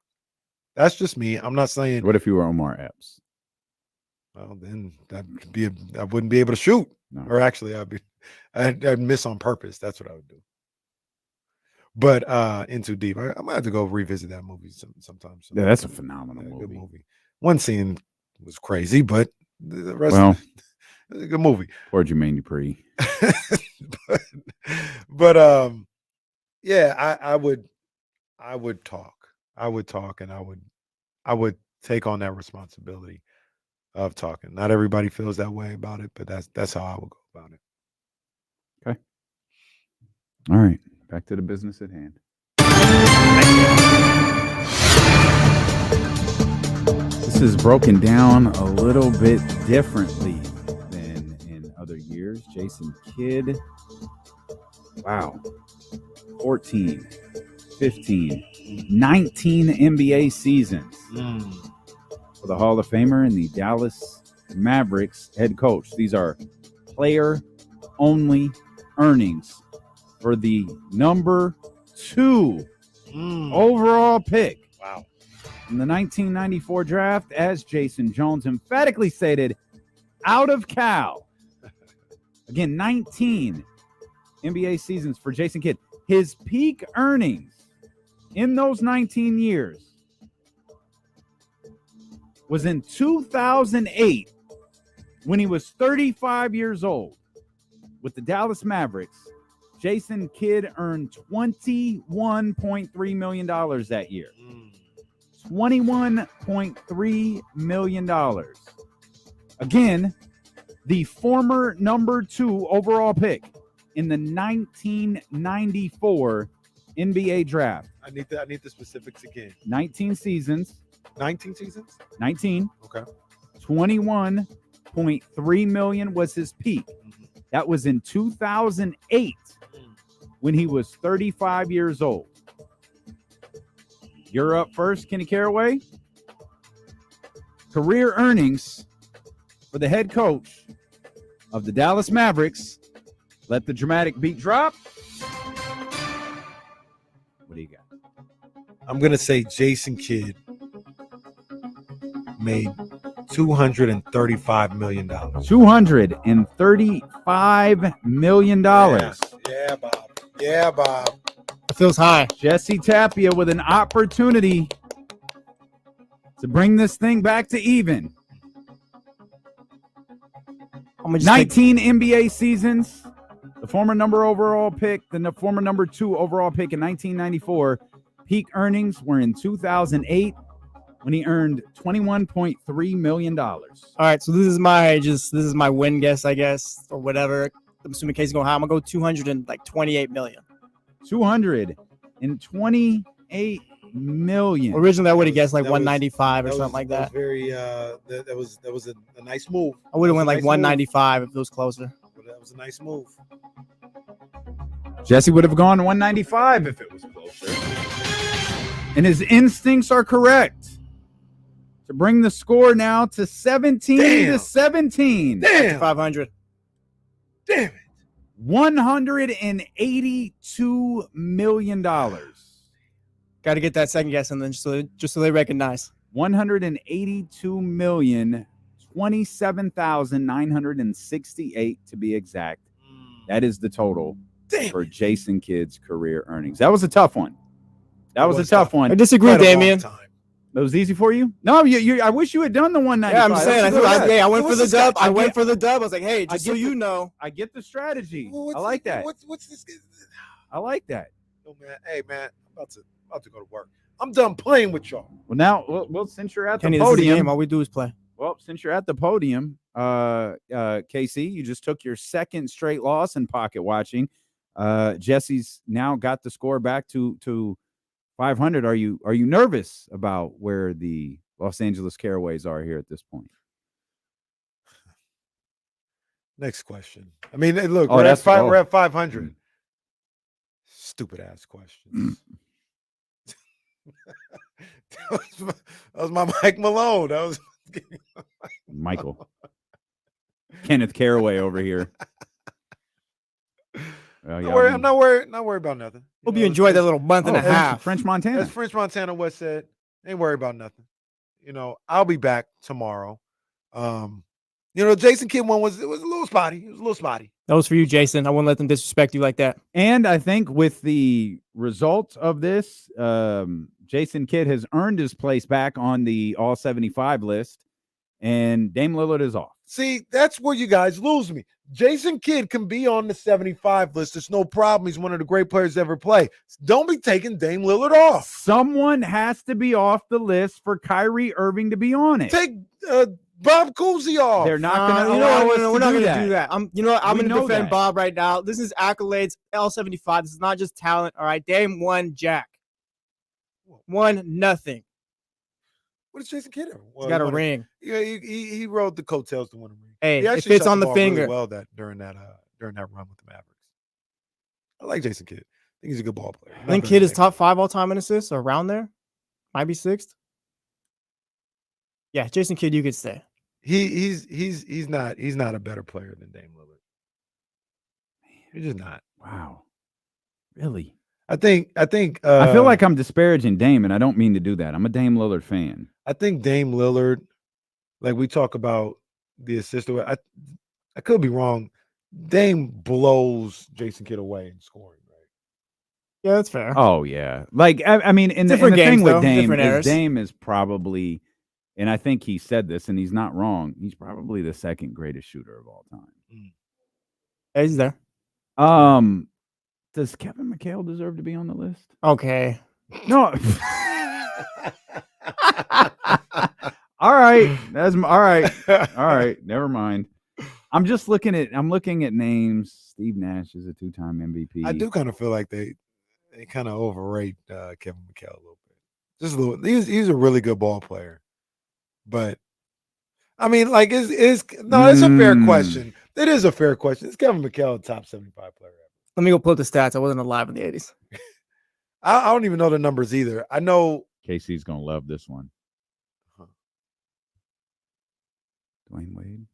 That's just me. I'm not saying. What if you were Omar Epps? Well, then I wouldn't be able to shoot. No. Or actually, I'd miss on purpose. That's what I would do. But In Too Deep, I might have to go revisit that movie sometime. Yeah, that's a phenomenal movie. Good movie. One scene was crazy, but the rest of it was a good movie. Poor Jermaine Dupri. but yeah, I would talk. I would talk, and I would take on that responsibility of talking. Not everybody feels that way about it, but that's how I would go about it. Okay. All right. Back to the business at hand. This is broken down a little bit differently than in other years. Jason Kidd. Wow. 14, 15, 19 NBA seasons for the Hall of Famer and the Dallas Mavericks head coach. These are player-only earnings for the number 2 overall pick. Wow. In the 1994 draft, as Jason Jones emphatically stated, out of Cal. Again, 19 NBA seasons for Jason Kidd. His peak earnings in those 19 years was in 2008 when he was 35 years old with the Dallas Mavericks. Jason Kidd earned $21.3 million that year. $21.3 million. Again, the former number 2 overall pick in the 1994 NBA draft. I need the specifics again. 19 seasons. 19 seasons? 19. Okay. 21.3 million was his peak. That was in 2008 when he was 35 years old. You're up first, Kenny Caraway. Career earnings for the head coach of the Dallas Mavericks. Let the dramatic beat drop. What do you got? I'm going to say Jason Kidd made $235 million. $235 million. Yeah, Bob. Yeah, Bob. It feels high. Jesse Tapia with an opportunity to bring this thing back to even. 19 NBA seasons. The former number overall pick, the former number 2 overall pick in 1994. Peak earnings were in 2008 when he earned $21.3 million. All right, so this is my win guess, I guess, or whatever. I'm assuming Casey's going high. I'm gonna go 228 million. 228 million. Originally, I would have guessed like 195 or something like that. That was a nice move. I would have went like 195 if it was closer. That was a nice move. Jesse would have gone 195 if it was closer. And his instincts are correct. To bring the score now to 17-17. Damn. 500. Damn it. $182 million. Got to get that second guess and then just so they recognize. 182 million, 27,968 to be exact. That is the total for Jason Kidd's career earnings. That was a tough one. That was a tough one. I disagree, Damian. That was easy for you? No, I wish you had done the 195. Yeah, I'm saying. I went for the dub. I went for the dub. I was like, hey, just so you know. I get the strategy. I like that. What's this? I like that. Oh, man. Hey, man, I'm about to go to work. I'm done playing with y'all. Well, now, well, since you're at Kenny, the this is podium, a game. All we do is play. Well, since you're at the podium, KC, you just took your second straight loss in pocket watching. Jesse's now got the score back to 500. Are you nervous about where the Los Angeles Caraways are here at this point? Next question. I mean, look, Oh, we're that's- at 500. Stupid ass questions. that was my Mike Malone. That was Michael. Kenneth Caraway over here. I'm not worried about nothing. Hope you enjoyed that little month and a half. French Montana. As French Montana West said, ain't worried about nothing. I'll be back tomorrow. Jason Kidd one was a little spotty. It was a little spotty. That was for you, Jason. I wouldn't let them disrespect you like that. And I think with the result of this, Jason Kidd has earned his place back on the All 75 list, and Dame Lillard is off. See, that's where you guys lose me. Jason Kidd can be on the 75 list. It's no problem. He's one of the great players to ever play. Don't be taking Dame Lillard off. Someone has to be off the list for Kyrie Irving to be on it. Take Bob Cousy off. They're not going to allow us to we're not do going that. to do that. I'm going to defend Bob right now. This is accolades, L75. This is not just talent. All right, Dame won Jack. 1-0. What is Jason Kidd? He's got a ring. Yeah, he rode the coattails to win a ring. Hey, he it fits on the finger. Really well during that run with the Mavericks. I like Jason Kidd. I think he's a good ball player. I think Kidd is top 5 all time in assists, or around there. Might be 6th. Yeah, Jason Kidd, you could say. He's not a better player than Dame Lillard. He's just not. Wow. Really? I think I feel like I'm disparaging Dame, and I don't mean to do that. I'm a Dame Lillard fan. I think Dame Lillard, like we talk about the assist, I could be wrong. Dame blows Jason Kidd away in scoring, right? Yeah, that's fair. Oh yeah, like I mean, and the thing with Dame is probably, and I think he said this, and he's not wrong. He's probably the second greatest shooter of all time. Yeah, he's there. Does Kevin McHale deserve to be on the list? Okay. No. All right. All right. Never mind. I'm looking at names. Steve Nash is a 2-time MVP. I do kind of feel like they kind of overrate Kevin McHale a little bit. Just a little. He's a really good ball player. But I mean, like, it's a fair question. It is a fair question. Is Kevin McHale a top 75 player ever? Let me go pull up the stats. I wasn't alive in the 80s. I don't even know the numbers either. I know KC's gonna love this one. Dwayne Wade.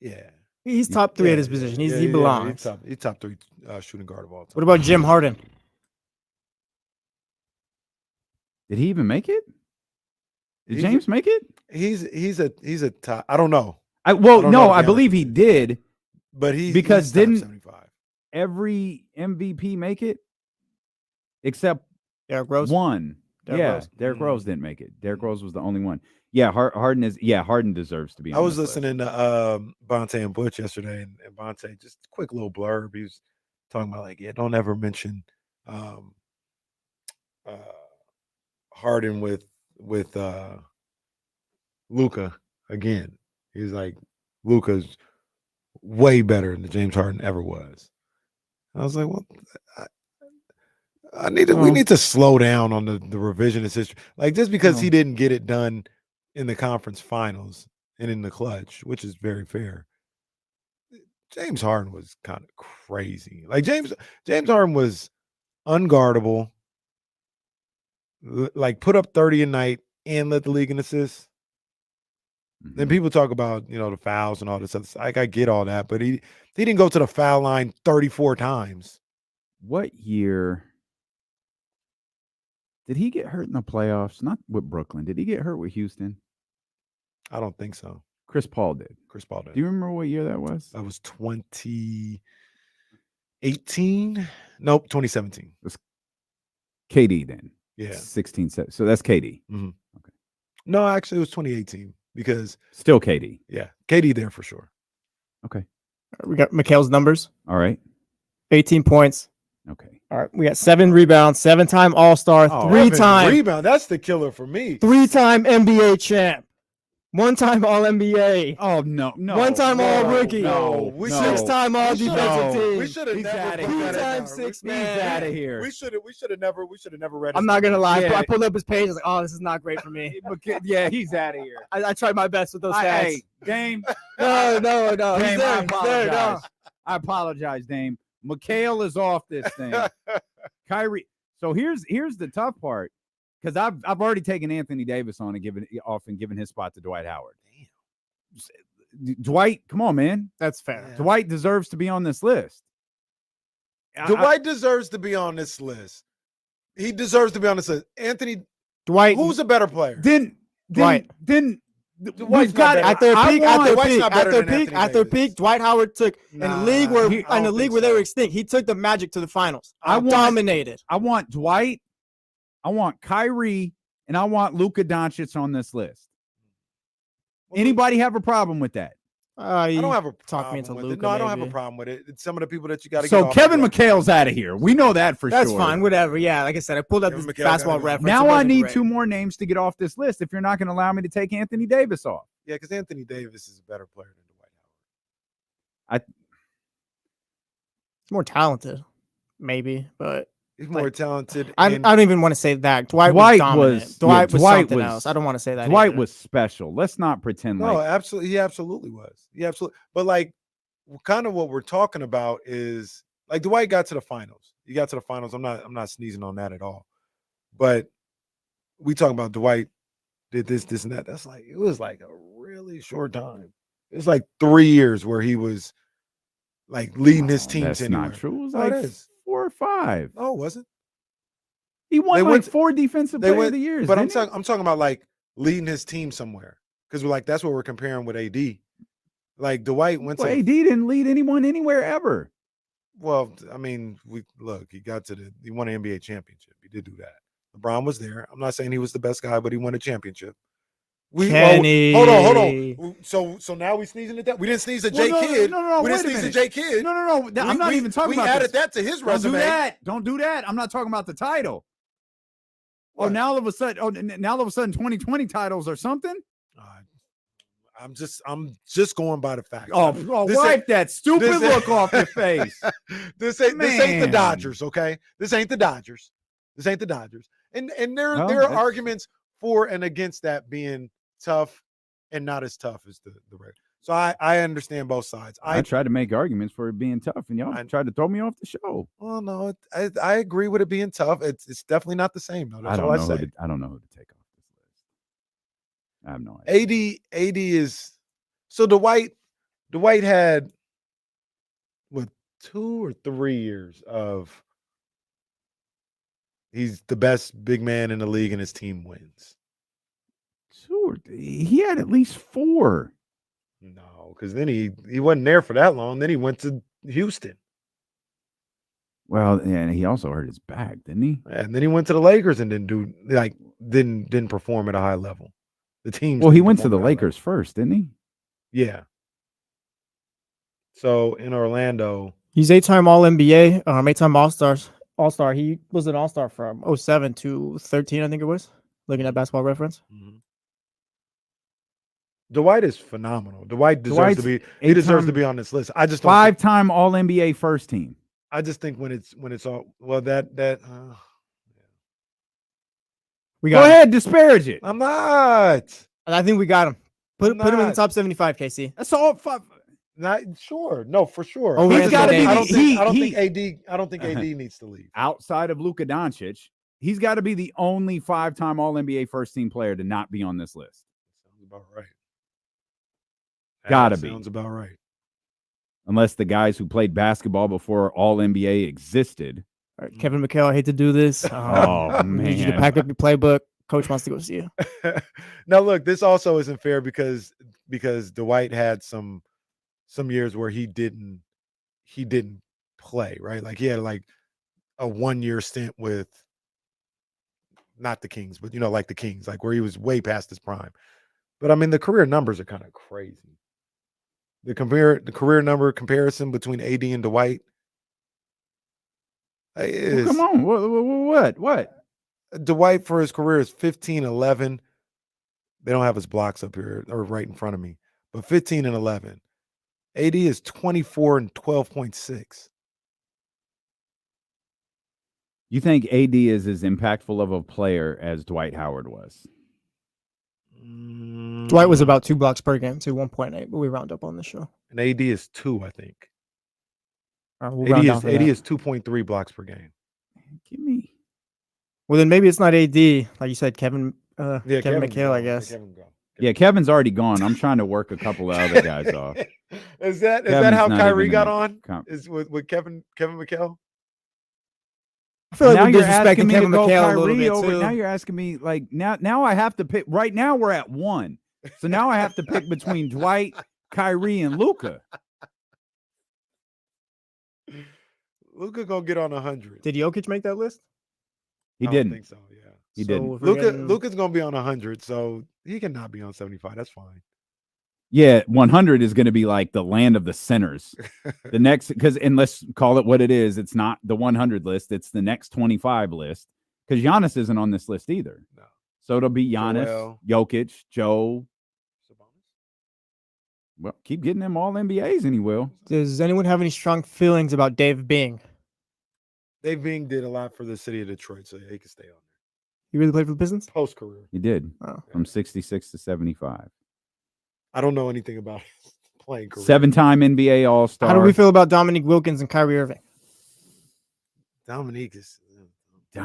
Yeah. He's top 3 at his position. He belongs. He's top 3 shooting guard of all time. What about Jim Harden? Did he even make it? Did James make it? He's a top. I don't know. I believe he did. But because he's didn't 75. every MVP make it except Derrick Rose? one? Rose. Derrick Rose didn't make it. Derrick Rose was the only one. Yeah, Harden deserves to be. I was listening to Bonte and Butch yesterday, and Bonte, just a quick little blurb. He was talking about don't ever mention Harden with Luka again. He's like, Luka's way better than James Harden ever was. I was like, well, we need to slow down on the revisionist history. Like, just because he didn't get it done in the conference finals and in the clutch, which is very fair. James Harden was kind of crazy. Like James Harden was unguardable. Like, put up 30 a night and led the league in assists. Then people talk about, the fouls and all this other stuff. Like, I get all that, but he didn't go to the foul line 34 times. What year did he get hurt in the playoffs? Not with Brooklyn. Did he get hurt with Houston? I don't think so. Chris Paul did. Do you remember what year that was? That was 2018. Nope, 2017. It was KD then. Yeah. 16. So that's KD. Mm-hmm. Okay. No, actually, it was 2018 because still KD. Yeah, KD there for sure. Okay. We got Mikhail's numbers. All right. 18 points. Okay. All right. We got 7 rebounds, 7-time All-Star, 3-time rebound. That's the killer for me. 3-time NBA champ. 1-time All-NBA. Oh, no. 1-time All-Rookie. No. 6-time All-Defensive Team. We should have never. 2-time Six-Man. He's out of here. We should have never read. I'm not gonna lie. Yeah. I pulled up his page. I was like, "Oh, this is not great for me." Yeah, he's out of here. I tried my best with those stats. Hey, Dame. No. Dame, He's there. I He's apologize. there. No. I apologize, Dame. Mikhail is off this thing. Kyrie. So here's the tough part, because I've already taken Anthony Davis on and given his spot to Dwight Howard. Damn. Dwight, come on, man. That's fair. Yeah. Dwight deserves to be on this list. Dwight deserves to be on this list. He deserves to be on this list. Anthony Dwight. Who's a better player? Dwight. Dwight's we've got not at their better. peak, at their peak, Dwight Howard took in the league where they were extinct. He took the Magic to the finals. Dominated. I want Dwight, I want Kyrie, and I want Luka Doncic on this list. Anybody have a problem with that? I don't have a talk me problem into with it. Luka. No, I don't have a problem with it. It's some of the people that you got to. So Kevin McHale's out of here. We know that for That's sure. fine. Whatever. Yeah, like I said, I pulled up Kevin this McHale basketball gotta go. reference. Now I need 2 more names to get off this list if you're not going to allow me to take Anthony Davis off. Yeah, because Anthony Davis is a better player than Dwight Howard. He's more talented, maybe, but He's more talented. I don't even want to say that. Dwight was dominant. Dwight was something else. I don't want to say that. Dwight either. was special. Let's not pretend No, like absolutely. He absolutely was. He absolutely. But like, kind of what we're talking about is like Dwight got to the finals. He got to the finals. I'm not sneezing on that at all. But we talking about Dwight did this, and that. That's like, it was like a really short time. It's like 3 years where he was like leading his team that's to anywhere. not true. It was No, like it is. 4 or 5. No, it wasn't. He won They like went- 4 defensive player of the years. But I'm didn't he? talking about like leading his team somewhere, because we're like, that's what we're comparing with AD. Like Dwight went Well, to. AD didn't lead anyone anywhere ever. Well, I mean, he won an NBA championship. He did do that. LeBron was there. I'm not saying he was the best guy, but he won a championship. Kenny. Hold on. So now we sneezing at that. We didn't sneeze at Jay Kidd. No. We Wait didn't a sneeze at minute. Jay Kidd. No. I'm not even talking about We added this. that to his Don't resume. do that. Don't do that. I'm not talking about the title. What? Now all of a sudden 2020 titles or something. I'm just going by the facts. This Wipe ain't- that stupid this look off your face. This ain't the Man. Dodgers, okay? This ain't the Dodgers. And there Well, are that's- arguments for and against that being tough and not as tough as the Raiders. So I understand both sides. I tried to make arguments for it being tough, and y'all tried to throw me off the show. Well, no, I agree with it being tough. It's definitely not the same, though. That's all I say. I don't know who to take off this list. I have no idea. AD is so Dwight had what 2 or 3 years of he's the best big man in the league and his team wins. He had at least 4. No, because then he wasn't there for that long. Then he went to Houston. Well, and he also hurt his back, didn't he? And then he went to the Lakers and didn't perform at a high level. The team. Well, he went to the Lakers first, didn't he? Yeah. So in Orlando, he's 8-time All-NBA, 8-time All-Star. He was an All-Star from 07 to 13, I think it was. Looking at Basketball Reference. Mm-hmm. Dwight is phenomenal. Dwight deserves to be. He deserves to be on this list. I just don't 5-time All-NBA first team. I just think when it's all well we go ahead, disparage it. I'm not. I think we got him. Put him in the top 75, KC. That's all. Not sure. No, for sure. Oh, he's got to be. I don't think AD needs to leave. Outside of Luka Doncic, he's got to be the only 5-time All-NBA first team player to not be on this list. Sounds about right. Gotta be. Sounds about right. Unless the guys who played basketball before All-NBA existed. All right, Kevin McHale, I hate to do this. Oh, man. I need you to pack up your playbook. Coach wants to go see you. Now, look, this also isn't fair because Dwight had some years where he didn't play, right? Like he had like a 1-year stint with not the Kings, but like the Kings, like where he was way past his prime. But I mean, the career numbers are kind of crazy. The career number comparison between AD and Dwight is come on. What? Dwight for his career is 15-11. They don't have his blocks up here or right in front of me, but 15 and 11. AD is 24 and 12.6. You think AD is as impactful of a player as Dwight Howard was? Dwight was about 2 blocks per game to 1.8, but we round up on the show. And AD is 2, I think. We'll AD is 2.3 blocks per game. Give me. Well, then maybe it's not AD, like you said, Kevin McHale, I guess. Kevin's already gone. I'm trying to work a couple of other guys off. Is that how Kyrie got on? Is with Kevin McHale? I feel like now we're you're disrespecting asking me Kevin to go McHale a Kyrie little bit over. too. Now you're asking me like now I have to pick. Right now we're at 1, so now I have to pick between Dwight, Kyrie, and Luka. Luka gonna get on 100. Did Jokic make that list? He I didn't. don't think so. Yeah, he didn't. Luka's gonna be on 100, so he cannot be on 75. That's fine. Yeah, 100 is going to be like the land of the sinners. The next, and let's call it what it is. It's not the 100 list. It's the next 25 list because Giannis isn't on this list either. No. So it'll be Giannis, Jokic, Joe. Well, keep getting them all NBAs, and he will. Does anyone have any strong feelings about Dave Bing? Dave Bing did a lot for the city of Detroit, so he could stay on there. He really played for the Pistons? Post career. He did. From 66 to 75. I don't know anything about his playing career. 7-time NBA All-Star. How do we feel about Dominique Wilkins and Kyrie Irving? Dominique's a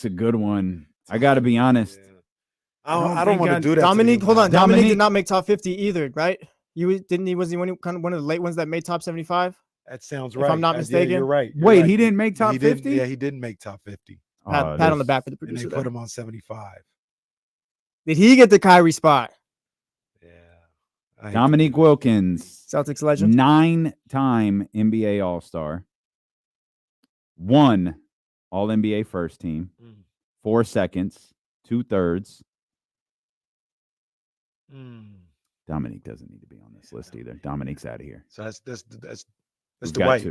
good one. I got to be honest. I don't want to do that. Dominique, hold on. Dominique did not make top 50 either, right? Was he one of the late ones that made top 75? That sounds right. If I'm not mistaken. Yeah, you're right. Wait, he didn't make top 50? Yeah, he didn't make top 50. Pat on the back for the producer. And they put him on 75. Did he get the Kyrie spot? Yeah. Dominique Wilkins. Celtics legend. 9-time NBA All-Star. 1 All-NBA first team. 4 seconds. 2/3. Dominique doesn't need to be on this list either. Dominique's out of here. So that's Dwight.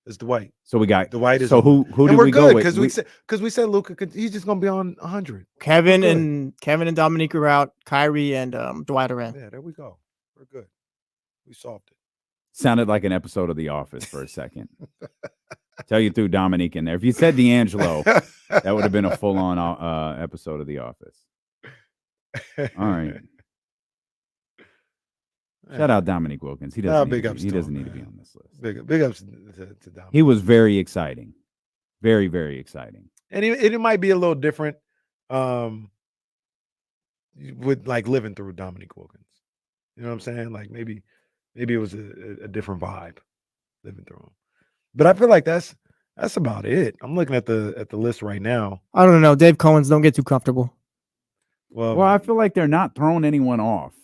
That's Dwight. So we got Dwight. Is so who do we go with? Because we said Luka. He's just gonna be on 100. Kevin and Dominique are out. Kyrie and Dwight are in. Yeah, there we go. We're good. We solved it. Sounded like an episode of The Office for a second. Tell you threw Dominique in there. If you said D'Angelo, that would have been a full-on episode of The Office. All right. Shout out Dominique Wilkins. He doesn't. He doesn't need to be on this list. Big ups to Dominique. He was very exciting, very, very exciting. And it might be a little different, with like living through Dominique Wilkins. You know what I'm saying? Like maybe it was a different vibe living through him. But I feel like that's about it. I'm looking at the list right now. I don't know. Dave Cohen's, don't get too comfortable. Well, I feel like they're not throwing anyone off.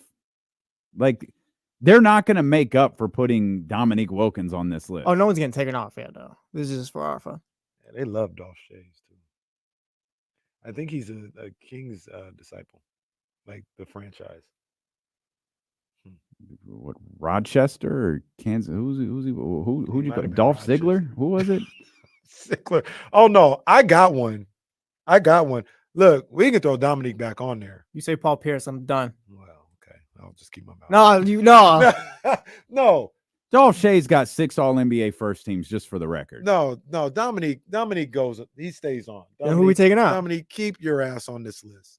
Like, they're not going to make up for putting Dominique Wilkins on this list. Oh, no one's getting taken off yet, though. This is just for our fun. Yeah, they love Dolph Shays, too. I think he's a King's disciple, like the franchise. What, Rochester or Kansas? Who'd you put? Dolph Rochester. Ziggler? Who was it? Ziggler. Oh, no. I got one. Look, we can throw Dominique back on there. You say Paul Pierce, I'm done. Well, okay. I'll just keep my mouth. No. No. Dolph Shays got 6 All-NBA first teams, just for the record. No. Dominique goes. He stays on. Then who we taking out? Dominique, keep your ass on this list.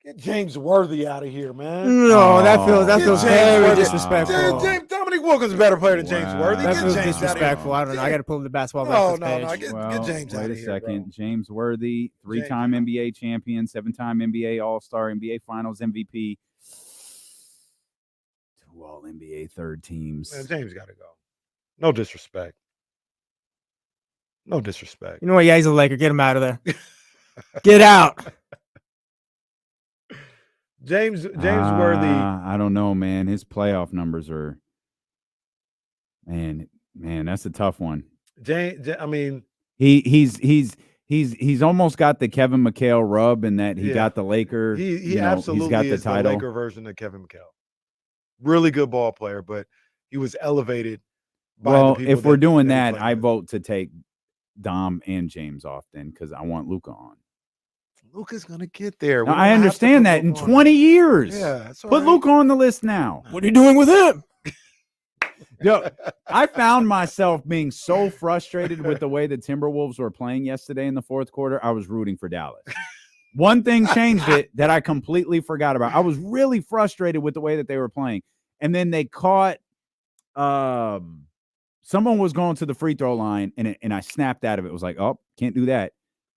Get James Worthy out of here, man. No, that feels very disrespectful. Dominique Wilkins is a better player than James Worthy. That Get feels James disrespectful. I don't know. I got to pull up the basketball No. reference page. Get James out of here. Wait a second. James Worthy, 3-time NBA champion, 7-time NBA All-Star, NBA Finals MVP, 2 All-NBA third teams. Man, James got to go. No disrespect. You know what? Yeah, he's a Laker. Get him out of there. Get out. James Worthy. I don't know, man. His playoff numbers are, man, that's a tough one. I mean, he's almost got the Kevin McHale rub in that he got the Laker. He absolutely he's got the is title. the Laker version of Kevin McHale. Really good ball player, but he was elevated. Well, if we're doing that, I vote to take Dom and James off then, because I want Luka on. Luka's gonna get there. Now, I understand that in 20 years. Yeah, that's all put right. Luka on the list now. What are you doing with him? Yo, I found myself being so frustrated with the way the Timberwolves were playing yesterday in the fourth quarter. I was rooting for Dallas. One thing changed it that I completely forgot about. I was really frustrated with the way that they were playing. And then they caught someone was going to the free throw line, and I snapped out of it. It was like, oh, can't do that.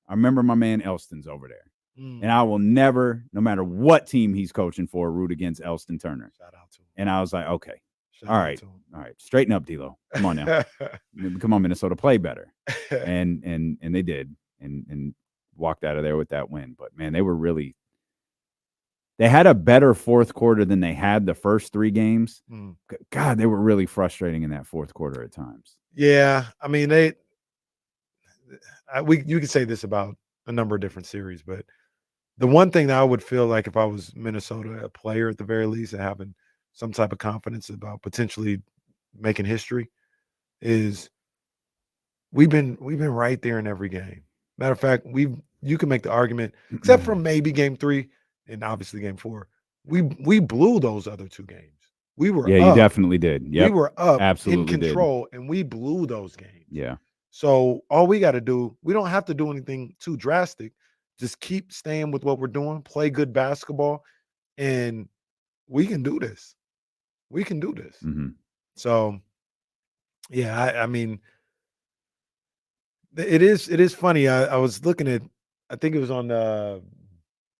I remember my man Elston's over there. And I will never, no matter what team he's coaching for, root against Elston Turner. Shout out to him. And I was like, okay. All right. Straighten up, D'Lo. Come on now. Come on, Minnesota, play better. And they did, and walked out of there with that win. But man, they had a better fourth quarter than they had the first 3 games. God, they were really frustrating in that fourth quarter at times. Yeah, I mean, you could say this about a number of different series, but the one thing that I would feel like if I was Minnesota, a player at the very least, and having some type of confidence about potentially making history, is we've been right there in every game. Matter of fact, you can make the argument, except for maybe game 3 and obviously game 4, we blew those other 2 games. We were up. You definitely did. Yep. We were up, absolutely in control, and we blew those games. Yeah. So all we got to do, we don't have to do anything too drastic. Just keep staying with what we're doing, play good basketball, and we can do this. Mm-hmm. So, yeah, I mean, it is funny. I was looking at, I think it was on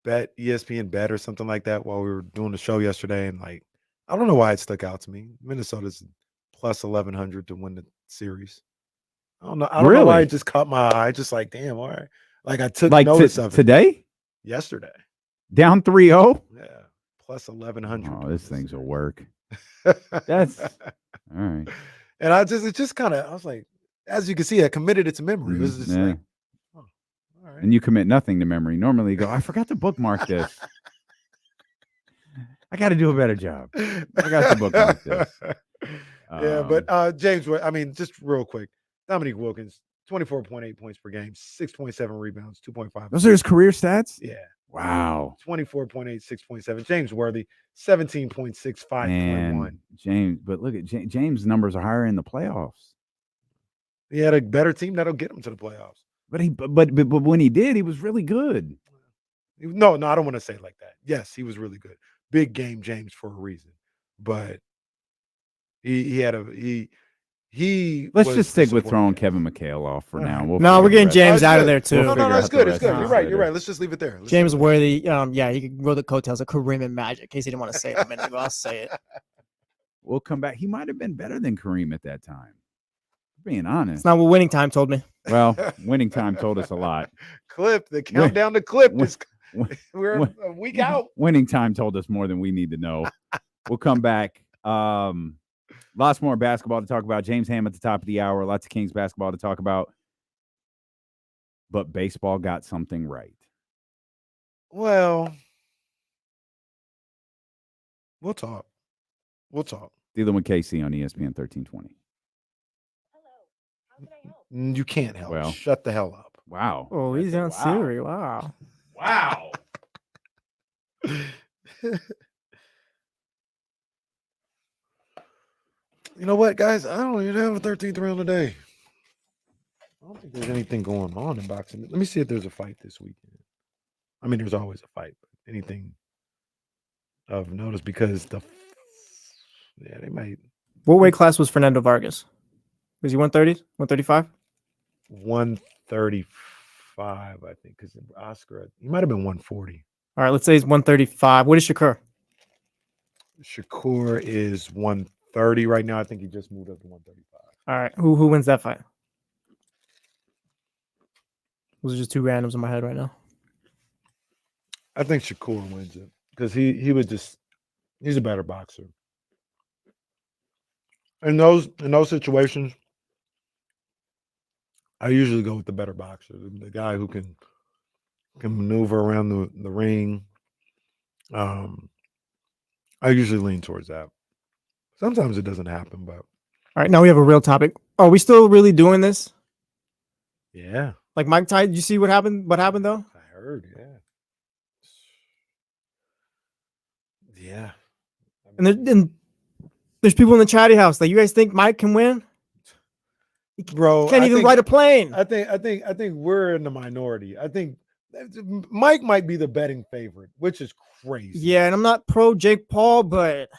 ESPN Bet or something like that while we were doing the show yesterday, and like, I don't know why it stuck out to me. Minnesota's plus 1,100 to win the series. I don't know why it just caught my eye. Just like, damn, all right. Like I took notice of it today. Yesterday, down 3-0. Yeah, plus 1,100. Oh, this thing's a work. That's all right. And I was like, as you can see, I committed it to memory. It was just like, oh, all right. And you commit nothing to memory. Normally, you go, I forgot to bookmark this. I got to do a better job. I got to bookmark this. Yeah, but James, I mean, just real quick, Dominique Wilkins, 24.8 points per game, 6.7 rebounds, 2.5. Those are his career stats? Yeah. Wow. 24.8, 6.7. James Worthy, 17.6, 5.1. James, but look at James' numbers are higher in the playoffs. He had a better team that'll get him to the playoffs. But when he did, he was really good. No, I don't want to say it like that. Yes, he was really good. big game James for a reason. But he Let's was just the stick with supporting throwing cast. Kevin McHale off for now. We'll No, figure we're the getting rest James Oh, out it's of there good. too. We'll No, figure it's out the good. It's rest good. of You're this right. You're later. right. Let's just leave it there. Let's James leave it there. Worthy, yeah, he could roll the coattails of Kareem and Magic. In case he didn't want to say it a minute ago, I'll say it. We'll come back. He might have been better than Kareem at that time. Being honest. It's not what winning time told me. Well, winning time told us a lot. Clip the countdown to clip is we're win- a week out. Winning time told us more than we need to know. We'll come back. Lots more basketball to talk about. James Ham at the top of the hour. Lots of Kings basketball to talk about. But baseball got something right. Well, we'll talk. We'll talk. Dealing with KC on ESPN 1320. You can't help. Well, Shut the hell up. Wow. Oh, he's on Siri. Wow. Wow. You know what, guys? I don't even have a 13th round today. I don't think there's anything going on in boxing. Let me see if there's a fight this weekend. I mean, there's always a fight, but anything of notice because they might. What weight class was Fernando Vargas? Was he 130? 135? 135, I think, because Oscar, he might have been 140. All right, let's say he's 135. What is Shakur? Shakur is 130 right now. I think he just moved up to 135. All right, who wins that fight? Those are just two randoms in my head right now. I think Shakur wins it because he's a better boxer. In those situations, I usually go with the better boxer, the guy who can maneuver around the ring. I usually lean towards that. Sometimes it doesn't happen, but all right, now we have a real topic. Are we still really doing this? yeah. Like Mike Tyson, did you see what happened? What happened though? I heard, yeah. Yeah. And there's people in the chatty house. Like, you guys think Mike can win? Bro, Can't even ride a plane. I think we're in the minority. I think Mike might be the betting favorite, which is crazy. Yeah, and I'm not pro Jake Paul, but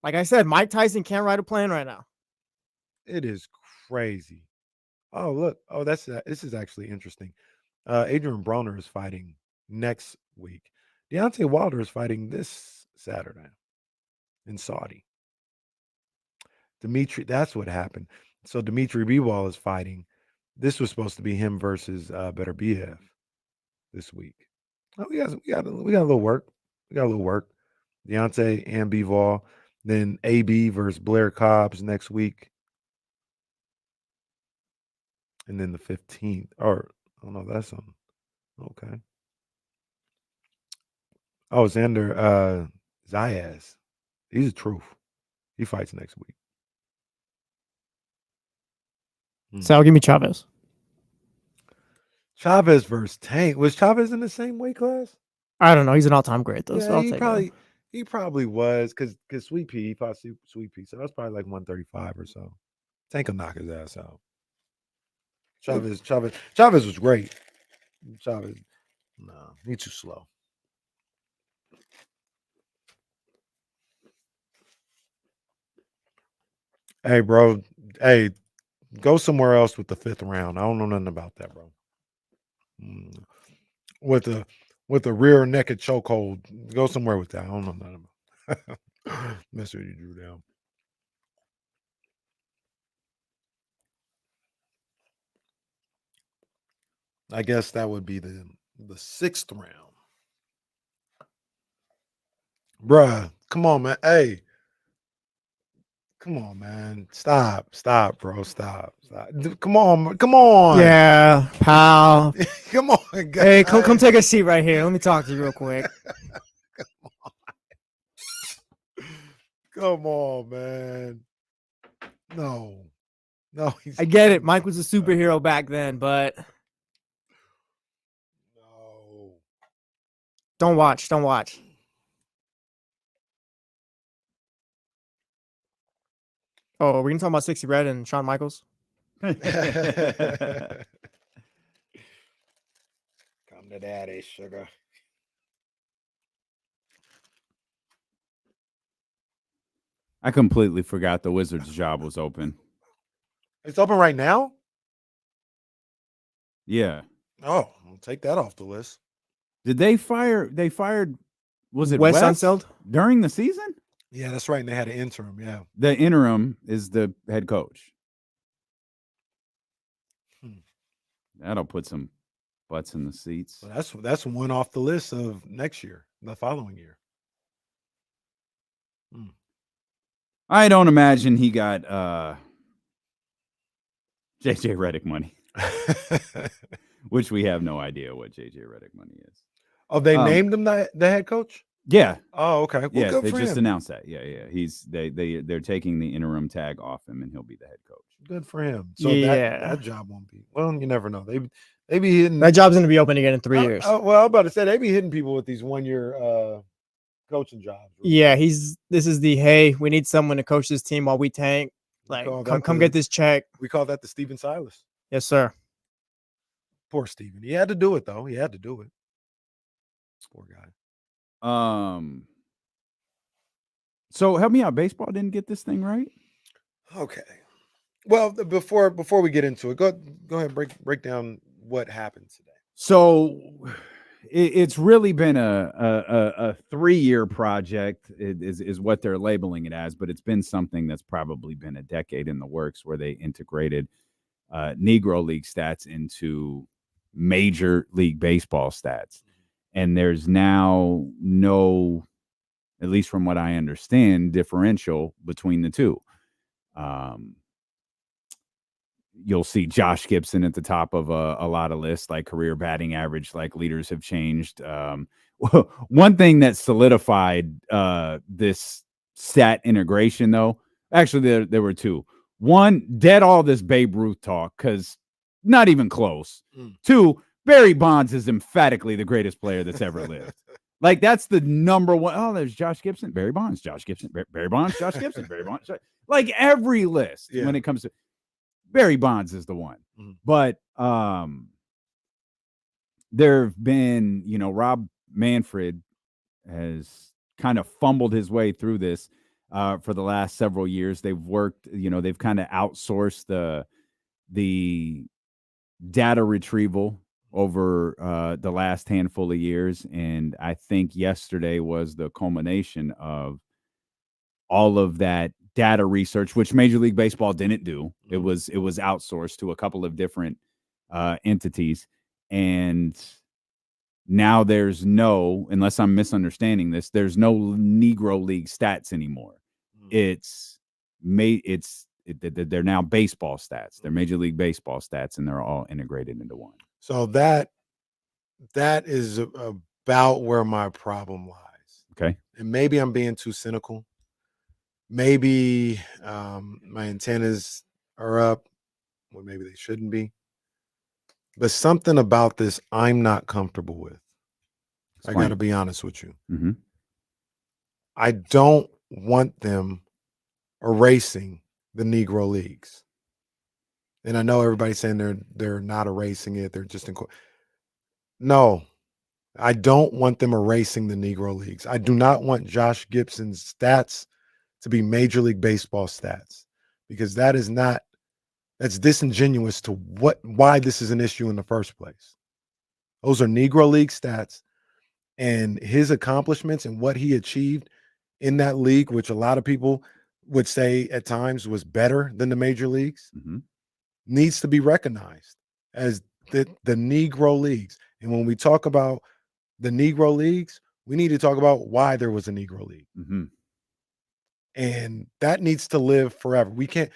like I said, Mike Tyson can't ride a plane right now. It is crazy. Oh, look. Oh, this is actually interesting. Adrian Broner is fighting next week. Deontay Wilder is fighting this Saturday in Saudi. That's what happened. So Dimitri Bivol is fighting. This was supposed to be him versus Beterbiev this week. Oh, we got a little work. We got a little work. Deontay and Bivol. Then AB versus Blair Cobbs next week. And then the 15th. Or, oh no, that's on. Okay. Oh, Xander Zayas. He's a truth. He fights next week. Sal, give me Chavez. Chavez versus Tank. Was Chavez in the same weight class? I don't know. He's an all-time great though. Yeah, So I'll take him. he probably was because Sweet Pea, he fought Sweet Pea. So that's probably like 135 or so. Tank will knock his ass out. Chavez was great. Chavez, no, he's too slow. Hey, bro. Hey, go somewhere else with the 5th round. I don't know nothing about that, bro. With a rear naked chokehold, go somewhere with that. I don't know nothing about. That's what you drew down. I guess that would be the 6th round. Bruh, come on, man. Hey. Come on, man. Stop, bro. Stop. Come on. Yeah, pal. Come on, guys. Hey, come take a seat right here. Let me talk to you real quick. Come on, man. No. I get it. Mike was a superhero back then, but no. Don't watch. Oh, are we gonna talk about 60 Red and Shawn Michaels? Come to daddy, sugar. I completely forgot the Wizards' job was open. It's open right now? Yeah. Oh, we'll take that off the list. Did they fired, was it Wes Wes Unseld? during the season? Yeah, that's right. And they had an interim. Yeah. The interim is the head coach. That'll put some butts in the seats. So that's one off the list of next year, the following year. I don't imagine he got JJ Redick money, which we have no idea what JJ Redick money is. Oh, they named him the head coach? Yeah. Oh, okay. Well, yeah, good they for just him. announced that. Yeah. They're taking the interim tag off him, and he'll be the head coach. Good for him. So Yeah. that job won't be. Well, you never know. They be hitting. That job's going to be open again in 3 years. Well, I'm about to say they be hitting people with these 1 year coaching jobs. Yeah, this is the, hey, we need someone to coach this team while we tank. Like, come get this check. We call that the Steven Silas. Yes, sir. Poor Steven. He had to do it though. He had to do it. Poor guy. So help me out. Baseball didn't get this thing right. Okay. Well, before we get into it, go ahead and break down what happened today. So it's really been a 3-year project is what they're labeling it as, but it's been something that's probably been a decade in the works, where they integrated Negro League stats into Major League Baseball stats. And there's now no, at least from what I understand, differential between the two. You'll see Josh Gibson at the top of a lot of lists, like career batting average, like leaders have changed. One thing that solidified this stat integration, though, actually there were two. One, dead all this Babe Ruth talk, because not even close. Two, Barry Bonds is emphatically the greatest player that's ever lived. Like, that's the number one. Oh, there's Josh Gibson, Barry Bonds, Josh Gibson, Barry Bonds, Josh Gibson, Barry Bonds. Like, every list when it comes to Barry Bonds is the one. But there have been, Rob Manfred has kind of fumbled his way through this for the last several years. They've worked, they've kind of outsourced the data retrieval over the last handful of years. And I think yesterday was the culmination of all of that data research, which Major League Baseball didn't do. It was outsourced to a couple of different entities. And now there's no, unless I'm misunderstanding this, there's no Negro League stats anymore. They're now baseball stats. They're Major League Baseball stats, and they're all integrated into one. So that is about where my problem lies. Okay. And maybe I'm being too cynical. Maybe my antennas are up when maybe they shouldn't be. But something about this I'm not comfortable with. I got to be honest with you. Mm-hmm. I don't want them erasing the Negro Leagues. And I know everybody's saying they're not erasing it. They're just No, I don't want them erasing the Negro Leagues. I do not want Josh Gibson's stats to be Major League Baseball stats, because that's disingenuous to why this is an issue in the first place. Those are Negro League stats, and his accomplishments and what he achieved in that league, which a lot of people would say at times was better than the major leagues, needs to be recognized as the Negro Leagues. And when we talk about the Negro Leagues, we need to talk about why there was a Negro League. And that needs to live forever. We can't,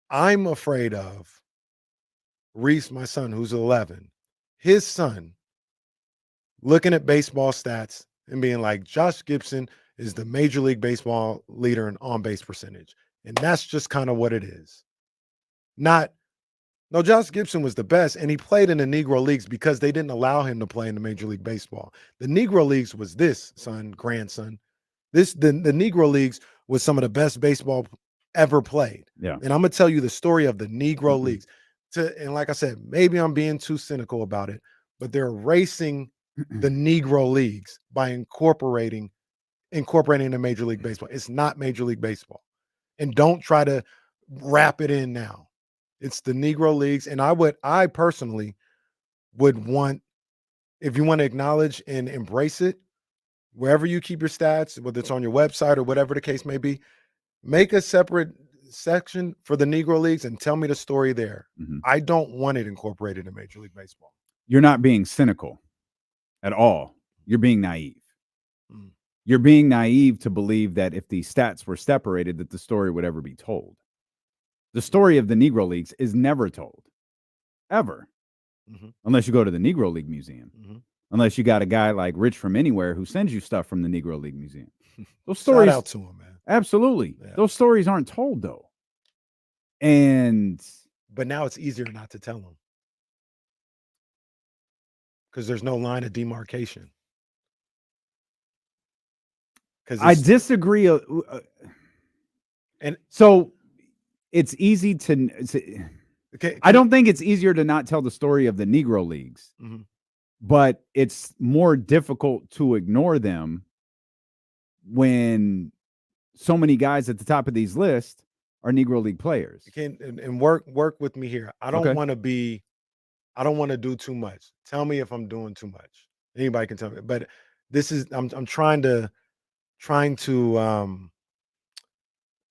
I'm afraid of Reese, my son, who's 11, his son looking at baseball stats and being like, Josh Gibson is the Major League Baseball leader in on-base percentage. And that's just kind of what it is. No, Josh Gibson was the best, and he played in the Negro Leagues because they didn't allow him to play in the Major League Baseball. The Negro Leagues was this, grandson. The Negro Leagues was some of the best baseball ever played. Yeah. And I'm going to tell you the story of the Negro Leagues. And like I said, maybe I'm being too cynical about it, but they're erasing the Negro Leagues by incorporating incorporating into Major League Baseball. It's not Major League Baseball. And don't try to wrap it in now. It's the Negro Leagues. And I personally would want, if you want to acknowledge and embrace it, wherever you keep your stats, whether it's on your website or whatever the case may be, make a separate section for the Negro Leagues and tell me the story there. I don't want it incorporated in Major League Baseball. You're not being cynical at all. You're being naive. You're being naive to believe that if the stats were separated, that the story would ever be told. The story of the Negro Leagues is never told, ever, unless you go to the Negro League Museum, unless you got a guy like Rich from Anywhere who sends you stuff from the Negro League Museum. Those stories, Shout out to him, man. Absolutely. Yeah. Those stories aren't told, though. But now it's easier not to tell them because there's no line of demarcation. I disagree. And so it's easy to. I don't think it's easier to not tell the story of the Negro Leagues, but it's more difficult to ignore them when so many guys at the top of these lists are Negro League players. And work with me here. I don't want to do too much. Tell me if I'm doing too much. Anybody can tell me. But this is I'm trying to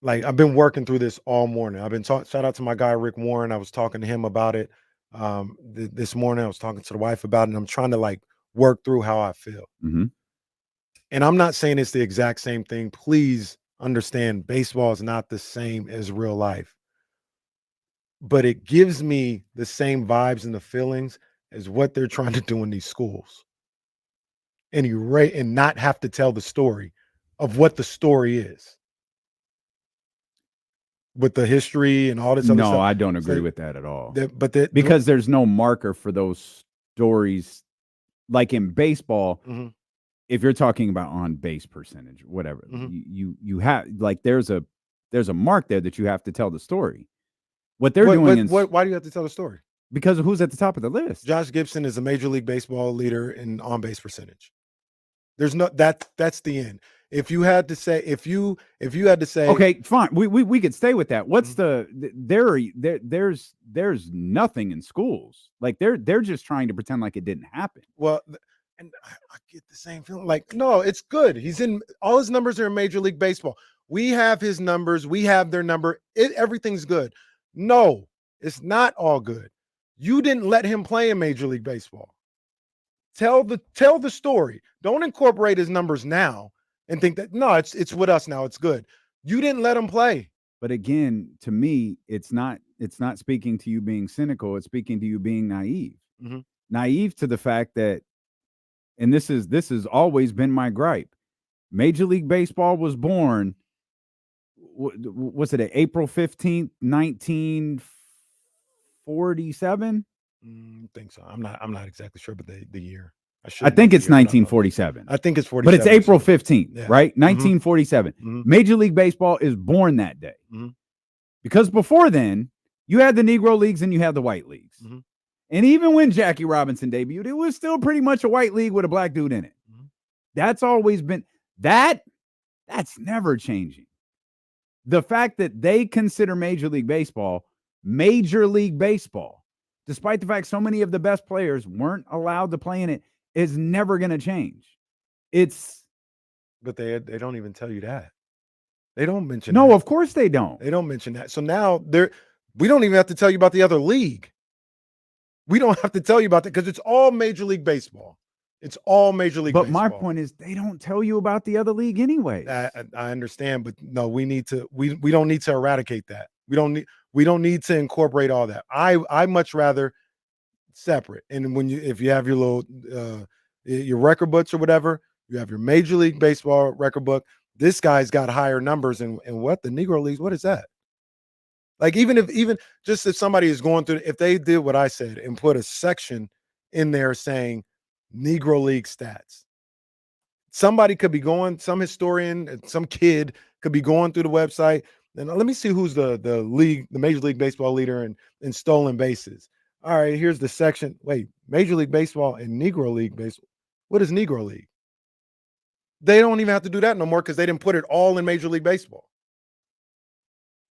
like I've been working through this all morning. I've been shout out to my guy Rick Warren. I was talking to him about it this morning. I was talking to the wife about it, and I'm trying to like work through how I feel. And I'm not saying it's the exact same thing. Please understand, baseball is not the same as real life, but it gives me the same vibes and the feelings as what they're trying to do in these schools. And not have to tell the story of what the story is with the history and all this other stuff. No, I don't agree with that at all. Because there's no marker for those stories. Like in baseball, if you're talking about on base percentage, whatever, you have like there's a mark there that you have to tell the story. What they're doing is why do you have to tell the story? Because of who's at the top of the list. Josh Gibson is a Major League Baseball leader in on base percentage. There's no that's the end. If you had to say, okay, fine, we could stay with that. What's there's nothing in schools. Like they're just trying to pretend like it didn't happen. Well, and I get the same feeling. Like, no, it's good. He's in all his numbers are in Major League Baseball. We have his numbers. We have their number. Everything's good. No, it's not all good. You didn't let him play in Major League Baseball. Tell the story. Don't incorporate his numbers now and think that no, it's with us now. It's good. You didn't let him play. But again, to me, it's not speaking to you being cynical. It's speaking to you being naive. Naive to the fact that, and this has always been my gripe. Major League Baseball was born. Was it April 15th, 1947? I think so. I'm not exactly sure, but the year. I think it's 1947. I think it's 47. But it's April 15th, yeah. Right? 1947. Major League Baseball is born that day. Because before then, you had the Negro Leagues and you had the White Leagues. And even when Jackie Robinson debuted, it was still pretty much a white league with a black dude in it. That's always been that's never changing. The fact that they consider Major League Baseball, despite the fact so many of the best players weren't allowed to play in it, is never going to change. But they don't even tell you that. They don't mention No, that. of course they don't. They don't mention that. So now we don't even have to tell you about the other league. We don't have to tell you about that because it's all Major League Baseball. It's all Major League Baseball. But my point is they don't tell you about the other league anyway. I understand, but no, we need to we don't need to eradicate that. We don't need to incorporate all that. I much rather separate. And if you have your little your record books or whatever, you have your Major League Baseball record book. This guy's got higher numbers and what the Negro Leagues, what is that? Like even if somebody is going through, if they did what I said and put a section in there saying Negro League stats, somebody could be going, some historian, some kid could be going through the website and let me see who's the Major League Baseball leader in stolen bases. All right, here's the section. Wait, Major League Baseball and Negro League Baseball. What is Negro League? They don't even have to do that no more because they didn't put it all in Major League Baseball.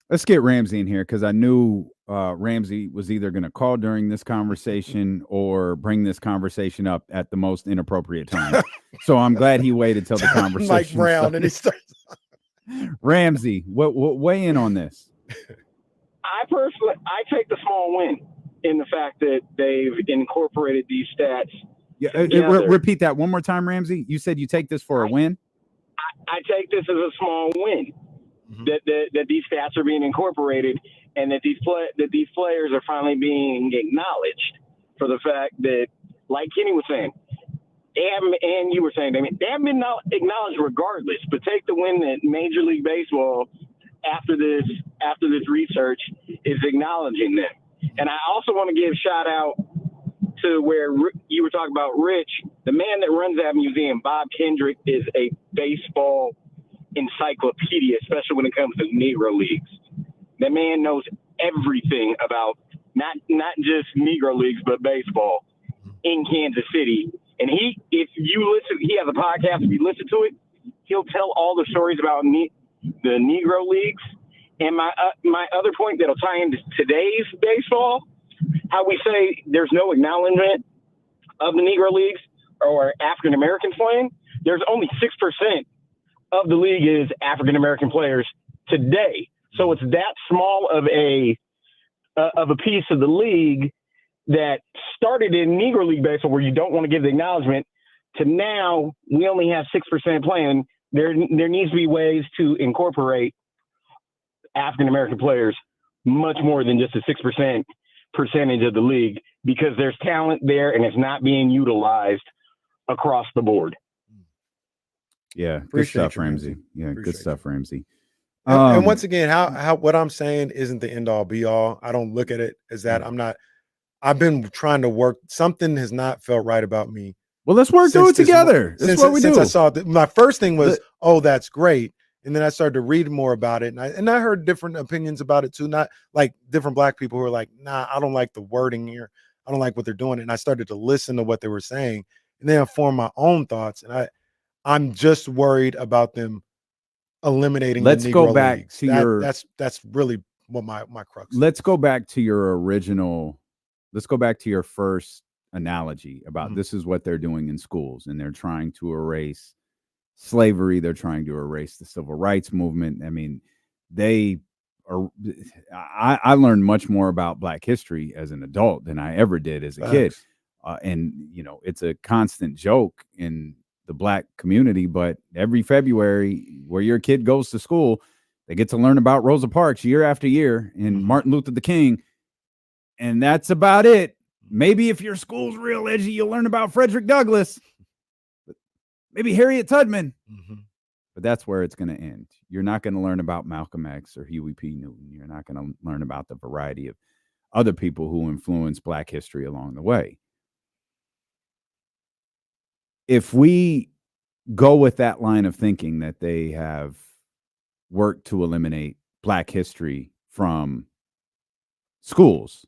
Let's get Ramsey in here because I knew Ramsey was either going to call during this conversation or bring this conversation up at the most inappropriate time. So I'm glad he waited till the conversation. Mike Brown, and he starts. Ramsey, what weigh in on this? I take the small win in the fact that they've incorporated these stats. Yeah, repeat that one more time, Ramsey. You said you take this for a win. I take this as a small win. That these stats are being incorporated, and that these players are finally being acknowledged for the fact that, like Kenny was saying, they haven't, and you were saying, they haven't been acknowledged regardless. But take the win that Major League Baseball, after this research, is acknowledging them. And I also want to give shout out to where you were talking about Rich, the man that runs that museum, Bob Kendrick, is a baseball encyclopedia, especially when it comes to Negro Leagues. That man knows everything about not just Negro Leagues, but baseball in Kansas City. And if you listen, he has a podcast. If you listen to it, he'll tell all the stories about the Negro Leagues. And my other point that'll tie into today's baseball, how we say there's no acknowledgement of the Negro Leagues or African Americans playing. There's only 6% of the league is African American players today. So it's that small of a piece of the league that started in Negro League baseball, where you don't want to give the acknowledgement, to now we only have 6% playing. There needs to be ways to incorporate African American players much more than just a 6% percentage of the league, because there's talent there and it's not being utilized across the board. Yeah, good stuff, Ramsey. Yeah, good stuff, Ramsey. And once again, how what I'm saying isn't the end all be all. I don't look at it as that. I've been trying to work. Something has not felt right about me. Well, let's work through it together. That's what we do. Since I saw it, my first thing was, oh, that's great. And then I started to read more about it. And I heard different opinions about it too. Not like different black people who are like, nah, I don't like the wording here. I don't like what they're doing. And I started to listen to what they were saying. And then I formed my own thoughts. And I'm just worried about them eliminating. Let's the Negro go back leagues. to that's really what my crux. Let's go back to your original. Let's go back to your first analogy about this is what they're doing in schools, and they're trying to erase slavery. They're trying to erase the civil rights movement. I mean, they are. I learned much more about Black history as an adult than I ever did as a kid, and it's a constant joke in the Black community, but every February where your kid goes to school, they get to learn about Rosa Parks year after year and Martin Luther the King. And that's about it. Maybe if your school's real edgy, you'll learn about Frederick Douglass, maybe Harriet Tubman, but that's where it's going to end. You're not going to learn about Malcolm X or Huey P. Newton. You're not going to learn about the variety of other people who influenced Black history along the way. If we go with that line of thinking that they have worked to eliminate Black history from schools,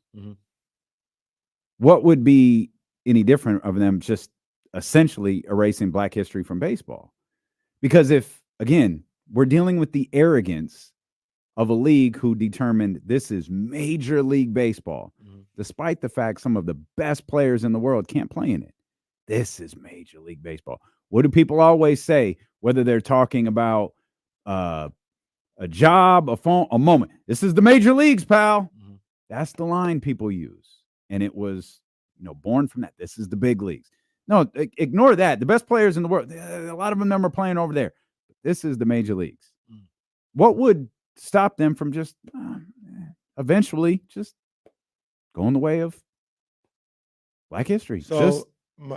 what would be any different of them just essentially erasing Black history from baseball? Because if, again, we're dealing with the arrogance of a league who determined this is Major League Baseball, despite the fact some of the best players in the world can't play in it. This is Major League Baseball. What do people always say, whether they're talking about a job, a phone, a moment? This is the major leagues, pal. That's the line people use. And it was, born from that. This is the big leagues. No, ignore that. The best players in the world, a lot of them are playing over there. This is the major leagues. What would stop them from just eventually just going the way of Black history? So just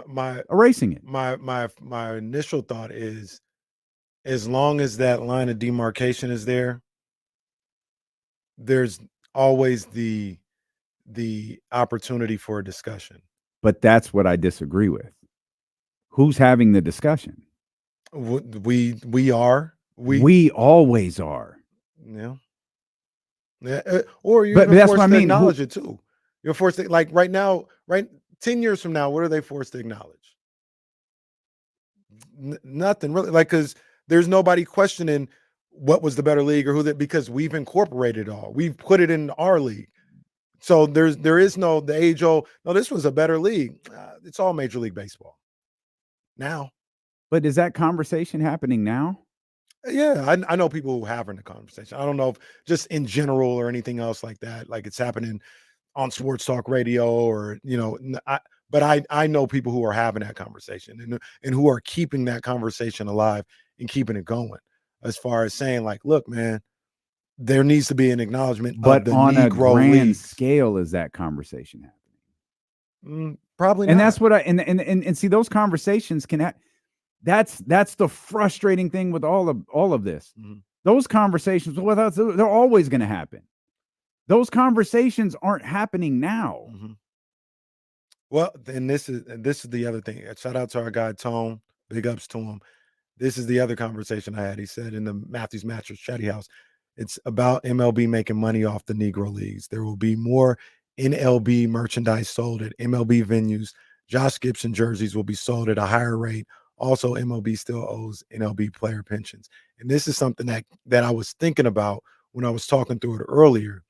my erasing it. My initial thought is, as long as that line of demarcation is there, there's always the opportunity for a discussion. But that's what I disagree with. Who's having the discussion? We are. We always are. Yeah. Or you're but that's forced what I to mean. acknowledge it too. You're forced to, like right now, 10 years from now, what are they forced to acknowledge? nothing really, like, because there's nobody questioning what was the better league or who that, because we've incorporated it all. We've put it in our league. So there is no the age old, no, this was a better league. It's all Major League Baseball now. But is that conversation happening now? Yeah, I know people who having the conversation. I don't know if just in general or anything else like that. Like it's happening on sports talk radio or, but I know people who are having that conversation and who are keeping that conversation alive and keeping it going, as far as saying like, look, man, there needs to be an acknowledgement But of the on a Negro grand League. scale, is that conversation happening? Probably not. And that's what and see, those conversations can that's the frustrating thing with all of this. Mm-hmm. Those conversations with us, they're always going to happen. Those conversations aren't happening now. Mm-hmm. Well, then this is the other thing. Shout out to our guy Tone. Big ups to him. This is the other conversation I had. He said in the Matthews Mattress Chatty House, it's about MLB making money off the Negro Leagues. There will be more NLB merchandise sold at MLB venues. Josh Gibson jerseys will be sold at a higher rate. Also, MLB still owes NLB player pensions. And this is something that I was thinking about when I was talking through it earlier.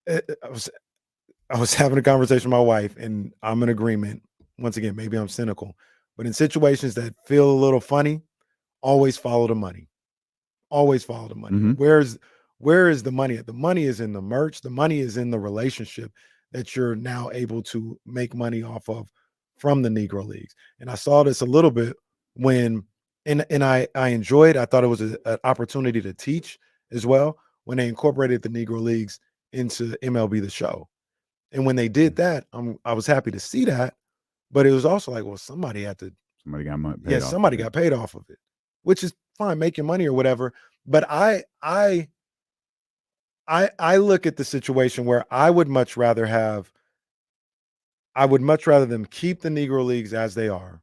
I was having a conversation with my wife, and I'm in agreement. Once again, maybe I'm cynical, but in situations that feel a little funny, always follow the money. Always follow the money. Mm-hmm. Where is the money at? The money is in the merch. The money is in the relationship that you're now able to make money off of from the Negro Leagues. And I saw this a little bit when, and I enjoyed, I thought it was an opportunity to teach as well when they incorporated the Negro Leagues into MLB The Show. And when they did that, I was happy to see that, but it was also like, well, somebody got money. Yeah, somebody got paid off of it, which is fine, making money or whatever. But I look at the situation where I would much rather them keep the Negro Leagues as they are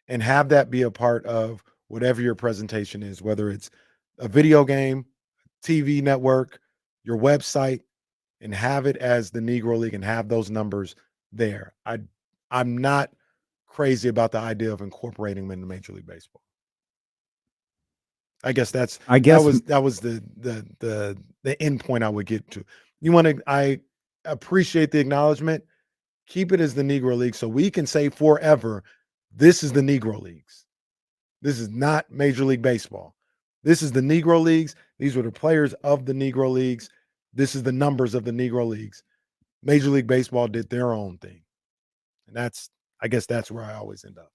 and have that be a part of whatever your presentation is, whether it's a video game, TV network, your website, and have it as the Negro League and have those numbers there. I'm not crazy about the idea of incorporating them into Major League Baseball. I guess that was the end point I would get to. I appreciate the acknowledgement. Keep it as the Negro League so we can say forever, this is the Negro Leagues. This is not Major League Baseball. This is the Negro Leagues. These were the players of the Negro Leagues. This is the numbers of the Negro Leagues. Major League Baseball did their own thing. And I guess that's where I always end up.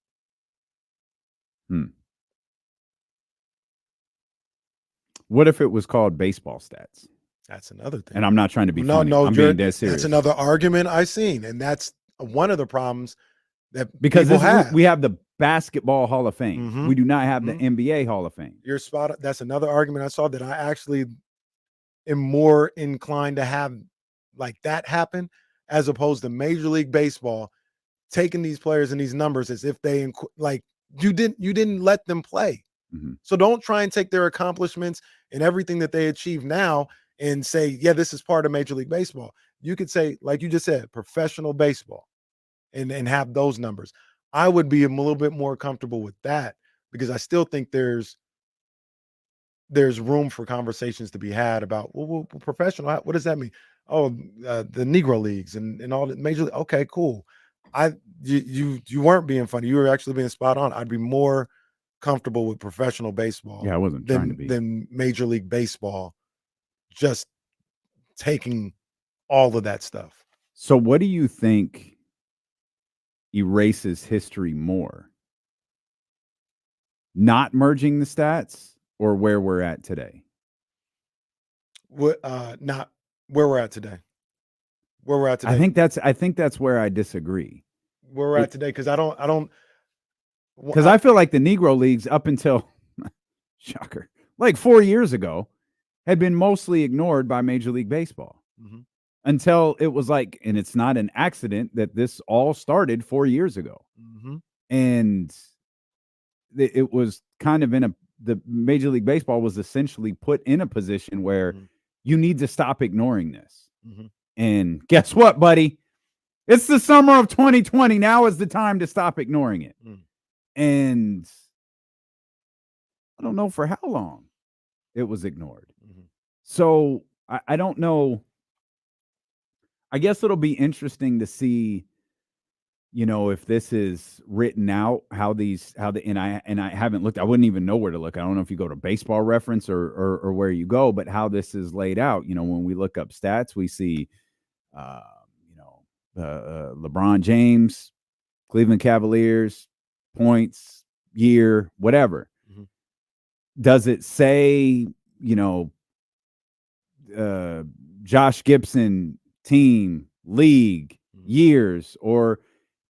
What if it was called baseball stats? That's another thing. And I'm not trying to be funny. I'm being dead serious. That's another argument I've seen. And that's one of the problems that because people have. We have the Basketball Hall of Fame. Mm-hmm. We do not have the NBA Hall of Fame. You're spot on. That's another argument I saw that I actually am more inclined to have like that happen as opposed to Major League Baseball taking these players and these numbers as if they like you didn't let them play. Mm-hmm. So don't try and take their accomplishments and everything that they achieve now and say, yeah, this is part of Major League Baseball. You could say, like you just said, professional baseball and have those numbers. I would be a little bit more comfortable with that because I still think there's room for conversations to be had about well, professional. What does that mean? Oh, the Negro Leagues and all the Major League. Okay, cool. You weren't being funny. You were actually being spot on. I'd be more comfortable with professional baseball. Yeah, I wasn't trying to be. Than Major League Baseball just taking all of that stuff. So what do you think erases history more? Not merging the stats or where we're at today? Not where we're at today. Where we're at today. I think that's where I disagree. Where we're at today, because I don't because I feel like the Negro Leagues up until shocker, like 4 years ago, had been mostly ignored by Major League Baseball. Mm-hmm. Until it was like, and it's not an accident that this all started 4 years ago. Mm-hmm. And it was kind of the Major League Baseball was essentially put in a position where you need to stop ignoring this. Mm-hmm. And guess what, buddy? It's the summer of 2020. Now is the time to stop ignoring it. And I don't know for how long it was ignored. So I don't know. I guess it'll be interesting to see, if this is written out, and I haven't looked, I wouldn't even know where to look. I don't know if you go to Baseball Reference or where you go, but how this is laid out. When we look up stats, we see, LeBron James, Cleveland Cavaliers, points, year, whatever. Does it say, Josh Gibson, team, league, years, or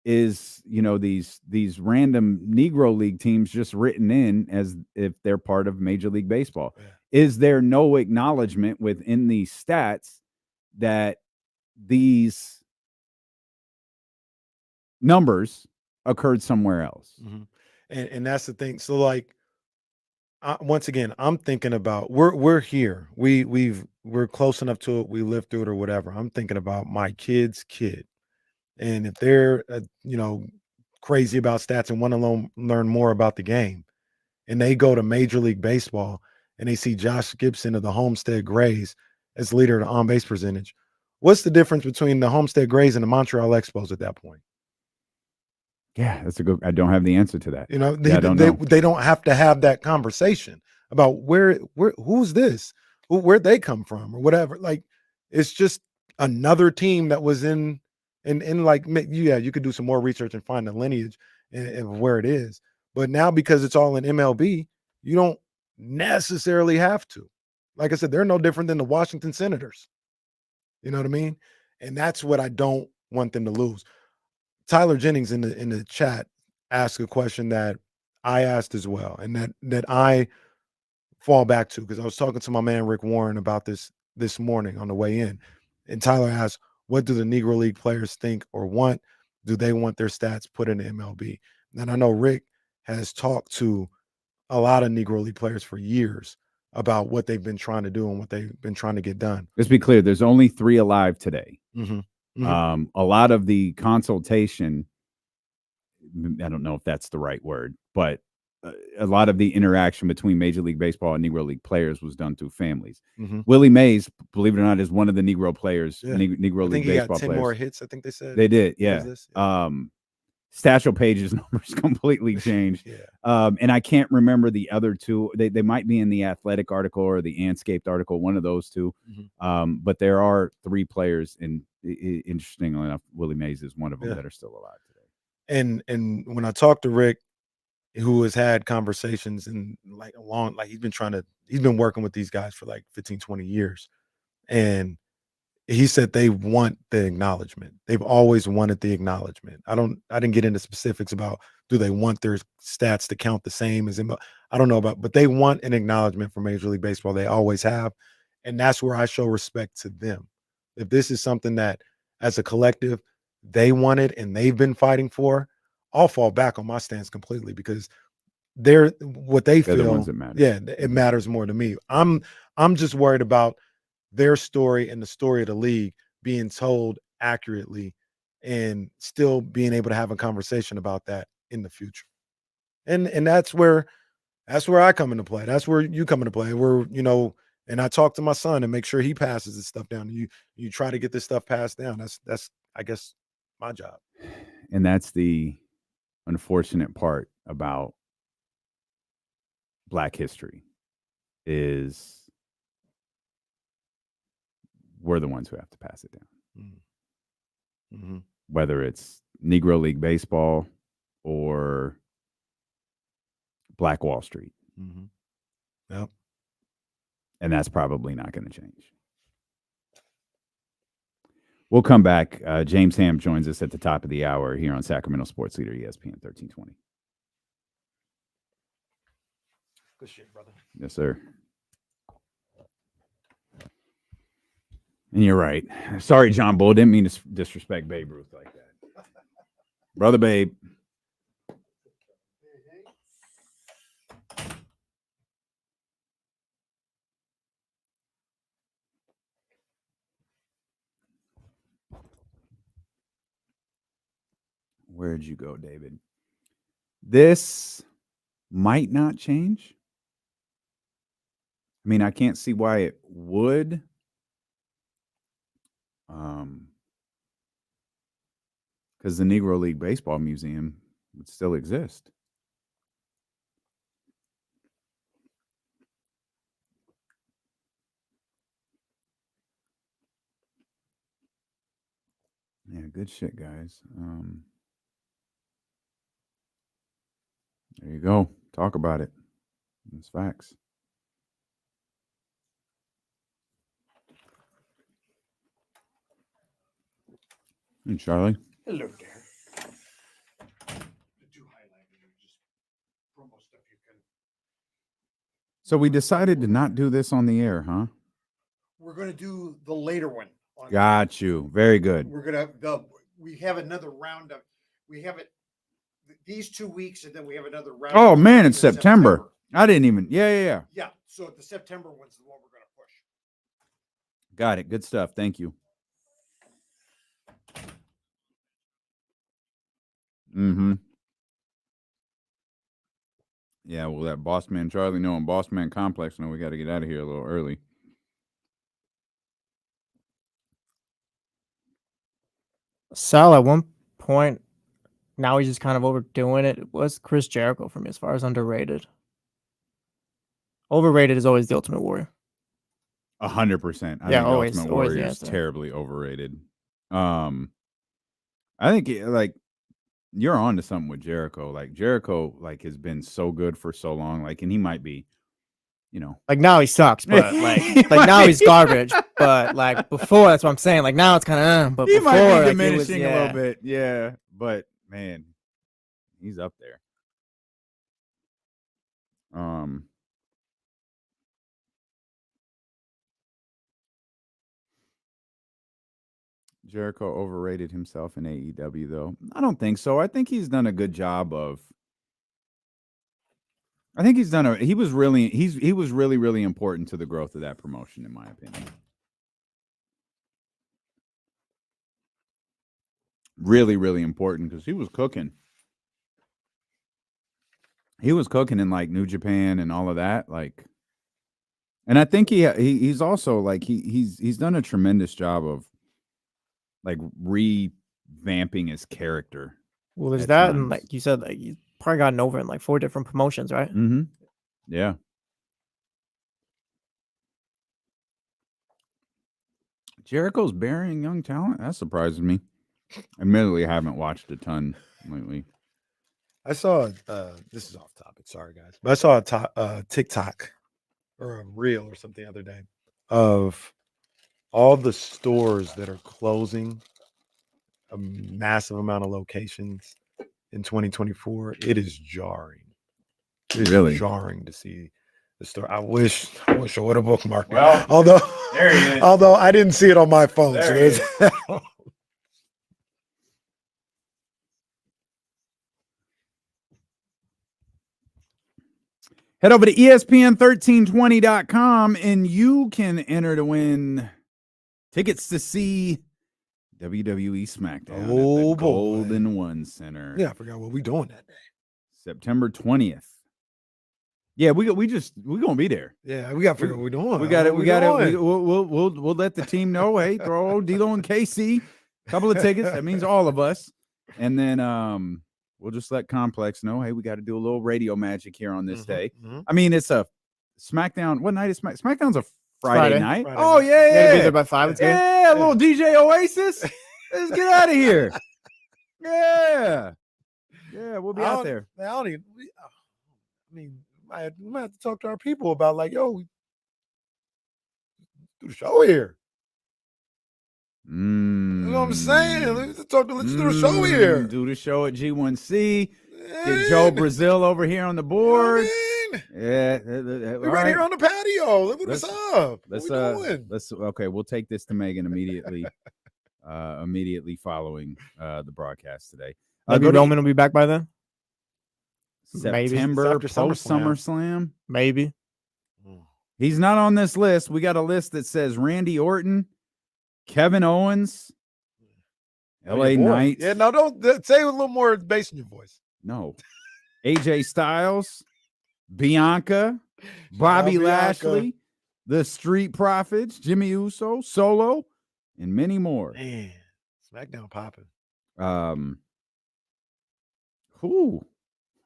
is these random Negro League teams just written in as if they're part of Major League Baseball? Is there no acknowledgement within these stats that these numbers occurred somewhere else? And that's the thing. So like, once again, I'm thinking about we're here. We're close enough to it. We lived through it or whatever. I'm thinking about my kid's kid, and if they're crazy about stats and want to learn more about the game, and they go to Major League Baseball and they see Josh Gibson of the Homestead Grays as leader of the on base percentage, what's the difference between the Homestead Grays and the Montreal Expos at that point? Yeah, that's a good. I don't have the answer to that. They don't have to have that conversation about where who's this, where'd they come from or whatever. Like, it's just another team that was in like, yeah, you could do some more research and find the lineage and where it is. But now because it's all in MLB, you don't necessarily have to. Like I said, they're no different than the Washington Senators. You know what I mean? And that's what I don't want them to lose. Tyler Jennings in the chat asked a question that I asked as well, and that I fall back to, because I was talking to my man Rick Warren about this morning on the way in, and Tyler asked, "What do the Negro League players think or want? Do they want their stats put in the MLB?" And I know Rick has talked to a lot of Negro League players for years about what they've been trying to do and what they've been trying to get done. Let's be clear. There's only 3 alive today. Mm-hmm. A lot of the consultation, I don't know if that's the right word, but a lot of the interaction between Major League Baseball and Negro League players was done through families. Willie Mays, believe it or not, is one of the Negro players, Negro League Baseball players. I think he got 10 more hits, I think they said. They did, yeah. Satchel Paige's numbers completely changed. And I can't remember the other 2. They might be in the Athletic article or the Anscaped article, one of those 2. But there are 3 players, and interestingly enough, Willie Mays is one of them that are still alive today. And when I talked to Rick, who has had conversations and he's been working with these guys for like 15, 20 years. And he said they want the acknowledgement. They've always wanted the acknowledgement. I didn't get into specifics about, do they want their stats to count the same as MLB? I don't know about, but they want an acknowledgement from Major League Baseball. They always have. And that's where I show respect to them. If this is something that as a collective, they wanted and they've been fighting for, I'll fall back on my stance completely, because they're what they feel. The ones that matter. Yeah, it matters more to me. I'm just worried about their story and the story of the league being told accurately and still being able to have a conversation about that in the future. And that's where I come into play. That's where you come into play. And I talk to my son and make sure he passes this stuff down. You try to get this stuff passed down. That's I guess my job. And that's the unfortunate part about Black history, is we're the ones who have to pass it down. Whether it's Negro League Baseball or Black Wall Street. Yep. And that's probably not going to change. We'll come back. James Ham joins us at the top of the hour here on Sacramento Sports Leader, ESPN 1320. Good shit, brother. Yes, sir. And you're right. Sorry, John Bull. Didn't mean to disrespect Babe Ruth like that. Brother Babe. Where'd you go, David? This might not change. I mean, I can't see why it would. Because the Negro League Baseball Museum would still exist. Yeah, good shit, guys. There you go. Talk about it. It's facts. And Charlie. Hello there. So we decided to not do this on the air, huh? We're going to do the later one. Got you. Very good. We're going to, we have another round of, we have it these 2 weeks, and then we have another round. Oh, man, it's September. I didn't even. Yeah. Yeah. So the September one's the one we're going to push. Got it. Good stuff. Thank you. Mm-hmm. Yeah, well, that Boss Man Charlie and Boss Man Complex we got to get out of here a little early. Sal, at one point, now he's just kind of overdoing it. It was Chris Jericho for me as far as underrated. Overrated is always the Ultimate Warrior. 100%. I Yeah, think always, Ultimate always the Warrior is answer. terribly overrated. I think you're on to something with Jericho. Like Jericho, has been so good for so long. And he might be, like now he sucks, but like now he's garbage. But before, that's what I'm saying. Like now it's kind of, but he before, might be it was, diminishing a little bit. Yeah, but man, he's up there. Jericho overrated himself in AEW, though. I don't think so. I think he's done a good job of. I think he's done he was really really important to the growth of that promotion, in my opinion. Really, really important because he was cooking. He was cooking in New Japan and all of that, and I think he's also he's done a tremendous job of revamping his character. Well, there's that, and like you said, he's probably gotten over in 4 different promotions, right? Mm-hmm. Yeah. Jericho's burying young talent. That surprises me. Admittedly, I haven't watched a ton lately. I saw this is off topic. Sorry, guys, but I saw a TikTok or a reel or something the other day of all the stores that are closing, a massive amount of locations in 2024. It is jarring. It's really jarring to see the store. I wish I would have bookmarked it. Well, although there he is. Although I didn't see it on my phone. There So he is. Head over to ESPN1320.com and you can enter to win tickets to see WWE SmackDown at the Golden One Center. Yeah, I forgot what we doing that day. September 20th. Yeah, we're gonna be there. Yeah, we gotta figure out what we're doing. We'll let the team know. Hey, throw D'Lo and KC a couple of tickets. That means all of us. And then we'll just let Complex know, hey, we got to do a little radio magic here on this day. Mm-hmm. I mean, it's a SmackDown. What night is SmackDown's a Friday night. Friday Oh, night. yeah. Be there by 5. It's good. Yeah, a little DJ Oasis. Let's get out of here. Yeah, we'll be out there. I might have to talk to our people about we do the show here. You know what I'm saying? Let's do the show here. Do the show at G1C. Get Joe Brazil over here on the board. Yeah, we're right here on the patio. Look what's up. What we doing? Okay. We'll take this to Megan immediately. Immediately following the broadcast today. Maybe Roman will be back by then. September post SummerSlam. Maybe. He's not on this list. We got a list that says Randy Orton, Kevin Owens, LA Knight. Yeah, no, don't say it with a little more bass in your voice. No. AJ Styles, Bianca, Bobby Lashley, the Street Profits, Jimmy Uso, Solo, and many more. Man, SmackDown popping. Who?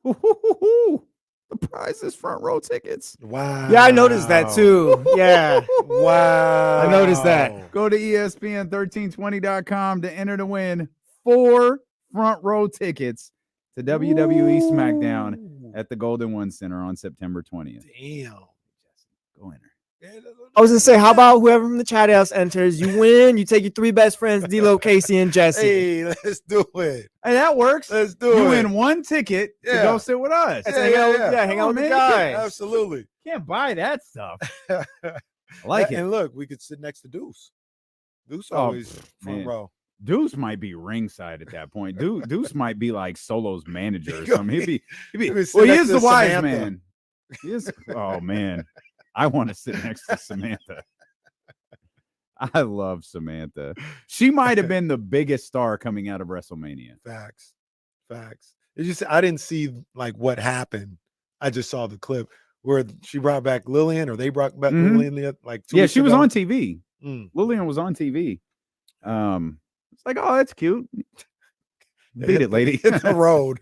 The prize is front row tickets. Wow. Yeah, I noticed that too. Yeah. Wow. I noticed that. Go to ESPN1320.com to enter to win 4 front row tickets to WWE SmackDown at the Golden One Center on September 20th. Damn. Go enter. I was gonna say, how about whoever from the chat house enters? You win. You take your 3 best friends, D'Lo, Casey, and Jesse. Hey, let's do it. Hey, that works. Let's do it. You win 1 ticket to go sit with us. Hang out with the guys. Absolutely. Can't buy that stuff. I like it. And look, we could sit next to Deuce. Deuce always front row. Deuce might be ringside at that point. Deuce might be like Solo's manager or something. He'd be well, he is the wise man. He is. Oh man, I want to sit next to Samantha. I love Samantha. She might have been the biggest star coming out of WrestleMania. Facts. It's just I didn't see like what happened. I just saw the clip where she brought back Lillian, or they brought back Lillian like 2 weeks she was ago. on TV. Lillian was on TV. It's like, oh, that's cute. Beat it, lady. Hit the road.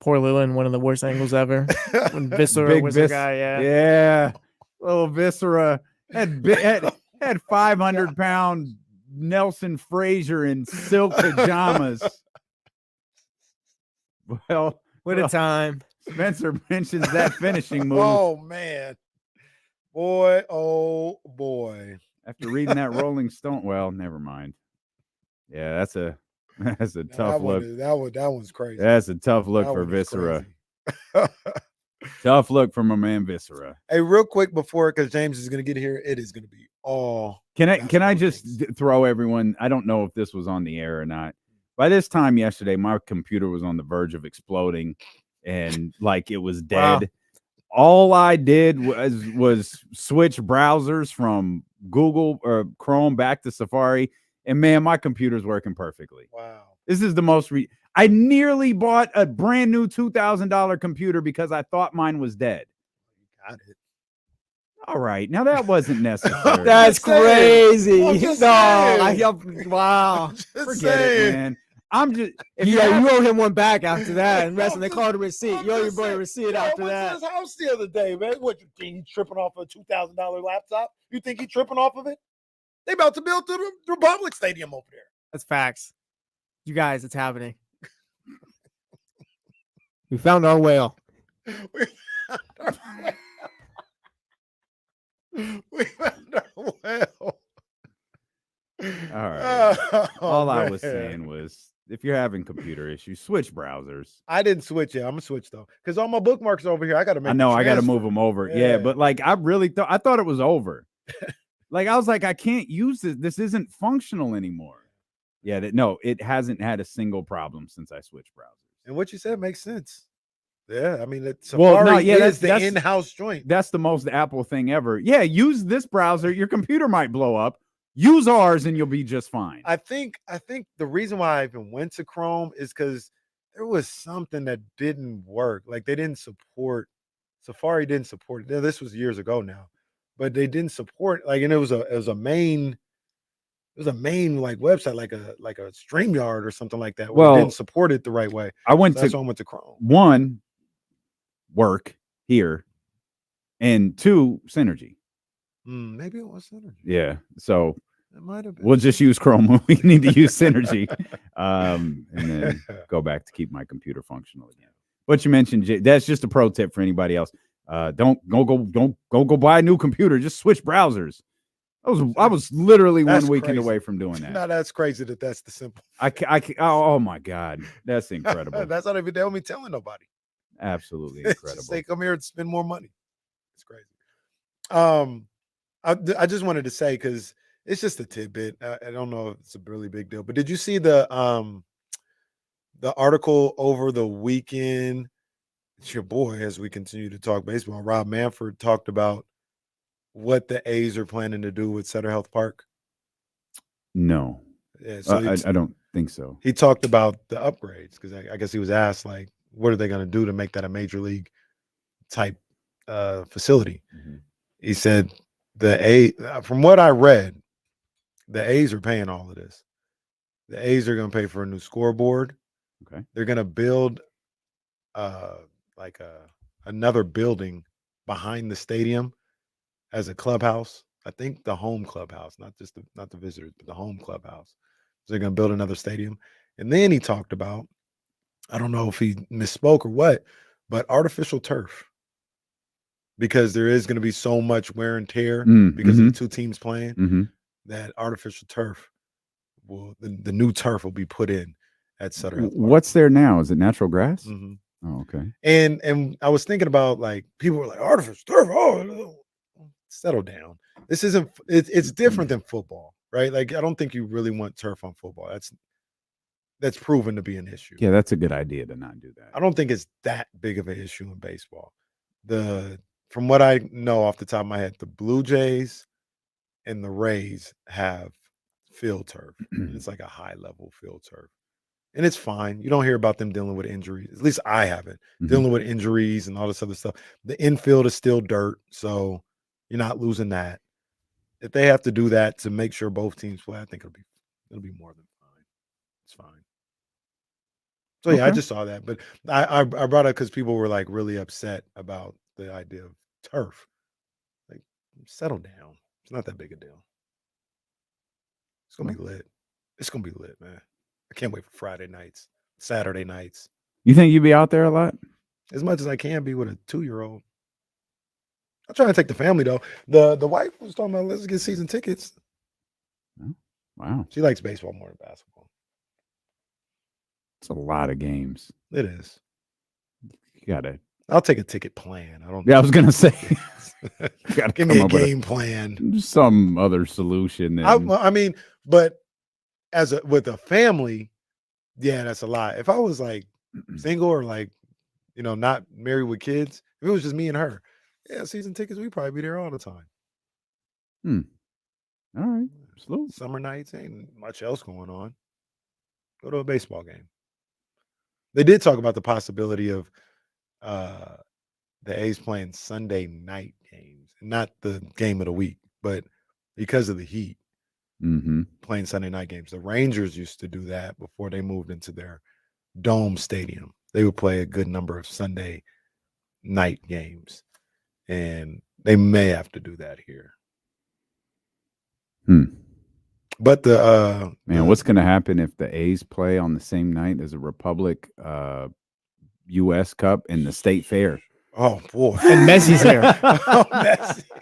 Poor Lillian, one of the worst angles ever. When Viscera was the guy, yeah. Little Viscera had 500-pound Nelson Frazier in silk pajamas. Well, what a time. Spencer mentions that finishing move. Oh man. Boy, oh boy. After reading that Rolling Stone, well, never mind. Yeah, that's a tough look. That one's crazy. That's a tough look for Viscera. Tough look for my man Viscera. Hey, real quick before, because James is going to get here, it is going to be all. Can I just throw everyone? I don't know if this was on the air or not. By this time yesterday, my computer was on the verge of exploding, and like it was dead. Wow. All I did was switch browsers from Google or Chrome back to Safari, and man, my computer's working perfectly. Wow. This is the most I nearly bought a brand new $2,000 computer because I thought mine was dead. Got it. All right. Now that wasn't necessary. That's crazy. Wow. Forget it, man. I'm just you owe him one back after that. And wrestling, they called a receipt. You owe your boy a receipt after that. I went to his house the other day, man. What, you think he's tripping off a $2,000 laptop? You think he's tripping off of it? They about to build the Republic Stadium over there. That's facts. You guys, it's happening. We found our whale. We found our whale. All right. All I was saying was, if you're having computer issues, switch browsers. I didn't switch it. I'm gonna switch though, because all my bookmarks are over here. I got to make. I know. I got to move them over. Yeah, but like I really thought. I thought it was over. Like I was like, I can't use this. This isn't functional anymore. Yeah. No, it hasn't had a single problem since I switched browsers. And what you said makes sense. Yeah, I mean, Safari is the in-house joint. That's the most Apple thing ever. Yeah, use this browser. Your computer might blow up. Use ours and you'll be just fine. I think the reason why I even went to Chrome is because there was something that didn't work. Like they didn't support Safari. Didn't support it. This was years ago now, but they didn't support and it was a main like website, like a StreamYard or something like that. Where it didn't support it the right way. That's why I went to Chrome. 1, work here, and 2, synergy. Maybe it was synergy. Yeah, so it might have been. We'll just use Chrome when we need to use synergy, and then go back to keep my computer functional again. But you mentioned that's just a pro tip for anybody else. Don't go buy a new computer. Just switch browsers. I was literally that's 1 weekend away from doing that. No, that's crazy. That's the simple. Oh my God, that's incredible. That's not even tell me telling nobody. Absolutely incredible. They come here and spend more money. It's crazy. I just wanted to say, because it's just a tidbit. I don't know if it's a really big deal, but did you see the article over the weekend? It's your boy, as we continue to talk baseball. Rob Manfred talked about what the A's are planning to do with Sutter Health Park. No, yeah, so I don't think so. He talked about the upgrades because I guess he was asked, like, what are they going to do to make that a major league type facility? He said from what I read, the A's are paying all of this. The A's are going to pay for a new scoreboard. Okay. They're going to build another building behind the stadium as a clubhouse. I think the home clubhouse, not the visitors, but the home clubhouse. So they're going to build another stadium. And then he talked about, I don't know if he misspoke or what, but artificial turf. Because there is going to be so much wear and tear because of the two teams playing, that artificial turf the new turf will be put in at Sutter Health Park. What's there now? Is it natural grass? Oh, okay. And I was thinking about, like, people were like, artificial turf. Oh, settle down. This isn't. It's different than football, right? Like, I don't think you really want turf on football. That's proven to be an issue. Yeah, that's a good idea to not do that. I don't think it's that big of an issue in baseball. From what I know off the top of my head, the Blue Jays and the Rays have field turf. It's like a high level field turf. And it's fine. You don't hear about them dealing with injuries. At least I haven't. Dealing with injuries and all this other stuff. The infield is still dirt, so you're not losing that. If they have to do that to make sure both teams play, I think it'll be more than fine. It's fine. So yeah, I just saw that. But I brought it because people were like really upset about the idea of turf. Like, settle down. It's not that big a deal. It's gonna be lit. It's gonna be lit, man. I can't wait for Friday nights, Saturday nights. You think you'd be out there a lot? As much as I can be with a 2-year-old. I'm trying to take the family though. The wife was talking about, let's get season tickets. Oh, wow. She likes baseball more than basketball. It's a lot of games. It is. You gotta. I'll take a ticket plan. I was gonna say. Give me a game plan. Some other solution. I mean, but with a family, yeah, that's a lot. If I was like single or like, not married with kids, if it was just me and her, yeah, season tickets, we'd probably be there all the time. All right. Slow. Summer nights, ain't much else going on. Go to a baseball game. They did talk about the possibility of the A's playing Sunday night games, not the game of the week, but because of the heat, playing Sunday night games. The Rangers used to do that before they moved into their dome stadium. They would play a good number of Sunday night games, and they may have to do that here. But what's going to happen if the A's play on the same night as a Republic U.S. Cup and the State Fair? Oh boy! And Messi's here.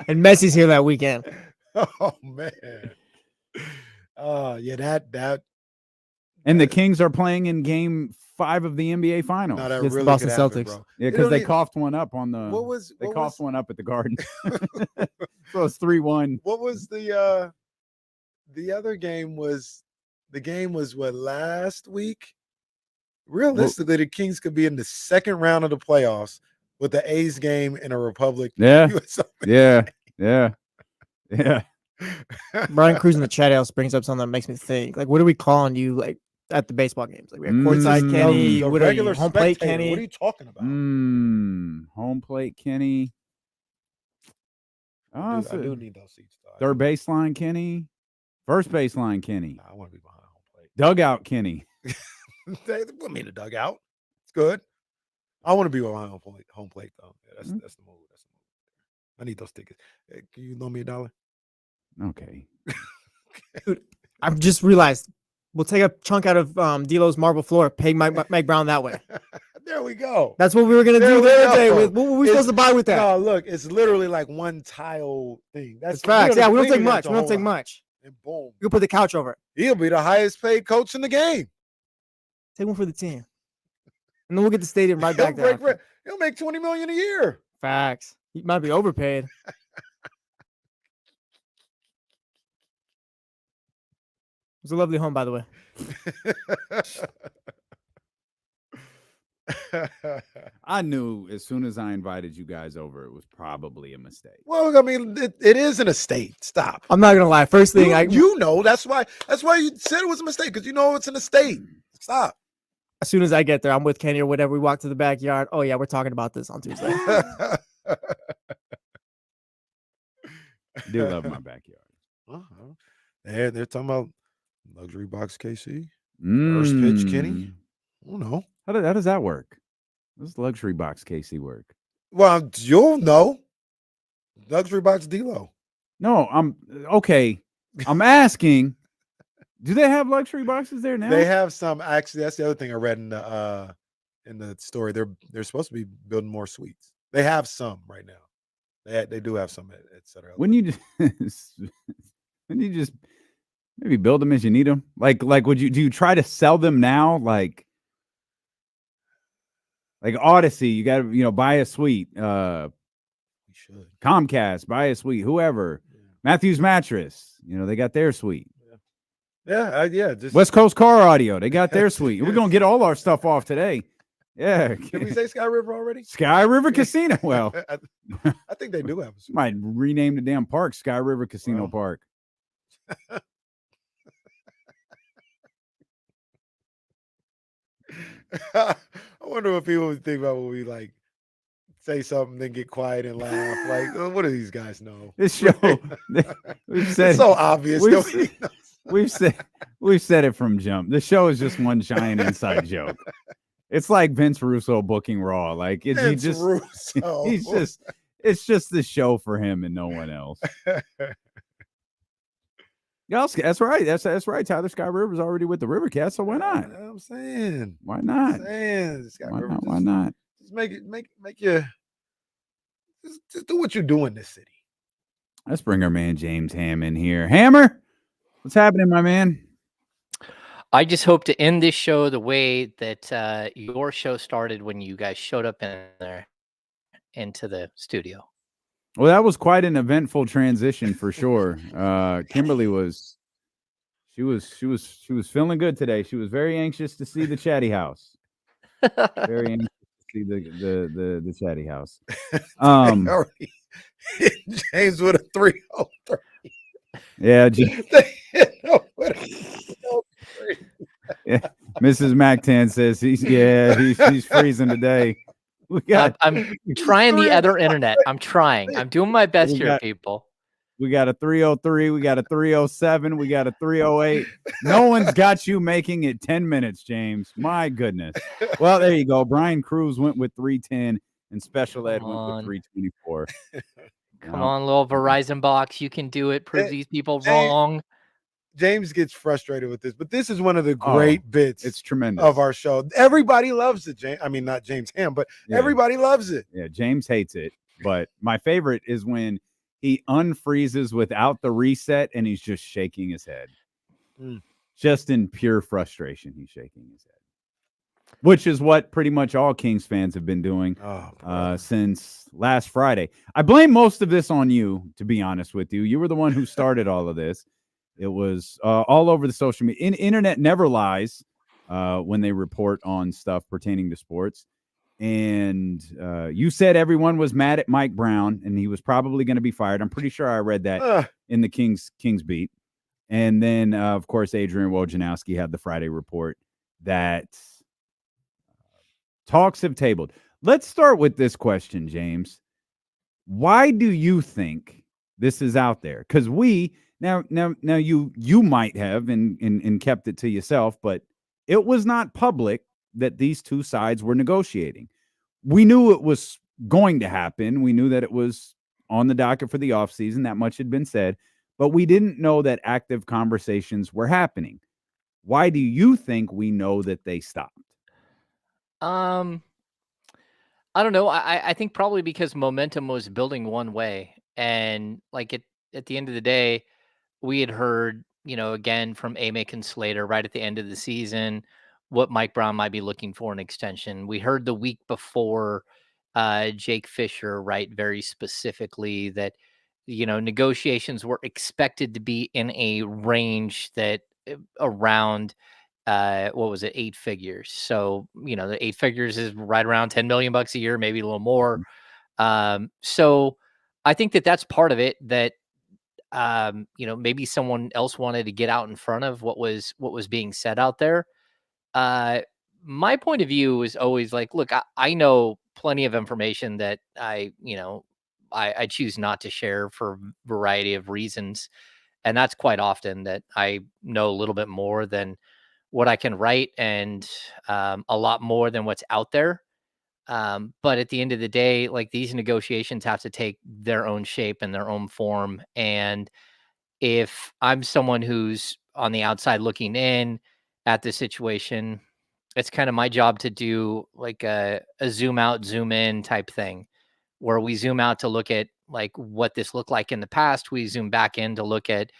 And Messi's here that weekend. Oh man! Yeah, that. And the Kings are playing in Game 5 of the NBA Finals. No, that It's the really Boston could happen, Celtics. bro. Yeah, because they coughed one up on the. They coughed one up at the Garden. So it's 3-1. What was the other game? The game was what, last week? Realistically, the Kings could be in the second round of the playoffs with the A's game in a Republic. Yeah. US Open. Yeah. Brian Cruz in the chat house brings up something that makes me think. Like, what are we calling you, like, at the baseball games? Like, we have courtside Kenny. The What are you, regular home plate spectator. Kenny? What are you talking about? Home plate Kenny. I do need those seats, though. Third baseline Kenny. First baseline Kenny. I want to be behind home plate. Dugout Kenny. They put me in the dugout. It's good. I want to be behind home plate though. Yeah, that's the move. That's the move. I need those tickets. Hey, can you loan me $1? Okay. Dude, I've just realized we'll take a chunk out of D'Lo's marble floor, pay Mike Brown that way. There we go. That's what we were gonna do the other day. What were we supposed to buy with that? No, look, it's literally like one tile thing. That's facts. Yeah, we don't take much. We don't take much. And boom, You'll put the couch over it. He'll be the highest paid coach in the game. Take one for the team, and then we'll get the stadium right back there. He'll make $20 million a year. Facts. He might be overpaid. It was a lovely home, by the way. I knew as soon as I invited you guys over, it was probably a mistake. Well, I mean, it is an estate. Stop. I'm not gonna lie. First thing you know, that's why you said it was a mistake, because you know it's an estate. Stop. As soon as I get there, I'm with Kenny or whatever. We walk to the backyard. Oh yeah, we're talking about this on Tuesday. I do love my backyard. They're talking about luxury box KC. First pitch Kenny. I don't know. How does that work? How does luxury box KC work? Well, you'll know. Luxury box D-Lo. No, I'm okay. I'm asking. Do they have luxury boxes there now? They have some. Actually, that's the other thing I read in the story. They're supposed to be building more suites. They have some right now. They do have some at Center. When you just maybe build them as you need them? Like do you try to sell them now? Like Odyssey, you got to buy a suite. We should. Comcast, buy a suite. Whoever. Yeah. Matthews Mattress, they got their suite. Yeah. Just West Coast Car Audio, they got their suite. We're gonna get all our stuff off today. Yeah. Did we say Sky River already? Sky River Casino. Well, I think they do have a suite. Might rename the damn park Sky River Casino Park. I wonder what people would think about when we say something, then get quiet and laugh. What do these guys know? This show, we've said it's so obvious. We've said it from jump. The show is just one giant inside joke. It's like Vince Russo booking Raw. It's just the show for him and no one else. That's right. That's right. Tyler Sky River's already with the Rivercast, so why not? I'm saying. Why not? Why not? Just make you just do what you do in this city. Let's bring our man James Ham in here. Hammer, what's happening, my man? I just hope to end this show the way that your show started when you guys showed up into the studio. Well, that was quite an eventful transition for sure. Kimberly was feeling good today. She was very anxious to see the chatty house. Very anxious to see the chatty house. James with a 303. Yeah, yeah. Mrs. MacTan says he's freezing today. I'm trying the other internet. I'm trying. I'm doing my best here, people. We got a 303. We got a 307. We got a 308. No one's got you making it 10 minutes, James. My goodness. Well, there you go. Brian Cruz went with 310 and Special Ed went with 324. Come on, little Verizon box. You can do it. Prove these people wrong. James gets frustrated with this, but this is one of the great bits. It's tremendous of our show. Everybody loves it. I mean, not James Ham, but everybody loves it. Yeah, James hates it, but my favorite is when he unfreezes without the reset and he's just shaking his head. Just in pure frustration, he's shaking his head, which is what pretty much all Kings fans have been doing since last Friday. I blame most of this on you, to be honest with you. You were the one who started all of this. It was all over the social media. Internet never lies when they report on stuff pertaining to sports. And you said everyone was mad at Mike Brown, and he was probably going to be fired. I'm pretty sure I read that in the Kings beat. And then, of course, Adrian Wojnarowski had the Friday report that talks have tabled. Let's start with this question, James. Why do you think this is out there? Because Now, you might have and kept it to yourself, but it was not public that these two sides were negotiating. We knew it was going to happen. We knew that it was on the docket for the offseason. That much had been said, but we didn't know that active conversations were happening. Why do you think we know that they stopped? I don't know. I think probably because momentum was building one way, and at the end of the day, we had heard, again from Amick and Slater right at the end of the season, what Mike Brown might be looking for an extension. We heard the week before Jake Fisher, right, very specifically that, negotiations were expected to be in a range that around, 8 figures. So, the 8 figures is right around $10 million a year, maybe a little more. So I think that's part of it, that maybe someone else wanted to get out in front of what was being said out there. my point of view is always like, look, I know plenty of information that I choose not to share for a variety of reasons. And that's quite often that I know a little bit more than what I can write, and a lot more than what's out there. But at the end of the day, like, these negotiations have to take their own shape and their own form. And if I'm someone who's on the outside looking in at the situation, it's kind of my job to do like a zoom out, zoom in type thing, where we zoom out to look at like what this looked like in the past. We zoom back in to look at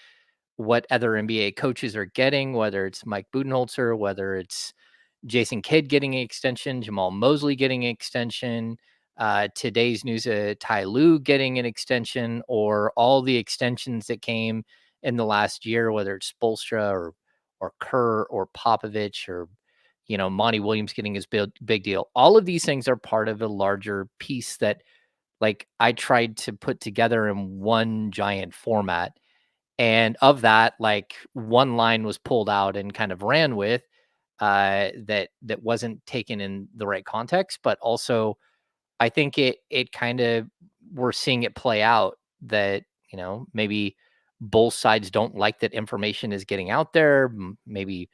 what other NBA coaches are getting, whether it's Mike Budenholzer, whether it's Jason Kidd getting an extension, Jamal Mosley getting an extension, today's news, Ty Lue getting an extension, or all the extensions that came in the last year, whether it's Spoelstra or Kerr or Popovich, or Monty Williams getting his big deal. All of these things are part of a larger piece that, like, I tried to put together in one giant format. And of that, like, one line was pulled out and kind of ran with, that wasn't taken in the right context. But also, I think it kind of, we're seeing it play out that, maybe both sides don't like that information is getting out there. Maybe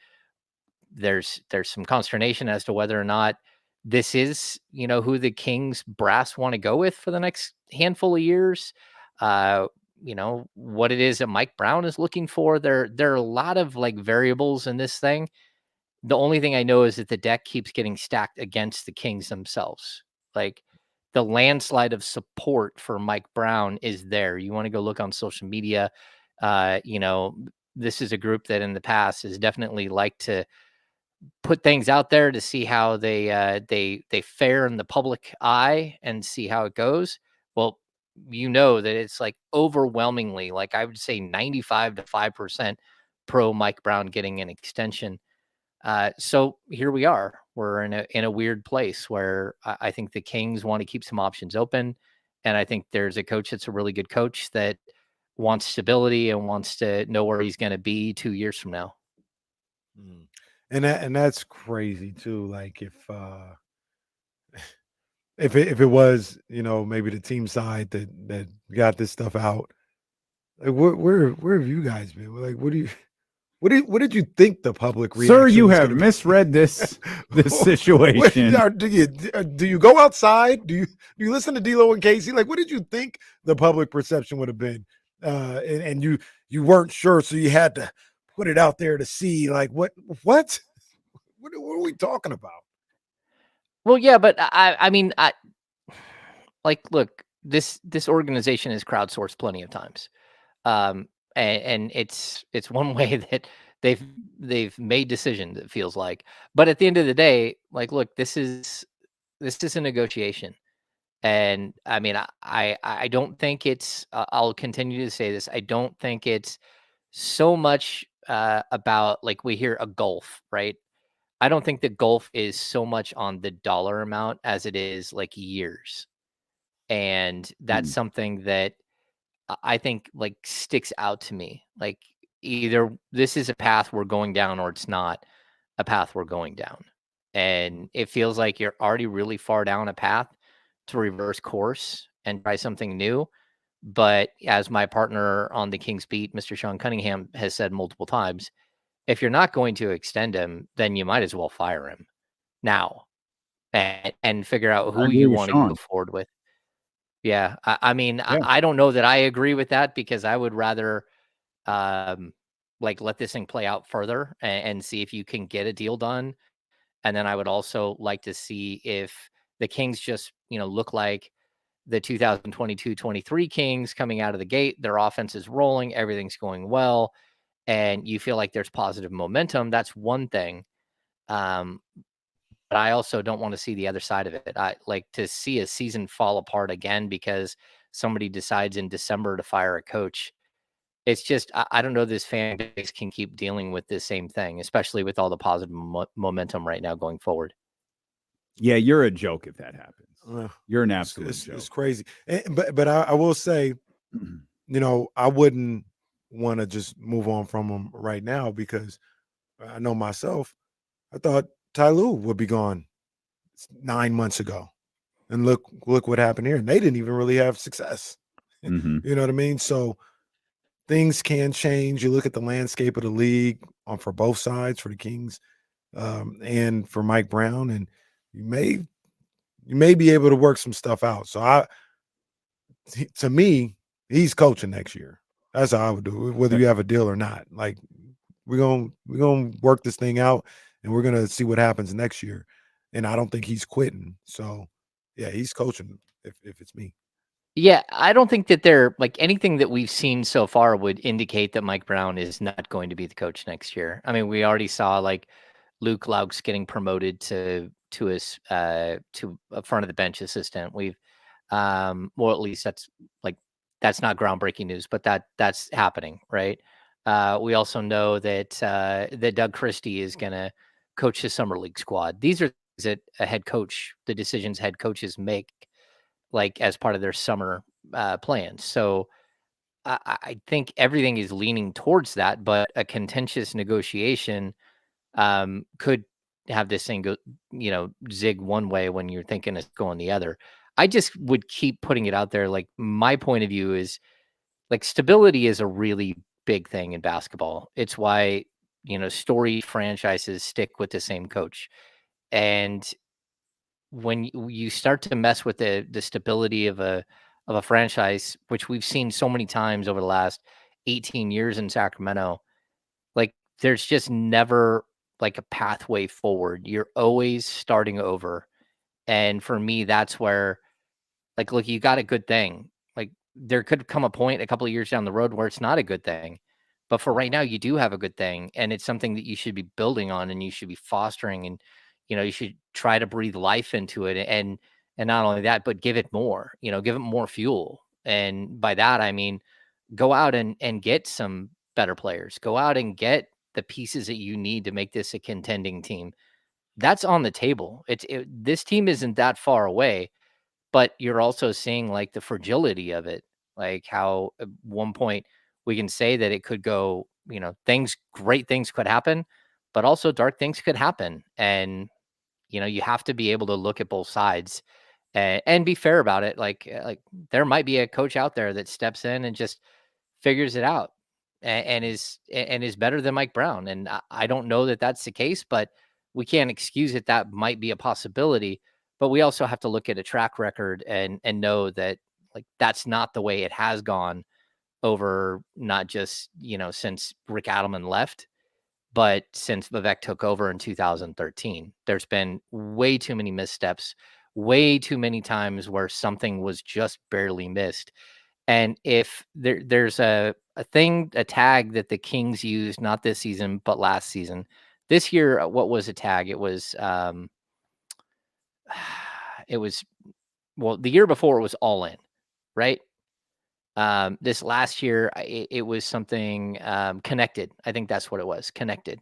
there's some consternation as to whether or not this is, who the Kings brass want to go with for the next handful of years. What it is that Mike Brown is looking for. There are a lot of like variables in this thing. The only thing I know is that the deck keeps getting stacked against the Kings themselves. Like, the landslide of support for Mike Brown is there. You want to go look on social media. This is a group that in the past has definitely liked to put things out there to see how they fare in the public eye and see how it goes. Well, that it's like overwhelmingly, like, I would say 95 to 5% pro Mike Brown getting an extension. So here we are. We're in a weird place where I think the Kings want to keep some options open, and I think there's a coach that's a really good coach that wants stability and wants to know where he's going to be 2 years from now. And that's crazy too. Like, if it was, maybe the team side that got this stuff out, like, where have you guys been? Like, what did you think the public reaction? Sir, you have misread this situation. Do you go outside? Do you listen to D'Lo and Casey? Like, what did you think the public perception would have been? And you weren't sure, so you had to put it out there to see. Like, what are we talking about? Well, yeah, but I mean, look, this organization is crowdsourced plenty of times. And it's one way that they've made decisions, it feels like. But at the end of the day, like, look, this is a negotiation. And I mean, I don't think it's, I'll continue to say this, I don't think it's so much about, like, we hear a gulf, right? I don't think the gulf is so much on the dollar amount as it is like years. And that's something that I think, like, sticks out to me. Like, either this is a path we're going down, or it's not a path we're going down. And it feels like you're already really far down a path to reverse course and try something new. But as my partner on the Kings beat, Mr. Sean Cunningham, has said multiple times, if you're not going to extend him, then you might as well fire him now and figure out who you want to go forward with. Yeah. I mean, yeah. I don't know that I agree with that, because I would rather let this thing play out further and see if you can get a deal done. And then I would also like to see if the Kings just, look like the 2022-23 Kings coming out of the gate. Their offense is rolling. Everything's going well. And you feel like there's positive momentum. That's one thing. But I also don't want to see the other side of it. I like to see a season fall apart again because somebody decides in December to fire a coach. It's just, I don't know, this fan base can keep dealing with this same thing, especially with all the positive momentum right now going forward. Yeah, you're a joke if that happens. You're an absolute joke. It's crazy. But I will say, I wouldn't want to just move on from them right now, because I know myself. I thought Ty Lue would be gone 9 months ago. And look what happened here. And they didn't even really have success. Mm-hmm. You know what I mean? So things can change. You look at the landscape of the league for both sides, for the Kings and for Mike Brown, and you may be able to work some stuff out. So to me, he's coaching next year. That's how I would do it, whether you have a deal or not. Like we're gonna work this thing out, and we're gonna see what happens next year. And I don't think he's quitting. So yeah, he's coaching if it's me. Yeah, I don't think that they're like anything that we've seen so far would indicate that Mike Brown is not going to be the coach next year. I mean, we already saw like Luke Laux getting promoted to his to a front of the bench assistant. We've well, at least that's not groundbreaking news, but that's happening, right? We also know that that Doug Christie is going to coach his summer league squad. These are things that a head coach, the decisions head coaches make, like as part of their summer plans. So I think everything is leaning towards that, but a contentious negotiation could have this thing go, zig one way when you're thinking it's going the other. I just would keep putting it out there. Like my point of view is like stability is a really big thing in basketball. It's why, storied franchises stick with the same coach. And when you start to mess with the stability of a franchise, which we've seen so many times over the last 18 years in Sacramento, like there's just never like a pathway forward. You're always starting over. And for me, that's where like, look, you got a good thing. Like there could come a point a couple of years down the road where it's not a good thing. But for right now, you do have a good thing. And it's something that you should be building on and you should be fostering. And, you should try to breathe life into it. And not only that, but give it more, give it more fuel. And by that, I mean, go out and get some better players. Go out and get the pieces that you need to make this a contending team. That's on the table. This team isn't that far away, but you're also seeing like the fragility of it, like how at one point we can say that it could go, great things could happen, but also dark things could happen. And, you have to be able to look at both sides and be fair about it. Like there might be a coach out there that steps in and just figures it out and is better than Mike Brown. And I don't know that that's the case, but we can't excuse it. That might be a possibility, but we also have to look at a track record and know that like that's not the way it has gone over not just, since Rick Adelman left, but since Vivek took over in 2013. There's been way too many missteps, way too many times where something was just barely missed. And if there's a tag that the Kings used, not this season, but last season. This year, what was a tag? It was, the year before it was all in, right? This last year, it was something connected. I think that's what it was, connected.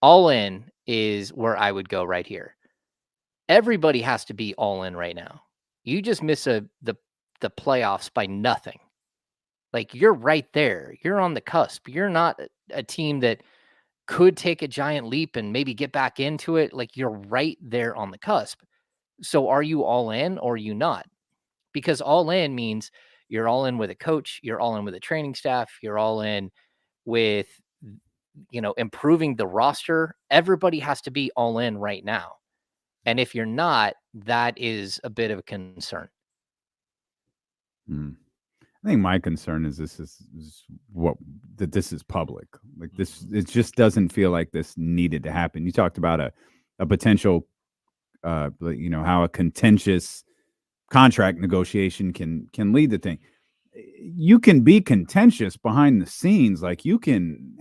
All in is where I would go right here. Everybody has to be all in right now. You just miss the playoffs by nothing. Like you're right there. You're on the cusp. You're not a team that could take a giant leap and maybe get back into it. Like you're right there on the cusp. So are you all in or are you not? Because all in means you're all in with a coach, you're all in with a training staff, you're all in with, improving the roster. Everybody has to be all in right now. And if you're not, that is a bit of a concern. I think my concern is this is public. Like this, it just doesn't feel like this needed to happen. You talked about a potential, how a contentious contract negotiation can lead to thing. You can be contentious behind the scenes. Like you can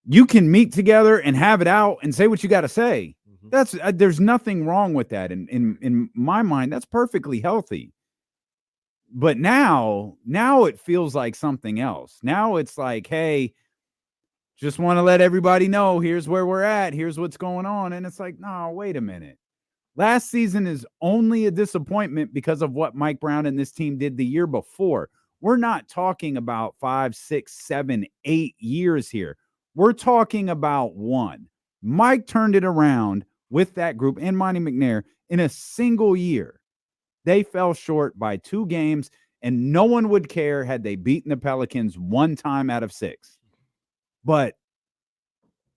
meet together and have it out and say what you got to say. That's there's nothing wrong with that. And in my mind, that's perfectly healthy. But now it feels like something else. Now it's like, hey, just want to let everybody know, here's where we're at. Here's what's going on. And it's like, no, wait a minute. Last season is only a disappointment because of what Mike Brown and this team did the year before. We're not talking about 5, 6, 7, 8 years here. We're talking about 1. Mike turned it around with that group and Monty McNair in a single year. They fell short by 2 games, and no one would care had they beaten the Pelicans 1 time out of 6. But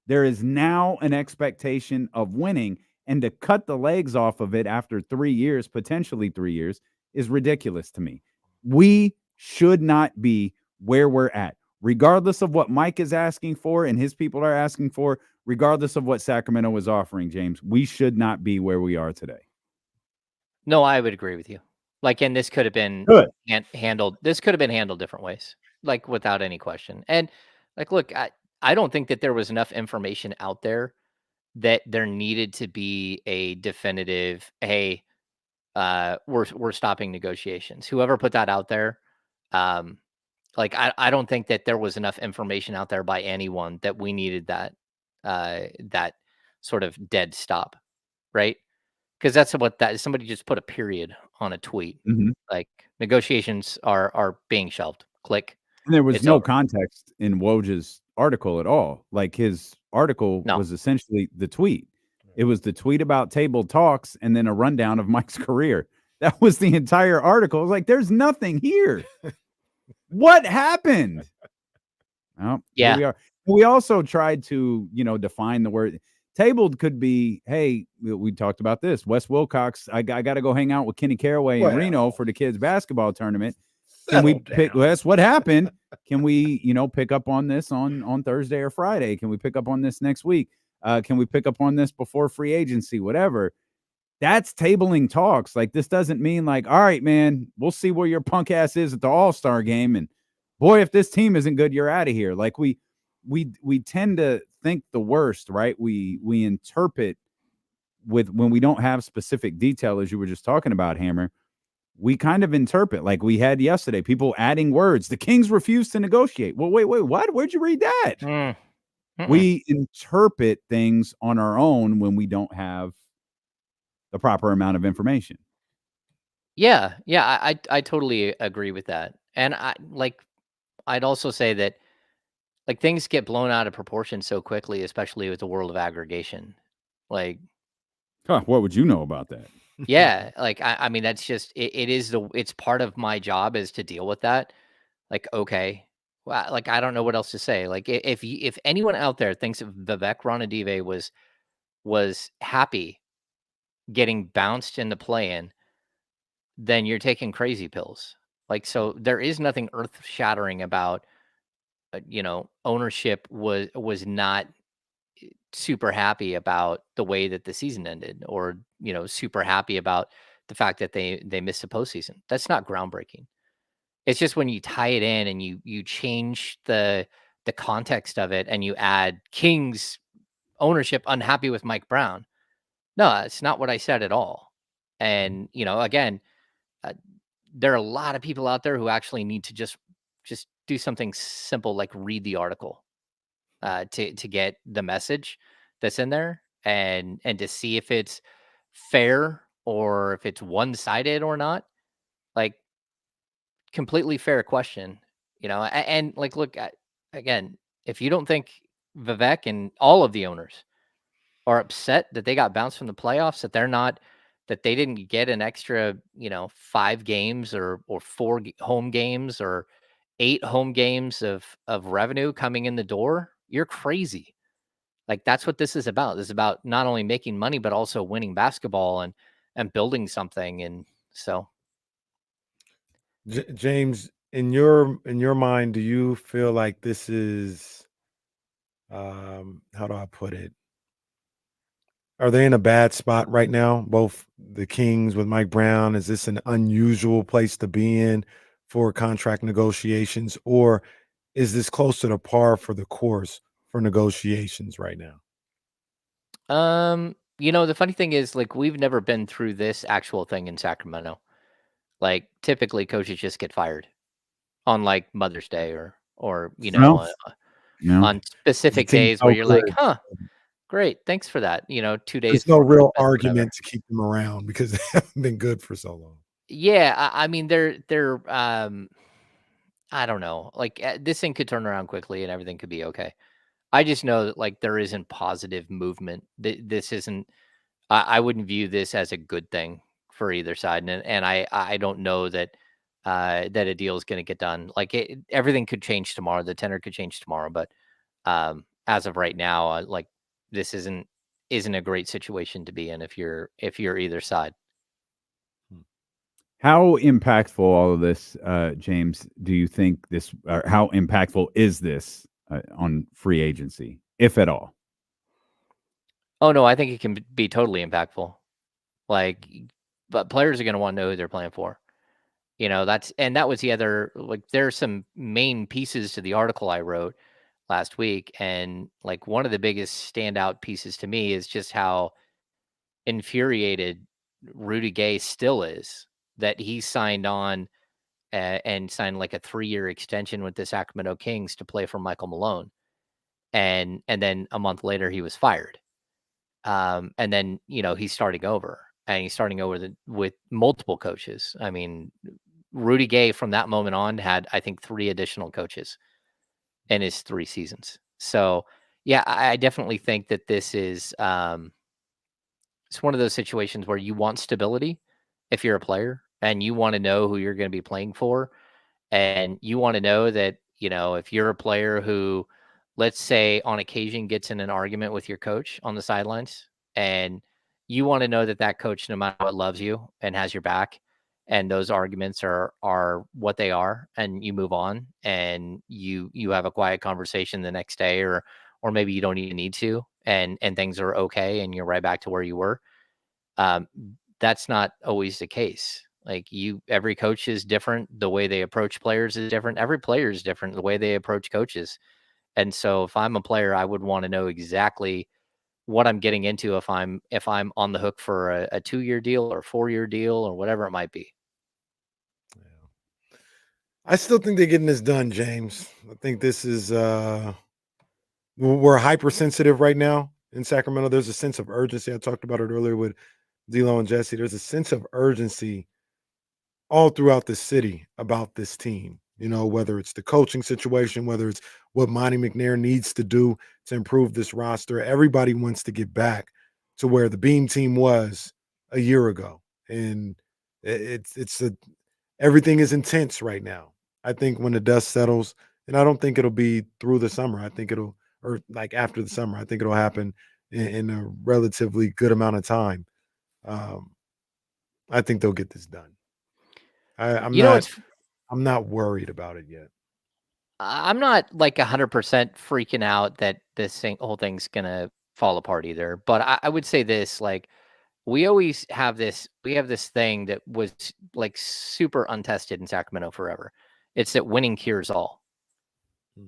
there is now an expectation of winning, and to cut the legs off of it after 3 years, potentially 3 years, is ridiculous to me. We should not be where we're at, regardless of what Mike is asking for and his people are asking for, regardless of what Sacramento is offering, James. We should not be where we are today. No, I would agree with you. Like, and this could have been handled. This could have been handled different ways, like without any question. And like, look, I don't think that there was enough information out there that there needed to be a definitive, hey, we're stopping negotiations. Whoever put that out there, like I don't think that there was enough information out there by anyone that we needed that that sort of dead stop, right? Because that's what that somebody just put a period on a tweet. Like negotiations are being shelved. Click. And there was It's no over. context in Woj's article at all. Like his article was essentially the tweet. It was the tweet about table talks and then a rundown of Mike's career. That was the entire article. I was like, there's nothing here. What happened? Oh, Yeah. Here we are. We also tried to, define the word. Tabled could be, hey, we talked about this. Wes Wilcox, I got to go hang out with Kenny Caraway in Reno for the kids' basketball tournament. Can we pick, Wes, what happened? Can we, pick up on this on Thursday or Friday? Can we pick up on this next week? Can we pick up on this before free agency? Whatever. That's tabling talks. Like, this doesn't mean like, all right, man, we'll see where your punk ass is at the All-Star game. And boy, if this team isn't good, you're out of here. Like we tend to think the worst, right? We interpret when we don't have specific detail, as you were just talking about, Hammer. We kind of interpret like we had yesterday, people adding words. The Kings refused to negotiate. Well, wait, what? Where'd you read that? We interpret things on our own when we don't have the proper amount of information. Yeah, I totally agree with that. And I'd also say that like things get blown out of proportion so quickly, especially with the world of aggregation. Like, what would you know about that? yeah, like I mean that's just it's part of my job is to deal with that. Like, okay, well, like I don't know what else to say. Like if anyone out there thinks Vivek Ranadive was happy getting bounced in the play-in, then you're taking crazy pills. Like, so there is nothing earth-shattering about ownership was not super happy about the way that the season ended, or super happy about the fact that they missed the postseason. That's not groundbreaking. It's just when you tie it in and you change the context of it and you add Kings ownership unhappy with Mike Brown. No, it's not what I said at all. And again, there are a lot of people out there who actually need to just do something simple like read the article to get the message that's in there and to see if it's fair or if it's one-sided or not. Like, completely fair question, and like, look, again, if you don't think Vivek and all of the owners are upset that they got bounced from the playoffs, that they didn't get an extra, 5 games or 4 home games or 8 home games of revenue coming in the door, you're crazy. Like, that's what this is about. This is about not only making money, but also winning basketball and building something. And so, James, in your mind, do you feel like this is, how do I put it? Are they in a bad spot right now? Both the Kings with Mike Brown. Is this an unusual place to be in for contract negotiations, or is this close to the par for the course for negotiations right now? the funny thing is, like, we've never been through this actual thing in Sacramento. Like, typically coaches just get fired on like Mother's Day or on specific days where you're like, huh, great, thanks for that. 2 days. There's no before real Christmas, whatever. argument to keep them around because they haven't been good for so long. Yeah, I mean, they're I don't know. Like, this thing could turn around quickly and everything could be okay. I just know that like there isn't positive movement. This isn't. I wouldn't view this as a good thing for either side, and I don't know that that a deal is going to get done. Like everything could change tomorrow. The tenor could change tomorrow, but as of right now, like this isn't a great situation to be in if you're either side. How impactful all of this, James, do you think this, or how impactful is this on free agency, if at all? Oh, no, I think it can be totally impactful. Like, but players are going to want to know who they're playing for. You know, that was the other, like, there's some main pieces to the article I wrote last week. And like one of the biggest standout pieces to me is just how infuriated Rudy Gay still is that he signed on and signed like a 3-year extension with the Sacramento Kings to play for Michael Malone. And then a month later he was fired. And then, you know, he's starting over with multiple coaches. I mean, Rudy Gay from that moment on had, I think, 3 additional coaches in his 3 seasons. So yeah, I definitely think that this is, it's one of those situations where you want stability if you're a player and you want to know who you're going to be playing for. And you want to know that, you know, if you're a player who, let's say on occasion gets in an argument with your coach on the sidelines, and you want to know that that coach, no matter what, loves you and has your back. And those arguments are what they are, and you move on and you have a quiet conversation the next day, or maybe you don't even need to, and things are okay and you're right back to where you were. That's not always the case. Like every coach is different. The way they approach players is different. Every player is different. The way they approach coaches. And so if I'm a player, I would want to know exactly what I'm getting into if I'm on the hook for a 2-year deal or a 4-year deal or whatever it might be. I still think they're getting this done, James. I think this is we're hypersensitive right now in Sacramento. There's a sense of urgency. I talked about it earlier with D'Lo and Jesse. There's a sense of urgency all throughout the city about this team. You know, whether it's the coaching situation, whether it's what Monty McNair needs to do to improve this roster. Everybody wants to get back to where the Beam team was a year ago. And everything is intense right now. I think when the dust settles, and I don't think it'll be through the summer. I think or like after the summer, I think it'll happen in a relatively good amount of time. I think they'll get this done. I'm not worried about it yet. I'm not like 100% freaking out that this whole thing's gonna fall apart either. But I would say this: like, we always have this. We have this thing that was like super untested in Sacramento forever. It's that winning cures all,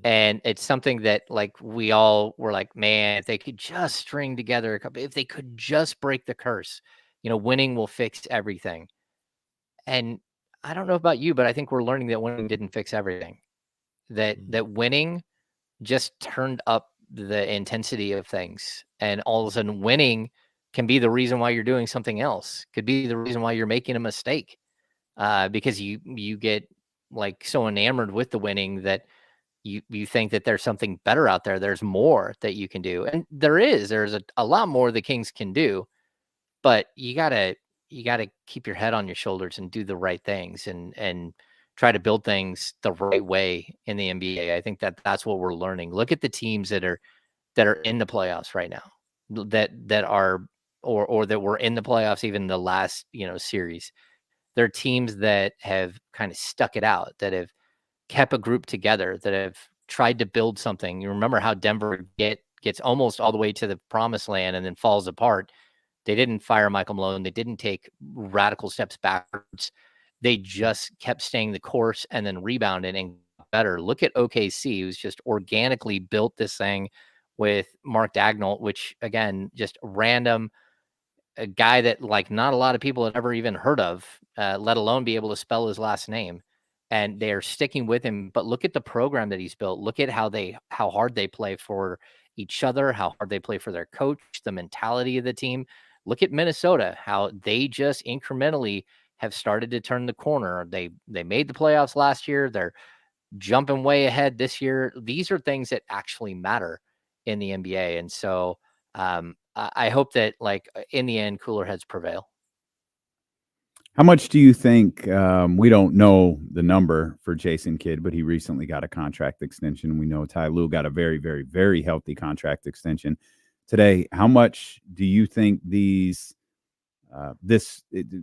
and it's something that like we all were like, man, if they could just string together a couple, if they could just break the curse, you know, winning will fix everything. And I don't know about you, but I think we're learning that winning didn't fix everything. That winning just turned up the intensity of things, and all of a sudden winning can be the reason why you're doing something else. Could be the reason why you're making a mistake, because you get like so enamored with the winning that you think that there's something better out there. There's more that you can do, and there's a lot more the Kings can do, but you gotta keep your head on your shoulders and do the right things and try to build things the right way in the NBA. I think that's what we're learning. Look at the teams that are in the playoffs right now, that are or that were in the playoffs even the last, you know, series. They're teams that have kind of stuck it out, that have kept a group together, that have tried to build something. You remember how Denver gets almost all the way to the promised land and then falls apart. They didn't fire Michael Malone. They didn't take radical steps backwards. They just kept staying the course and then rebounded and got better. Look at OKC, who's just organically built this thing with Mark Dagnall, which again, just random, a guy that like not a lot of people had ever even heard of, let alone be able to spell his last name. And they're sticking with him. But look at the program that he's built. Look at how hard they play for each other, how hard they play for their coach, the mentality of the team. Look at Minnesota, how they just incrementally have started to turn the corner. They made the playoffs last year. They're jumping way ahead this year. These are things that actually matter. in the NBA. And so I hope that like in the end, cooler heads prevail. How much do you think, we don't know the number for Jason Kidd, but he recently got a contract extension. We know Ty Lue got a very, very, very healthy contract extension today. How much do you think these,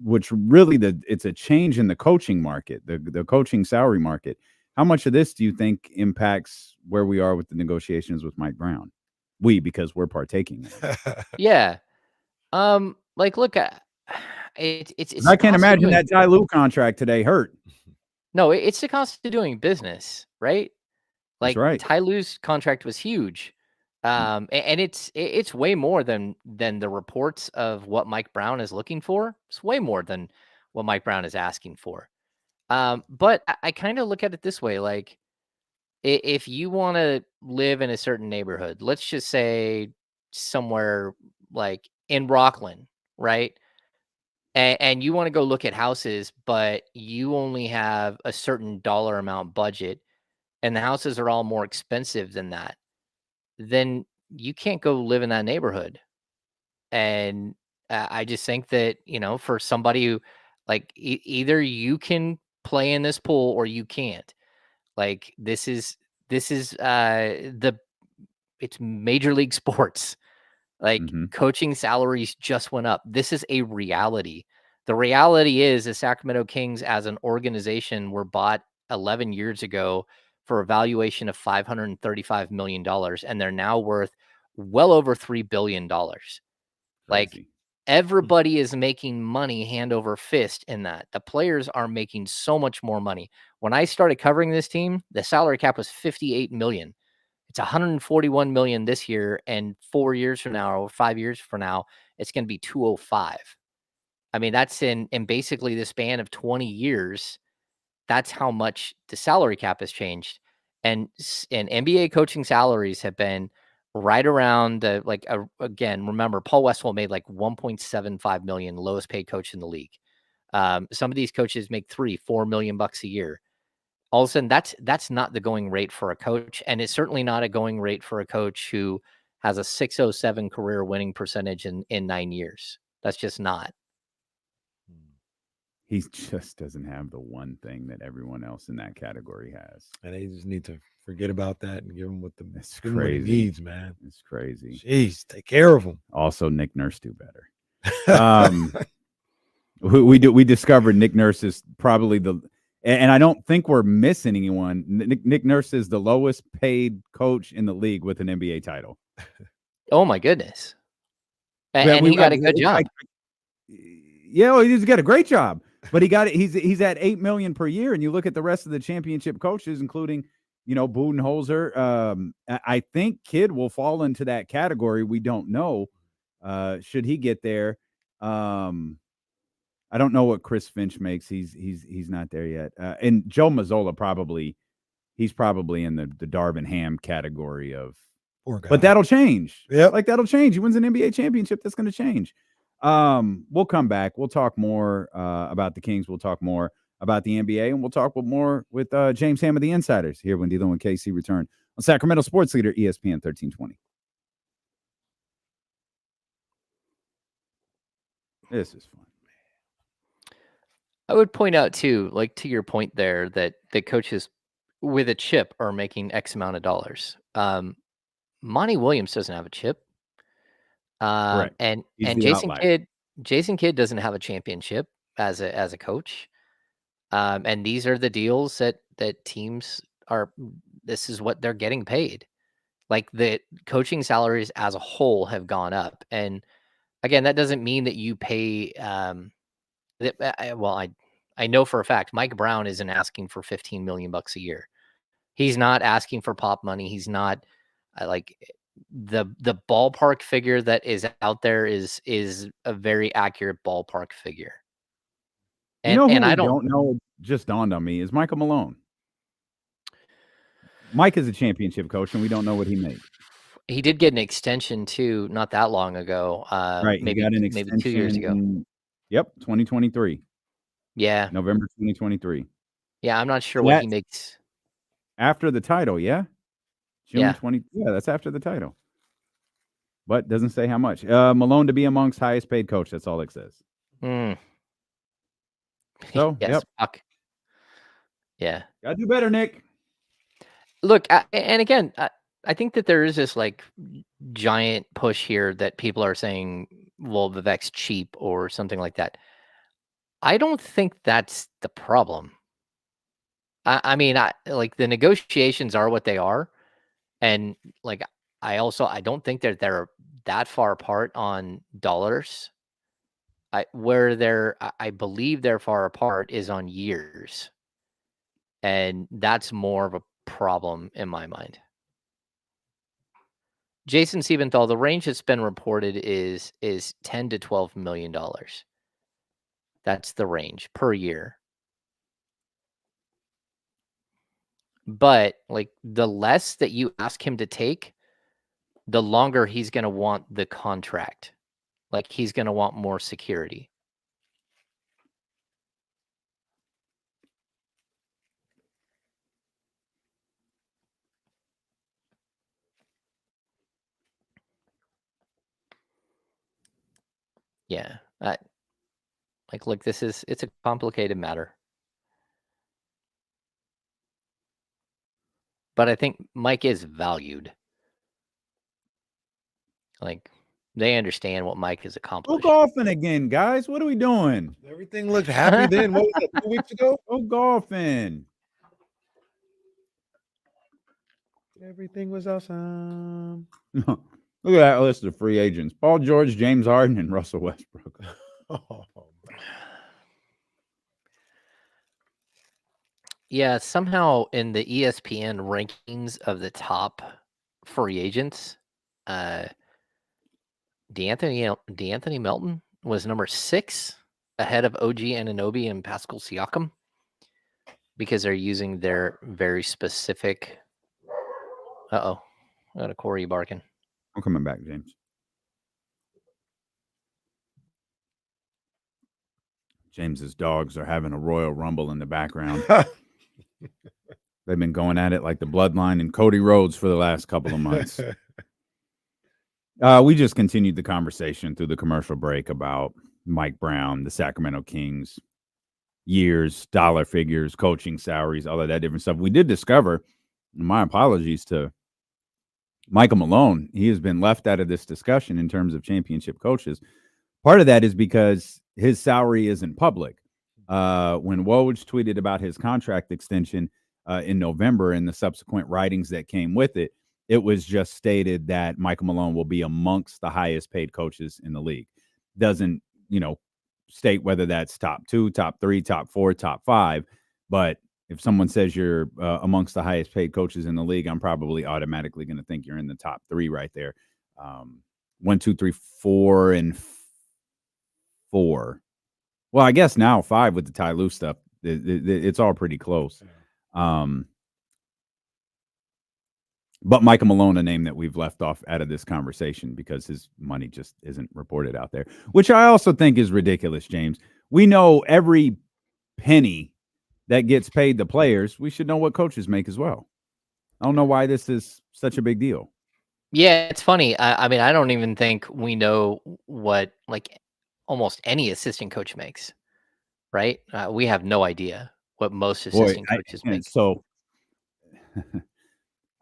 which really it's a change in the coaching market, the coaching salary market. How much of this do you think impacts where we are with the negotiations with Mike Brown? Because we're partaking. Yeah. Like, look, it's I can't imagine that Ty Lue contract today hurt. No, it's the cost of doing business, right? Like, That's right. Ty Lue's contract was huge. And it's way more than the reports of what Mike Brown is looking for. It's way more than what Mike Brown is asking for. But I kind of look at it this way, like if you want to live in a certain neighborhood, let's just say somewhere like in Rockland, right? And you want to go look at houses, but you only have a certain dollar amount budget, and the houses are all more expensive than that, then you can't go live in that neighborhood. And I just think that, for somebody who like either you can play in this pool or you can't. Like this is it's major league sports. Like coaching salaries just went up. This is a reality. The reality is the Sacramento Kings as an organization were bought 11 years ago for a valuation of $535 million, and they're now worth well over $3 billion. Like everybody is making money hand over fist in that. The players are making so much more money. When I started covering this team, the salary cap was $58 million. It's $141 million this year, and 4 years from now or 5 years from now, it's going to be $205. I mean, that's in basically the span of 20 years. That's how much the salary cap has changed. And NBA coaching salaries have been right around the, again, remember, Paul Westphal made like $1.75 million, lowest paid coach in the league. Some of these coaches make $3-4 million bucks a year. All of a sudden, that's not the going rate for a coach, and it's certainly not a going rate for a coach who has a 607 career winning percentage in 9 years. That's just not. He just doesn't have the one thing that everyone else in that category has. And they just need to forget about that and give him what he needs, man. It's crazy. Jeez, take care of him. Also, Nick Nurse do better. We discovered Nick Nurse is probably and I don't think we're missing anyone. Nick Nurse is the lowest paid coach in the league with an NBA title. Oh my goodness. And he got a good job. He's got a great job. But he's at $8 million per year, and you look at the rest of the championship coaches, including, Budenholzer. I think Kidd will fall into that category. We don't know. Should he get there? I don't know what Chris Finch makes. He's not there yet. And Joe Mazzola he's probably in the Darvin Ham category of. Poor guy. But that'll change. Yeah, that'll change. He wins an NBA championship. That's going to change. We'll come back. We'll talk more about the Kings. We'll talk more about the NBA, and we'll talk more with James Ham of the Insiders here when D'Lo and KC return on Sacramento Sports Leader ESPN 1320. This is fun. I would point out too, like to your point there, that the coaches with a chip are making X amount of dollars. Monty Williams doesn't have a chip. And Jason Kidd doesn't have a championship as a coach. And these are the deals that teams this is what they're getting paid. Like the coaching salaries as a whole have gone up. And again, that doesn't mean that you pay, I know for a fact, Mike Brown isn't asking for $15 million bucks a year. He's not asking for pop money. He's not the ballpark figure that is out there is a very accurate ballpark figure. And I don't know, just dawned on me, is Michael Malone. Mike is a championship coach, and we don't know what he made. He did get an extension too, not that long ago. Right, maybe 2 years ago. Yep, 2023. Yeah, November 2023. Yeah, I'm not sure what he makes after the title. Yeah, June yeah. 20. Yeah, that's after the title. but doesn't say how much. Malone to be amongst highest paid coach. That's all it says. So, yes, yep. fuck. Yeah. Gotta do better, Nick. Look, and again, I think that there is this like giant push here that people are saying, well, Vivek's cheap or something like that. I don't think that's the problem. I mean, like the negotiations are what they are. And like, I don't think that they're that far apart on dollars. I believe they're far apart is on years. And that's more of a problem in my mind. Jason Siebenthal, the range that's been reported is $10 to $12 million. That's the range per year. But like the less that you ask him to take, the longer he's going to want the contract. Like he's going to want more security. Yeah. Like, look, it's a complicated matter. But I think Mike is valued. Like, they understand what Mike has accomplished. Go golfing again, guys. What are we doing? Everything looked happy then. What was that, 2 weeks ago? Go golfing. Everything was awesome. Look at that list of free agents. Paul George, James Harden, and Russell Westbrook. Yeah, somehow in the ESPN rankings of the top free agents, D'Anthony Melton was number 6 ahead of OG Anunoby and Pascal Siakam because they're using their very specific. I got a Corey barking. I'm coming back, James. James's dogs are having a Royal Rumble in the background. They've been going at it like the Bloodline and Cody Rhodes for the last couple of months. We just continued the conversation through the commercial break about Mike Brown, the Sacramento Kings, years, dollar figures, coaching salaries, all of that different stuff. We did discover, my apologies to Michael Malone, he has been left out of this discussion in terms of championship coaches. Part of that is because his salary isn't public. When Woj tweeted about his contract extension in November and the subsequent writings that came with it, it was just stated that Michael Malone will be amongst the highest paid coaches in the league. Doesn't, state whether that's top 2, top 3, top 4, top 5. But if someone says you're amongst the highest paid coaches in the league, I'm probably automatically going to think you're in the top 3 right there. 1, 2, 3, 4, and 4. Well, I guess now 5 with the Ty Lue stuff. It's all pretty close. But Michael Malone, a name that we've left off out of this conversation because his money just isn't reported out there, which I also think is ridiculous, James. We know every penny that gets paid the players. We should know what coaches make as well. I don't know why this is such a big deal. Yeah, it's funny. I mean, I don't even think we know what like almost any assistant coach makes, right? We have no idea what most assistant coaches make. So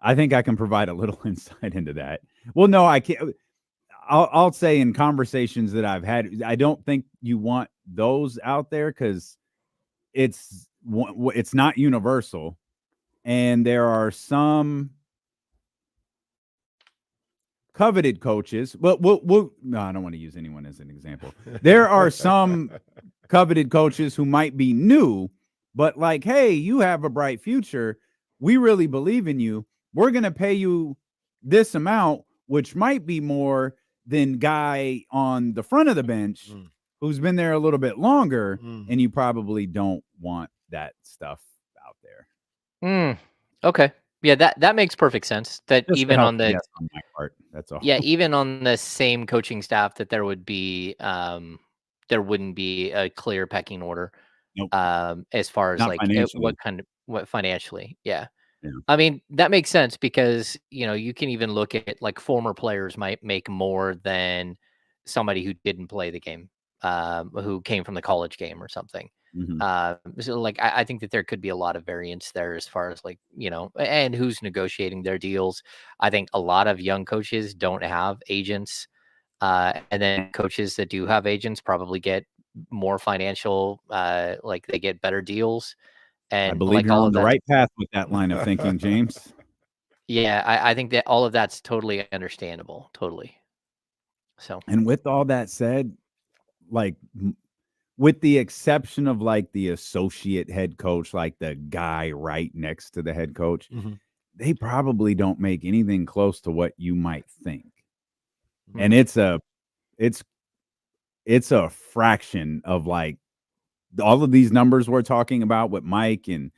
I think I can provide a little insight into that. Well, no, I can't. I'll say in conversations that I've had, I don't think you want those out there because it's not universal, and there are some coveted coaches. But no, I don't want to use anyone as an example. There are some coveted coaches who might be new, but like, hey, you have a bright future. We really believe in you. We're going to pay you this amount, which might be more than guy on the front of the bench who's been there a little bit longer, and you probably don't want that stuff out there. Okay. Yeah, that makes perfect sense. That Just even on the on my part, that's all. Yeah, even on the same coaching staff, that there would be there wouldn't be a clear pecking order. Nope. As far as Not like financially. what financially, yeah. Yeah. I mean, that makes sense because, you can even look at like former players might make more than somebody who didn't play the game, who came from the college game or something. Mhm. So like, I think that there could be a lot of variance there as far as like, and who's negotiating their deals. I think a lot of young coaches don't have agents. And then coaches that do have agents probably get more financial, like they get better deals. I And believe like you're all on of the that. right path with that line of thinking, James. Yeah, I think that all of that's totally understandable. Totally. So, And with all that said, like with the exception of like the associate head coach, like the guy right next to the head coach, they probably don't make anything close to what you might think. And it's a fraction of like all of these numbers we're talking about with Mike and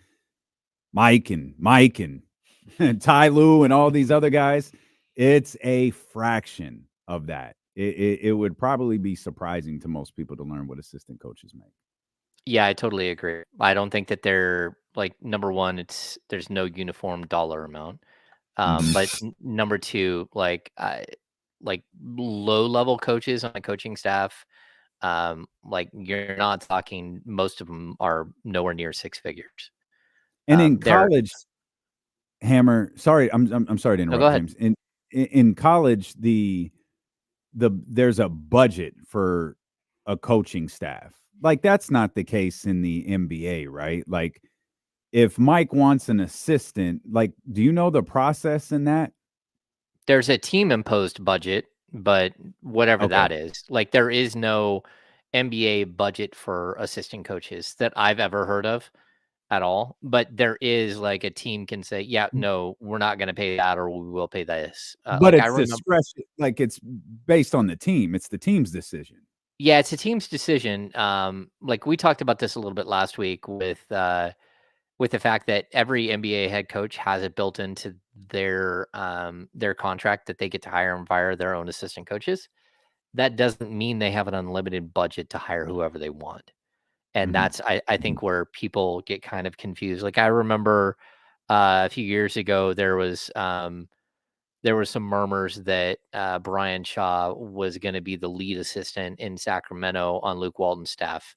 Ty Lue and all these other guys. It's a fraction of that. It would probably be surprising to most people to learn what assistant coaches make. yeah, I totally agree. I don't think that they're like number one. There's no uniform dollar amount. But number two, like low level coaches on a coaching staff, like you're not talking. Most of them are nowhere near six figures. And in They're college, Hammer, sorry, I'm sorry to no, go interrupt, ahead. James. In college, there's a budget for a coaching staff. Like that's not the case in the NBA, right? Like if Mike wants an assistant, like do you know the process in that? There's a team imposed budget, but whatever Okay. that is, like there is no NBA budget for assistant coaches that I've ever heard of at all. But there is like a team can say, yeah, no, we're not going to pay that, or we will pay this. But Like I it's remember, discretion, like it's based on the team. It's the team's decision. yeah, it's a team's decision. Like we talked about this a little bit last week with the fact that every NBA head coach has it built into their contract that they get to hire and fire their own assistant coaches. That doesn't mean they have an unlimited budget to hire whoever they want. And that's, I think, where people get kind of confused. Like I remember a few years ago, there was some murmurs that Brian Shaw was going to be the lead assistant in Sacramento on Luke Walton's staff.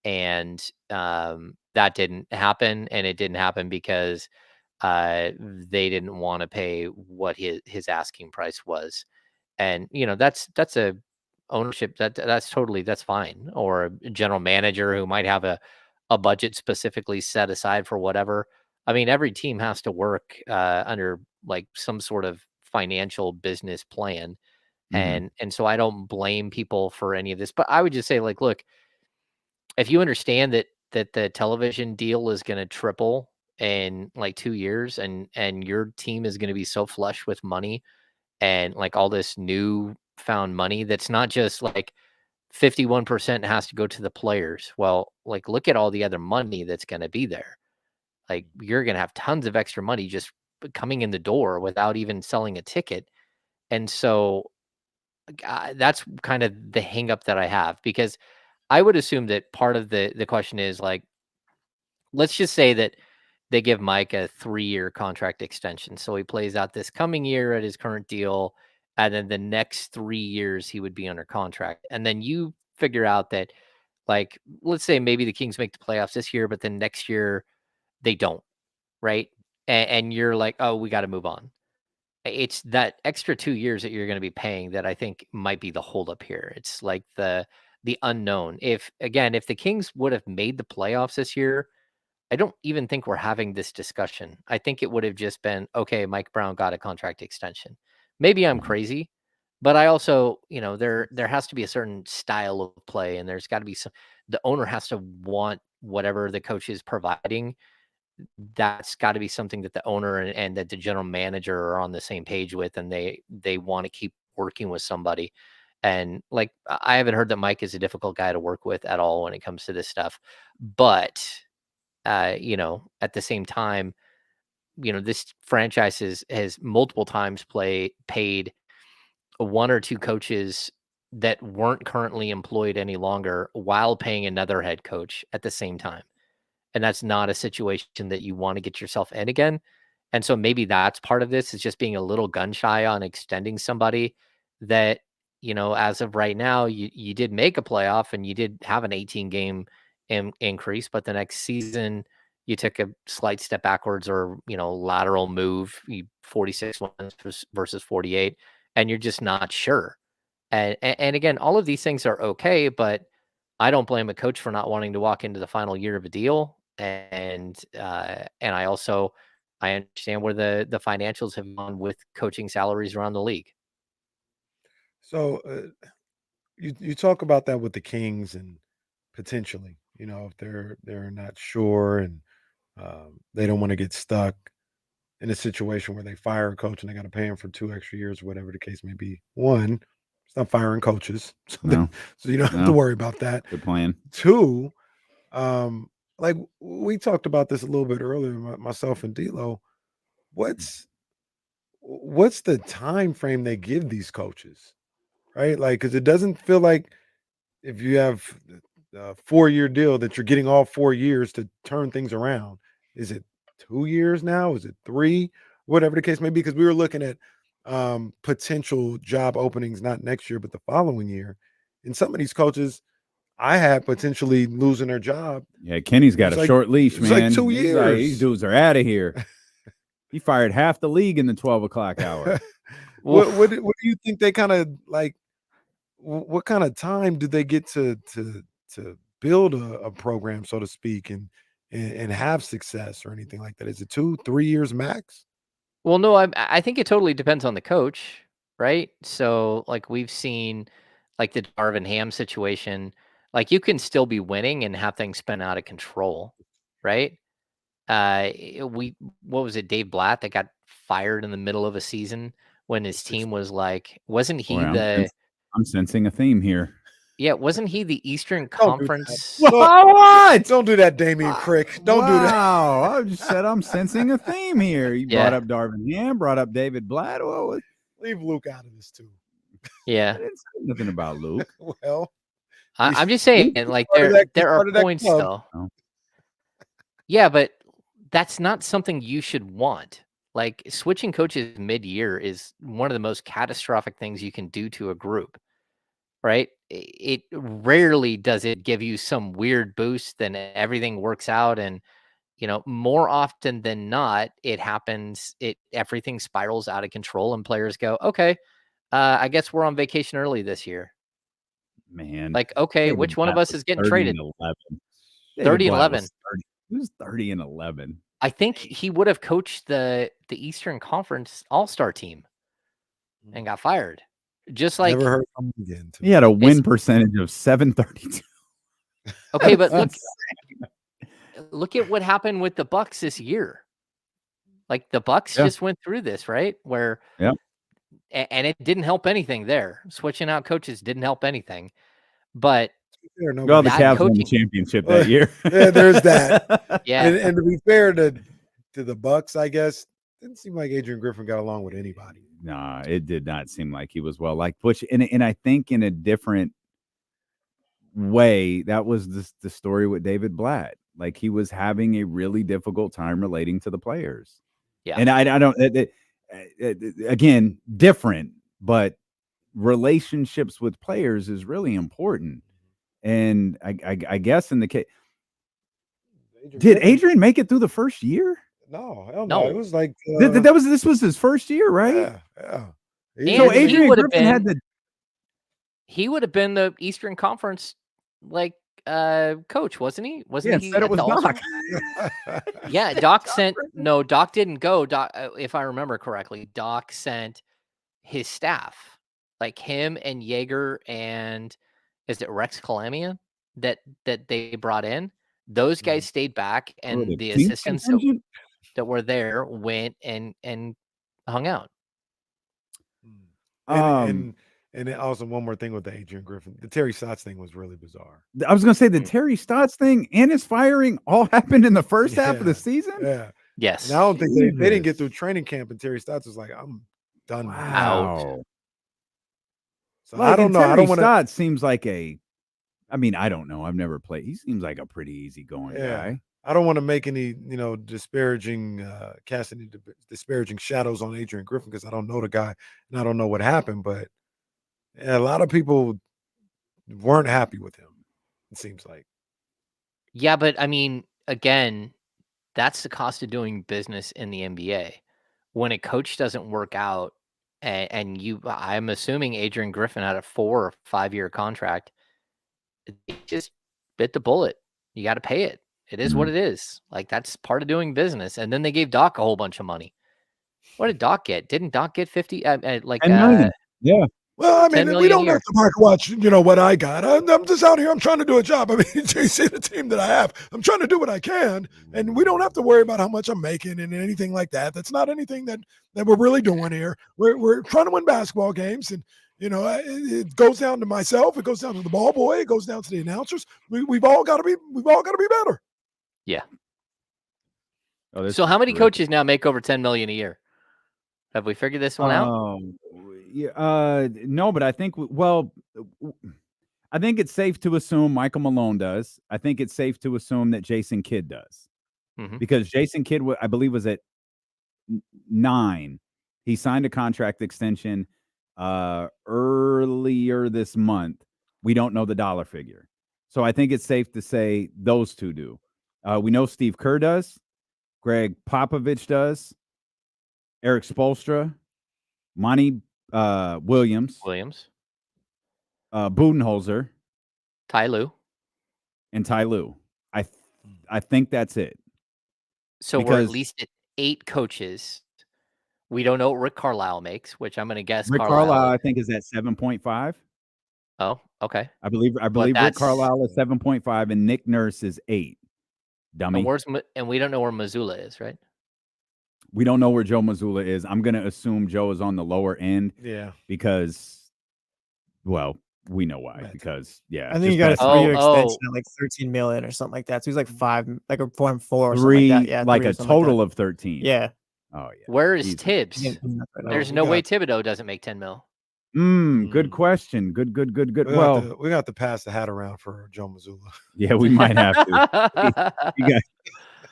And that didn't happen. And it didn't happen because they didn't want to pay what his asking price was. And that's a ownership that's fine. Or a general manager who might have a budget specifically set aside for whatever. I mean, every team has to work under like some sort of financial business plan. And so I don't blame people for any of this, but I would just say, like, look, if you understand that the television deal is going to triple in like 2 years, and your team is going to be so flush with money, and like all this new found money that's not just like 51% has to go to the players. Well, like look at all the other money that's going to be there. Like you're going to have tons of extra money just coming in the door without even selling a ticket. And so that's kind of the hang up that I have, because I would assume that part of the question is like, let's just say that they give Mike a 3-year contract extension. So he plays out this coming year at his current deal, and then the next 3 years he would be under contract. And then you figure out that, like, let's say maybe the Kings make the playoffs this year, but then next year they don't, right? And you're like, oh, we got to move on. It's that extra 2 years that you're going to be paying that I think might be the holdup here. It's like the unknown. If the Kings would have made the playoffs this year, I don't even think we're having this discussion. I think it would have just been, okay, Mike Brown got a contract extension. Maybe I'm crazy, but I also, there has to be a certain style of play, and there's got to be the owner has to want whatever the coach is providing. That's got to be something that the owner and that the general manager are on the same page with, and they want to keep working with somebody. And like, I haven't heard that Mike is a difficult guy to work with at all when it comes to this stuff. But at the same time, this franchise has multiple times paid one or two coaches that weren't currently employed any longer while paying another head coach at the same time. And that's not a situation that you want to get yourself in again. And so maybe that's part of this, is just being a little gun shy on extending somebody that, as of right now, you did make a playoff and you did have an 18 game increase, but the next season you took a slight step backwards, or, lateral move, 46 wins versus 48, and you're just not sure. And again, all of these things are okay, but I don't blame a coach for not wanting to walk into the final year of a deal. And I also, I understand where the financials have gone with coaching salaries around the league. So you talk about that with the Kings, and potentially, if they're not sure, and they don't want to get stuck in a situation where they fire a coach and they got to pay him for 2 extra years, whatever the case may be. One, it's not firing coaches, so, so you don't have to worry about that. Good plan. 2, like we talked about this a little bit earlier, myself and D'Lo. What's the time frame they give these coaches, right? Like, because it doesn't feel like if you have a 4-year deal that you're getting all 4 years to turn things around. Is it 2 years now? Is it 3? Whatever the case may be, because we were looking at potential job openings, not next year, but the following year. And some of these coaches I had potentially losing their job. Yeah, Kenny's got a short leash, man. It's like 2 years. These dudes are out of here. He fired half the league in the 12 o'clock hour. What do you think they kind of like? What kind of time do they get to build a program, so to speak, and have success or anything like that? Is it 2-3 years max? Well, no, I think it totally depends on the coach, right? So, like, we've seen, like, the Darvin Ham situation. Like, you can still be winning and have things spin out of control, right? What was it, Dave Blatt, that got fired in the middle of a season when his team was like, wasn't he I'm sensing a theme here. Yeah, wasn't he the Eastern Conference? What? Don't do that, Damian Crick. Don't do that. Wow, I just said I'm sensing a theme here. You brought up Darvin Ham, brought up David Blatt. Well, leave Luke out of this too. Yeah, I didn't say nothing about Luke. Well, I'm just saying, like, there are points though. Oh. Yeah, but that's not something you should want. Like, switching coaches mid-year is one of the most catastrophic things you can do to a group, right? It rarely does it give you some weird boost and everything works out. And, more often than not, it happens. Everything spirals out of control and players go, okay, I guess we're on vacation early this year. Man. Like, okay, David which one of Blatt us was is getting 30 traded? and 11. 30 and Blatt 11. was 30. He was 30 and 11. I think he would have coached the Eastern Conference All-Star team and got fired. Just like, never heard from him again. He had a win percentage of 732. Okay, but look at what happened with the Bucks this year. Like, the Bucks just went through this, right? Where, and it didn't help anything there. Switching out coaches didn't help anything. But the Cavs won the championship that year. Yeah, there's that. Yeah, and to be fair to the Bucks, I guess, didn't seem like Adrian Griffin got along with anybody. Nah, it did not seem like he was well liked. Which, and I think in a different way, that was the story with David Blatt. Like, he was having a really difficult time relating to the players. Yeah, and I don't. Again, different, but relationships with players is really important. And I guess in the case, did Adrian make it through the first year? No, hell no. It was like this was his first year, right? Yeah. So Adrian Griffin had the. He would have been the Eastern Conference coach, wasn't he? Wasn't he? Said it was Doc. Yeah, Doc sent. No, Doc didn't go. Doc, if I remember correctly, Doc sent his staff, like him and Yeager and. Is it Rex Kalamian that they brought in? Those guys stayed back, and the assistants that were there went and hung out. And also one more thing with the Adrian Griffin, the Terry Stotts thing was really bizarre. I was going to say the Terry Stotts thing and his firing all happened in the first half of the season. Yeah. Yes. And I don't think they didn't get through training camp, and Terry Stotts was like, "I'm done." Out. So I don't know. I don't want to. Stotts seems like I don't know. I've never played. He seems like a pretty easygoing guy. I don't want to make any, disparaging, cast any disparaging shadows on Adrian Griffin because I don't know the guy and I don't know what happened. But a lot of people weren't happy with him. It seems like. Yeah, but I mean, again, that's the cost of doing business in the NBA. When a coach doesn't work out, and I'm assuming Adrian Griffin had a 4 or 5 year contract. He just bit the bullet. You got to pay it. It is what it is. Like, that's part of doing business. And then they gave Doc a whole bunch of money. What did Doc get? Didn't Doc get 50? Like, 10 million. Yeah. Well, I $10 mean, we million a don't year. have to watch, what I got. I'm just out here. I'm trying to do a job. I mean, you see the team that I have. I'm trying to do what I can, and we don't have to worry about how much I'm making and anything like that. That's not anything that we're really doing here. We're trying to win basketball games, and it goes down to myself. It goes down to the ball boy. It goes down to the announcers. We've all got to be better. Yeah. Oh, So how many coaches now make over 10 million a year? Have we figured this one out? No, but I think I think it's safe to assume Michael Malone does. I think it's safe to assume that Jason Kidd does, because Jason Kidd, I believe, was at 9. He signed a contract extension earlier this month. We don't know the dollar figure, so I think it's safe to say those two do. We know Steve Kerr does, Greg Popovich does, Eric Spoelstra, Monty Williams, Budenholzer, Ty Lue. I think that's it. So we're at least at 8 coaches. We don't know what Rick Carlisle makes, which I'm going to guess Rick Carlisle, I think, is at 7.5. Oh, okay. I believe Rick Carlisle is 7.5 and Nick Nurse is 8. Dummy. And we don't know where Missoula is, right? We don't know where Joe Mazzulla is. I'm going to assume Joe is on the lower end. Yeah. Because, well, we know why. Because, yeah. I think he got a 3-year extension at like 13 million or something like that. So he's like 5, like a 4 and 4 or something like that. Yeah. Like a total of 13. Yeah. Oh, yeah. Where is Tibbs? There's no way Thibodeau doesn't make 10 mil. Good question. Good. We got to pass the hat around for Joe Mazzulla. Yeah, we might have to.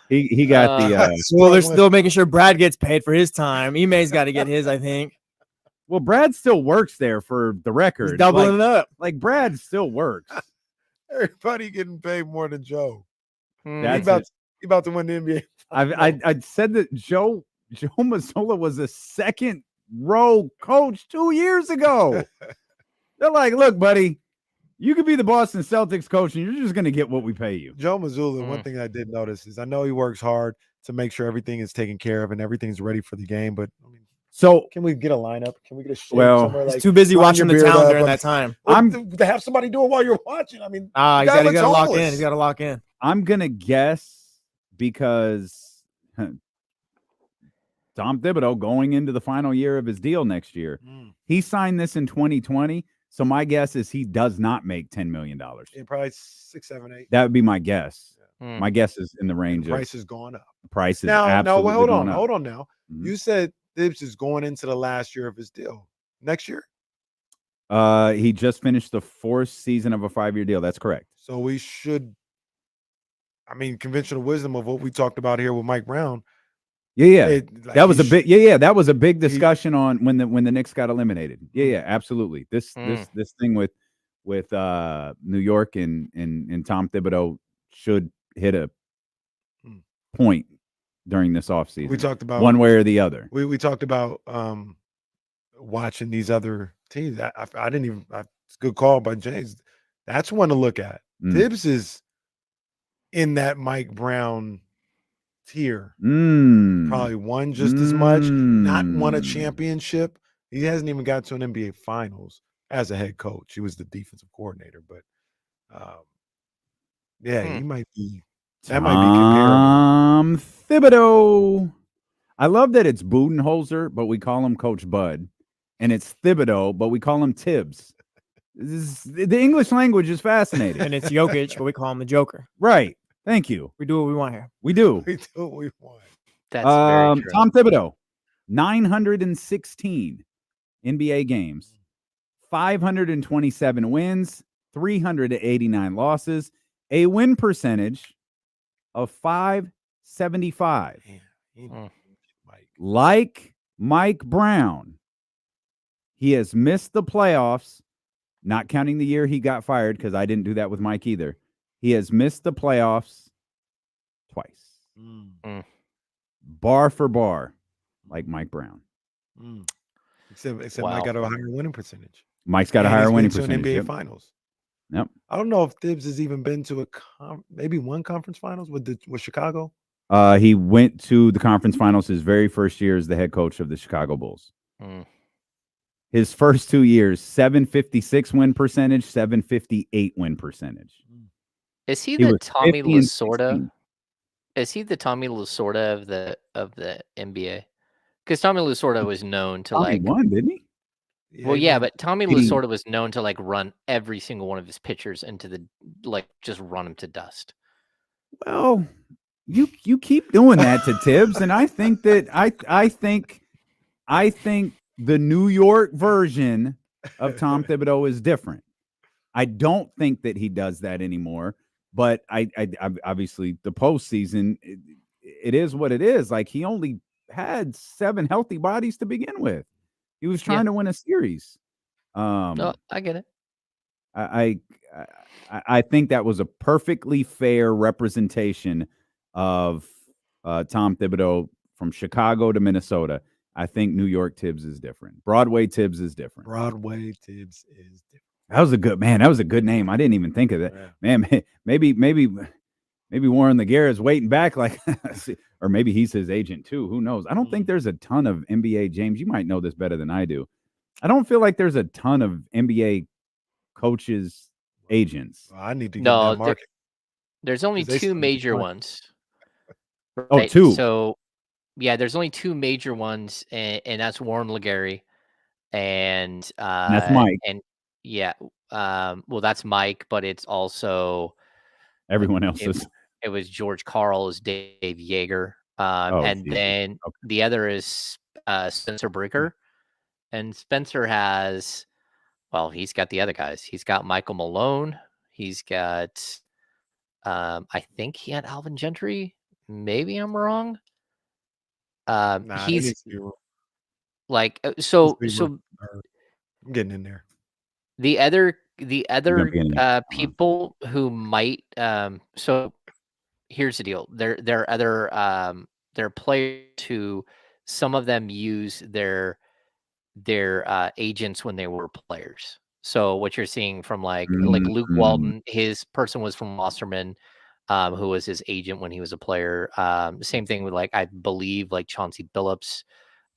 He got the. Well, they're still making sure Brad gets paid for his time. Ime's got to get his, I think. Well, Brad still works there, for the record. He's doubling it up. Like Brad still works. Everybody getting paid more than Joe. That's he about to win the NBA. I said that Joe Mazzulla was a second row coach 2 years ago. They're like, look, buddy, you could be the Boston Celtics coach, and you're just going to get what we pay you. Joe Mazzulla, one thing I did notice is I know he works hard to make sure everything is taken care of and everything's ready for the game. But I mean, so can we get a lineup? Can we get a shake somewhere? He's too busy watching the town during that time. To have somebody do it while you're watching. I mean, he's got to lock in. He's got to lock in. I'm going to guess because Tom Thibodeau going into the final year of his deal next year. He signed this in 2020. So my guess is he does not make $10 million. Yeah, probably 6, 7, 8. That would be my guess. My guess is in the range of price has gone up. Price is now, absolutely hold going on, up. hold on now. You said Thibs is going into the last year of his deal. Next year? He just finished the 4th season of a 5-year deal. That's correct. So we should, conventional wisdom of what we talked about here with Mike Brown. Yeah. That was a big that was a big discussion on when the Knicks got eliminated. Yeah, absolutely. This thing with New York and Tom Thibodeau should hit a point during this offseason. We talked about one way or the other. We talked about watching these other teams. I didn't even it's a good call by James. That's one to look at. Thibs is in that Mike Brown tier. Probably won just as much, not won a championship. He hasn't even got to an NBA Finals as a head coach. He was the defensive coordinator, but he might be. That might be comparable. Thibodeau. I love that it's Budenholzer, but we call him Coach Bud, and it's Thibodeau, but we call him Tibbs. The English language is fascinating, and it's Jokic, but we call him the Joker. Right. Thank you. We do what we want here. We do. We do what we want. That's very true. Tom Thibodeau, 916 NBA games, 527 wins, 389 losses, a win percentage of 575. Mike. Like Mike Brown, he has missed the playoffs, not counting the year he got fired, because I didn't do that with Mike either. He has missed the playoffs twice. Bar for bar, like Mike Brown. Except Mike got a higher winning percentage. Mike's got a higher winning percentage. percentage. NBA Finals. Yep. I don't know if Thibs has even been to maybe one conference finals with Chicago. He went to the conference finals his very first year as the head coach of the Chicago Bulls. His first 2 years, 756 win percentage, 758 win percentage. Is he He the was Tommy 50 and Lasorda? 16. Is he the Tommy Lasorda of the NBA? Because Tommy Lasorda was known to Tommy won, didn't he? Well, yeah, but Tommy Did he- Lasorda was known to run every single one of his pitchers into the just run them to dust. Well, you keep doing that to Tibbs, and I think that I think the New York version of Tom Thibodeau is different. I don't think that he does that anymore. But I obviously the postseason, it is what it is. Like, he only had 7 healthy bodies to begin with. He was trying to win a series. No, I get it. I think that was a perfectly fair representation of Tom Thibodeau from Chicago to Minnesota. I think New York Tibbs is different. Broadway Tibbs is different. Broadway Tibbs is different. That was a good man. That was a good name. I didn't even think of that. Yeah. Man, maybe Warren LeGarrett's waiting back, or maybe he's his agent too. Who knows? I don't think there's a ton of NBA, James. You might know this better than I do. I don't feel like there's a ton of NBA coaches, agents. Well, I need to get that market. There's only 2 major ones. Oh, 2. So, yeah, there's only 2 major ones, and that's Warren LeGarrette and that's Mike. And yeah, well, that's Mike, but it's also everyone else's. It was George Karl, is Dave Yeager, and then the other is Spencer Bricker, and Spencer has, well, he's got the other guys. He's got Michael Malone. He's got, I think he had Alvin Gentry. Maybe I'm wrong. He's like so. I'm getting in there. The other people who might so here's the deal. There are other players who, some of them use their agents when they were players. So what you're seeing from like Luke Walton, his person was from Wasserman, who was his agent when he was a player. Same thing with I believe Chauncey Billups.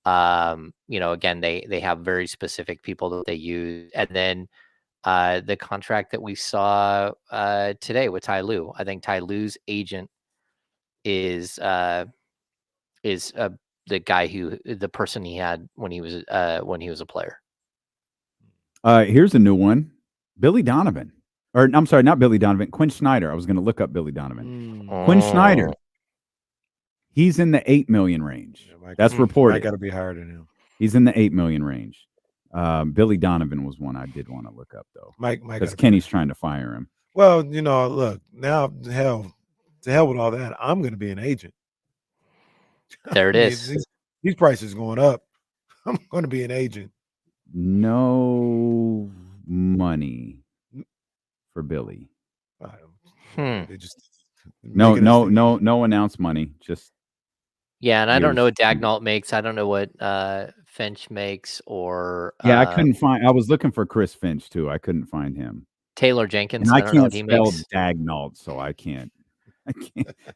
Again, they have very specific people that they use. And then the contract that we saw today with Ty Lue, I think Ty Lue's agent is the guy the person he had when he was a player. Here's a new one. Billy Donovan. Or I'm sorry, not Billy Donovan. Quinn Snyder. I was going to look up Billy Donovan. Quinn Snyder. He's in the 8 million range. That's reported. I got to be higher than him. He's in the 8 million range. Billy Donovan was one I did want to look up though. Mike, because Kenny's trying to fire him. Well, look, now to hell with all that. I'm going to be an agent. There it is. These prices going up. I'm going to be an agent. No money for Billy. They just no announced money. Just yeah, and I don't know what Dagnall makes. I don't know what Finch makes, or I couldn't find. I was looking for Chris Finch too. I couldn't find him. Taylor Jenkins. And I don't know what can't he spell makes. Dagnall, so I can't.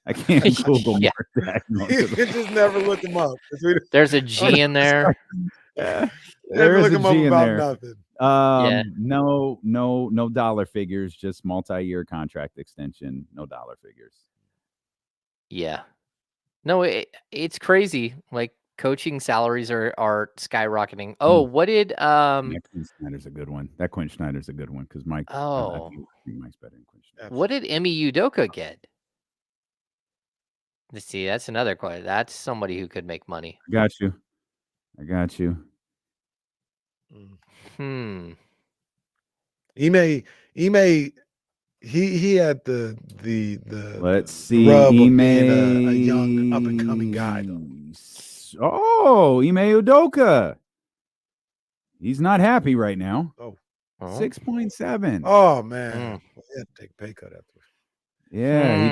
I can't Google Yeah. Mark Dagnall. You can just never look him up. There's a G in there. Yeah, Never there is look a him up G in about there. nothing. Yeah. No dollar figures, just multi-year contract extension, no dollar figures. Yeah. No, it's crazy. Like, coaching salaries are skyrocketing. Oh, what did Yeah, Quinn Snyder's a good one. That Quinn Snyder's a good one because Mike. I think Mike's better than Quinn Snyder. what did Emi Udoka get? Let's see, that's another question. That's somebody who could make money. I got you. Hmm. He may he had the let's see, rub of Ime, being a young up and coming guy though. Oh, Ime Udoka. He's not happy right now. Oh. 6.7. Oh man. He had to take a pay cut after. Yeah,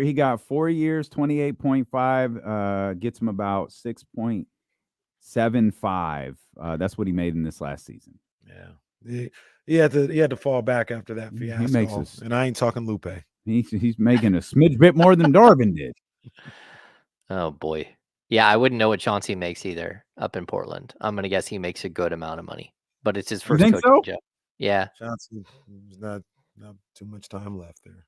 he got 4 years, 28.5, gets him about 6.75. That's what he made in this last season. Yeah. He had to fall back after that fiasco. He makes and I ain't talking Lupe. He's making a smidge bit more than Darvin did. Oh boy. Yeah, I wouldn't know what Chauncey makes either up in Portland. I'm gonna guess he makes a good amount of money, but it's his first coaching job. Yeah. Chauncey, there's not too much time left there.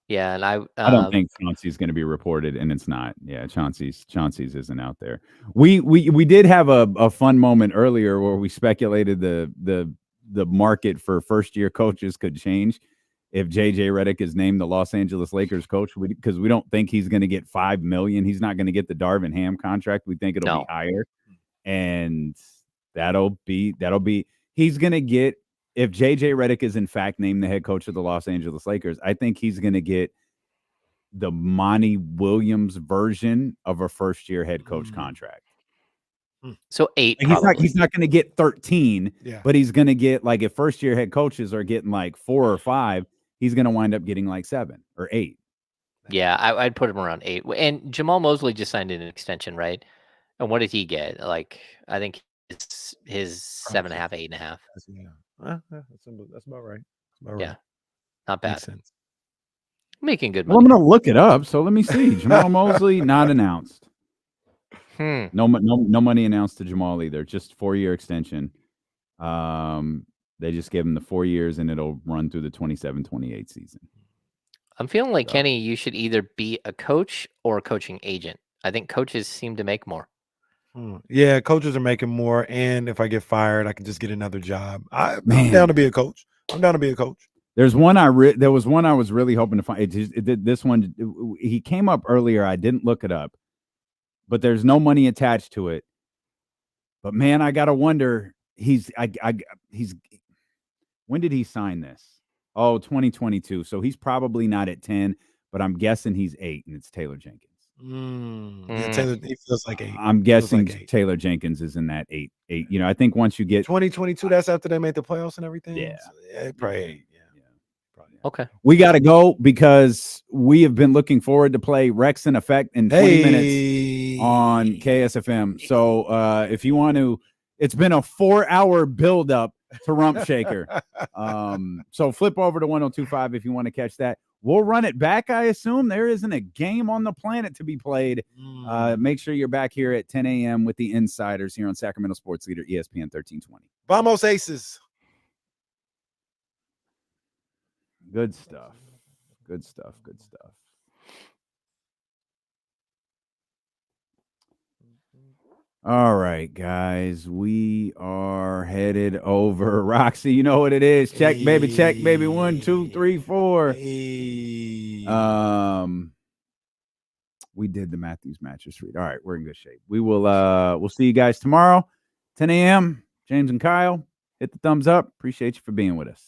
Yeah, and I don't think Chauncey's going to be reported, and it's not. Yeah, Chauncey's isn't out there. We did have a fun moment earlier where we speculated the market for first year coaches could change if JJ Redick is named the Los Angeles Lakers coach, because we don't think he's going to get $5 million. He's not going to get the Darvin Ham contract. We think it'll be higher, and that'll be he's going to get. If JJ Redick is in fact named the head coach of the Los Angeles Lakers, I think he's going to get the Monty Williams version of a first-year head coach contract. So 8. He's not going to get 13, but he's going to get, like, if first-year head coaches are getting like 4 or 5, he's going to wind up getting like 7 or 8. Yeah, I'd put him around 8. And Jamal Mosley just signed an extension, right? And what did he get? Like, I think his 7.5, 8.5. That's about right. Yeah, not bad. Makes sense. Making good money. Well, I'm going to look it up. So let me see. Jamal Mosley not announced. No money announced to Jamal either. Just 4-year extension. They just gave him the 4 years, and it'll run through the 27-28 season. I'm feeling like Kenny, you should either be a coach or a coaching agent. I think coaches seem to make more. Yeah, coaches are making more, and if I get fired, I can just get another job. I'm down to be a coach. There's one there was one I was really hoping to find. This one, he came up earlier. I didn't look it up, but there's no money attached to it. But man, I gotta wonder. When did he sign this? Oh, 2022. So he's probably not at 10, but I'm guessing he's 8, and it's Taylor Jenkins. Yeah, Taylor, he feels like 8. I'm guessing Taylor Jenkins is in that 8. You know, I think once you get 2022, that's after they made the playoffs and everything. Yeah, so probably 8. Okay. We got to go because we have been looking forward to play Rex in Effect in 20 minutes on KSFM. So if you want to, it's been a 4-hour buildup to Rump Shaker. So flip over to 102.5 if you want to catch that. We'll run it back, I assume. There isn't a game on the planet to be played. Make sure you're back here at 10 a.m. with the Insiders here on Sacramento Sports Leader, ESPN 1320. Vamos Aces. Good stuff. Good stuff. Good stuff. All right, guys. We are headed over. Roxy, you know what it is. Check, baby. Check, baby. 1, 2, 3, 4. We did the Matthews mattress read. All right, we're in good shape. We will we'll see you guys tomorrow, 10 a.m. James and Kyle, hit the thumbs up. Appreciate you for being with us.